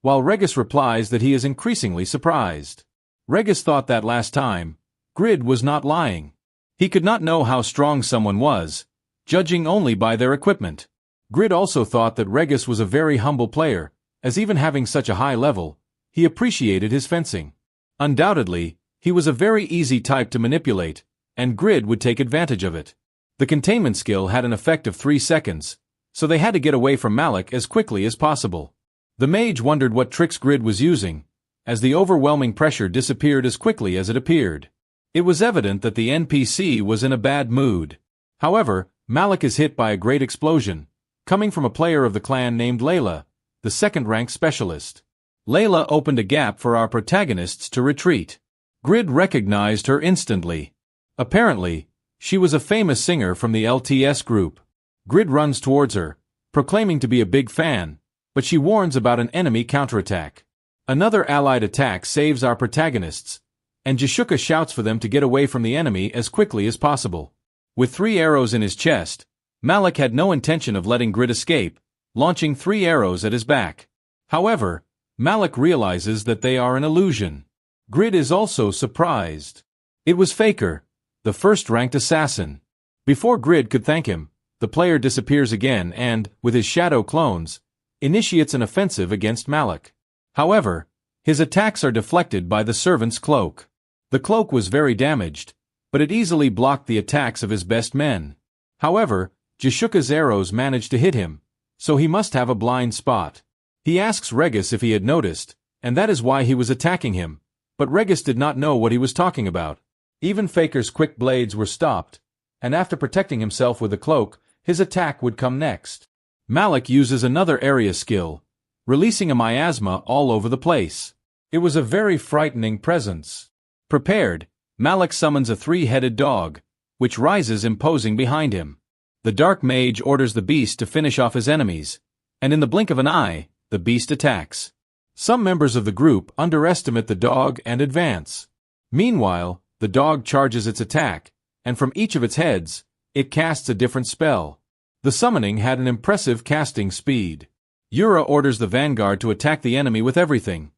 while Regis replies that he is increasingly surprised. Regis thought that last time, Grid was not lying. He could not know how strong someone was, judging only by their equipment. Grid also thought that Regis was a very humble player, as even having such a high level, he appreciated his fencing. Undoubtedly, he was a very easy type to manipulate, and Grid would take advantage of it. The containment skill had an effect of 3 seconds, so they had to get away from Malik as quickly as possible. The mage wondered what tricks Grid was using, as the overwhelming pressure disappeared as quickly as it appeared. It was evident that the NPC was in a bad mood. However, Malik is hit by a great explosion, coming from a player of the clan named Layla, the second-rank specialist. Layla opened a gap for our protagonists to retreat. Grid recognized her instantly. Apparently, she was a famous singer from the LTS group. Grid runs towards her, proclaiming to be a big fan, but she warns about an enemy counterattack. Another allied attack saves our protagonists, and Jashuka shouts for them to get away from the enemy as quickly as possible. With 3 arrows in his chest, Malik had no intention of letting Grid escape, launching 3 arrows at his back. However, Malik realizes that they are an illusion. Grid is also surprised. It was Faker, the first-ranked assassin. Before Grid could thank him, the player disappears again and, with his shadow clones, initiates an offensive against Malik. However, his attacks are deflected by the servant's cloak. The cloak was very damaged, but it easily blocked the attacks of his best men. However, Jashuka's arrows managed to hit him, so he must have a blind spot. He asks Regis if he had noticed, and that is why he was attacking him, but Regis did not know what he was talking about. Even Faker's quick blades were stopped, and after protecting himself with the cloak, his attack would come next. Malik uses another area skill, releasing a miasma all over the place. It was a very frightening presence. Prepared, Malik summons a 3-headed dog, which rises imposing behind him. The dark mage orders the beast to finish off his enemies, and in the blink of an eye, the beast attacks. Some members of the group underestimate the dog and advance. Meanwhile, the dog charges its attack, and from each of its heads, it casts a different spell. The summoning had an impressive casting speed. Yura orders the vanguard to attack the enemy with everything,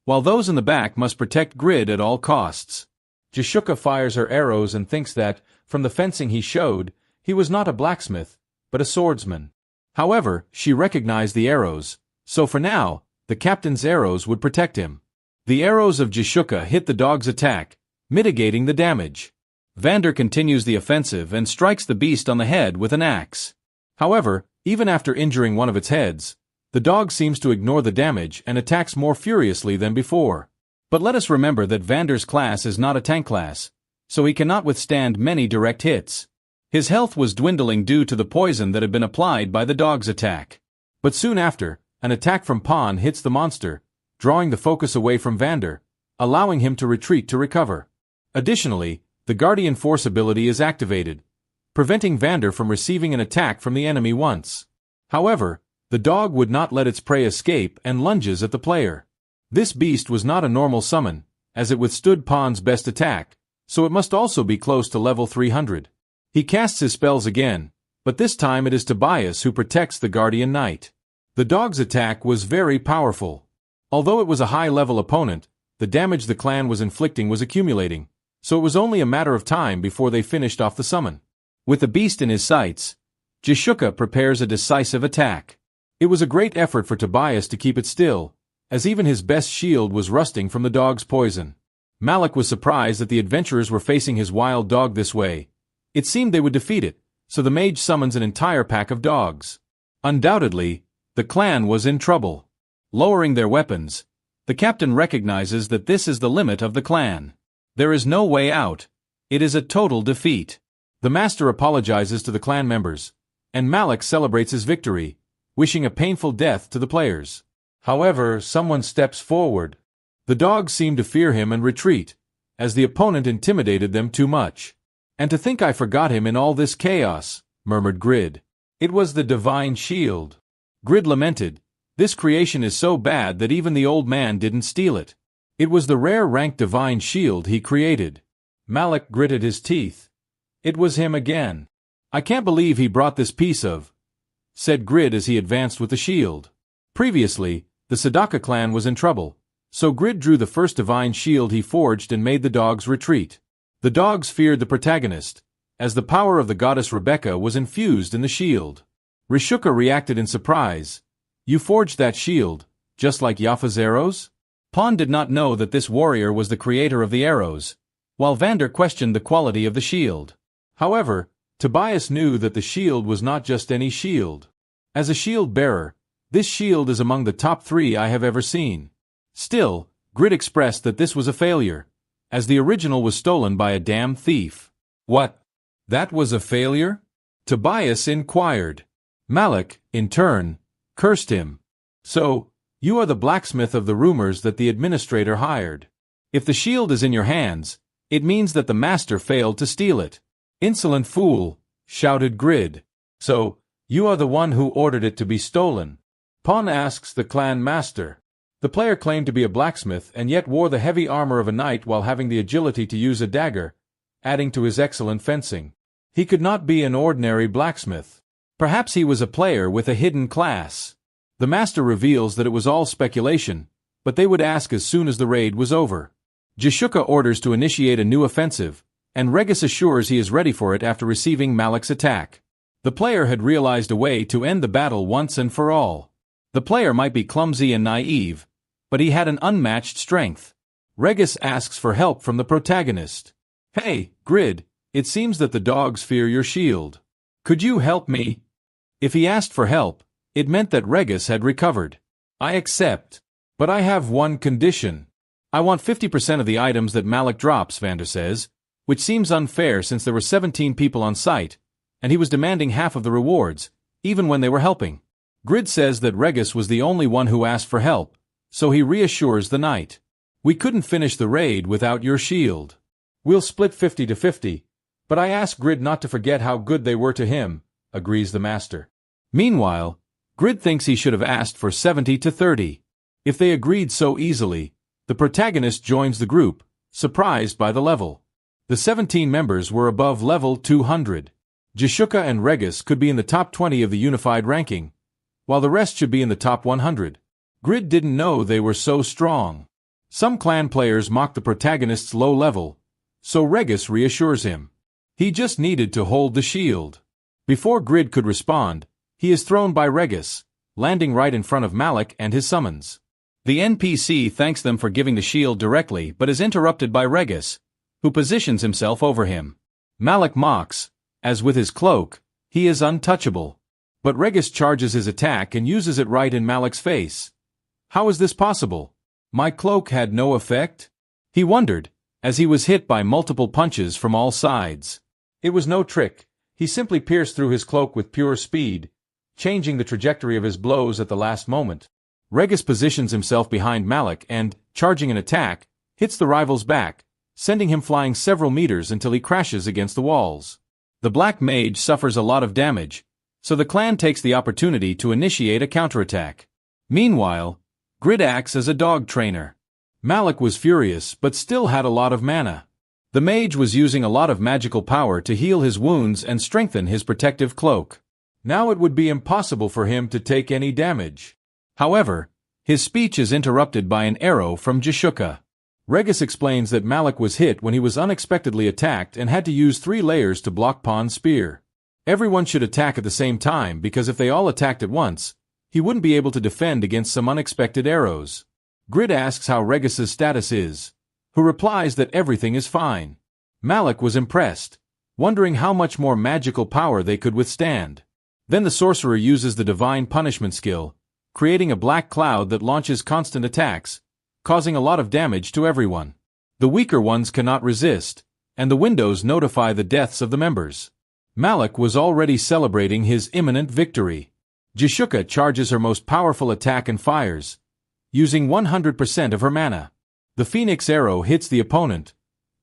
while those in the back must protect Grid at all costs. Jashuka fires her arrows and thinks that, from the fencing he showed, he was not a blacksmith, but a swordsman. However, she recognized the arrows, so for now, the captain's arrows would protect him. The arrows of Jashuka hit the dog's attack, mitigating the damage. Vander continues the offensive and strikes the beast on the head with an axe. However, even after injuring one of its heads, the dog seems to ignore the damage and attacks more furiously than before. But let us remember that Vander's class is not a tank class, so he cannot withstand many direct hits. His health was dwindling due to the poison that had been applied by the dog's attack. But soon after, an attack from Pan hits the monster, drawing the focus away from Vander, allowing him to retreat to recover. Additionally, the Guardian Force ability is activated, preventing Vander from receiving an attack from the enemy once. However, the dog would not let its prey escape and lunges at the player. This beast was not a normal summon, as it withstood Pan's best attack, so it must also be close to level 300. He casts his spells again, but this time it is Tobias who protects the Guardian Knight. The dog's attack was very powerful. Although it was a high-level opponent, the damage the clan was inflicting was accumulating, so it was only a matter of time before they finished off the summon. With the beast in his sights, Jashuka prepares a decisive attack. It was a great effort for Tobias to keep it still, as even his best shield was rusting from the dog's poison. Malik was surprised that the adventurers were facing his wild dog this way. It seemed they would defeat it, so the mage summons an entire pack of dogs. Undoubtedly, the clan was in trouble. Lowering their weapons, the captain recognizes that this is the limit of the clan. There is no way out. It is a total defeat. The master apologizes to the clan members, and Malik celebrates his victory, wishing a painful death to the players. However, someone steps forward. The dogs seem to fear him and retreat, as the opponent intimidated them too much. "And to think I forgot him in all this chaos," murmured Grid. "It was the divine shield." Grid lamented, "This creation is so bad that even the old man didn't steal it." It was the rare rank divine shield he created. Malik gritted his teeth. It was him again. I can't believe he brought this piece of, said Grid as he advanced with the shield. Previously, the Sadaka clan was in trouble, so Grid drew the first divine shield he forged and made the dogs retreat. The dogs feared the protagonist, as the power of the goddess Rebecca was infused in the shield. Rishuka reacted in surprise. You forged that shield, just like Yafa's arrows? Pawn did not know that this warrior was the creator of the arrows, while Vander questioned the quality of the shield. However, Tobias knew that the shield was not just any shield. As a shield bearer, this shield is among the top 3 I have ever seen. Still, Grid expressed that this was a failure, as the original was stolen by a damn thief. What? That was a failure? Tobias inquired. Malik, in turn, cursed him. So, you are the blacksmith of the rumors that the administrator hired. If the shield is in your hands, it means that the master failed to steal it. Insolent fool, shouted Grid. So, you are the one who ordered it to be stolen? Pawn asks the clan master. The player claimed to be a blacksmith and yet wore the heavy armor of a knight while having the agility to use a dagger, adding to his excellent fencing. He could not be an ordinary blacksmith. Perhaps he was a player with a hidden class. The master reveals that it was all speculation, but they would ask as soon as the raid was over. Jishuka orders to initiate a new offensive, and Regis assures he is ready for it after receiving Malik's attack. The player had realized a way to end the battle once and for all. The player might be clumsy and naive, but he had an unmatched strength. Regis asks for help from the protagonist. Hey, Grid, it seems that the dogs fear your shield. Could you help me? If he asked for help, it meant that Regis had recovered. I accept, but I have one condition. I want 50% of the items that Malik drops, Vander says, which seems unfair since there were 17 people on site, and he was demanding half of the rewards, even when they were helping. Grid says that Regis was the only one who asked for help, so he reassures the knight. We couldn't finish the raid without your shield. We'll split 50-50, but I asked Grid not to forget how good they were to him, agrees the master. Meanwhile, Grid thinks he should have asked for 70-30. If they agreed so easily, the protagonist joins the group, surprised by the level. The 17 members were above level 200. Jishuka and Regis could be in the top 20 of the unified ranking, while the rest should be in the top 100. Grid didn't know they were so strong. Some clan players mocked the protagonist's low level, so Regis reassures him. He just needed to hold the shield. Before Grid could respond, he is thrown by Regis, landing right in front of Malik and his summons. The NPC thanks them for giving the shield directly but is interrupted by Regis, who positions himself over him. Malik mocks, as with his cloak, he is untouchable. But Regis charges his attack and uses it right in Malik's face. How is this possible? My cloak had no effect? He wondered, as he was hit by multiple punches from all sides. It was no trick. He simply pierced through his cloak with pure speed, changing the trajectory of his blows at the last moment. Regis positions himself behind Malik and, charging an attack, hits the rival's back, sending him flying several meters until he crashes against the walls. The Black Mage suffers a lot of damage, so the clan takes the opportunity to initiate a counterattack. Meanwhile, Grid acts as a dog trainer. Malik was furious but still had a lot of mana. The mage was using a lot of magical power to heal his wounds and strengthen his protective cloak. Now it would be impossible for him to take any damage. However, his speech is interrupted by an arrow from Jishuka. Regis explains that Malik was hit when he was unexpectedly attacked and had to use 3 layers to block Pawn's spear. Everyone should attack at the same time because if they all attacked at once, he wouldn't be able to defend against some unexpected arrows. Grid asks how Regis's status is, who replies that everything is fine. Malik was impressed, wondering how much more magical power they could withstand. Then the sorcerer uses the divine punishment skill, creating a black cloud that launches constant attacks, causing a lot of damage to everyone. The weaker ones cannot resist, and the windows notify the deaths of the members. Malik was already celebrating his imminent victory. Jishuka charges her most powerful attack and fires, using 100% of her mana. The Phoenix arrow hits the opponent,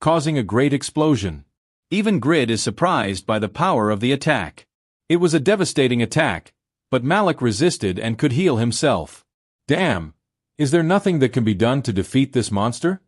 causing a great explosion. Even Grid is surprised by the power of the attack. It was a devastating attack, but Malik resisted and could heal himself. Damn, Is there nothing that can be done to defeat this monster?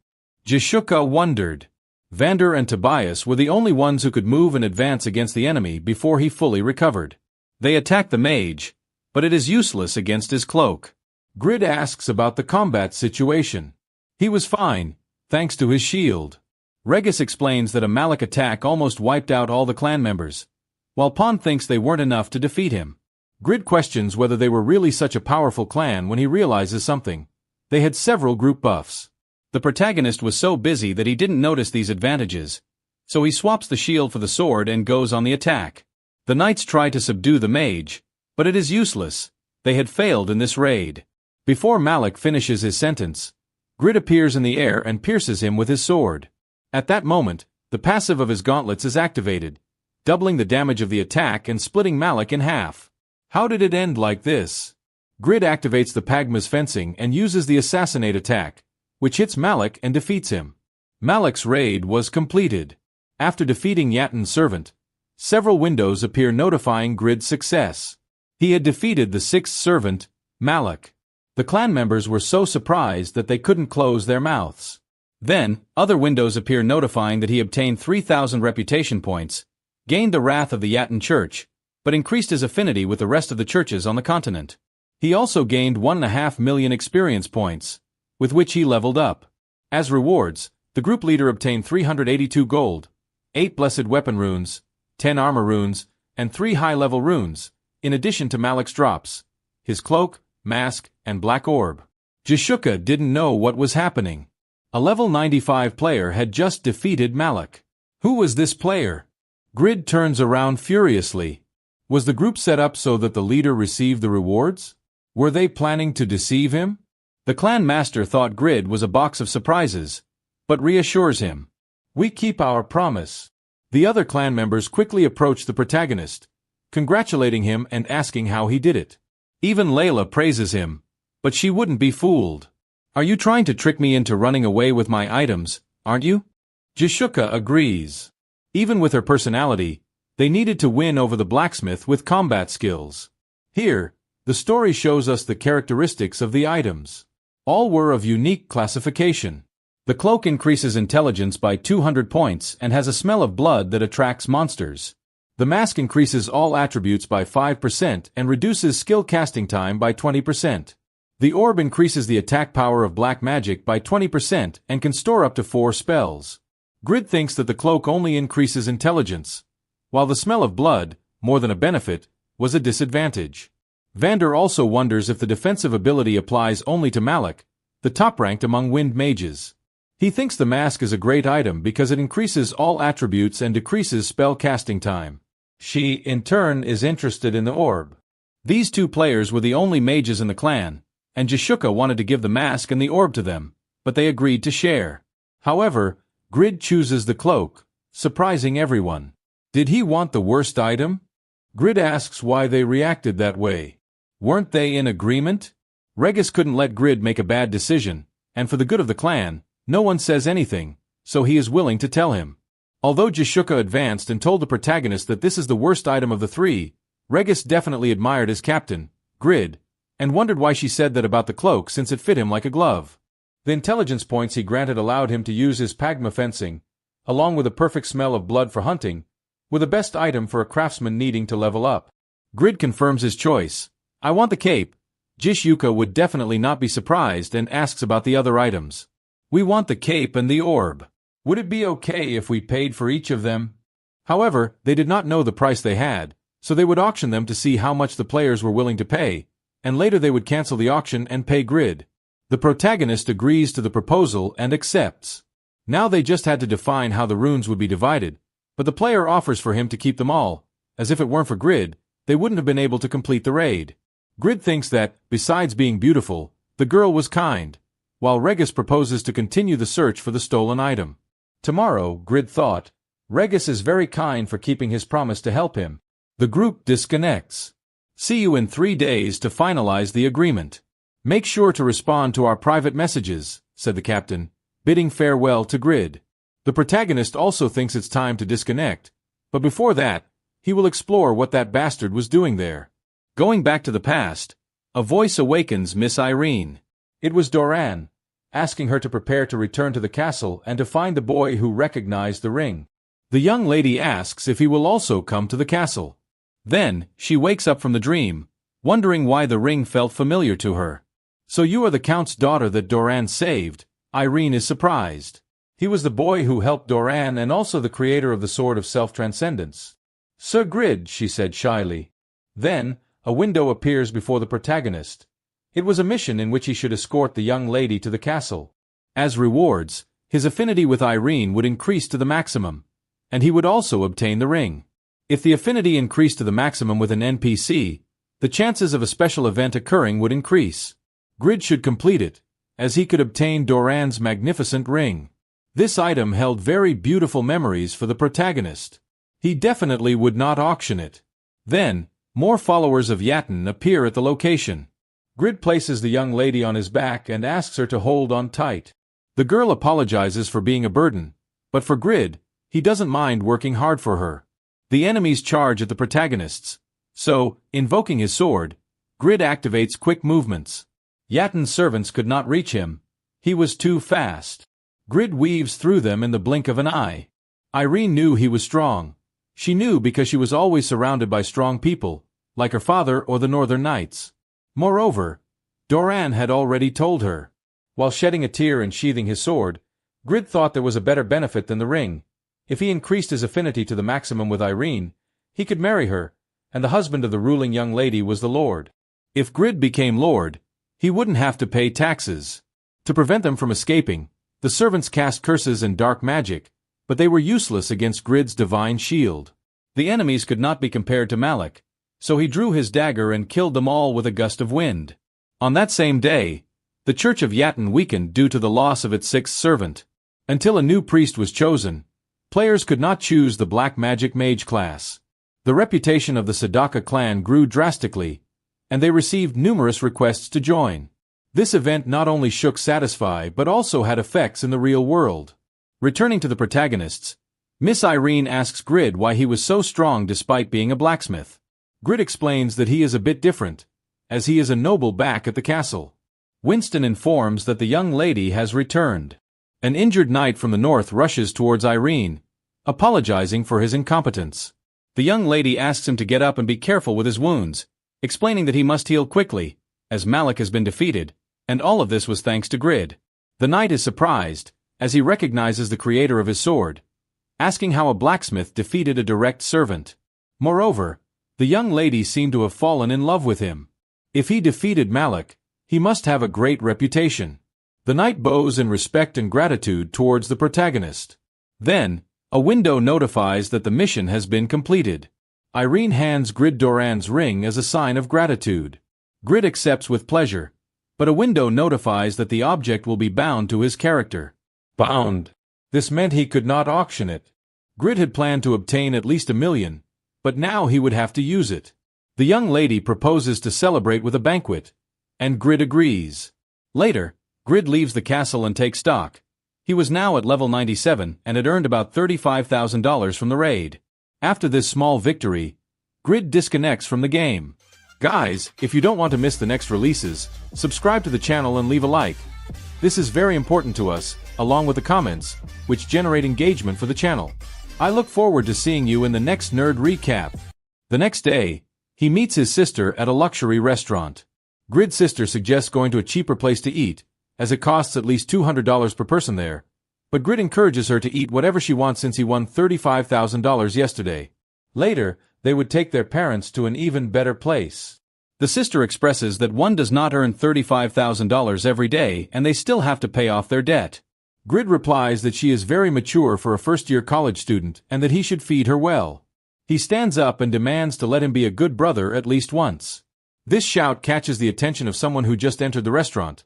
Jishuka wondered. Vander and Tobias were the only ones who could move and advance against the enemy before he fully recovered. They attacked the mage, but it is useless against his cloak. Grid asks about the combat situation. He was fine, thanks to his shield. Regis explains that a Malik attack almost wiped out all the clan members, while Pon thinks they weren't enough to defeat him. Grid questions whether they were really such a powerful clan when he realizes something. They had several group buffs. The protagonist was so busy that he didn't notice these advantages, so he swaps the shield for the sword and goes on the attack. The knights try to subdue the mage, but it is useless. They had failed in this raid. Before Malik finishes his sentence, Grid appears in the air and pierces him with his sword. At that moment, the passive of his gauntlets is activated, doubling the damage of the attack and splitting Malik in half. How did it end like this? Grid activates the Pagma's fencing and uses the assassinate attack, which hits Malik and defeats him. Malik's raid was completed. After defeating Yatin's servant, several windows appear notifying Grid's success. He had defeated the sixth servant, Malik. The clan members were so surprised that they couldn't close their mouths. Then, other windows appear notifying that he obtained 3,000 reputation points, gained the wrath of the Yatin Church, but increased his affinity with the rest of the churches on the continent. He also gained 1.5 million experience points, with which he leveled up. As rewards, the group leader obtained 382 gold, 8 blessed weapon runes, 10 armor runes, and 3 high-level runes, in addition to Malik's drops, his cloak, mask, and black orb. Jishuka didn't know what was happening. A level 95 player had just defeated Malik. Who was this player? Grid turns around furiously. Was the group set up so that the leader received the rewards? Were they planning to deceive him? The clan master thought Grid was a box of surprises, but reassures him. We keep our promise. The other clan members quickly approach the protagonist, congratulating him and asking how he did it. Even Layla praises him, but she wouldn't be fooled. Are you trying to trick me into running away with my items, aren't you? Jishuka agrees. Even with her personality, they needed to win over the blacksmith with combat skills. Here, the story shows us the characteristics of the items. All were of unique classification. The cloak increases intelligence by 200 points and has a smell of blood that attracts monsters. The mask increases all attributes by 5% and reduces skill casting time by 20%. The orb increases the attack power of black magic by 20% and can store up to 4 spells. Grid thinks that the cloak only increases intelligence, while the smell of blood, more than a benefit, was a disadvantage. Vander also wonders if the defensive ability applies only to Malik, the top-ranked among wind mages. He thinks the mask is a great item because it increases all attributes and decreases spell casting time. She, in turn, is interested in the orb. These two players were the only mages in the clan, and Jishuka wanted to give the mask and the orb to them, but they agreed to share. However, Grid chooses the cloak, surprising everyone. Did he want the worst item? Grid asks why they reacted that way. Weren't they in agreement? Regis couldn't let Grid make a bad decision, and for the good of the clan, no one says anything, so he is willing to tell him. Although Jishuka advanced and told the protagonist that this is the worst item of the three, Regis definitely admired his captain, Grid, and wondered why she said that about the cloak since it fit him like a glove. The intelligence points he granted allowed him to use his Pagma fencing, along with a perfect smell of blood for hunting, were the best item for a craftsman needing to level up. Grid confirms his choice. I want the cape. Jishuka would definitely not be surprised and asks about the other items. We want the cape and the orb. Would it be okay if we paid for each of them? However, they did not know the price they had, so they would auction them to see how much the players were willing to pay, and later they would cancel the auction and pay Grid. The protagonist agrees to the proposal and accepts. Now they just had to define how the runes would be divided, but the player offers for him to keep them all, as if it weren't for Grid, they wouldn't have been able to complete the raid. Grid thinks that, besides being beautiful, the girl was kind, while Regis proposes to continue the search for the stolen item. Tomorrow, Grid thought, Regis is very kind for keeping his promise to help him. The group disconnects. See you in 3 days to finalize the agreement. Make sure to respond to our private messages, said the captain, bidding farewell to Grid. The protagonist also thinks it's time to disconnect, but before that, he will explore what that bastard was doing there. Going back to the past, a voice awakens Miss Irene. It was Doran, asking her to prepare to return to the castle and to find the boy who recognized the ring. The young lady asks if he will also come to the castle. Then, she wakes up from the dream, wondering why the ring felt familiar to her. So you are the Count's daughter that Doran saved, Irene is surprised. He was the boy who helped Doran and also the creator of the Sword of Self-Transcendence. Sir Grid, she said shyly. Then, a window appears before the protagonist. It was a mission in which he should escort the young lady to the castle. As rewards, his affinity with Irene would increase to the maximum, and he would also obtain the ring. If the affinity increased to the maximum with an NPC, the chances of a special event occurring would increase. Grid should complete it, as he could obtain Doran's magnificent ring. This item held very beautiful memories for the protagonist. He definitely would not auction it. Then, more followers of Yatten appear at the location. Grid places the young lady on his back and asks her to hold on tight. The girl apologizes for being a burden, but for Grid, he doesn't mind working hard for her. The enemies charge at the protagonists, so, invoking his sword, Grid activates quick movements. Yatten's servants could not reach him. He was too fast. Grid weaves through them in the blink of an eye. Irene knew he was strong. She knew because she was always surrounded by strong people, like her father or the Northern Knights. Moreover, Doran had already told her. While shedding a tear and sheathing his sword, Grid thought there was a better benefit than the ring. If he increased his affinity to the maximum with Irene, he could marry her, and the husband of the ruling young lady was the Lord. If Grid became Lord, he wouldn't have to pay taxes. To prevent them from escaping, the servants cast curses and dark magic, but they were useless against Grid's divine shield. The enemies could not be compared to Malik, so he drew his dagger and killed them all with a gust of wind. On that same day, the Church of Yatten weakened due to the loss of its sixth servant. Until a new priest was chosen, players could not choose the black magic mage class. The reputation of the Sadaka clan grew drastically, and they received numerous requests to join. This event not only shook Satisfy but also had effects in the real world. Returning to the protagonists, Miss Irene asks Grid why he was so strong despite being a blacksmith. Grid explains that he is a bit different, as he is a noble back at the castle. Winston informs that the young lady has returned. An injured knight from the north rushes towards Irene, apologizing for his incompetence. The young lady asks him to get up and be careful with his wounds, explaining that he must heal quickly, as Malik has been defeated, and all of this was thanks to Grid. The knight is surprised, as he recognizes the creator of his sword, asking how a blacksmith defeated a direct servant. Moreover, the young lady seemed to have fallen in love with him. If he defeated Malik, he must have a great reputation. The knight bows in respect and gratitude towards the protagonist. Then, a window notifies that the mission has been completed. Irene hands Grid Doran's ring as a sign of gratitude. Grid accepts with pleasure, but a window notifies that the object will be bound to his character. Bound. This meant he could not auction it. Grid had planned to obtain at least $1 million, but now he would have to use it. The young lady proposes to celebrate with a banquet, and Grid agrees. Later, Grid leaves the castle and takes stock. He was now at level 97 and had earned about $35,000 from the raid. After this small victory, Grid disconnects from the game. Guys, if you don't want to miss the next releases, subscribe to the channel and leave a like. This is very important to us, along with the comments, which generate engagement for the channel. I look forward to seeing you in the next Nerd Recap. The next day, he meets his sister at a luxury restaurant. Grid's sister suggests going to a cheaper place to eat, as it costs at least $200 per person there, but Grid encourages her to eat whatever she wants since he won $35,000 yesterday. Later, they would take their parents to an even better place. The sister expresses that one does not earn $35,000 every day and they still have to pay off their debt. Grid replies that she is very mature for a first-year college student and that he should feed her well. He stands up and demands to let him be a good brother at least once. This shout catches the attention of someone who just entered the restaurant.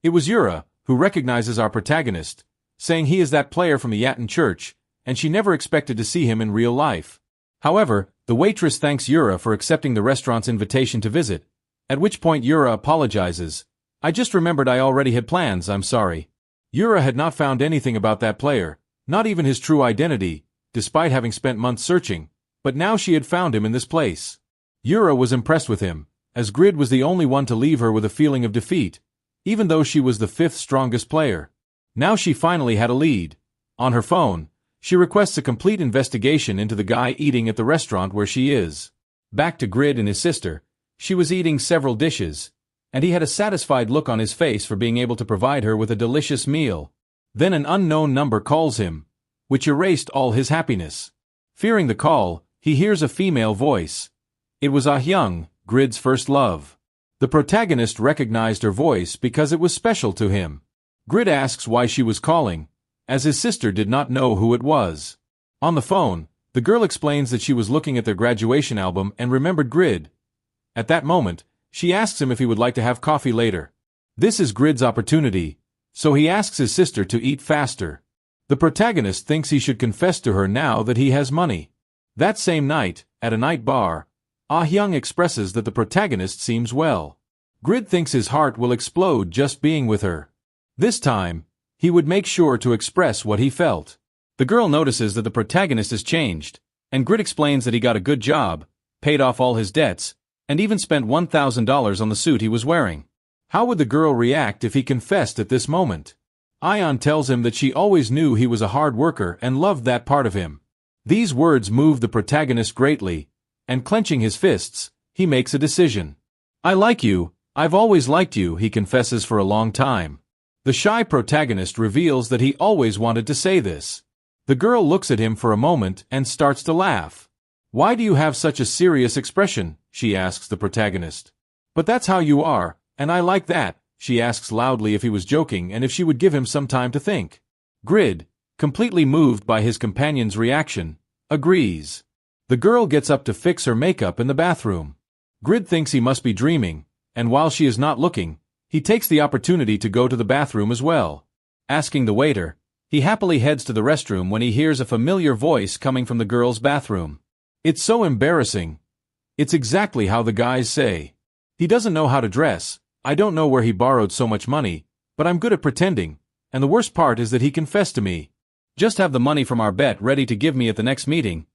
It was Yura, who recognizes our protagonist, saying he is that player from the Yatten Church, and she never expected to see him in real life. However, the waitress thanks Yura for accepting the restaurant's invitation to visit, at which point Yura apologizes. I just remembered I already had plans, I'm sorry. Yura had not found anything about that player, not even his true identity, despite having spent months searching, but now she had found him in this place. Yura was impressed with him, as Grid was the only one to leave her with a feeling of defeat. even though she was the fifth strongest player. Now she finally had a lead. On her phone, she requests a complete investigation into the guy eating at the restaurant where she is. Back to Grid and his sister, she was eating several dishes, and he had a satisfied look on his face for being able to provide her with a delicious meal. Then an unknown number calls him, which erased all his happiness. Fearing the call, he hears a female voice. It was Ah Hyung, Grid's first love. The protagonist recognized her voice because it was special to him. Grid asks why she was calling, as his sister did not know who it was. On the phone, the girl explains that she was looking at their graduation album and remembered Grid. At that moment, she asks him if he would like to have coffee later. This is Grid's opportunity, so he asks his sister to eat faster. The protagonist thinks he should confess to her now that he has money. That same night, at a night bar, Ah Hyung expresses that the protagonist seems well. Grid thinks his heart will explode just being with her. This time, he would make sure to express what he felt. The girl notices that the protagonist has changed, and Grid explains that he got a good job, paid off all his debts, and even spent $1,000 on the suit he was wearing. How would the girl react if he confessed at this moment? Ion tells him that she always knew he was a hard worker and loved that part of him. These words move the protagonist greatly, and clenching his fists, he makes a decision. I like you, I've always liked you, he confesses for a long time. The shy protagonist reveals that he always wanted to say this. The girl looks at him for a moment and starts to laugh. Why do you have such a serious expression? She asks the protagonist. But that's how you are, and I like that. She asks loudly if he was joking and if she would give him some time to think. Grid, completely moved by his companion's reaction, agrees. The girl gets up to fix her makeup in the bathroom. Grid thinks he must be dreaming, and while she is not looking, he takes the opportunity to go to the bathroom as well. Asking the waiter, he happily heads to the restroom when he hears a familiar voice coming from the girl's bathroom. It's so embarrassing. It's exactly how the guys say. He doesn't know how to dress. I don't know where he borrowed so much money, but I'm good at pretending, and the worst part is that he confessed to me. Just have the money from our bet ready to give me at the next meeting.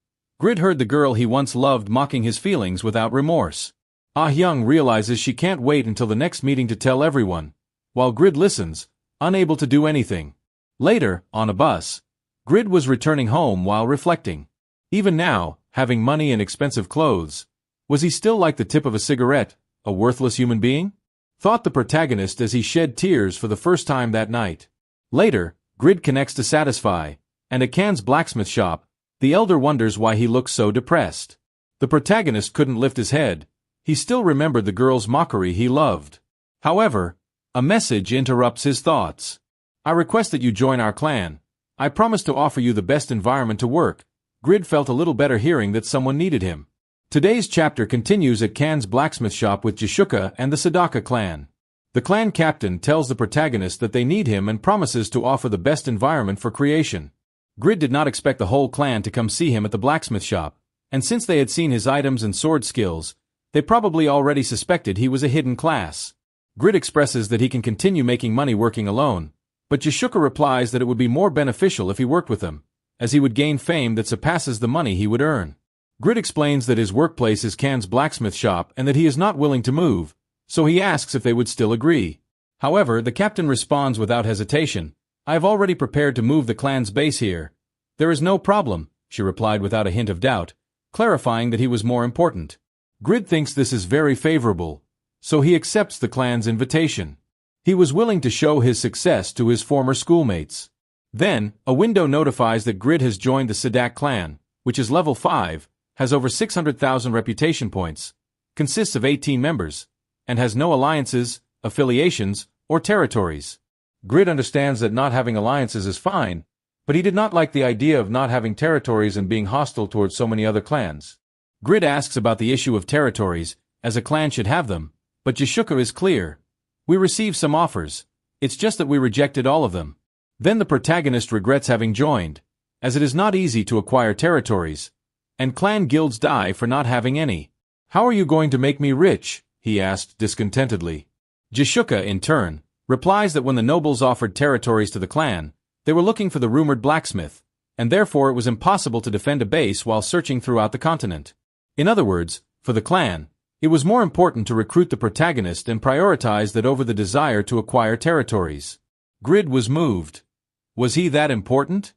Grid heard the girl he once loved mocking his feelings without remorse. Ah Hyung realizes she can't wait until the next meeting to tell everyone, while Grid listens, unable to do anything. Later, on a bus, Grid was returning home while reflecting. Even now, having money and expensive clothes, was he still like the tip of a cigarette, a worthless human being? Thought the protagonist as he shed tears for the first time that night. Later, Grid connects to Satisfy, and at Can's blacksmith shop, the elder wonders why he looks so depressed. The protagonist couldn't lift his head. He still remembered the girl's mockery he loved. However, a message interrupts his thoughts. I request that you join our clan. I promise to offer you the best environment to work. Grid felt a little better hearing that someone needed him. Today's chapter continues at Can's blacksmith shop with Jishuka and the Sadaka clan. The clan captain tells the protagonist that they need him and promises to offer the best environment for creation. Grid did not expect the whole clan to come see him at the blacksmith shop, and since they had seen his items and sword skills, they probably already suspected he was a hidden class. Grid expresses that he can continue making money working alone, but Jishuka replies that it would be more beneficial if he worked with them, as he would gain fame that surpasses the money he would earn. Grid explains that his workplace is Can's blacksmith shop and that he is not willing to move, so he asks if they would still agree. However, the captain responds without hesitation, I have already prepared to move the clan's base here. There is no problem, she replied without a hint of doubt, clarifying that he was more important. Grid thinks this is very favorable, so he accepts the clan's invitation. He was willing to show his success to his former schoolmates. Then, a window notifies that Grid has joined the Sadak clan, which is level 5, has over 600,000 reputation points, consists of 18 members, and has no alliances, affiliations, or territories. Grid understands that not having alliances is fine, but he did not like the idea of not having territories and being hostile towards so many other clans. Grid asks about the issue of territories, as a clan should have them, but Jishuka is clear. We received some offers, it's just that we rejected all of them. Then the protagonist regrets having joined, as it is not easy to acquire territories, and clan guilds die for not having any. How are you going to make me rich? He asked discontentedly. Jishuka, in turn, replies that when the nobles offered territories to the clan, they were looking for the rumored blacksmith, and therefore it was impossible to defend a base while searching throughout the continent. In other words, for the clan, It was more important to recruit the protagonist and prioritize that over the desire to acquire territories. Grid was moved. Was he that important?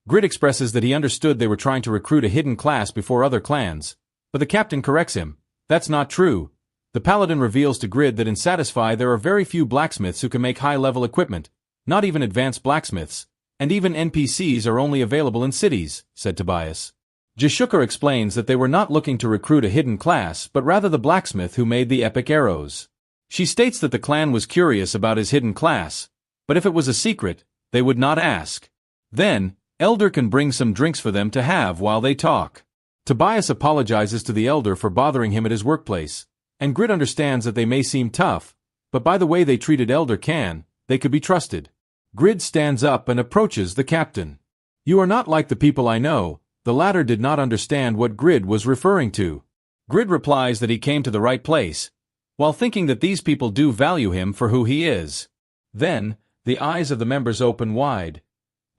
Grid expresses that he understood they were trying to recruit a hidden class before other clans, but the captain corrects him. That's not true. The paladin reveals to Grid that in Satisfy there are very few blacksmiths who can make high-level equipment, not even advanced blacksmiths, and even NPCs are only available in cities, said Tobias. Jashukar explains that they were not looking to recruit a hidden class but rather the blacksmith who made the epic arrows. She states that the clan was curious about his hidden class, but if it was a secret, they would not ask. Then, Elder can bring some drinks for them to have while they talk. Tobias apologizes to the Elder for bothering him at his workplace, and Grid understands that they may seem tough, but by the way they treated Elder they could be trusted. Grid stands up and approaches the captain. You are not like the people I know. The latter did not understand what Grid was referring to. Grid replies that he came to the right place, while thinking that these people do value him for who he is. Then, the eyes of the members open wide.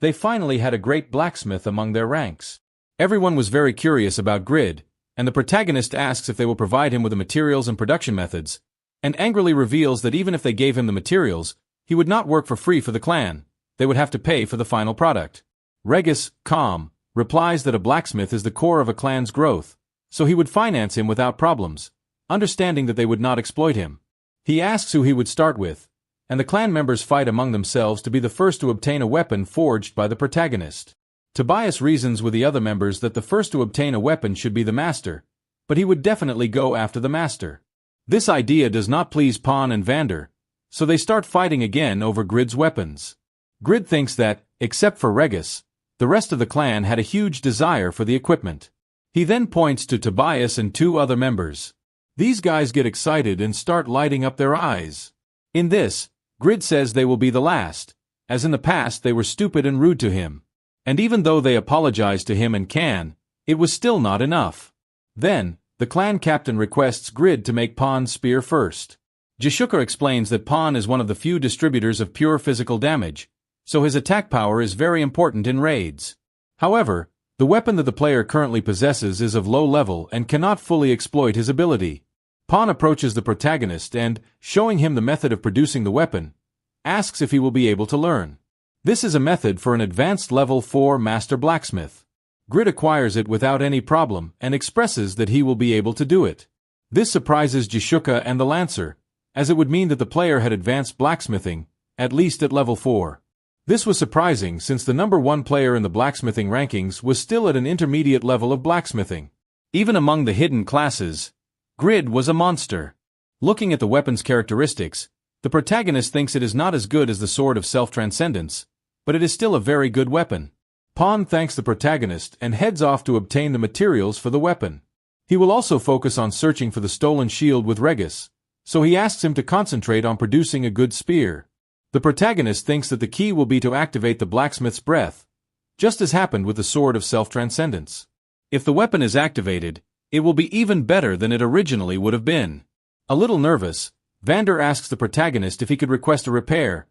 They finally had a great blacksmith among their ranks. Everyone was very curious about Grid, and the protagonist asks if they will provide him with the materials and production methods, and angrily reveals that even if they gave him the materials, he would not work for free for the clan. They would have to pay for the final product. Regis, calm, replies that a blacksmith is the core of a clan's growth, so he would finance him without problems, understanding that they would not exploit him. He asks who he would start with, and the clan members fight among themselves to be the first to obtain a weapon forged by the protagonist. Tobias reasons with the other members that the first to obtain a weapon should be the master, but he would definitely go after the master. This idea does not please Pon and Vander, so they start fighting again over Grid's weapons. Grid thinks that, except for Regis, the rest of the clan had a huge desire for the equipment. He then points to Tobias and two other members. These guys get excited and start lighting up their eyes. In this, Grid says they will be the last, as in the past they were stupid and rude to him. And even though they apologized to him and it was still not enough. Then, the clan captain requests Grid to make Pon's spear first. Jashukar explains that Pon is one of the few distributors of pure physical damage, so his attack power is very important in raids. However, the weapon that the player currently possesses is of low level and cannot fully exploit his ability. Pon approaches the protagonist and, showing him the method of producing the weapon, asks if he will be able to learn. This is a method for an advanced level 4 master blacksmith. Grid acquires it without any problem and expresses that he will be able to do it. This surprises Jashukar and the Lancer, as it would mean that the player had advanced blacksmithing, at least at level 4. This was surprising since the number 1 player in the blacksmithing rankings was still at an intermediate level of blacksmithing. Even among the hidden classes, Grid was a monster. Looking at the weapon's characteristics, the protagonist thinks it is not as good as the Sword of Self-Transcendence, but it is still a very good weapon. Pon thanks the protagonist and heads off to obtain the materials for the weapon. He will also focus on searching for the stolen shield with Regis, so he asks him to concentrate on producing a good spear. The protagonist thinks that the key will be to activate the blacksmith's breath, just as happened with the Sword of Self-Transcendence. If the weapon is activated, it will be even better than it originally would have been. A little nervous, Vander asks the protagonist if he could request a repair,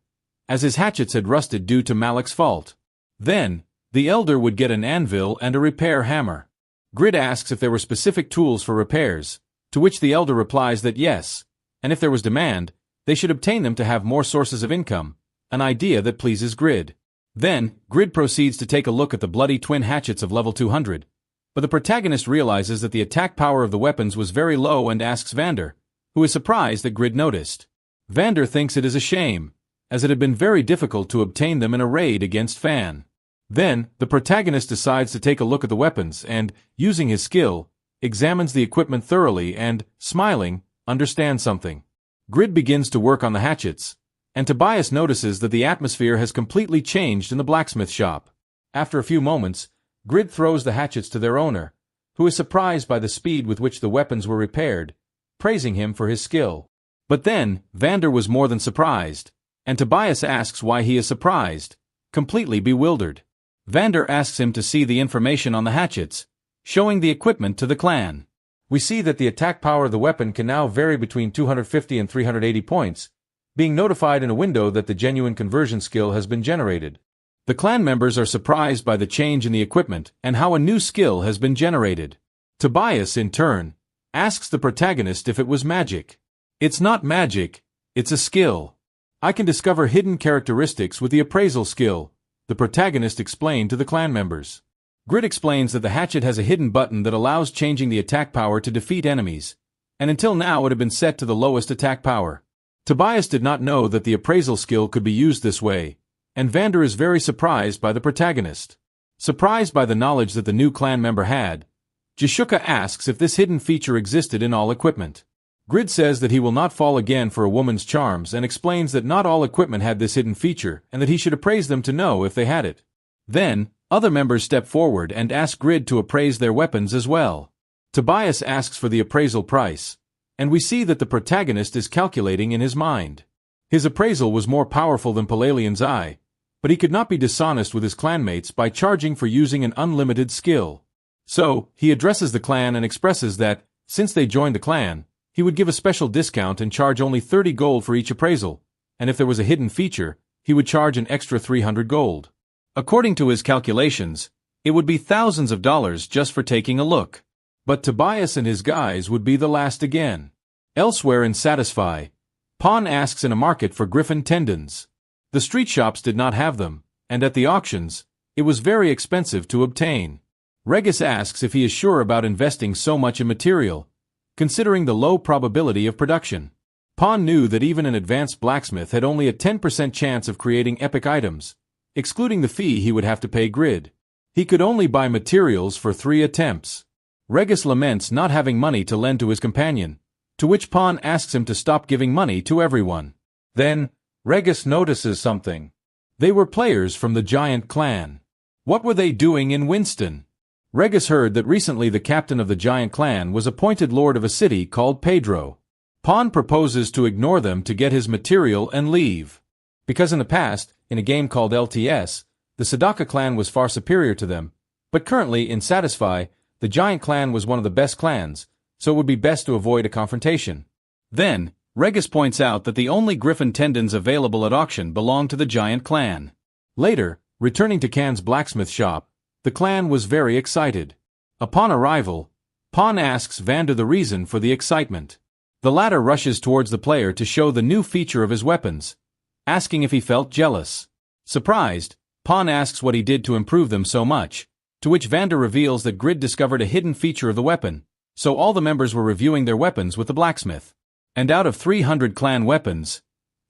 as his hatchets had rusted due to Malik's fault. Then, the Elder would get an anvil and a repair hammer. Grid asks if there were specific tools for repairs, to which the Elder replies that yes, and if there was demand, they should obtain them to have more sources of income, an idea that pleases Grid. Then, Grid proceeds to take a look at the bloody twin hatchets of level 200, but the protagonist realizes that the attack power of the weapons was very low and asks Vander, who is surprised that Grid noticed. Vander thinks it is a shame, as it had been very difficult to obtain them in a raid against Fan. Then, the protagonist decides to take a look at the weapons and, using his skill, examines the equipment thoroughly and, smiling, understands something. Grid begins to work on the hatchets, and Tobias notices that the atmosphere has completely changed in the blacksmith shop. After a few moments, Grid throws the hatchets to their owner, who is surprised by the speed with which the weapons were repaired, praising him for his skill. But then, Vander was more than surprised, and Tobias asks why he is surprised, completely bewildered. Vander asks him to see the information on the hatchets, showing the equipment to the clan. We see that the attack power of the weapon can now vary between 250 and 380 points, being notified in a window that the genuine conversion skill has been generated. The clan members are surprised by the change in the equipment and how a new skill has been generated. Tobias, in turn, asks the protagonist if it was magic. It's not magic, it's a skill. I can discover hidden characteristics with the appraisal skill, the protagonist explained to the clan members. Grid explains that the hatchet has a hidden button that allows changing the attack power to defeat enemies, and until now it had been set to the lowest attack power. Tobias did not know that the appraisal skill could be used this way, and Vander is very surprised by the protagonist. Surprised by the knowledge that the new clan member had, Jishuka asks if this hidden feature existed in all equipment. Grid says that he will not fall again for a woman's charms and explains that not all equipment had this hidden feature and that he should appraise them to know if they had it. Then, other members step forward and ask Grid to appraise their weapons as well. Tobias asks for the appraisal price, and we see that the protagonist is calculating in his mind. His appraisal was more powerful than Palalian's eye, but he could not be dishonest with his clanmates by charging for using an unlimited skill. So, he addresses the clan and expresses that, since they joined the clan, he would give a special discount and charge only 30 gold for each appraisal, and if there was a hidden feature, he would charge an extra 300 gold. According to his calculations, it would be thousands of dollars just for taking a look. But Tobias and his guys would be the last again. Elsewhere in Satisfy, Pawn asks in a market for griffin tendons. The street shops did not have them, and at the auctions, it was very expensive to obtain. Regis asks if he is sure about investing so much in material, considering the low probability of production. Pawn knew that even an advanced blacksmith had only a 10% chance of creating epic items, excluding the fee he would have to pay Grid. He could only buy materials for 3 attempts. Regis laments not having money to lend to his companion, to which Pawn asks him to stop giving money to everyone. Then, Regis notices something. They were players from the Giant Clan. What were they doing in Winston? Regis heard that recently the captain of the Giant Clan was appointed lord of a city called Pedro. Pawn proposes to ignore them to get his material and leave. Because in the past, in a game called LTS, the Sadaka clan was far superior to them, but currently in Satisfy, the Giant Clan was one of the best clans, so it would be best to avoid a confrontation. Then, Regis points out that the only griffin tendons available at auction belong to the Giant Clan. Later, returning to Can's blacksmith shop, the clan was very excited. Upon arrival, Pawn asks Vander the reason for the excitement. The latter rushes towards the player to show the new feature of his weapons, asking if he felt jealous. Surprised, Pawn asks what he did to improve them so much, to which Vander reveals that Grid discovered a hidden feature of the weapon, so all the members were reviewing their weapons with the blacksmith. And out of 300 clan weapons,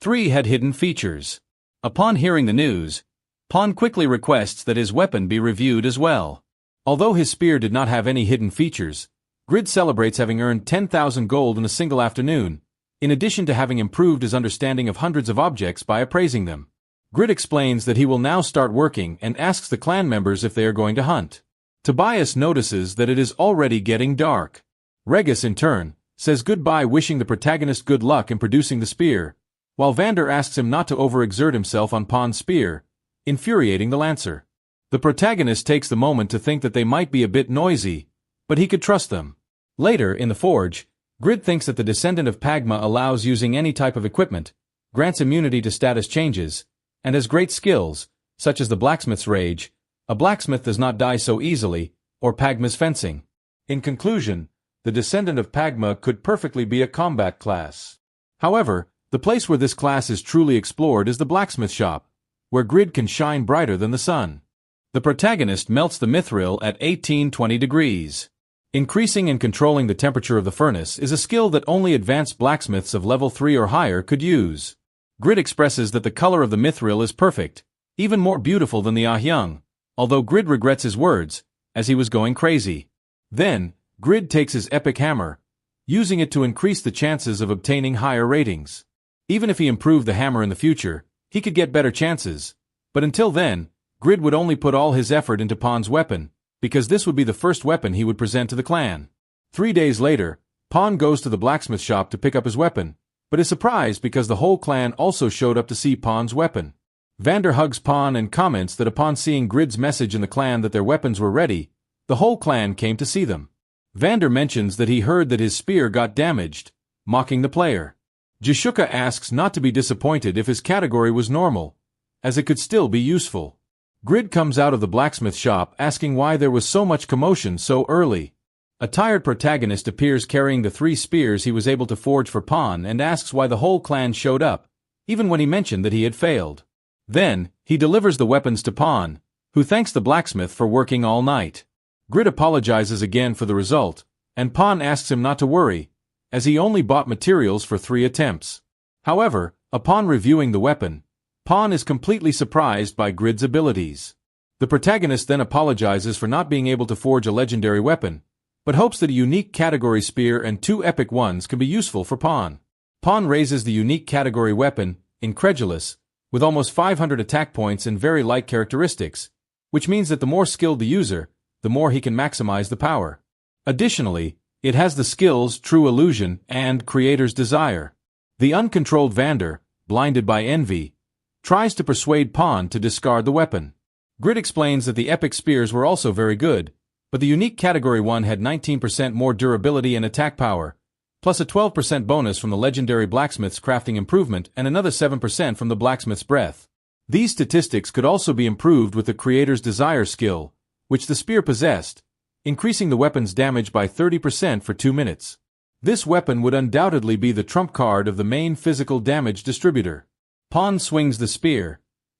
3 had hidden features. Upon hearing the news, Pawn quickly requests that his weapon be reviewed as well. Although his spear did not have any hidden features, Grid celebrates having earned 10,000 gold in a single afternoon, in addition to having improved his understanding of hundreds of objects by appraising them. Grid explains that he will now start working and asks the clan members if they are going to hunt. Tobias notices that it is already getting dark. Regis, in turn, says goodbye, wishing the protagonist good luck in producing the spear, while Vander asks him not to overexert himself on Pawn's spear, infuriating the lancer. The protagonist takes the moment to think that they might be a bit noisy, but he could trust them. Later, in the forge, Grid thinks that the descendant of Pagma allows using any type of equipment, grants immunity to status changes, and has great skills, such as the blacksmith's rage. A blacksmith does not die so easily, or Pagma's fencing. In conclusion, the descendant of Pagma could perfectly be a combat class. However, the place where this class is truly explored is the blacksmith shop, where Grid can shine brighter than the sun. The protagonist melts the mithril at 18-20 degrees. Increasing and controlling the temperature of the furnace is a skill that only advanced blacksmiths of level 3 or higher could use. Grid expresses that the color of the mithril is perfect, even more beautiful than the Ahyung, although Grid regrets his words, as he was going crazy. Then, Grid takes his epic hammer, using it to increase the chances of obtaining higher ratings. Even if he improved the hammer in the future, he could get better chances, but until then, Grid would only put all his effort into Pawn's weapon, because this would be the first weapon he would present to the clan. 3 days later, Pawn goes to the blacksmith shop to pick up his weapon, but is surprised because the whole clan also showed up to see Pawn's weapon. Vander hugs Pawn and comments that upon seeing Grid's message in the clan that their weapons were ready, the whole clan came to see them. Vander mentions that he heard that his spear got damaged, mocking the player. Jishuka asks not to be disappointed if his category was normal, as it could still be useful. Grid comes out of the blacksmith shop asking why there was so much commotion so early. A tired protagonist appears carrying the 3 spears he was able to forge for Pan and asks why the whole clan showed up, even when he mentioned that he had failed. Then, he delivers the weapons to Pan, who thanks the blacksmith for working all night. Grid apologizes again for the result, and Pan asks him not to worry, as he only bought materials for 3 attempts. However, upon reviewing the weapon, Pan is completely surprised by Grid's abilities. The protagonist then apologizes for not being able to forge a legendary weapon, but hopes that a unique category spear and 2 epic ones can be useful for Pan. Pan raises the unique category weapon, Incredulous, with almost 500 attack points and very light characteristics, which means that the more skilled the user, the more he can maximize the power. Additionally, it has the skills True Illusion and Creator's Desire. The uncontrolled Vander, blinded by envy, tries to persuade Pan to discard the weapon. Grid explains that the epic spears were also very good, but the unique category one had 19% more durability and attack power, plus a 12% bonus from the legendary blacksmith's crafting improvement and another 7% from the blacksmith's breath. These statistics could also be improved with the Creator's Desire skill, which the spear possessed, increasing the weapon's damage by 30% for 2 minutes. This weapon would undoubtedly be the trump card of the main physical damage distributor. Pan swings the spear,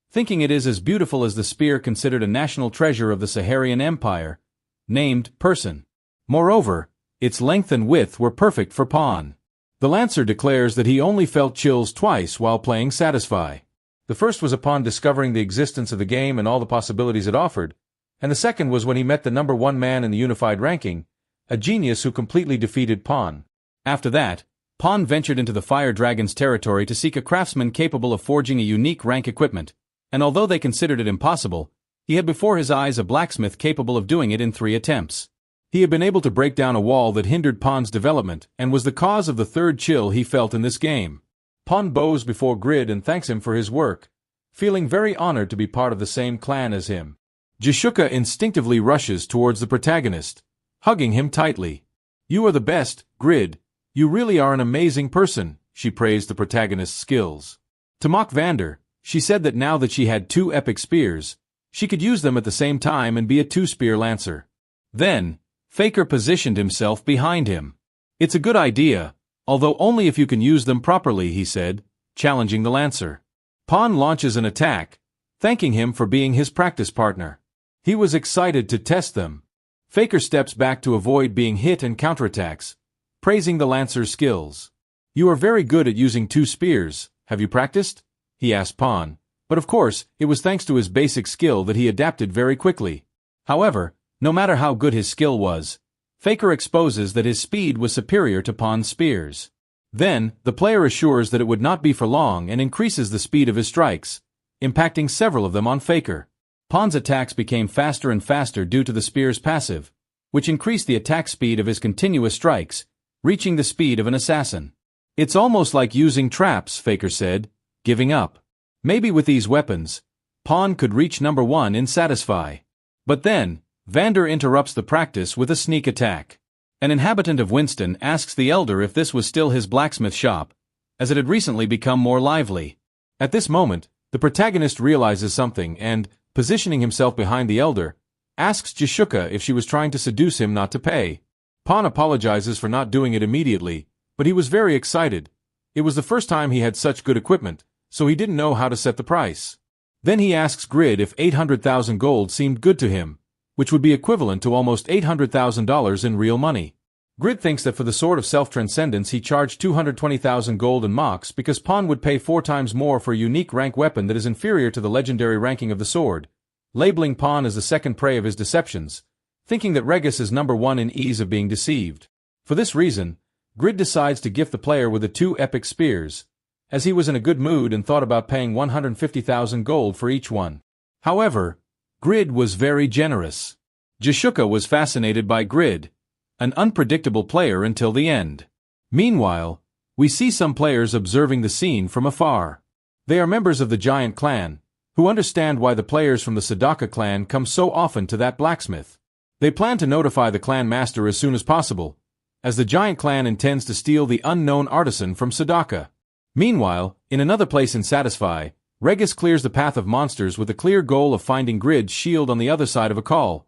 thinking it is as beautiful as the spear considered a national treasure of the Saharian Empire, named Person. Moreover, its length and width were perfect for Pan. The Lancer declares that he only felt chills twice while playing Satisfy. The first was upon discovering the existence of the game and all the possibilities it offered, and the second was when he met the number 1 man in the unified ranking, a genius who completely defeated Pan. After that, Pan ventured into the Fire Dragon's territory to seek a craftsman capable of forging a unique rank equipment, and although they considered it impossible, he had before his eyes a blacksmith capable of doing it in 3 attempts. He had been able to break down a wall that hindered Pan's development and was the cause of the 3rd chill he felt in this game. Pan bows before Grid and thanks him for his work, feeling very honored to be part of the same clan as him. Jishuka instinctively rushes towards the protagonist, hugging him tightly. "You are the best, Grid. You really are an amazing person," she praised the protagonist's skills. To mock Vander, she said that now that she had 2 epic spears, she could use them at the same time and be a 2-spear lancer. Then, Faker positioned himself behind him. "It's a good idea, although only if you can use them properly," he said, challenging the lancer. Pan launches an attack, thanking him for being his practice partner. He was excited to test them. Faker steps back to avoid being hit and counterattacks, praising the lancer's skills. "You are very good at using 2 spears, have you practiced?" he asked Pan, but of course, it was thanks to his basic skill that he adapted very quickly. However, no matter how good his skill was, Faker exposes that his speed was superior to Pan's spears. Then, the player assures that it would not be for long and increases the speed of his strikes, impacting several of them on Faker. Pan's attacks became faster and faster due to the spear's passive, which increased the attack speed of his continuous strikes, reaching the speed of an assassin. "It's almost like using traps," Faker said, giving up. Maybe with these weapons, Pan could reach number 1 in Satisfy. But then, Vander interrupts the practice with a sneak attack. An inhabitant of Winston asks the elder if this was still his blacksmith shop, as it had recently become more lively. At this moment, the protagonist realizes something and, positioning himself behind the elder, asks Jishuka if she was trying to seduce him not to pay. Pan apologizes for not doing it immediately, but he was very excited. It was the first time he had such good equipment, so he didn't know how to set the price. Then he asks Grid if 800,000 gold seemed good to him, which would be equivalent to almost $800,000 in real money. Grid thinks that for the Sword of Self-Transcendence he charged 220,000 gold and mocks because Pan would pay 4 times more for a unique rank weapon that is inferior to the legendary ranking of the sword, labeling Pan as the second prey of his deceptions, thinking that Regis is number 1 in ease of being deceived. For this reason, Grid decides to gift the player with the 2 epic spears, as he was in a good mood and thought about paying 150,000 gold for each one. However, Grid was very generous. Jishuka was fascinated by Grid, an unpredictable player until the end. Meanwhile, we see some players observing the scene from afar. They are members of the Giant Clan, who understand why the players from the Sadaka clan come so often to that blacksmith. They plan to notify the clan master as soon as possible, as the Giant Clan intends to steal the unknown artisan from Sadaka. Meanwhile, in another place in Satisfy, Regis clears the path of monsters with the clear goal of finding Grid's shield on the other side of a call,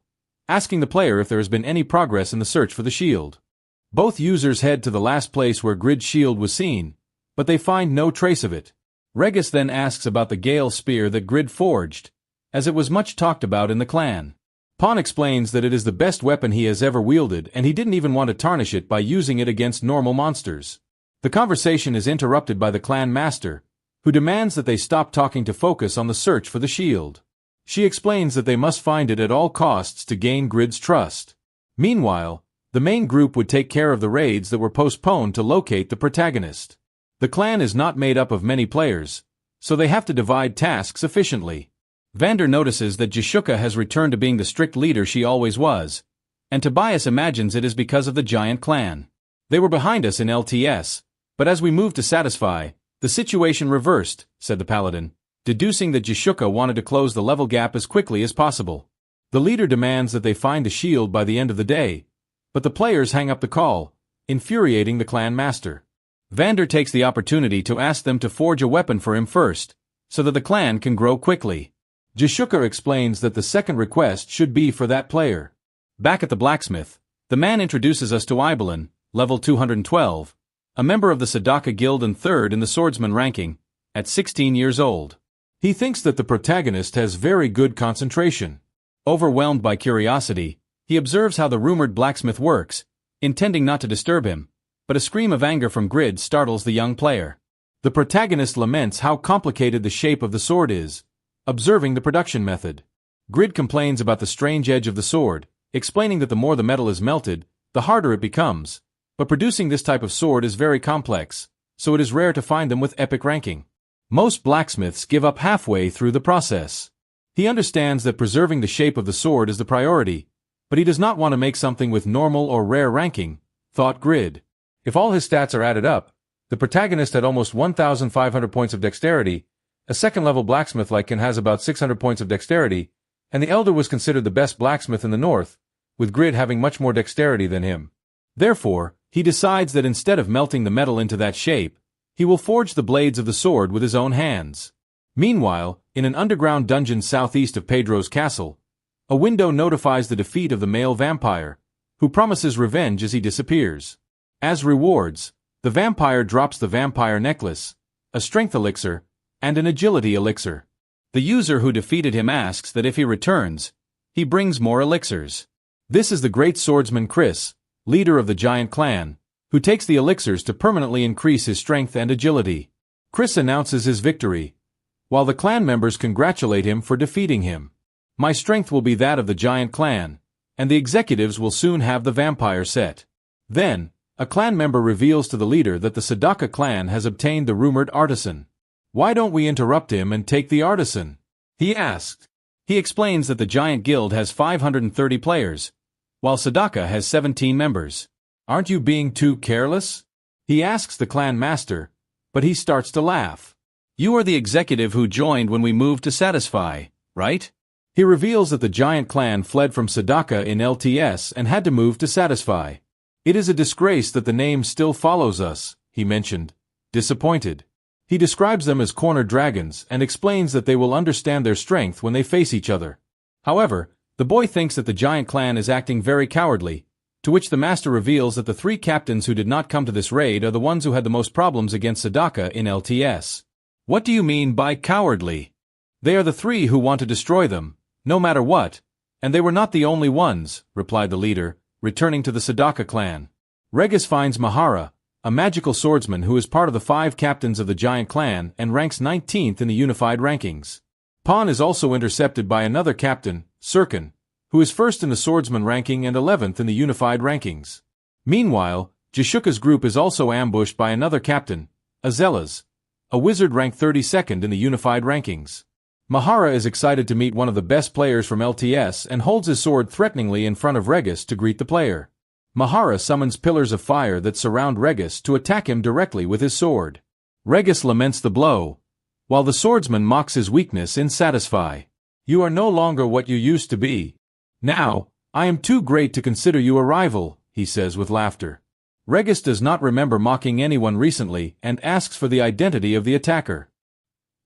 asking the player if there has been any progress in the search for the shield. Both users head to the last place where Grid's shield was seen, but they find no trace of it. Regis then asks about the Gale spear that Grid forged, as it was much talked about in the clan. Pawn explains that it is the best weapon he has ever wielded and he didn't even want to tarnish it by using it against normal monsters. The conversation is interrupted by the clan master, who demands that they stop talking to focus on the search for the shield. She explains that they must find it at all costs to gain Grid's trust. Meanwhile, the main group would take care of the raids that were postponed to locate the protagonist. The clan is not made up of many players, so they have to divide tasks efficiently. Vander notices that Jashuka has returned to being the strict leader she always was, and Tobias imagines it is because of the giant clan. They were behind us in LTS, but as we moved to Satisfy, the situation reversed, said the paladin, deducing that Jashuka wanted to close the level gap as quickly as possible. The leader demands that they find a shield by the end of the day, but the players hang up the call, infuriating the clan master. Vander takes the opportunity to ask them to forge a weapon for him first, so that the clan can grow quickly. Jashuka explains that the second request should be for that player. Back at the blacksmith, the man introduces us to Ibelin, level 212, a member of the Sadaka Guild and third in the swordsman ranking, at 16 years old. He thinks that the protagonist has very good concentration. Overwhelmed by curiosity, he observes how the rumored blacksmith works, intending not to disturb him, but a scream of anger from Grid startles the young player. The protagonist laments how complicated the shape of the sword is, observing the production method. Grid complains about the strange edge of the sword, explaining that the more the metal is melted, the harder it becomes, but producing this type of sword is very complex, so it is rare to find them with epic ranking. Most blacksmiths give up halfway through the process. He understands that preserving the shape of the sword is the priority, but he does not want to make something with normal or rare ranking, thought Grid. If all his stats are added up, the protagonist had almost 1,500 points of dexterity, a second-level blacksmith like Ken has about 600 points of dexterity, and the elder was considered the best blacksmith in the north, with Grid having much more dexterity than him. Therefore, he decides that instead of melting the metal into that shape, he will forge the blades of the sword with his own hands. Meanwhile, in an underground dungeon southeast of Pedro's castle, a window notifies the defeat of the male vampire, who promises revenge as he disappears. As rewards, the vampire drops the vampire necklace, a strength elixir, and an agility elixir. The user who defeated him asks that if he returns, he brings more elixirs. This is the great swordsman Chris, leader of the giant clan, who takes the elixirs to permanently increase his strength and agility. Chris announces his victory, while the clan members congratulate him for defeating him. My strength will be that of the giant clan, and the executives will soon have the vampire set. Then, a clan member reveals to the leader that the Sadaka clan has obtained the rumored artisan. Why don't we interrupt him and take the artisan? He asked. He explains that the giant guild has 530 players, while Sadaka has 17 members. Aren't you being too careless? He asks the clan master, but he starts to laugh. You are the executive who joined when we moved to Satisfy, right? He reveals that the giant clan fled from Sadaka in LTS and had to move to Satisfy. It is a disgrace that the name still follows us, he mentioned, disappointed. He describes them as corner dragons and explains that they will understand their strength when they face each other. However, the boy thinks that the giant clan is acting very cowardly, to which the master reveals that the three captains who did not come to this raid are the ones who had the most problems against Sadaka in LTS. What do you mean by cowardly? They are the three who want to destroy them, no matter what, and they were not the only ones, replied the leader, returning to the Sadaka clan. Regis finds Mahara, a magical swordsman who is part of the 5 captains of the giant clan and ranks 19th in the unified rankings. Pawn is also intercepted by another captain, Sirkin, who is first in the swordsman ranking and 11th in the unified rankings. Meanwhile, Jashuka's group is also ambushed by another captain, Azelas, a wizard ranked 32nd in the unified rankings. Mahara is excited to meet one of the best players from LTS and holds his sword threateningly in front of Regis to greet the player. Mahara summons pillars of fire that surround Regis to attack him directly with his sword. Regis laments the blow, while the swordsman mocks his weakness in Satisfy. You are no longer what you used to be. Now, I am too great to consider you a rival, he says with laughter. Regis does not remember mocking anyone recently and asks for the identity of the attacker.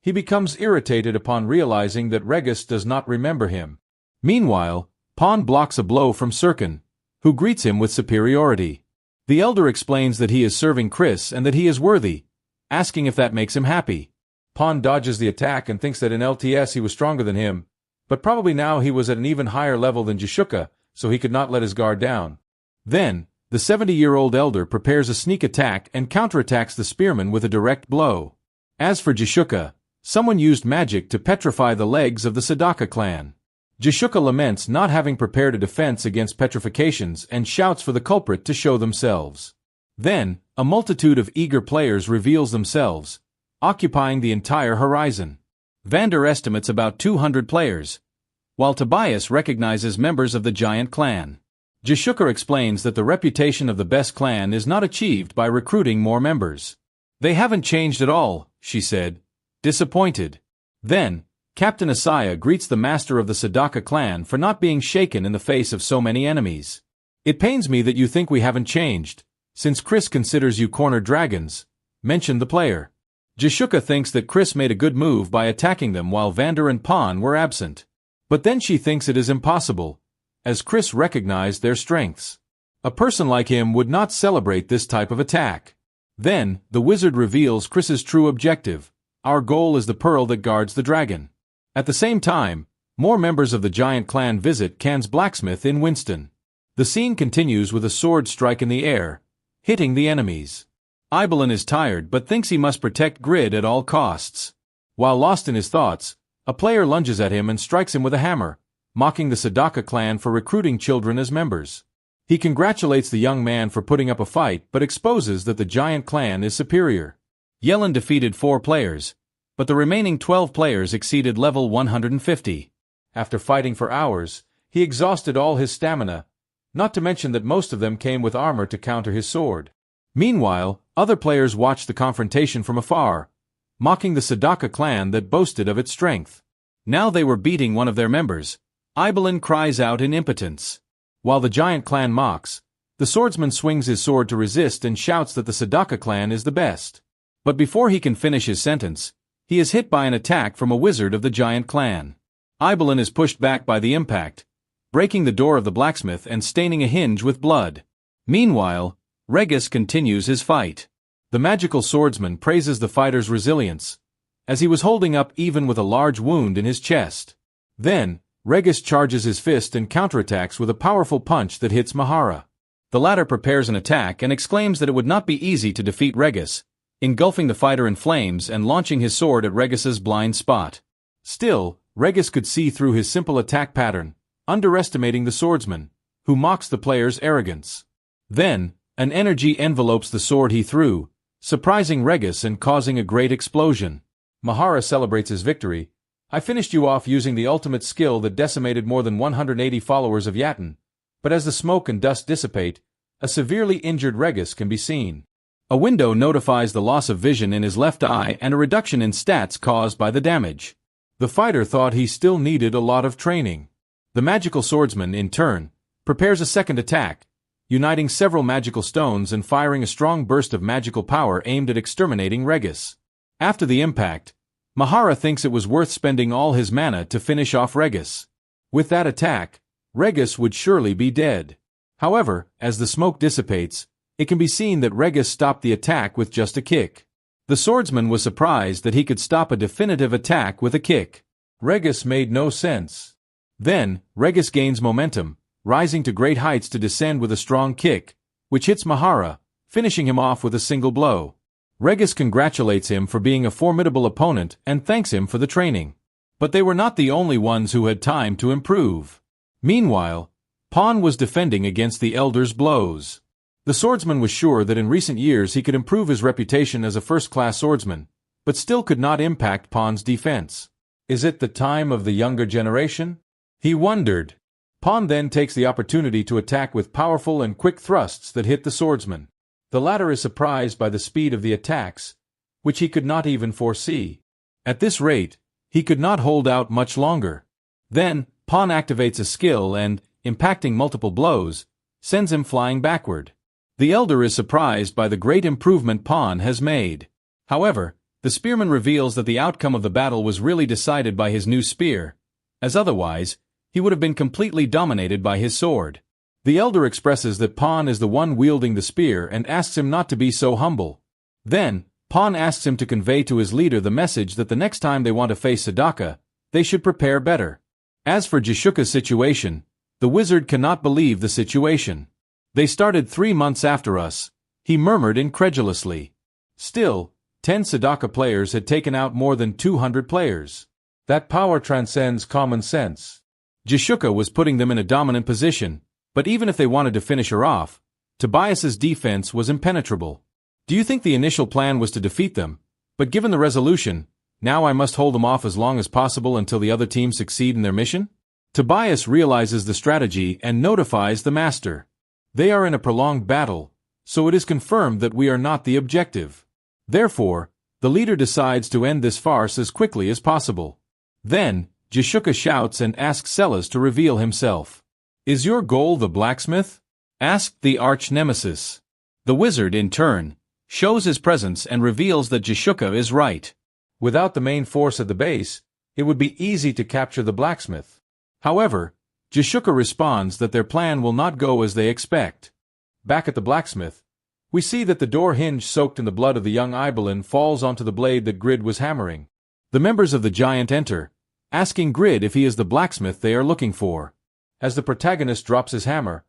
He becomes irritated upon realizing that Regis does not remember him. Meanwhile, Pawn blocks a blow from Sirkin, who greets him with superiority. The elder explains that he is serving Chris and that he is worthy, asking if that makes him happy. Pawn dodges the attack and thinks that in LTS he was stronger than him, but probably now he was at an even higher level than Jishuka, so he could not let his guard down. Then, the 70-year-old elder prepares a sneak attack and counterattacks the spearman with a direct blow. As for Jishuka, someone used magic to petrify the legs of the Sadaka clan. Jishuka laments not having prepared a defense against petrifications and shouts for the culprit to show themselves. Then, a multitude of eager players reveals themselves, occupying the entire horizon. Vander estimates about 200 players, while Tobias recognizes members of the giant clan. Jishuka explains that the reputation of the best clan is not achieved by recruiting more members. They haven't changed at all, she said, disappointed. Then, Captain Asaya greets the master of the Sadaka clan for not being shaken in the face of so many enemies. It pains me that you think we haven't changed, since Chris considers you cornered dragons, mentioned the player. Jishuka thinks that Chris made a good move by attacking them while Vander and Pawn were absent. But then she thinks it is impossible, as Chris recognized their strengths. A person like him would not celebrate this type of attack. Then, the wizard reveals Chris's true objective. Our goal is the pearl that guards the dragon. At the same time, more members of the giant clan visit Can's blacksmith in Winston. The scene continues with a sword strike in the air, hitting the enemies. Ibelin is tired but thinks he must protect Grid at all costs. While lost in his thoughts, a player lunges at him and strikes him with a hammer, mocking the Sadaka clan for recruiting children as members. He congratulates the young man for putting up a fight but exposes that the giant clan is superior. Yellen defeated 4 players, but the remaining 12 players exceeded level 150. After fighting for hours, he exhausted all his stamina, not to mention that most of them came with armor to counter his sword. Meanwhile, other players watched the confrontation from afar, mocking the Sadaka clan that boasted of its strength. Now they were beating one of their members. Ibelin cries out in impotence. While the giant clan mocks, the swordsman swings his sword to resist and shouts that the Sadaka clan is the best. But before he can finish his sentence, he is hit by an attack from a wizard of the giant clan. Ibelin is pushed back by the impact, breaking the door of the blacksmith and staining a hinge with blood. Meanwhile, Regis continues his fight. The magical swordsman praises the fighter's resilience, as he was holding up even with a large wound in his chest. Then, Regis charges his fist and counterattacks with a powerful punch that hits Mahara. The latter prepares an attack and exclaims that it would not be easy to defeat Regis, engulfing the fighter in flames and launching his sword at Regis's blind spot. Still, Regis could see through his simple attack pattern, underestimating the swordsman, who mocks the player's arrogance. Then, an energy envelopes the sword he threw, surprising Regis and causing a great explosion. Mahara celebrates his victory. I finished you off using the ultimate skill that decimated more than 180 followers of Yatin, but as the smoke and dust dissipate, a severely injured Regis can be seen. A window notifies the loss of vision in his left eye and a reduction in stats caused by the damage. The fighter thought he still needed a lot of training. The magical swordsman, in turn, prepares a second attack, uniting several magical stones and firing a strong burst of magical power aimed at exterminating Regis. After the impact, Mahara thinks it was worth spending all his mana to finish off Regis. With that attack, Regis would surely be dead. However, as the smoke dissipates, it can be seen that Regis stopped the attack with just a kick. The swordsman was surprised that he could stop a definitive attack with a kick. Regis made no sense. Then, Regis gains momentum, rising to great heights to descend with a strong kick, which hits Mahara, finishing him off with a single blow. Regis congratulates him for being a formidable opponent and thanks him for the training. But they were not the only ones who had time to improve. Meanwhile, Pawn was defending against the elder's blows. The swordsman was sure that in recent years he could improve his reputation as a first-class swordsman, but still could not impact Pawn's defense. Is it the time of the younger generation? He wondered. Pawn then takes the opportunity to attack with powerful and quick thrusts that hit the swordsman. The latter is surprised by the speed of the attacks, which he could not even foresee. At this rate, he could not hold out much longer. Then, Pawn activates a skill and, impacting multiple blows, sends him flying backward. The elder is surprised by the great improvement Pawn has made. However, the spearman reveals that the outcome of the battle was really decided by his new spear, as otherwise, he would have been completely dominated by his sword. The elder expresses that Pawn is the one wielding the spear and asks him not to be so humble. Then, Pawn asks him to convey to his leader the message that the next time they want to face Sadaka, they should prepare better. As for Jishuka's situation, the wizard cannot believe the situation. They started 3 months after us, he murmured incredulously. Still, 10 Sadaka players had taken out more than 200 players. That power transcends common sense. Jishuka was putting them in a dominant position, but even if they wanted to finish her off, Tobias's defense was impenetrable. Do you think the initial plan was to defeat them? But given the resolution, now I must hold them off as long as possible until the other team succeed in their mission? Tobias realizes the strategy and notifies the master. They are in a prolonged battle, so it is confirmed that we are not the objective. Therefore, the leader decides to end this farce as quickly as possible. Then, Jishuka shouts and asks Celas to reveal himself. Is your goal the blacksmith? Asked the arch-nemesis. The wizard, in turn, shows his presence and reveals that Jishuka is right. Without the main force at the base, it would be easy to capture the blacksmith. However, Jishuka responds that their plan will not go as they expect. Back at the blacksmith, we see that the door hinge soaked in the blood of the young Ibelin falls onto the blade that Grid was hammering. The members of the giant enter, asking Grid if he is the blacksmith they are looking for. As the protagonist drops his hammer,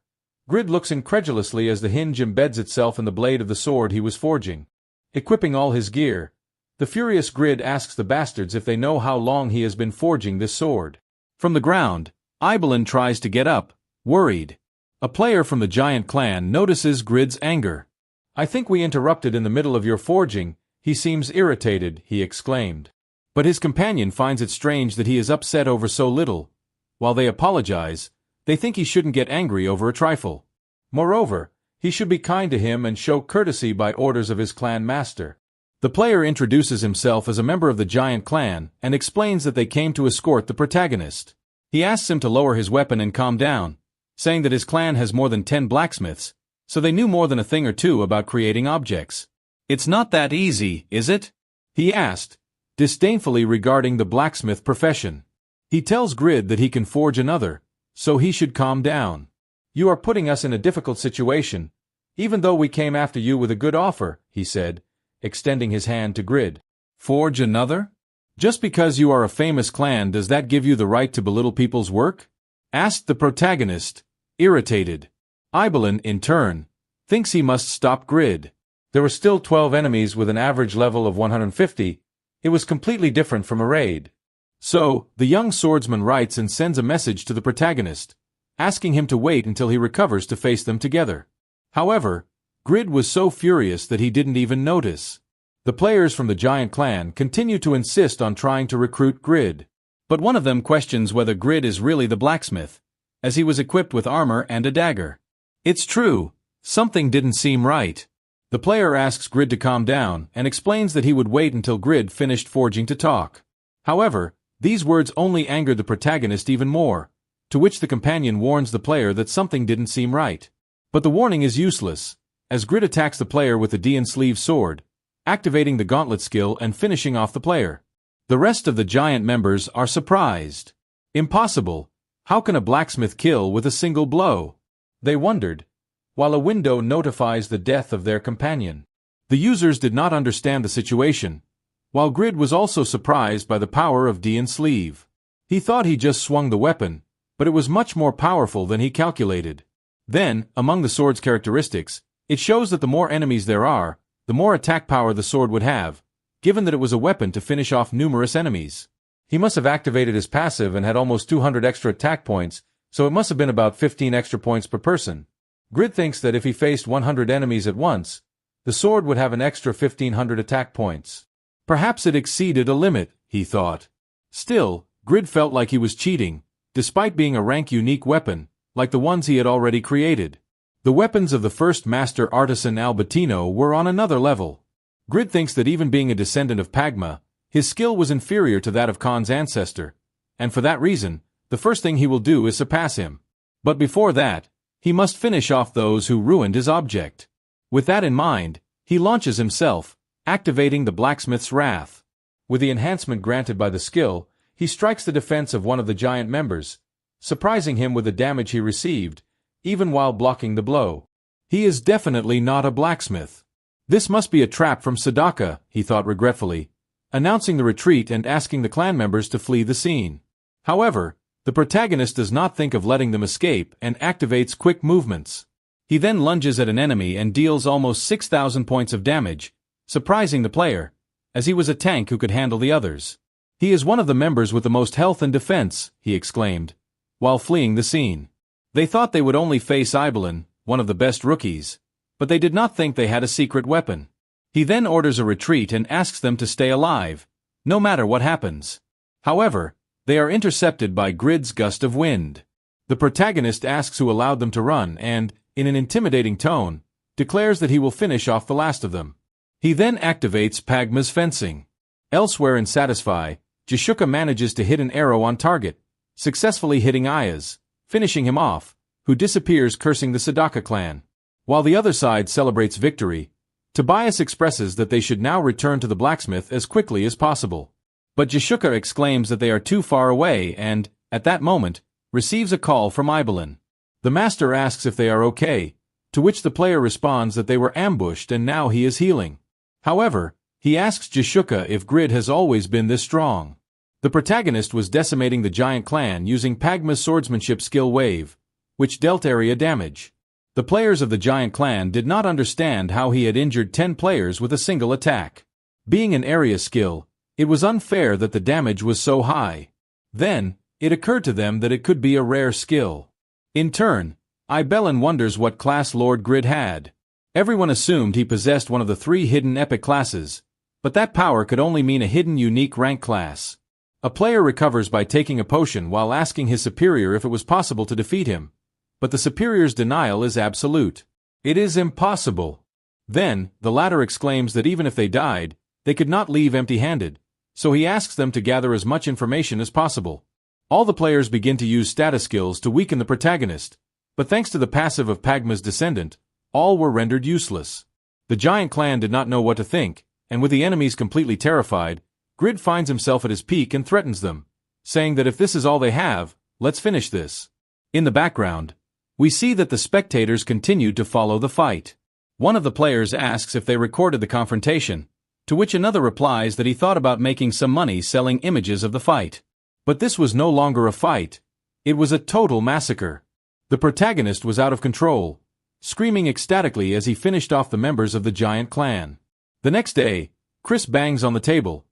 Grid looks incredulously as the hinge embeds itself in the blade of the sword he was forging. Equipping all his gear, the furious Grid asks the bastards if they know how long he has been forging this sword. From the ground, Ibelin tries to get up, worried. A player from the giant clan notices Grid's anger. I think we interrupted in the middle of your forging, he seems irritated, he exclaimed. But his companion finds it strange that he is upset over so little. While they apologize, they think he shouldn't get angry over a trifle. Moreover, he should be kind to him and show courtesy by orders of his clan master. The player introduces himself as a member of the giant clan and explains that they came to escort the protagonist. He asks him to lower his weapon and calm down, saying that his clan has more than 10 blacksmiths, so they knew more than a thing or two about creating objects. It's not that easy, is it? He asked, disdainfully regarding the blacksmith profession. He tells Grid that he can forge another, so he should calm down. You are putting us in a difficult situation, even though we came after you with a good offer, he said, extending his hand to Grid. Forge another? Just because you are a famous clan, does that give you the right to belittle people's work? Asked the protagonist, irritated. Ibelin, in turn, thinks he must stop Grid. There were still 12 enemies with an average level of 150. It was completely different from a raid. So, the young swordsman writes and sends a message to the protagonist, asking him to wait until he recovers to face them together. However, Grid was so furious that he didn't even notice. The players from the giant clan continue to insist on trying to recruit Grid. But one of them questions whether Grid is really the blacksmith, as he was equipped with armor and a dagger. It's true, something didn't seem right. The player asks Grid to calm down and explains that he would wait until Grid finished forging to talk. However, these words only angered the protagonist even more, to which the companion warns the player that something didn't seem right. But the warning is useless, as Grid attacks the player with the Dian sleeve sword, activating the gauntlet skill and finishing off the player. The rest of the giant members are surprised. Impossible! How can a blacksmith kill with a single blow? They wondered, while a window notifies the death of their companion. The users did not understand the situation, while Grid was also surprised by the power of Dian sleeve. He thought he just swung the weapon, but it was much more powerful than he calculated. Then, among the sword's characteristics, it shows that the more enemies there are, the more attack power the sword would have, given that it was a weapon to finish off numerous enemies. He must have activated his passive and had almost 200 extra attack points, so it must have been about 15 extra points per person. Grid thinks that if he faced 100 enemies at once, the sword would have an extra 1500 attack points. Perhaps it exceeded a limit, he thought. Still, Grid felt like he was cheating, despite being a rank-unique weapon, like the ones he had already created. The weapons of the first master artisan Albertino were on another level. Grid thinks that even being a descendant of Pagma, his skill was inferior to that of Khan's ancestor, and for that reason, the first thing he will do is surpass him. But before that, he must finish off those who ruined his object. With that in mind, he launches himself, activating the blacksmith's wrath. With the enhancement granted by the skill, he strikes the defense of one of the giant members, surprising him with the damage he received, even while blocking the blow. He is definitely not a blacksmith. This must be a trap from Sadaka, he thought regretfully, announcing the retreat and asking the clan members to flee the scene. However, the protagonist does not think of letting them escape and activates quick movements. He then lunges at an enemy and deals almost 6,000 points of damage, surprising the player, as he was a tank who could handle the others. He is one of the members with the most health and defense, he exclaimed, while fleeing the scene. They thought they would only face Ibelin, one of the best rookies, but they did not think they had a secret weapon. He then orders a retreat and asks them to stay alive, no matter what happens. However, they are intercepted by Grid's gust of wind. The protagonist asks who allowed them to run and, in an intimidating tone, declares that he will finish off the last of them. He then activates Pagma's fencing. Elsewhere in Satisfy, Jishuka manages to hit an arrow on target, successfully hitting Ayaz, finishing him off, who disappears cursing the Sadaka clan. While the other side celebrates victory, Tobias expresses that they should now return to the blacksmith as quickly as possible. But Jishuka exclaims that they are too far away and, at that moment, receives a call from Ibelin. The master asks if they are okay, to which the player responds that they were ambushed and now he is healing. However, he asks Jishuka if Grid has always been this strong. The protagonist was decimating the giant clan using Pagma's swordsmanship skill wave, which dealt area damage. The players of the giant clan did not understand how he had injured 10 players with a single attack. Being an area skill, it was unfair that the damage was so high. Then, it occurred to them that it could be a rare skill. In turn, Ibelin wonders what class Lord Grid had. Everyone assumed he possessed one of the 3 hidden epic classes, but that power could only mean a hidden unique rank class. A player recovers by taking a potion while asking his superior if it was possible to defeat him, but the superior's denial is absolute. It is impossible. Then, the latter exclaims that even if they died, they could not leave empty-handed, so he asks them to gather as much information as possible. All the players begin to use status skills to weaken the protagonist, but thanks to the passive of Pagma's descendant, all were rendered useless. The giant clan did not know what to think, and with the enemies completely terrified, Grid finds himself at his peak and threatens them, saying that if this is all they have, let's finish this. In the background, we see that the spectators continued to follow the fight. One of the players asks if they recorded the confrontation, to which another replies that he thought about making some money selling images of the fight. But this was no longer a fight. It was a total massacre. The protagonist was out of control, screaming ecstatically as he finished off the members of the giant clan. The next day, Chris bangs on the table,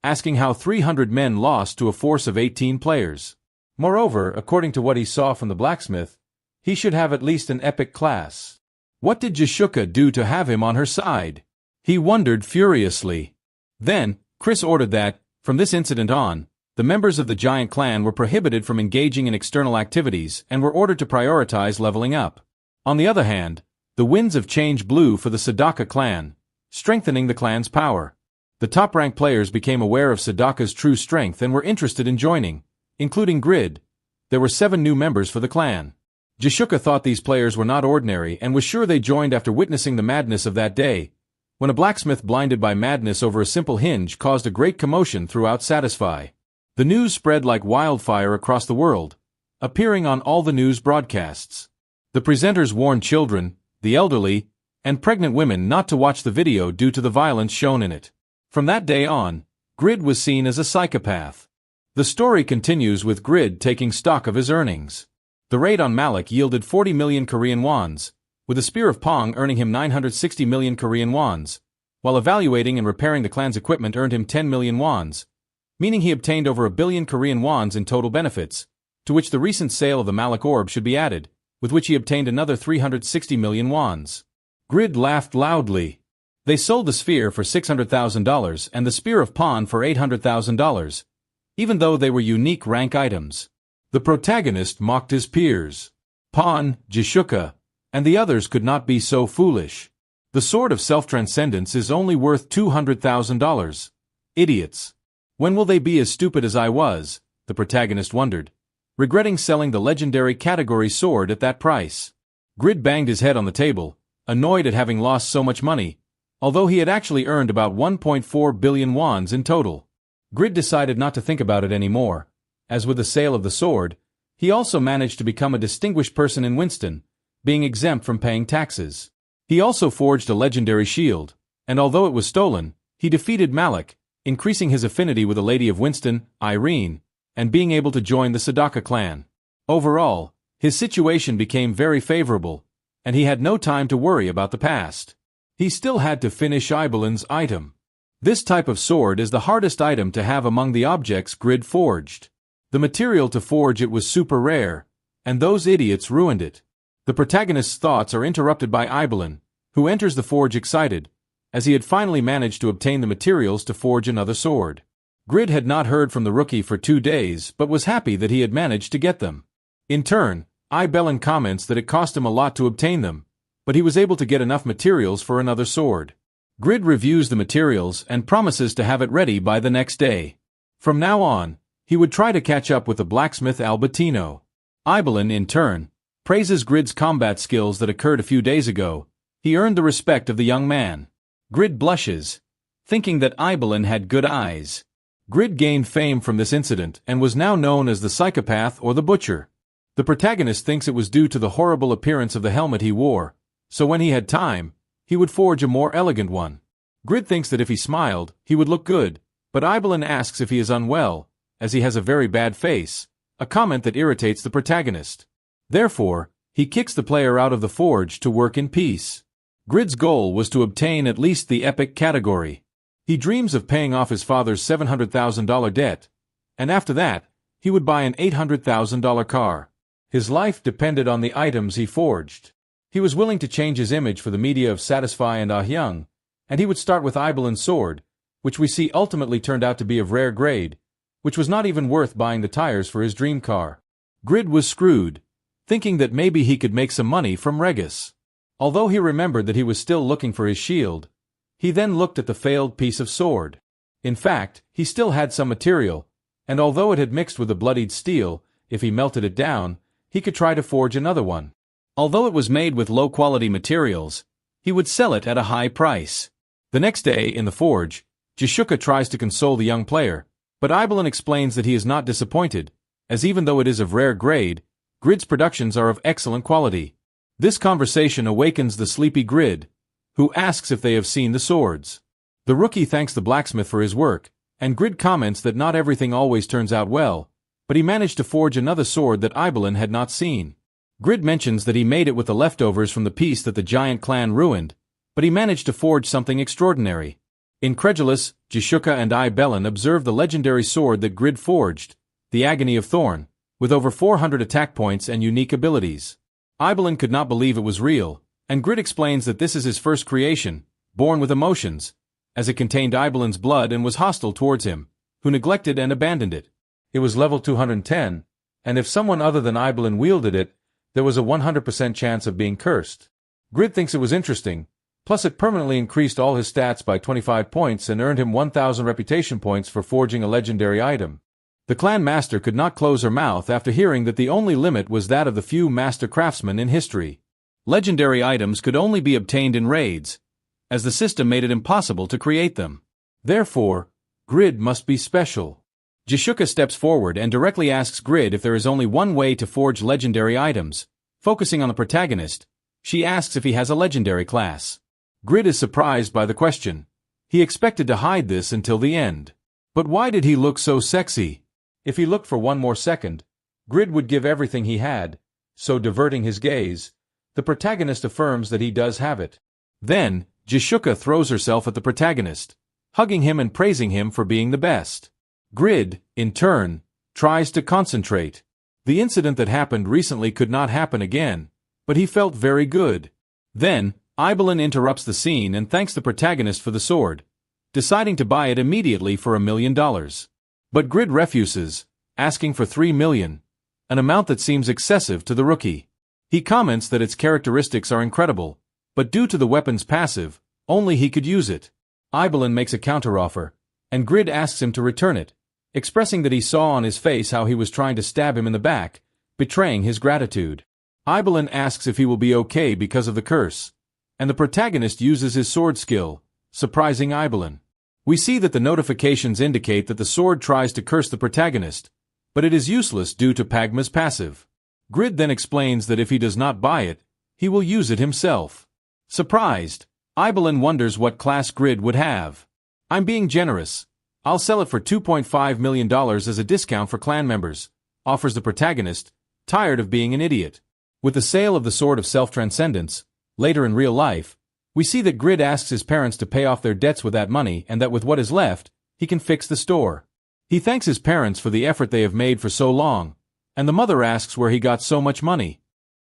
asking how 300 men lost to a force of 18 players. Moreover, according to what he saw from the blacksmith, he should have at least an epic class. What did Jishuka do to have him on her side? He wondered furiously. Then, Chris ordered that, from this incident on, the members of the giant clan were prohibited from engaging in external activities and were ordered to prioritize leveling up. On the other hand, the winds of change blew for the Sadaka clan, strengthening the clan's power. The top-ranked players became aware of Sadaka's true strength and were interested in joining, including Grid. There were 7 new members for the clan. Jishuka thought these players were not ordinary and was sure they joined after witnessing the madness of that day, when a blacksmith blinded by madness over a simple hinge caused a great commotion throughout Satisfy. The news spread like wildfire across the world, appearing on all the news broadcasts. The presenters warned children, the elderly, and pregnant women not to watch the video due to the violence shown in it. From that day on, Grid was seen as a psychopath. The story continues with Grid taking stock of his earnings. The raid on Malik yielded 40 million Korean wons, with the Spear of Pong earning him 960 million Korean wons, while evaluating and repairing the clan's equipment earned him 10 million wons, meaning he obtained over 1 billion Korean wons in total benefits, to which the recent sale of the Malik orb should be added, with which he obtained another 360 million wons. Grid laughed loudly. They sold the sphere for $600,000 and the Spear of Pong for $800,000, even though they were unique rank items. The protagonist mocked his peers. Pong, Jishuka, and the others could not be so foolish. The sword of self-transcendence is only worth $200,000. Idiots. When will they be as stupid as I was? The protagonist wondered, regretting selling the legendary category sword at that price. Grid banged his head on the table, annoyed at having lost so much money, although he had actually earned about 1.4 billion wons in total. Grid decided not to think about it anymore, as with the sale of the sword, He also managed to become a distinguished person in Winston, being exempt from paying taxes. He also forged a legendary shield, and although it was stolen, he defeated Malik, increasing his affinity with a lady of Winston, Irene, and being able to join the Sadaka clan. Overall, his situation became very favorable, and he had no time to worry about the past. He still had to finish Ibelin's item. This type of sword is the hardest item to have among the objects Grid forged. The material to forge it was super rare, and those idiots ruined it. The protagonist's thoughts are interrupted by Ibelin, who enters the forge excited, as he had finally managed to obtain the materials to forge another sword. Grid had not heard from the rookie for 2 days, but was happy that he had managed to get them. In turn, Ibelin comments that it cost him a lot to obtain them, but he was able to get enough materials for another sword. Grid reviews the materials and promises to have it ready by the next day. From now on, he would try to catch up with the blacksmith Albertino. Ibelin, in turn, praises Grid's combat skills that occurred a few days ago. He earned the respect of the young man. Grid blushes, thinking that Ibelin had good eyes. Grid gained fame from this incident and was now known as the psychopath or the butcher. The protagonist thinks it was due to the horrible appearance of the helmet he wore, so when he had time, he would forge a more elegant one. Grid thinks that if he smiled, he would look good, but Ibelin asks if he is unwell, as he has a very bad face, a comment that irritates the protagonist. Therefore, he kicks the player out of the forge to work in peace. Grid's goal was to obtain at least the epic category. He dreams of paying off his father's $700,000 debt, and after that, he would buy an $800,000 car. His life depended on the items he forged. He was willing to change his image for the media of Satisfy and Ah Hyung, and he would start with Ibelin's sword, which we see ultimately turned out to be of rare grade, which was not even worth buying the tires for his dream car. Grid was screwed, thinking that maybe he could make some money from Regis. Although he remembered that he was still looking for his shield, he then looked at the failed piece of sword. In fact, he still had some material, and although it had mixed with the bloodied steel, if he melted it down, he could try to forge another one. Although it was made with low-quality materials, he would sell it at a high price. The next day, in the forge, Jishuka tries to console the young player, but Ibelin explains that he is not disappointed, as even though it is of rare grade, Grid's productions are of excellent quality. This conversation awakens the sleepy Grid, who asks if they have seen the swords. The rookie thanks the blacksmith for his work, and Grid comments that not everything always turns out well, but he managed to forge another sword that Ibelin had not seen. Grid mentions that he made it with the leftovers from the piece that the giant clan ruined, but he managed to forge something extraordinary. Incredulous, Jishuka and Ibelin observe the legendary sword that Grid forged, the Agony of Thorn, with over 400 attack points and unique abilities. Ibelin could not believe it was real, and Grid explains that this is his first creation, born with emotions, as it contained Ibelin's blood and was hostile towards him, who neglected and abandoned it. It was level 210, and if someone other than Ibelin wielded it, there was a 100% chance of being cursed. Grid thinks it was interesting, plus it permanently increased all his stats by 25 points and earned him 1,000 reputation points for forging a legendary item. The clan master could not close her mouth after hearing that the only limit was that of the few master craftsmen in history. Legendary items could only be obtained in raids, as the system made it impossible to create them. Therefore, Grid must be special. Jishuka steps forward and directly asks Grid if there is only one way to forge legendary items. Focusing on the protagonist, she asks if he has a legendary class. Grid is surprised by the question. He expected to hide this until the end. But why did he look so sexy? If he looked for one more second, Grid would give everything he had, so diverting his gaze, the protagonist affirms that he does have it. Then, Jishuka throws herself at the protagonist, hugging him and praising him for being the best. Grid, in turn, tries to concentrate. The incident that happened recently could not happen again, but he felt very good. Then, Ibelin interrupts the scene and thanks the protagonist for the sword, deciding to buy it immediately for $1 million. But Grid refuses, asking for $3 million, an amount that seems excessive to the rookie. He comments that its characteristics are incredible, but due to the weapon's passive, only he could use it. Ibelin makes a counteroffer, and Grid asks him to return it, expressing that he saw on his face how he was trying to stab him in the back, betraying his gratitude. Ibelin asks if he will be okay because of the curse, and the protagonist uses his sword skill, surprising Ibelin. We see that the notifications indicate that the sword tries to curse the protagonist, but it is useless due to Pagma's passive. Grid then explains that if he does not buy it, he will use it himself. Surprised, Ibelin wonders what class Grid would have. "I'm being generous. I'll sell it for $2.5 million as a discount for clan members," offers the protagonist, tired of being an idiot. With the sale of the Sword of Self-Transcendence, later in real life, we see that Grid asks his parents to pay off their debts with that money and that with what is left, he can fix the store. He thanks his parents for the effort they have made for so long, and the mother asks where he got so much money.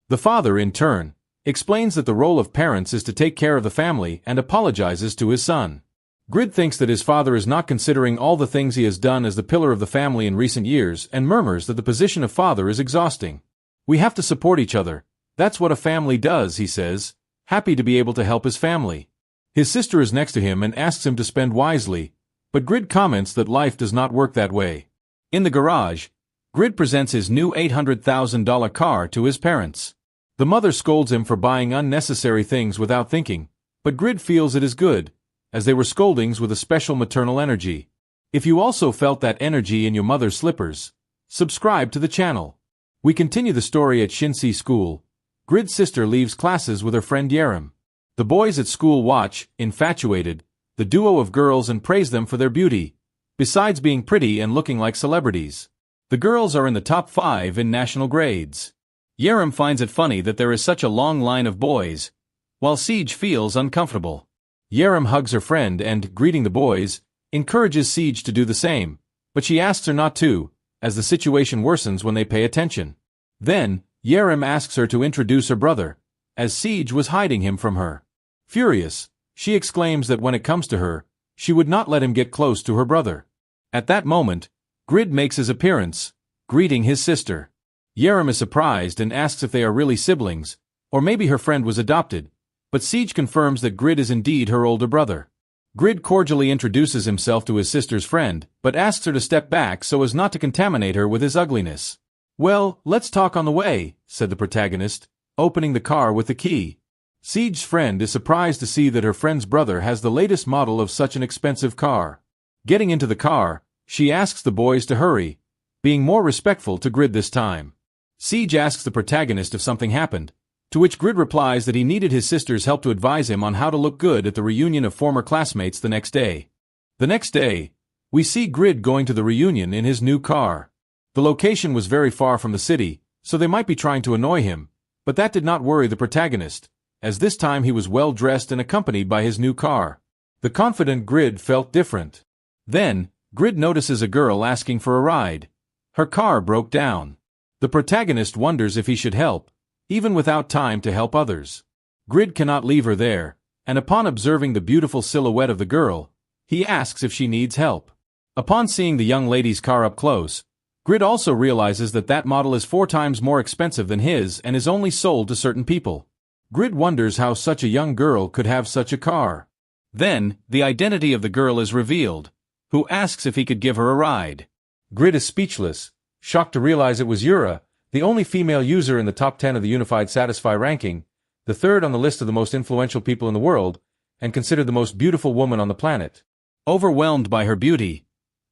The father, in turn, explains that the role of parents is to take care of the family and apologizes to his son. Grid thinks that his father is not considering all the things he has done as the pillar of the family in recent years and murmurs that the position of father is exhausting. "We have to support each other. That's what a family does," he says, happy to be able to help his family. His sister is next to him and asks him to spend wisely, but Grid comments that life does not work that way. In the garage, Grid presents his new $800,000 car to his parents. The mother scolds him for buying unnecessary things without thinking, but Grid feels it is good, as they were scoldings with a special maternal energy. If you also felt that energy in your mother's slippers, subscribe to the channel. We continue the story at Shinsei School. Grid's sister leaves classes with her friend Yerim. The boys at school watch, infatuated, the duo of girls and praise them for their beauty, besides being pretty and looking like celebrities. The girls are in the top 5 in national grades. Yerim finds it funny that there is such a long line of boys, while Siege feels uncomfortable. Yerim hugs her friend and, greeting the boys, encourages Siege to do the same, but she asks her not to, as the situation worsens when they pay attention. Then, Yerim asks her to introduce her brother, as Siege was hiding him from her. Furious, she exclaims that when it comes to her, she would not let him get close to her brother. At that moment, Grid makes his appearance, greeting his sister. Yerim is surprised and asks if they are really siblings, or maybe her friend was adopted, but Siege confirms that Grid is indeed her older brother. Grid cordially introduces himself to his sister's friend, but asks her to step back so as not to contaminate her with his ugliness. "Well, let's talk on the way," said the protagonist, opening the car with the key. Siege's friend is surprised to see that her friend's brother has the latest model of such an expensive car. Getting into the car, she asks the boys to hurry, being more respectful to Grid this time. Siege asks the protagonist if something happened, to which Grid replies that he needed his sister's help to advise him on how to look good at the reunion of former classmates the next day. The next day, we see Grid going to the reunion in his new car. The location was very far from the city, so they might be trying to annoy him, but that did not worry the protagonist, as this time he was well dressed and accompanied by his new car. The confident Grid felt different. Then, Grid notices a girl asking for a ride. Her car broke down. The protagonist wonders if he should help, even without time to help others. Grid cannot leave her there, and upon observing the beautiful silhouette of the girl, he asks if she needs help. Upon seeing the young lady's car up close, Grid also realizes that that model is 4 times more expensive than his and is only sold to certain people. Grid wonders how such a young girl could have such a car. Then, the identity of the girl is revealed, who asks if he could give her a ride. Grid is speechless, shocked to realize it was Yura, the only female user in the top 10 of the Unified Satisfy ranking, the third on the list of the most influential people in the world, and considered the most beautiful woman on the planet. Overwhelmed by her beauty,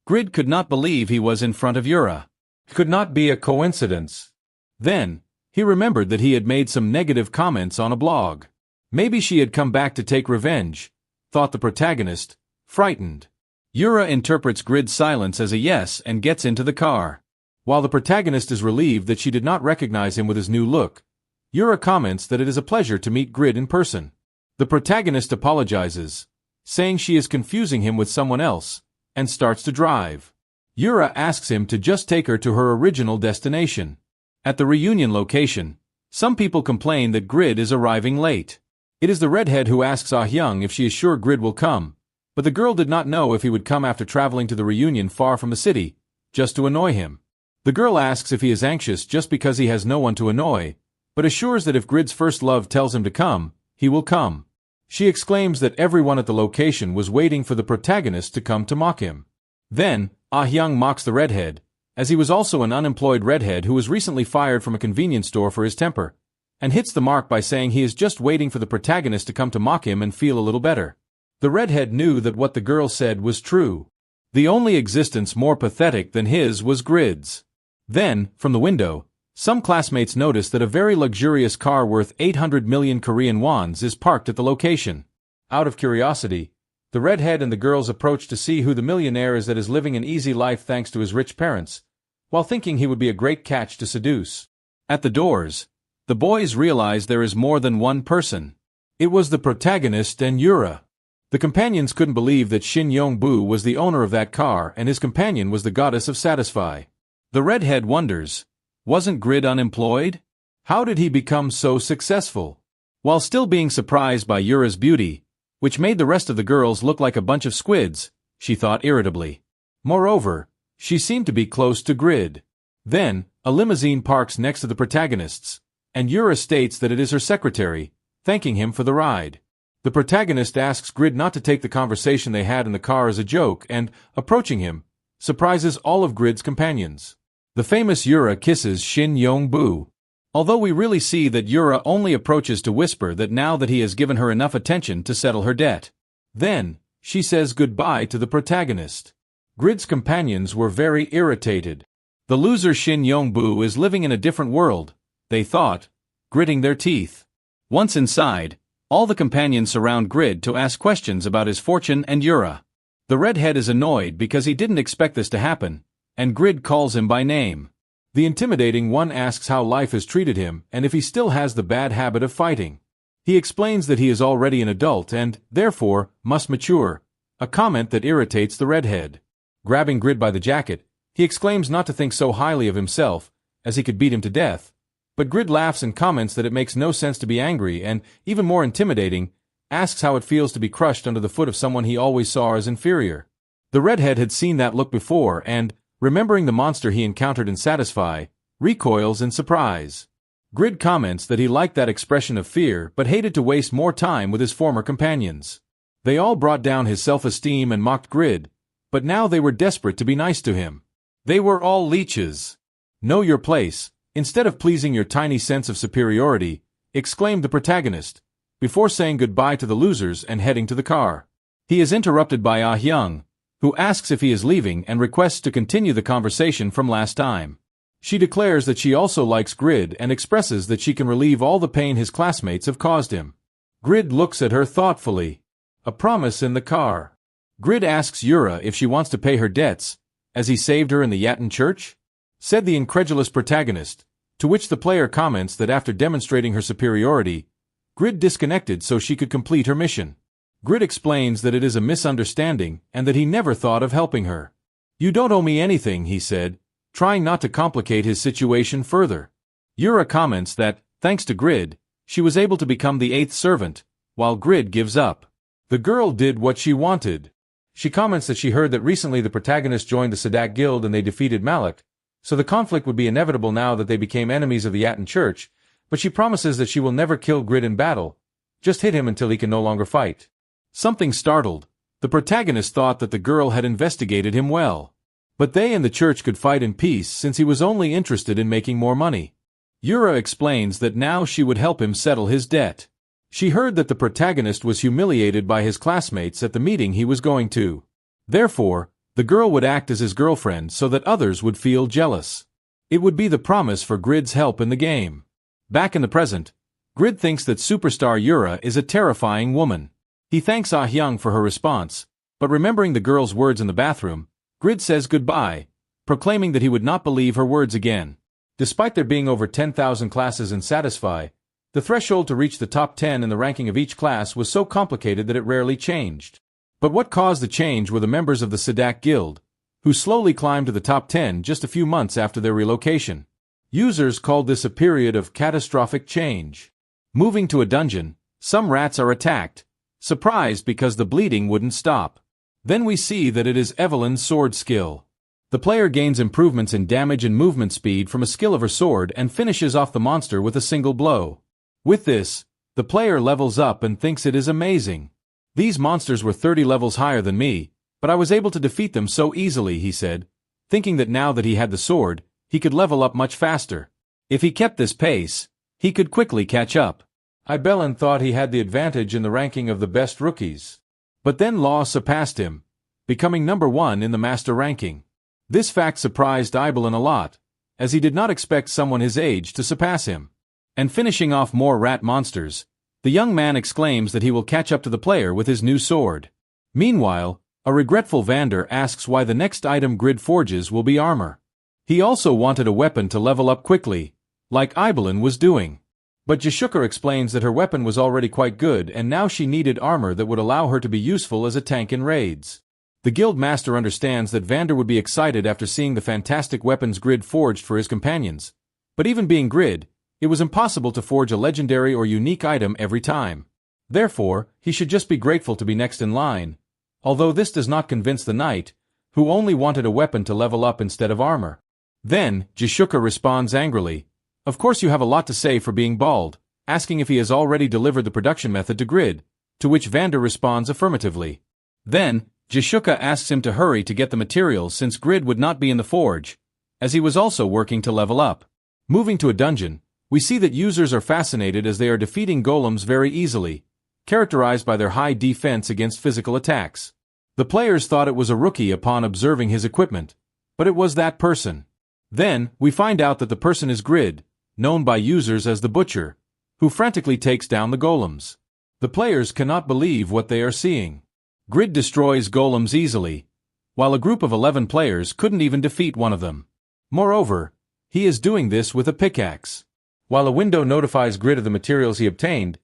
Grid could not believe he was in front of Yura. It could not be a coincidence. Then, he remembered that he had made some negative comments on a blog. Maybe she had come back to take revenge, thought the protagonist, frightened. Yura interprets Grid's silence as a yes and gets into the car. While the protagonist is relieved that she did not recognize him with his new look, Yura comments that it is a pleasure to meet Grid in person. The protagonist apologizes, saying she is confusing him with someone else, and starts to drive. Yura asks him to just take her to her original destination. At the reunion location, some people complain that Grid is arriving late. It is the redhead who asks Ah Hyung if she is sure Grid will come, but the girl did not know if he would come after traveling to the reunion far from the city, just to annoy him. The girl asks if he is anxious just because he has no one to annoy, but assures that if Grid's first love tells him to come, he will come. She exclaims that everyone at the location was waiting for the protagonist to come to mock him. Then, Ah Hyung mocks the redhead, as he was also an unemployed redhead who was recently fired from a convenience store for his temper, and hits the mark by saying he is just waiting for the protagonist to come to mock him and feel a little better. The redhead knew that what the girl said was true. The only existence more pathetic than his was Grid's. Then, from the window, some classmates notice that a very luxurious car worth 800 million Korean wons is parked at the location. Out of curiosity, the redhead and the girls approach to see who the millionaire is that is living an easy life thanks to his rich parents, while thinking he would be a great catch to seduce. At the doors, the boys realize there is more than one person. It was the protagonist and Yura. The companions couldn't believe that Shin Yong-bu was the owner of that car and his companion was the goddess of Satisfy. The redhead wonders, wasn't Grid unemployed? How did he become so successful? While still being surprised by Yura's beauty, which made the rest of the girls look like a bunch of squids, she thought irritably. Moreover, she seemed to be close to Grid. Then, a limousine parks next to the protagonists, and Yura states that it is her secretary, thanking him for the ride. The protagonist asks Grid not to take the conversation they had in the car as a joke and, approaching him, surprises all of Grid's companions. The famous Yura kisses Shin Yong-bu. Although we really see that Yura only approaches to whisper that now that he has given her enough attention to settle her debt. Then, she says goodbye to the protagonist. Grid's companions were very irritated. The loser Shin Yong-bu is living in a different world, they thought, gritting their teeth. Once inside, all the companions surround Grid to ask questions about his fortune and Yura. The redhead is annoyed because he didn't expect this to happen, and Grid calls him by name. The intimidating one asks how life has treated him and if he still has the bad habit of fighting. He explains that he is already an adult and, therefore, must mature, a comment that irritates the redhead. Grabbing Grid by the jacket, he exclaims not to think so highly of himself, as he could beat him to death, but Grid laughs and comments that it makes no sense to be angry and, even more intimidating, asks how it feels to be crushed under the foot of someone he always saw as inferior. The redhead had seen that look before and, remembering the monster he encountered in Satisfy, recoils in surprise. Grid comments that he liked that expression of fear but hated to waste more time with his former companions. They all brought down his self-esteem and mocked Grid, but now they were desperate to be nice to him. They were all leeches. Know your place, instead of pleasing your tiny sense of superiority, exclaimed the protagonist, before saying goodbye to the losers and heading to the car. He is interrupted by Ah Hyung, who asks if he is leaving and requests to continue the conversation from last time. She declares that she also likes Grid and expresses that she can relieve all the pain his classmates have caused him. Grid looks at her thoughtfully. A promise in the car. Grid asks Yura if she wants to pay her debts, as he saved her in the Yatin church? Said the incredulous protagonist, to which the player comments that after demonstrating her superiority, Grid disconnected so she could complete her mission. Grid explains that it is a misunderstanding and that he never thought of helping her. You don't owe me anything, he said, trying not to complicate his situation further. Yura comments that, thanks to Grid, she was able to become the 8th servant, while Grid gives up. The girl did what she wanted. She comments that she heard that recently the protagonist joined the Sadak Guild and they defeated Malik, so the conflict would be inevitable now that they became enemies of the Yatin Church, but she promises that she will never kill Grid in battle, just hit him until he can no longer fight. Something startled, the protagonist thought that the girl had investigated him well. But they and the church could fight in peace since he was only interested in making more money. Yura explains that now she would help him settle his debt. She heard that the protagonist was humiliated by his classmates at the meeting he was going to. Therefore, the girl would act as his girlfriend so that others would feel jealous. It would be the promise for Grid's help in the game. Back in the present, Grid thinks that superstar Yura is a terrifying woman. He thanks Ah Hyung for her response, but remembering the girl's words in the bathroom, Grid says goodbye, proclaiming that he would not believe her words again. Despite there being over 10,000 classes in Satisfy, the threshold to reach the top 10 in the ranking of each class was so complicated that it rarely changed. But what caused the change were the members of the Sadak Guild, who slowly climbed to the top 10 just a few months after their relocation. Users called this a period of catastrophic change. Moving to a dungeon, some rats are attacked, surprised because the bleeding wouldn't stop. Then we see that it is Evelyn's sword skill. The player gains improvements in damage and movement speed from a skill of her sword and finishes off the monster with a single blow. With this, the player levels up and thinks it is amazing. These monsters were 30 levels higher than me, but I was able to defeat them so easily, he said, thinking that now that he had the sword, he could level up much faster. If he kept this pace, he could quickly catch up. Ibelin thought he had the advantage in the ranking of the best rookies. But then Law surpassed him, becoming number 1 in the master ranking. This fact surprised Ibelin a lot, as he did not expect someone his age to surpass him. And finishing off more rat monsters, the young man exclaims that he will catch up to the player with his new sword. Meanwhile, a regretful Vander asks why the next item Grid forges will be armor. He also wanted a weapon to level up quickly, like Ibelin was doing. But Jashuka explains that her weapon was already quite good and now she needed armor that would allow her to be useful as a tank in raids. The guild master understands that Vander would be excited after seeing the fantastic weapons Grid forged for his companions. But even being Grid, it was impossible to forge a legendary or unique item every time. Therefore, he should just be grateful to be next in line, although this does not convince the knight, who only wanted a weapon to level up instead of armor. Then, Jashuka responds angrily, "Of course you have a lot to say for being bald," asking if he has already delivered the production method to Grid, to which Vander responds affirmatively. Then, Jashuka asks him to hurry to get the materials since Grid would not be in the forge, as he was also working to level up. Moving to a dungeon, we see that users are fascinated as they are defeating golems very easily, characterized by their high defense against physical attacks. The players thought it was a rookie upon observing his equipment, but it was that person. Then, we find out that the person is Grid, known by users as the Butcher, who frantically takes down the golems. The players cannot believe what they are seeing. Grid destroys golems easily, while a group of 11 players couldn't even defeat one of them. Moreover, he is doing this with a pickaxe. While a window notifies Grid of the materials he obtained,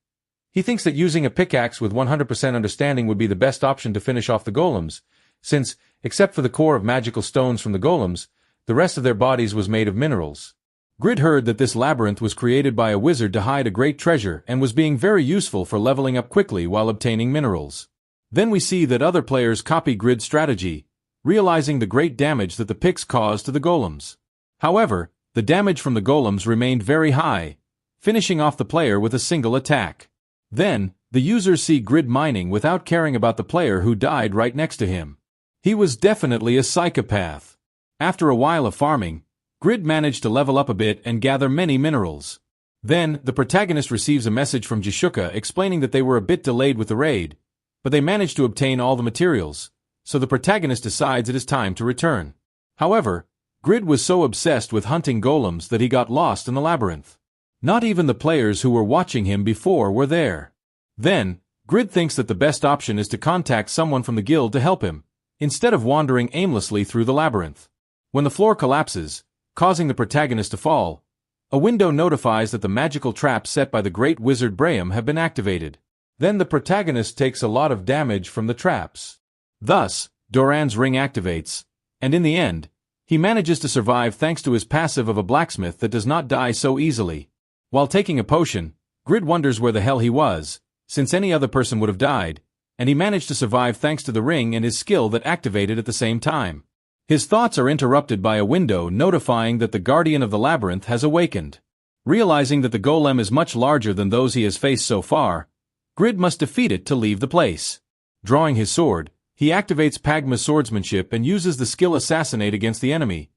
he thinks that using a pickaxe with 100% understanding would be the best option to finish off the golems, since, except for the core of magical stones from the golems, the rest of their bodies was made of minerals. Grid heard that this labyrinth was created by a wizard to hide a great treasure and was being very useful for leveling up quickly while obtaining minerals. Then we see that other players copy Grid's strategy, realizing the great damage that the picks caused to the golems. However, the damage from the golems remained very high, finishing off the player with a single attack. Then, the users see Grid mining without caring about the player who died right next to him. He was definitely a psychopath. After a while of farming, Grid managed to level up a bit and gather many minerals. Then, the protagonist receives a message from Jashuka explaining that they were a bit delayed with the raid, but they managed to obtain all the materials, so the protagonist decides it is time to return. However, Grid was so obsessed with hunting golems that he got lost in the labyrinth. Not even the players who were watching him before were there. Then, Grid thinks that the best option is to contact someone from the guild to help him, instead of wandering aimlessly through the labyrinth. When the floor collapses, causing the protagonist to fall, a window notifies that the magical traps set by the great wizard Braham have been activated. Then the protagonist takes a lot of damage from the traps. Thus, Doran's ring activates, and in the end, he manages to survive thanks to his passive of a blacksmith that does not die so easily. While taking a potion, Grid wonders where the hell he was, since any other person would have died, and he managed to survive thanks to the ring and his skill that activated at the same time. His thoughts are interrupted by a window notifying that the guardian of the labyrinth has awakened. Realizing that the golem is much larger than those he has faced so far, Grid must defeat it to leave the place. Drawing his sword, he activates Pagma's swordsmanship and uses the skill Assassinate against the enemy,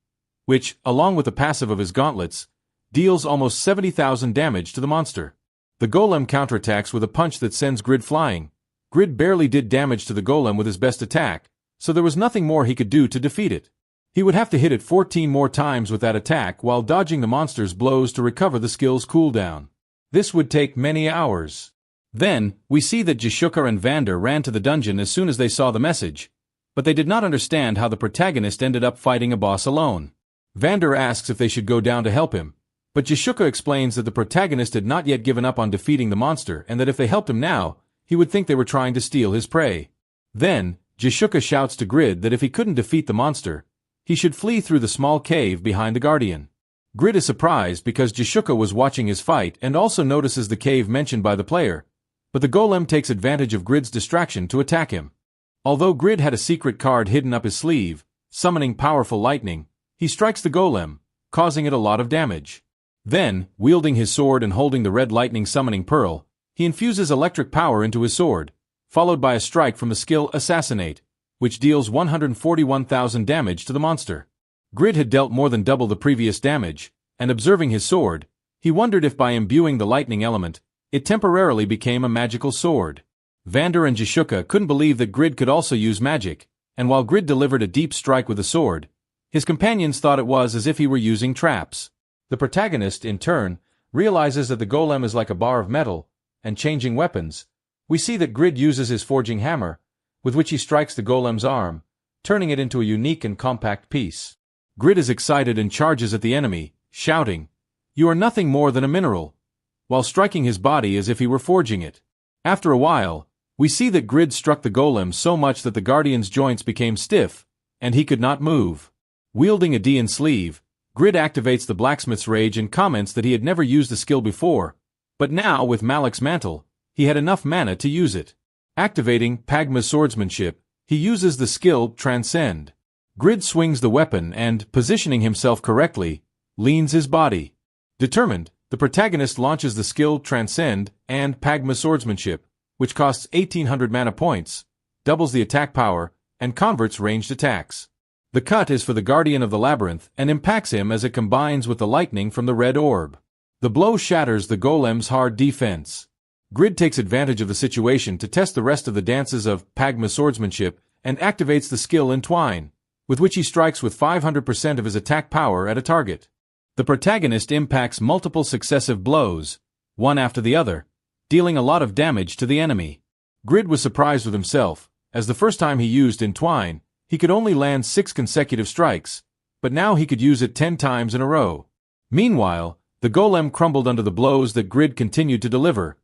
which, along with the passive of his gauntlets, deals almost 70,000 damage to the monster. The golem counterattacks with a punch that sends Grid flying. Grid barely did damage to the golem with his best attack, so there was nothing more he could do to defeat it. He would have to hit it 14 more times with that attack while dodging the monster's blows to recover the skill's cooldown. This would take many hours. Then, we see that Jashuka and Vander ran to the dungeon as soon as they saw the message, but they did not understand how the protagonist ended up fighting a boss alone. Vander asks if they should go down to help him, but Jashuka explains that the protagonist had not yet given up on defeating the monster and that if they helped him now, he would think they were trying to steal his prey. Then, Jashuka shouts to Grid that if he couldn't defeat the monster, he should flee through the small cave behind the guardian. Grid is surprised because Jashuka was watching his fight and also notices the cave mentioned by the player, but the golem takes advantage of Grid's distraction to attack him. Although Grid had a secret card hidden up his sleeve, summoning powerful lightning, he strikes the golem, causing it a lot of damage. Then, wielding his sword and holding the red lightning summoning pearl, he infuses electric power into his sword, followed by a strike from the skill Assassinate, which deals 141,000 damage to the monster. Grid had dealt more than double the previous damage, and observing his sword, he wondered if by imbuing the lightning element, it temporarily became a magical sword. Vander and Jashuka couldn't believe that Grid could also use magic, and while Grid delivered a deep strike with the sword, His companions thought it was as if he were using traps. The protagonist, in turn, realizes that the golem is like a bar of metal, and changing weapons, we see that Grid uses his forging hammer, with which he strikes the golem's arm, turning it into a unique and compact piece. Grid is excited and charges at the enemy, shouting, "You are nothing more than a mineral," while striking his body as if he were forging it. After a while, we see that Grid struck the golem so much that the guardian's joints became stiff, and he could not move. Wielding a D in sleeve, Grid activates the blacksmith's rage and comments that he had never used the skill before, but now, with Malek's mantle, he had enough mana to use it. Activating Pagma's swordsmanship, he uses the skill Transcend. Grid swings the weapon and, positioning himself correctly, leans his body. Determined, the protagonist launches the skill Transcend and Pagma's swordsmanship, which costs 1800 mana points, doubles the attack power, and converts ranged attacks. The cut is for the Guardian of the Labyrinth and impacts him as it combines with the lightning from the red orb. The blow shatters the golem's hard defense. Grid takes advantage of the situation to test the rest of the dances of Pagma's swordsmanship and activates the skill Entwine, with which he strikes with 500% of his attack power at a target. The protagonist impacts multiple successive blows, one after the other, dealing a lot of damage to the enemy. Grid was surprised with himself, as the first time he used Entwine, he could only land 6 consecutive strikes, but now he could use it 10 times in a row. Meanwhile, the golem crumbled under the blows that Grid continued to deliver,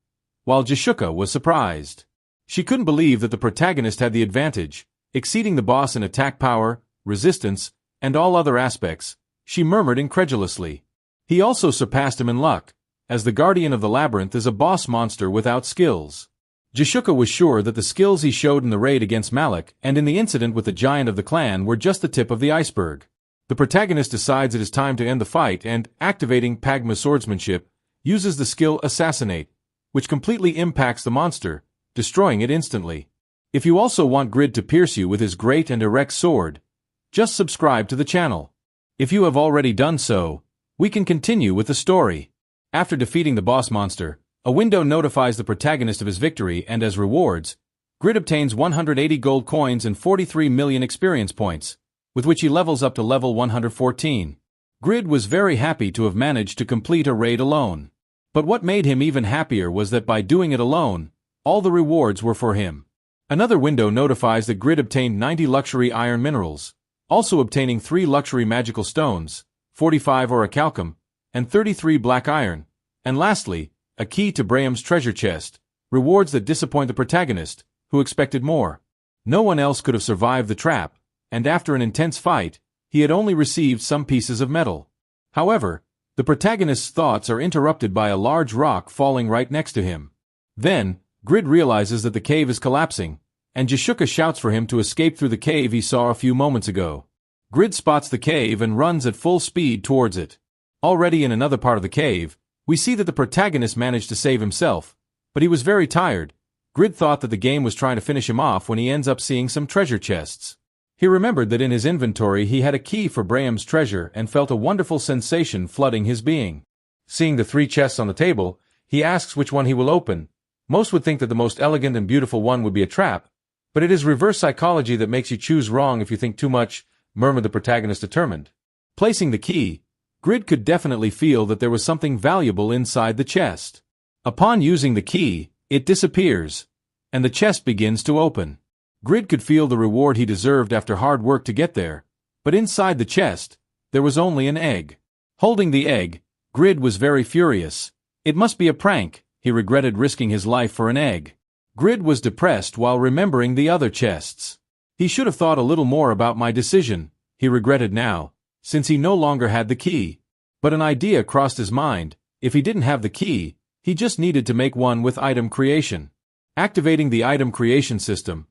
while Jashuka was surprised. She couldn't believe that the protagonist had the advantage, exceeding the boss in attack power, resistance, and all other aspects. She murmured incredulously. He also surpassed him in luck, as the Guardian of the Labyrinth is a boss monster without skills. Jashuka was sure that the skills he showed in the raid against Malek and in the incident with the giant of the clan were just the tip of the iceberg. The protagonist decides it is time to end the fight and, activating Pagma's swordsmanship, uses the skill Assassinate, which completely impacts the monster, destroying it instantly. If you also want Grid to pierce you with his great and erect sword, just subscribe to the channel. If you have already done so, we can continue with the story. After defeating the boss monster, a window notifies the protagonist of his victory, and as rewards, Grid obtains 180 gold coins and 43 million experience points, with which he levels up to level 114. Grid was very happy to have managed to complete a raid alone. But what made him even happier was that by doing it alone, all the rewards were for him. Another window notifies that Grid obtained 90 luxury iron minerals, also obtaining 3 luxury magical stones, 45 orichalcum, and 33 black iron, and lastly, a key to Braham's treasure chest, rewards that disappoint the protagonist, who expected more. No one else could have survived the trap, and after an intense fight, he had only received some pieces of metal. However, the protagonist's thoughts are interrupted by a large rock falling right next to him. Then, Grid realizes that the cave is collapsing, and Jashuka shouts for him to escape through the cave he saw a few moments ago. Grid spots the cave and runs at full speed towards it. Already in another part of the cave, we see that the protagonist managed to save himself, but he was very tired. Grid thought that the game was trying to finish him off when he ends up seeing some treasure chests. He remembered that in his inventory he had a key for Braham's treasure and felt a wonderful sensation flooding his being. Seeing the 3 chests on the table, he asks which one he will open. Most would think that the most elegant and beautiful one would be a trap, but it is reverse psychology that makes you choose wrong if you think too much, murmured the protagonist determined. Placing the key, Grid could definitely feel that there was something valuable inside the chest. Upon using the key, it disappears, and the chest begins to open. Grid could feel the reward he deserved after hard work to get there, but inside the chest, there was only an egg. Holding the egg, Grid was very furious. It must be a prank, he regretted risking his life for an egg. Grid was depressed while remembering the other chests. He should have thought a little more about my decision, he regretted now, since he no longer had the key. But an idea crossed his mind. If he didn't have the key, he just needed to make one with item creation. Activating the item creation system,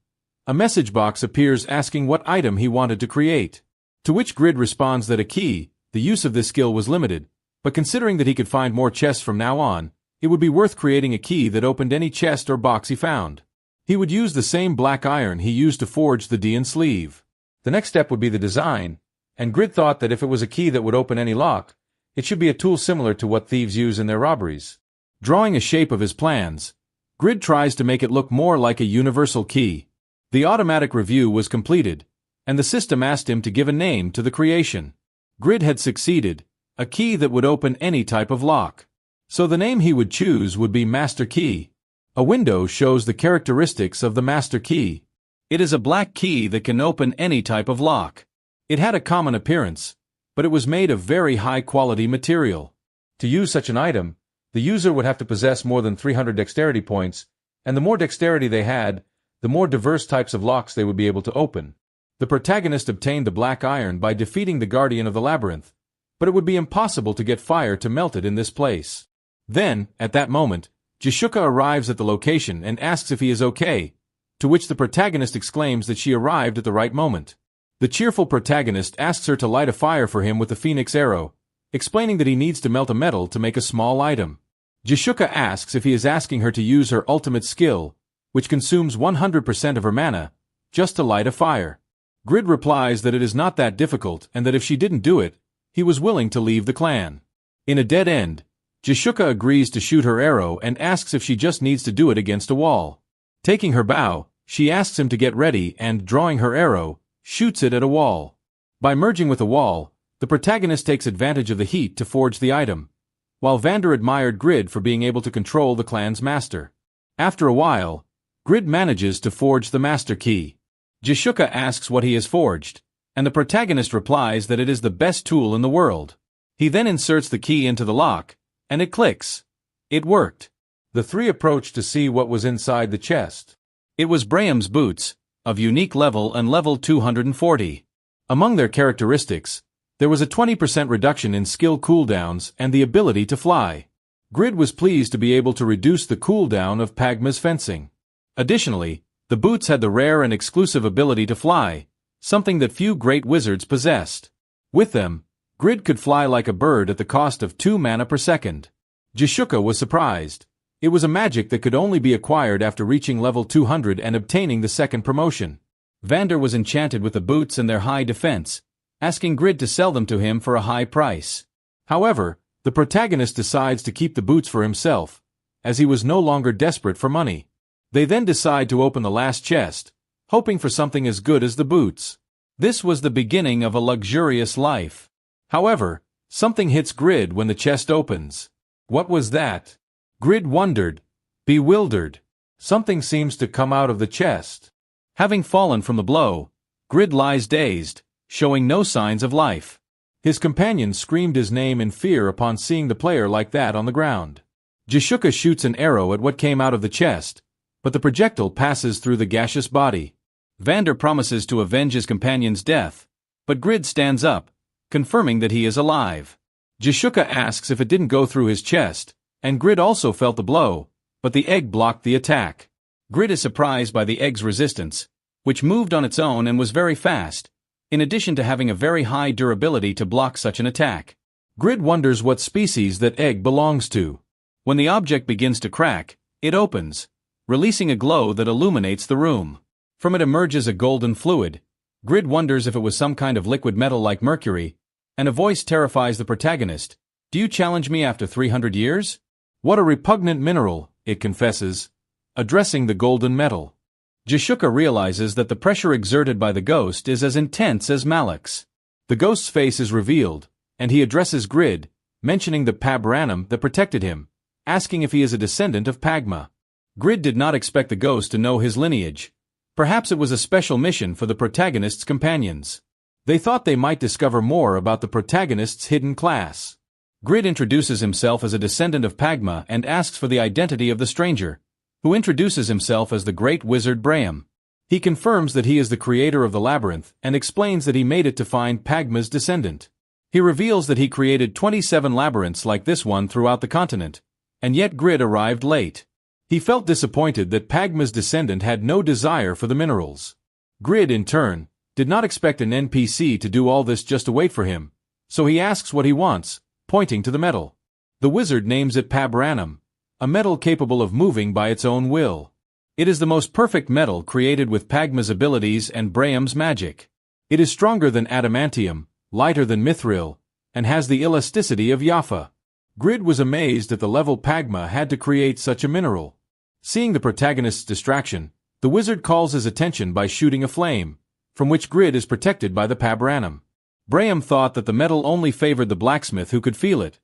a message box appears asking what item he wanted to create. To which Grid responds that a key, the use of this skill was limited, but considering that he could find more chests from now on, it would be worth creating a key that opened any chest or box he found. He would use the same black iron he used to forge the D sleeve. The next step would be the design, and Grid thought that if it was a key that would open any lock, it should be a tool similar to what thieves use in their robberies. Drawing a shape of his plans, Grid tries to make it look more like a universal key. The automatic review was completed, and the system asked him to give a name to the creation. Grid had succeeded, a key that would open any type of lock. So the name he would choose would be Master Key. A window shows the characteristics of the Master Key. It is a black key that can open any type of lock. It had a common appearance, but it was made of very high-quality material. To use such an item, the user would have to possess more than 300 dexterity points, and the more dexterity they had, the more diverse types of locks they would be able to open. The protagonist obtained the black iron by defeating the guardian of the labyrinth, but it would be impossible to get fire to melt it in this place. Then, at that moment, Jishuka arrives at the location and asks if he is okay, to which the protagonist exclaims that she arrived at the right moment. The cheerful protagonist asks her to light a fire for him with the phoenix arrow, explaining that he needs to melt a metal to make a small item. Jishuka asks if he is asking her to use her ultimate skill, which consumes 100% of her mana, just to light a fire. Grid replies that it is not that difficult and that if she didn't do it, he was willing to leave the clan. In a dead end, Jishuka agrees to shoot her arrow and asks if she just needs to do it against a wall. Taking her bow, she asks him to get ready and, drawing her arrow, shoots it at a wall. By merging with a wall, the protagonist takes advantage of the heat to forge the item, while Vander admired Grid for being able to control the clan's master. After a while, Grid manages to forge the master key. Jishuka asks what he has forged, and the protagonist replies that it is the best tool in the world. He then inserts the key into the lock, and it clicks. It worked. The three approached to see what was inside the chest. It was Braham's boots, of unique level and level 240. Among their characteristics, there was a 20% reduction in skill cooldowns and the ability to fly. Grid was pleased to be able to reduce the cooldown of Pagma's fencing. Additionally, the boots had the rare and exclusive ability to fly, something that few great wizards possessed. With them, Grid could fly like a bird at the cost of 2 mana per second. Jishuka was surprised. It was a magic that could only be acquired after reaching level 200 and obtaining the second promotion. Vander was enchanted with the boots and their high defense, asking Grid to sell them to him for a high price. However, the protagonist decides to keep the boots for himself, as he was no longer desperate for money. They then decide to open the last chest, hoping for something as good as the boots. This was the beginning of a luxurious life. However, something hits Grid when the chest opens. What was that? Grid wondered, bewildered. Something seems to come out of the chest. Having fallen from the blow, Grid lies dazed, showing no signs of life. His companion screamed his name in fear upon seeing the player like that on the ground. Jishuka shoots an arrow at what came out of the chest, but the projectile passes through the gaseous body. Vander promises to avenge his companion's death, but Grid stands up, confirming that he is alive. Jishuka asks if it didn't go through his chest, and Grid also felt the blow, but the egg blocked the attack. Grid is surprised by the egg's resistance, which moved on its own and was very fast, in addition to having a very high durability to block such an attack. Grid wonders what species that egg belongs to. When the object begins to crack, it opens, releasing a glow that illuminates the room. From it emerges a golden fluid. Grid wonders if it was some kind of liquid metal like mercury, and a voice terrifies the protagonist. "Do you challenge me after 300 years? What a repugnant mineral," it confesses, addressing the golden metal. Jishuka realizes that the pressure exerted by the ghost is as intense as Malak's. The ghost's face is revealed, and he addresses Grid, mentioning the Pabranum that protected him, asking if he is a descendant of Pagma. Grid did not expect the ghost to know his lineage. Perhaps it was a special mission for the protagonist's companions. They thought they might discover more about the protagonist's hidden class. Grid introduces himself as a descendant of Pagma and asks for the identity of the stranger, who introduces himself as the great wizard Braham. He confirms that he is the creator of the labyrinth and explains that he made it to find Pagma's descendant. He reveals that he created 27 labyrinths like this one throughout the continent, and yet Grid arrived late. He felt disappointed that Pagma's descendant had no desire for the minerals. Grid, in turn, did not expect an NPC to do all this just to wait for him, so he asks what he wants, pointing to the metal. The wizard names it Pabranum, a metal capable of moving by its own will. It is the most perfect metal created with Pagma's abilities and Braham's magic. It is stronger than adamantium, lighter than mithril, and has the elasticity of Yafa. Grid was amazed at the level Pagma had to create such a mineral. Seeing the protagonist's distraction, the wizard calls his attention by shooting a flame, from which Grid is protected by the pabranum. Braham thought that the metal only favored the blacksmith who could feel it,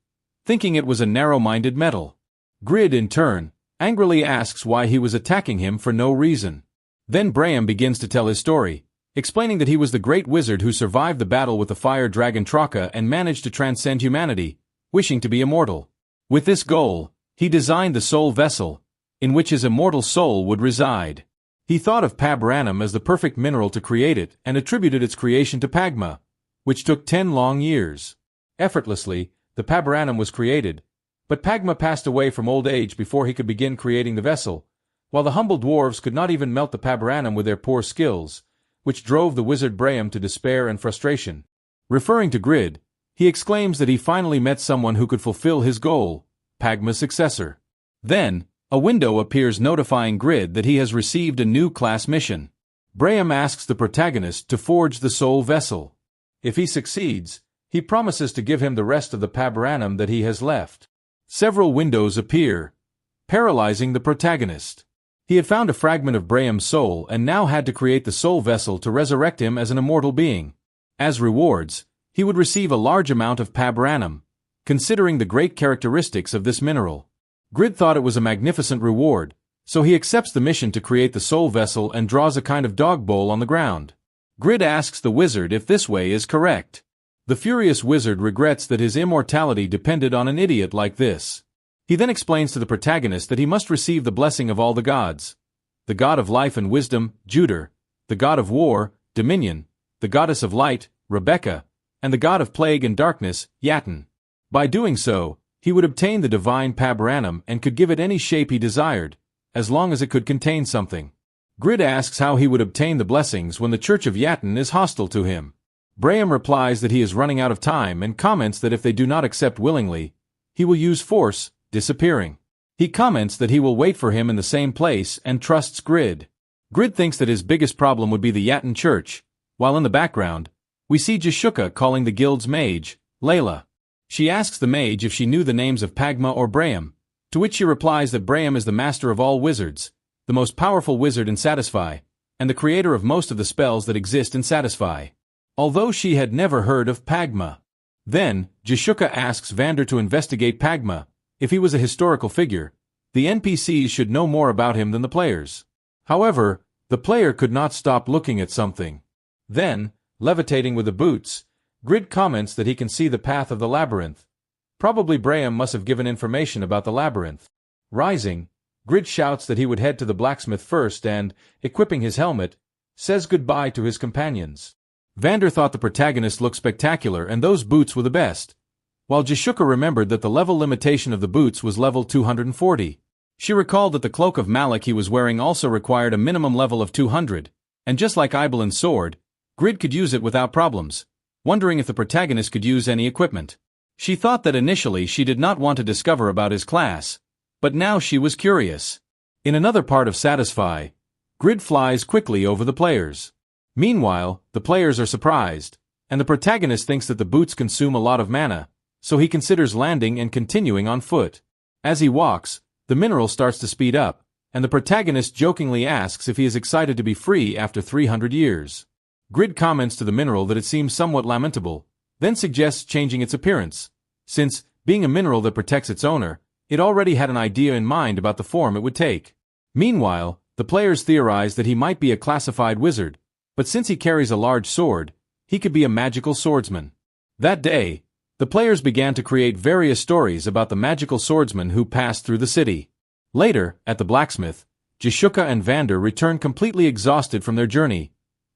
thinking it was a narrow-minded metal. Grid, in turn, angrily asks why he was attacking him for no reason. Then Braham begins to tell his story, explaining that he was the great wizard who survived the battle with the fire dragon Traka and managed to transcend humanity, wishing to be immortal. With this goal, he designed the soul vessel, in which his immortal soul would reside. He thought of pabranum as the perfect mineral to create it and attributed its creation to Pagma, which took 10 long years. Effortlessly, the pabranum was created, but Pagma passed away from old age before he could begin creating the vessel, while the humble dwarves could not even melt the pabranum with their poor skills, which drove the wizard Braham to despair and frustration. Referring to Grid, he exclaims that he finally met someone who could fulfill his goal, Pagma's successor. Then, a window appears notifying Grid that he has received a new class mission. Braham asks the protagonist to forge the soul vessel. If he succeeds, he promises to give him the rest of the pabranum that he has left. Several windows appear, paralyzing the protagonist. He had found a fragment of Braham's soul and now had to create the soul vessel to resurrect him as an immortal being. As rewards, he would receive a large amount of pabranum, considering the great characteristics of this mineral. Grid thought it was a magnificent reward, so he accepts the mission to create the soul vessel and draws a kind of dog bowl on the ground. Grid asks the wizard if this way is correct. The furious wizard regrets that his immortality depended on an idiot like this. He then explains to the protagonist that he must receive the blessing of all the gods. The god of life and wisdom, Jupiter, the god of war, Dominion, the goddess of light, Rebecca, and the god of plague and darkness, Yatin. By doing so, he would obtain the divine pabranum and could give it any shape he desired, as long as it could contain something. Grid asks how he would obtain the blessings when the Church of Yatin is hostile to him. Braham replies that he is running out of time and comments that if they do not accept willingly, he will use force, disappearing. He comments that he will wait for him in the same place and trusts Grid. Grid thinks that his biggest problem would be the Yatin Church, while in the background, we see Jashuka calling the guild's mage, Layla. She asks the mage if she knew the names of Pagma or Braham, to which she replies that Braham is the master of all wizards, the most powerful wizard in Satisfy, and the creator of most of the spells that exist in Satisfy. Although she had never heard of Pagma. Then, Jashuka asks Vander to investigate Pagma. If he was a historical figure, the NPCs should know more about him than the players. However, the player could not stop looking at something. Then, levitating with the boots, Grid comments that he can see the path of the labyrinth. Probably Braham must have given information about the labyrinth. Rising, Grid shouts that he would head to the blacksmith first and, equipping his helmet, says goodbye to his companions. Vander thought the protagonist looked spectacular and those boots were the best, while Jashuka remembered that the level limitation of the boots was level 240. She recalled that the cloak of Malik he was wearing also required a minimum level of 200, and just like Ibelin's sword, Grid could use it without problems, wondering if the protagonist could use any equipment. She thought that initially she did not want to discover about his class, but now she was curious. In another part of Satisfy, Grid flies quickly over the players. Meanwhile, the players are surprised, and the protagonist thinks that the boots consume a lot of mana, so he considers landing and continuing on foot. As he walks, the mineral starts to speed up, and the protagonist jokingly asks if he is excited to be free after 300 years. Grid comments to the mineral that it seems somewhat lamentable, then suggests changing its appearance, since, being a mineral that protects its owner, it already had an idea in mind about the form it would take. Meanwhile, the players theorize that he might be a classified wizard, but since he carries a large sword, he could be a magical swordsman. That day, the players began to create various stories about the magical swordsman who passed through the city. Later, at the blacksmith, Jashuka and Vander return completely exhausted from their journey,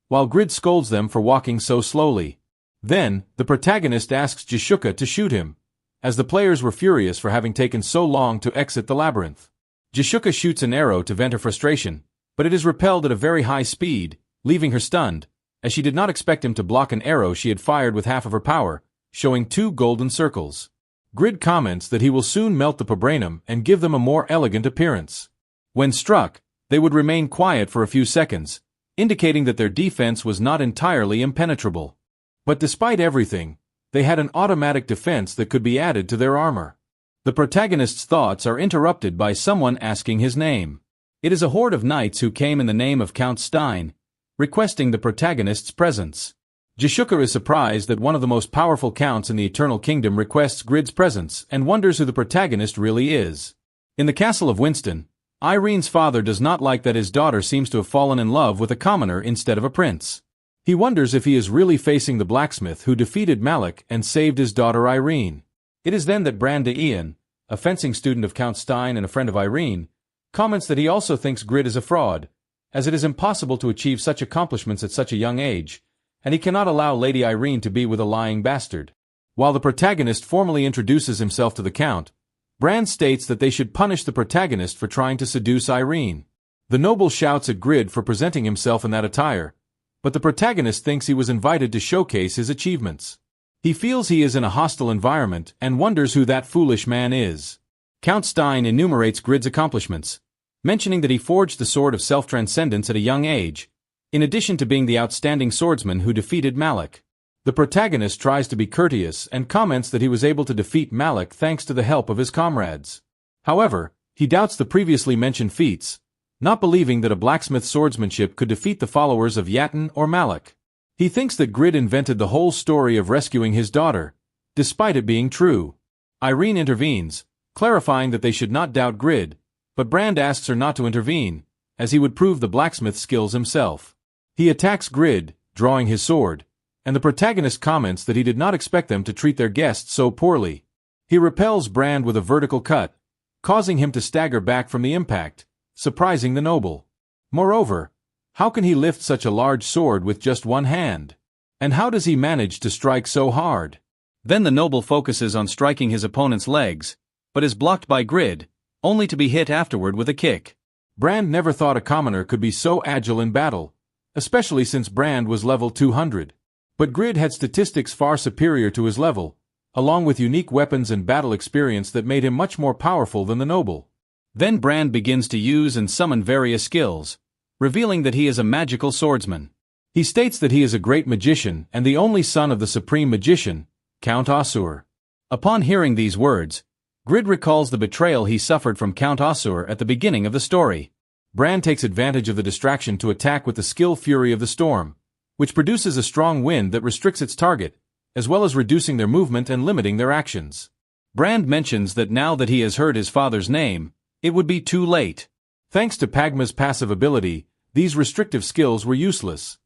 while Grid scolds them for walking so slowly. Then, the protagonist asks Jashuka to shoot him, as the players were furious for having taken so long to exit the labyrinth. Jashuka shoots an arrow to vent her frustration, but it is repelled at a very high speed, leaving her stunned, as she did not expect him to block an arrow she had fired with half of her power, showing 2 golden circles. Grid comments that he will soon melt the pabranum and give them a more elegant appearance. When struck, they would remain quiet for a few seconds, indicating that their defense was not entirely impenetrable. But despite everything, they had an automatic defense that could be added to their armor. The protagonist's thoughts are interrupted by someone asking his name. It is a horde of knights who came in the name of Count Stein, requesting the protagonist's presence. Jashukar is surprised that one of the most powerful counts in the Eternal Kingdom requests Grid's presence and wonders who the protagonist really is. In the castle of Winston, Irene's father does not like that his daughter seems to have fallen in love with a commoner instead of a prince. He wonders if he is really facing the blacksmith who defeated Malik and saved his daughter Irene. It is then that Bran de Ian, a fencing student of Count Stein and a friend of Irene, comments that he also thinks Grid is a fraud, as it is impossible to achieve such accomplishments at such a young age, and he cannot allow Lady Irene to be with a lying bastard. While the protagonist formally introduces himself to the Count, Bran states that they should punish the protagonist for trying to seduce Irene. The noble shouts at Grid for presenting himself in that attire, but the protagonist thinks he was invited to showcase his achievements. He feels he is in a hostile environment and wonders who that foolish man is. Count Stein enumerates Grid's accomplishments, mentioning that he forged the sword of self-transcendence at a young age, in addition to being the outstanding swordsman who defeated Malik. The protagonist tries to be courteous and comments that he was able to defeat Malik thanks to the help of his comrades. However, he doubts the previously mentioned feats, not believing that a blacksmith's swordsmanship could defeat the followers of Yatin or Malik. He thinks that Grid invented the whole story of rescuing his daughter, despite it being true. Irene intervenes, clarifying that they should not doubt Grid, but Bran asks her not to intervene, as he would prove the blacksmith's skills himself. He attacks Grid, drawing his sword, and the protagonist comments that he did not expect them to treat their guests so poorly. He repels Bran with a vertical cut, causing him to stagger back from the impact, surprising the noble. Moreover, how can he lift such a large sword with just one hand? And how does he manage to strike so hard? Then the noble focuses on striking his opponent's legs, but is blocked by Grid, only to be hit afterward with a kick. Bran never thought a commoner could be so agile in battle, especially since Bran was level 200. But Grid had statistics far superior to his level, along with unique weapons and battle experience that made him much more powerful than the noble. Then Bran begins to use and summon various skills, revealing that he is a magical swordsman. He states that he is a great magician and the only son of the supreme magician, Count Osur. Upon hearing these words, Grid recalls the betrayal he suffered from Count Osur at the beginning of the story. Bran takes advantage of the distraction to attack with the skill Fury of the Storm, which produces a strong wind that restricts its target, as well as reducing their movement and limiting their actions. Bran mentions that now that he has heard his father's name, it would be too late. Thanks to Pagma's passive ability, these restrictive skills were useless.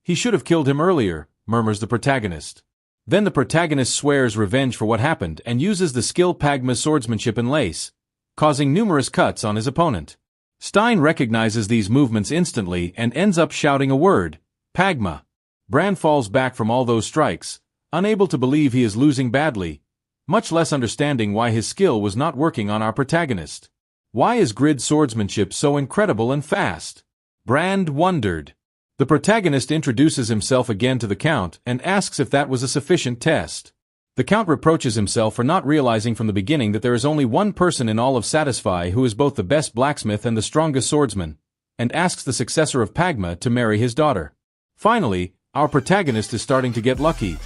He should have killed him earlier, murmurs the protagonist. Then the protagonist swears revenge for what happened and uses the skill Pagma's swordsmanship enlace, causing numerous cuts on his opponent. Stein recognizes these movements instantly and ends up shouting a word, Pagma. Bran falls back from all those strikes, unable to believe he is losing badly, much less understanding why his skill was not working on our protagonist. Why is Grid's swordsmanship so incredible and fast? Bran wondered. The protagonist introduces himself again to the Count and asks if that was a sufficient test. The Count reproaches himself for not realizing from the beginning that there is only one person in all of Satisfy who is both the best blacksmith and the strongest swordsman, and asks the successor of Pagma to marry his daughter. Finally, our protagonist is starting to get lucky.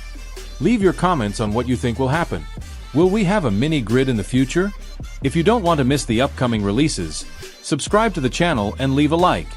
Leave your comments on what you think will happen. Will we have a mini Grid in the future? If you don't want to miss the upcoming releases, subscribe to the channel and leave a like.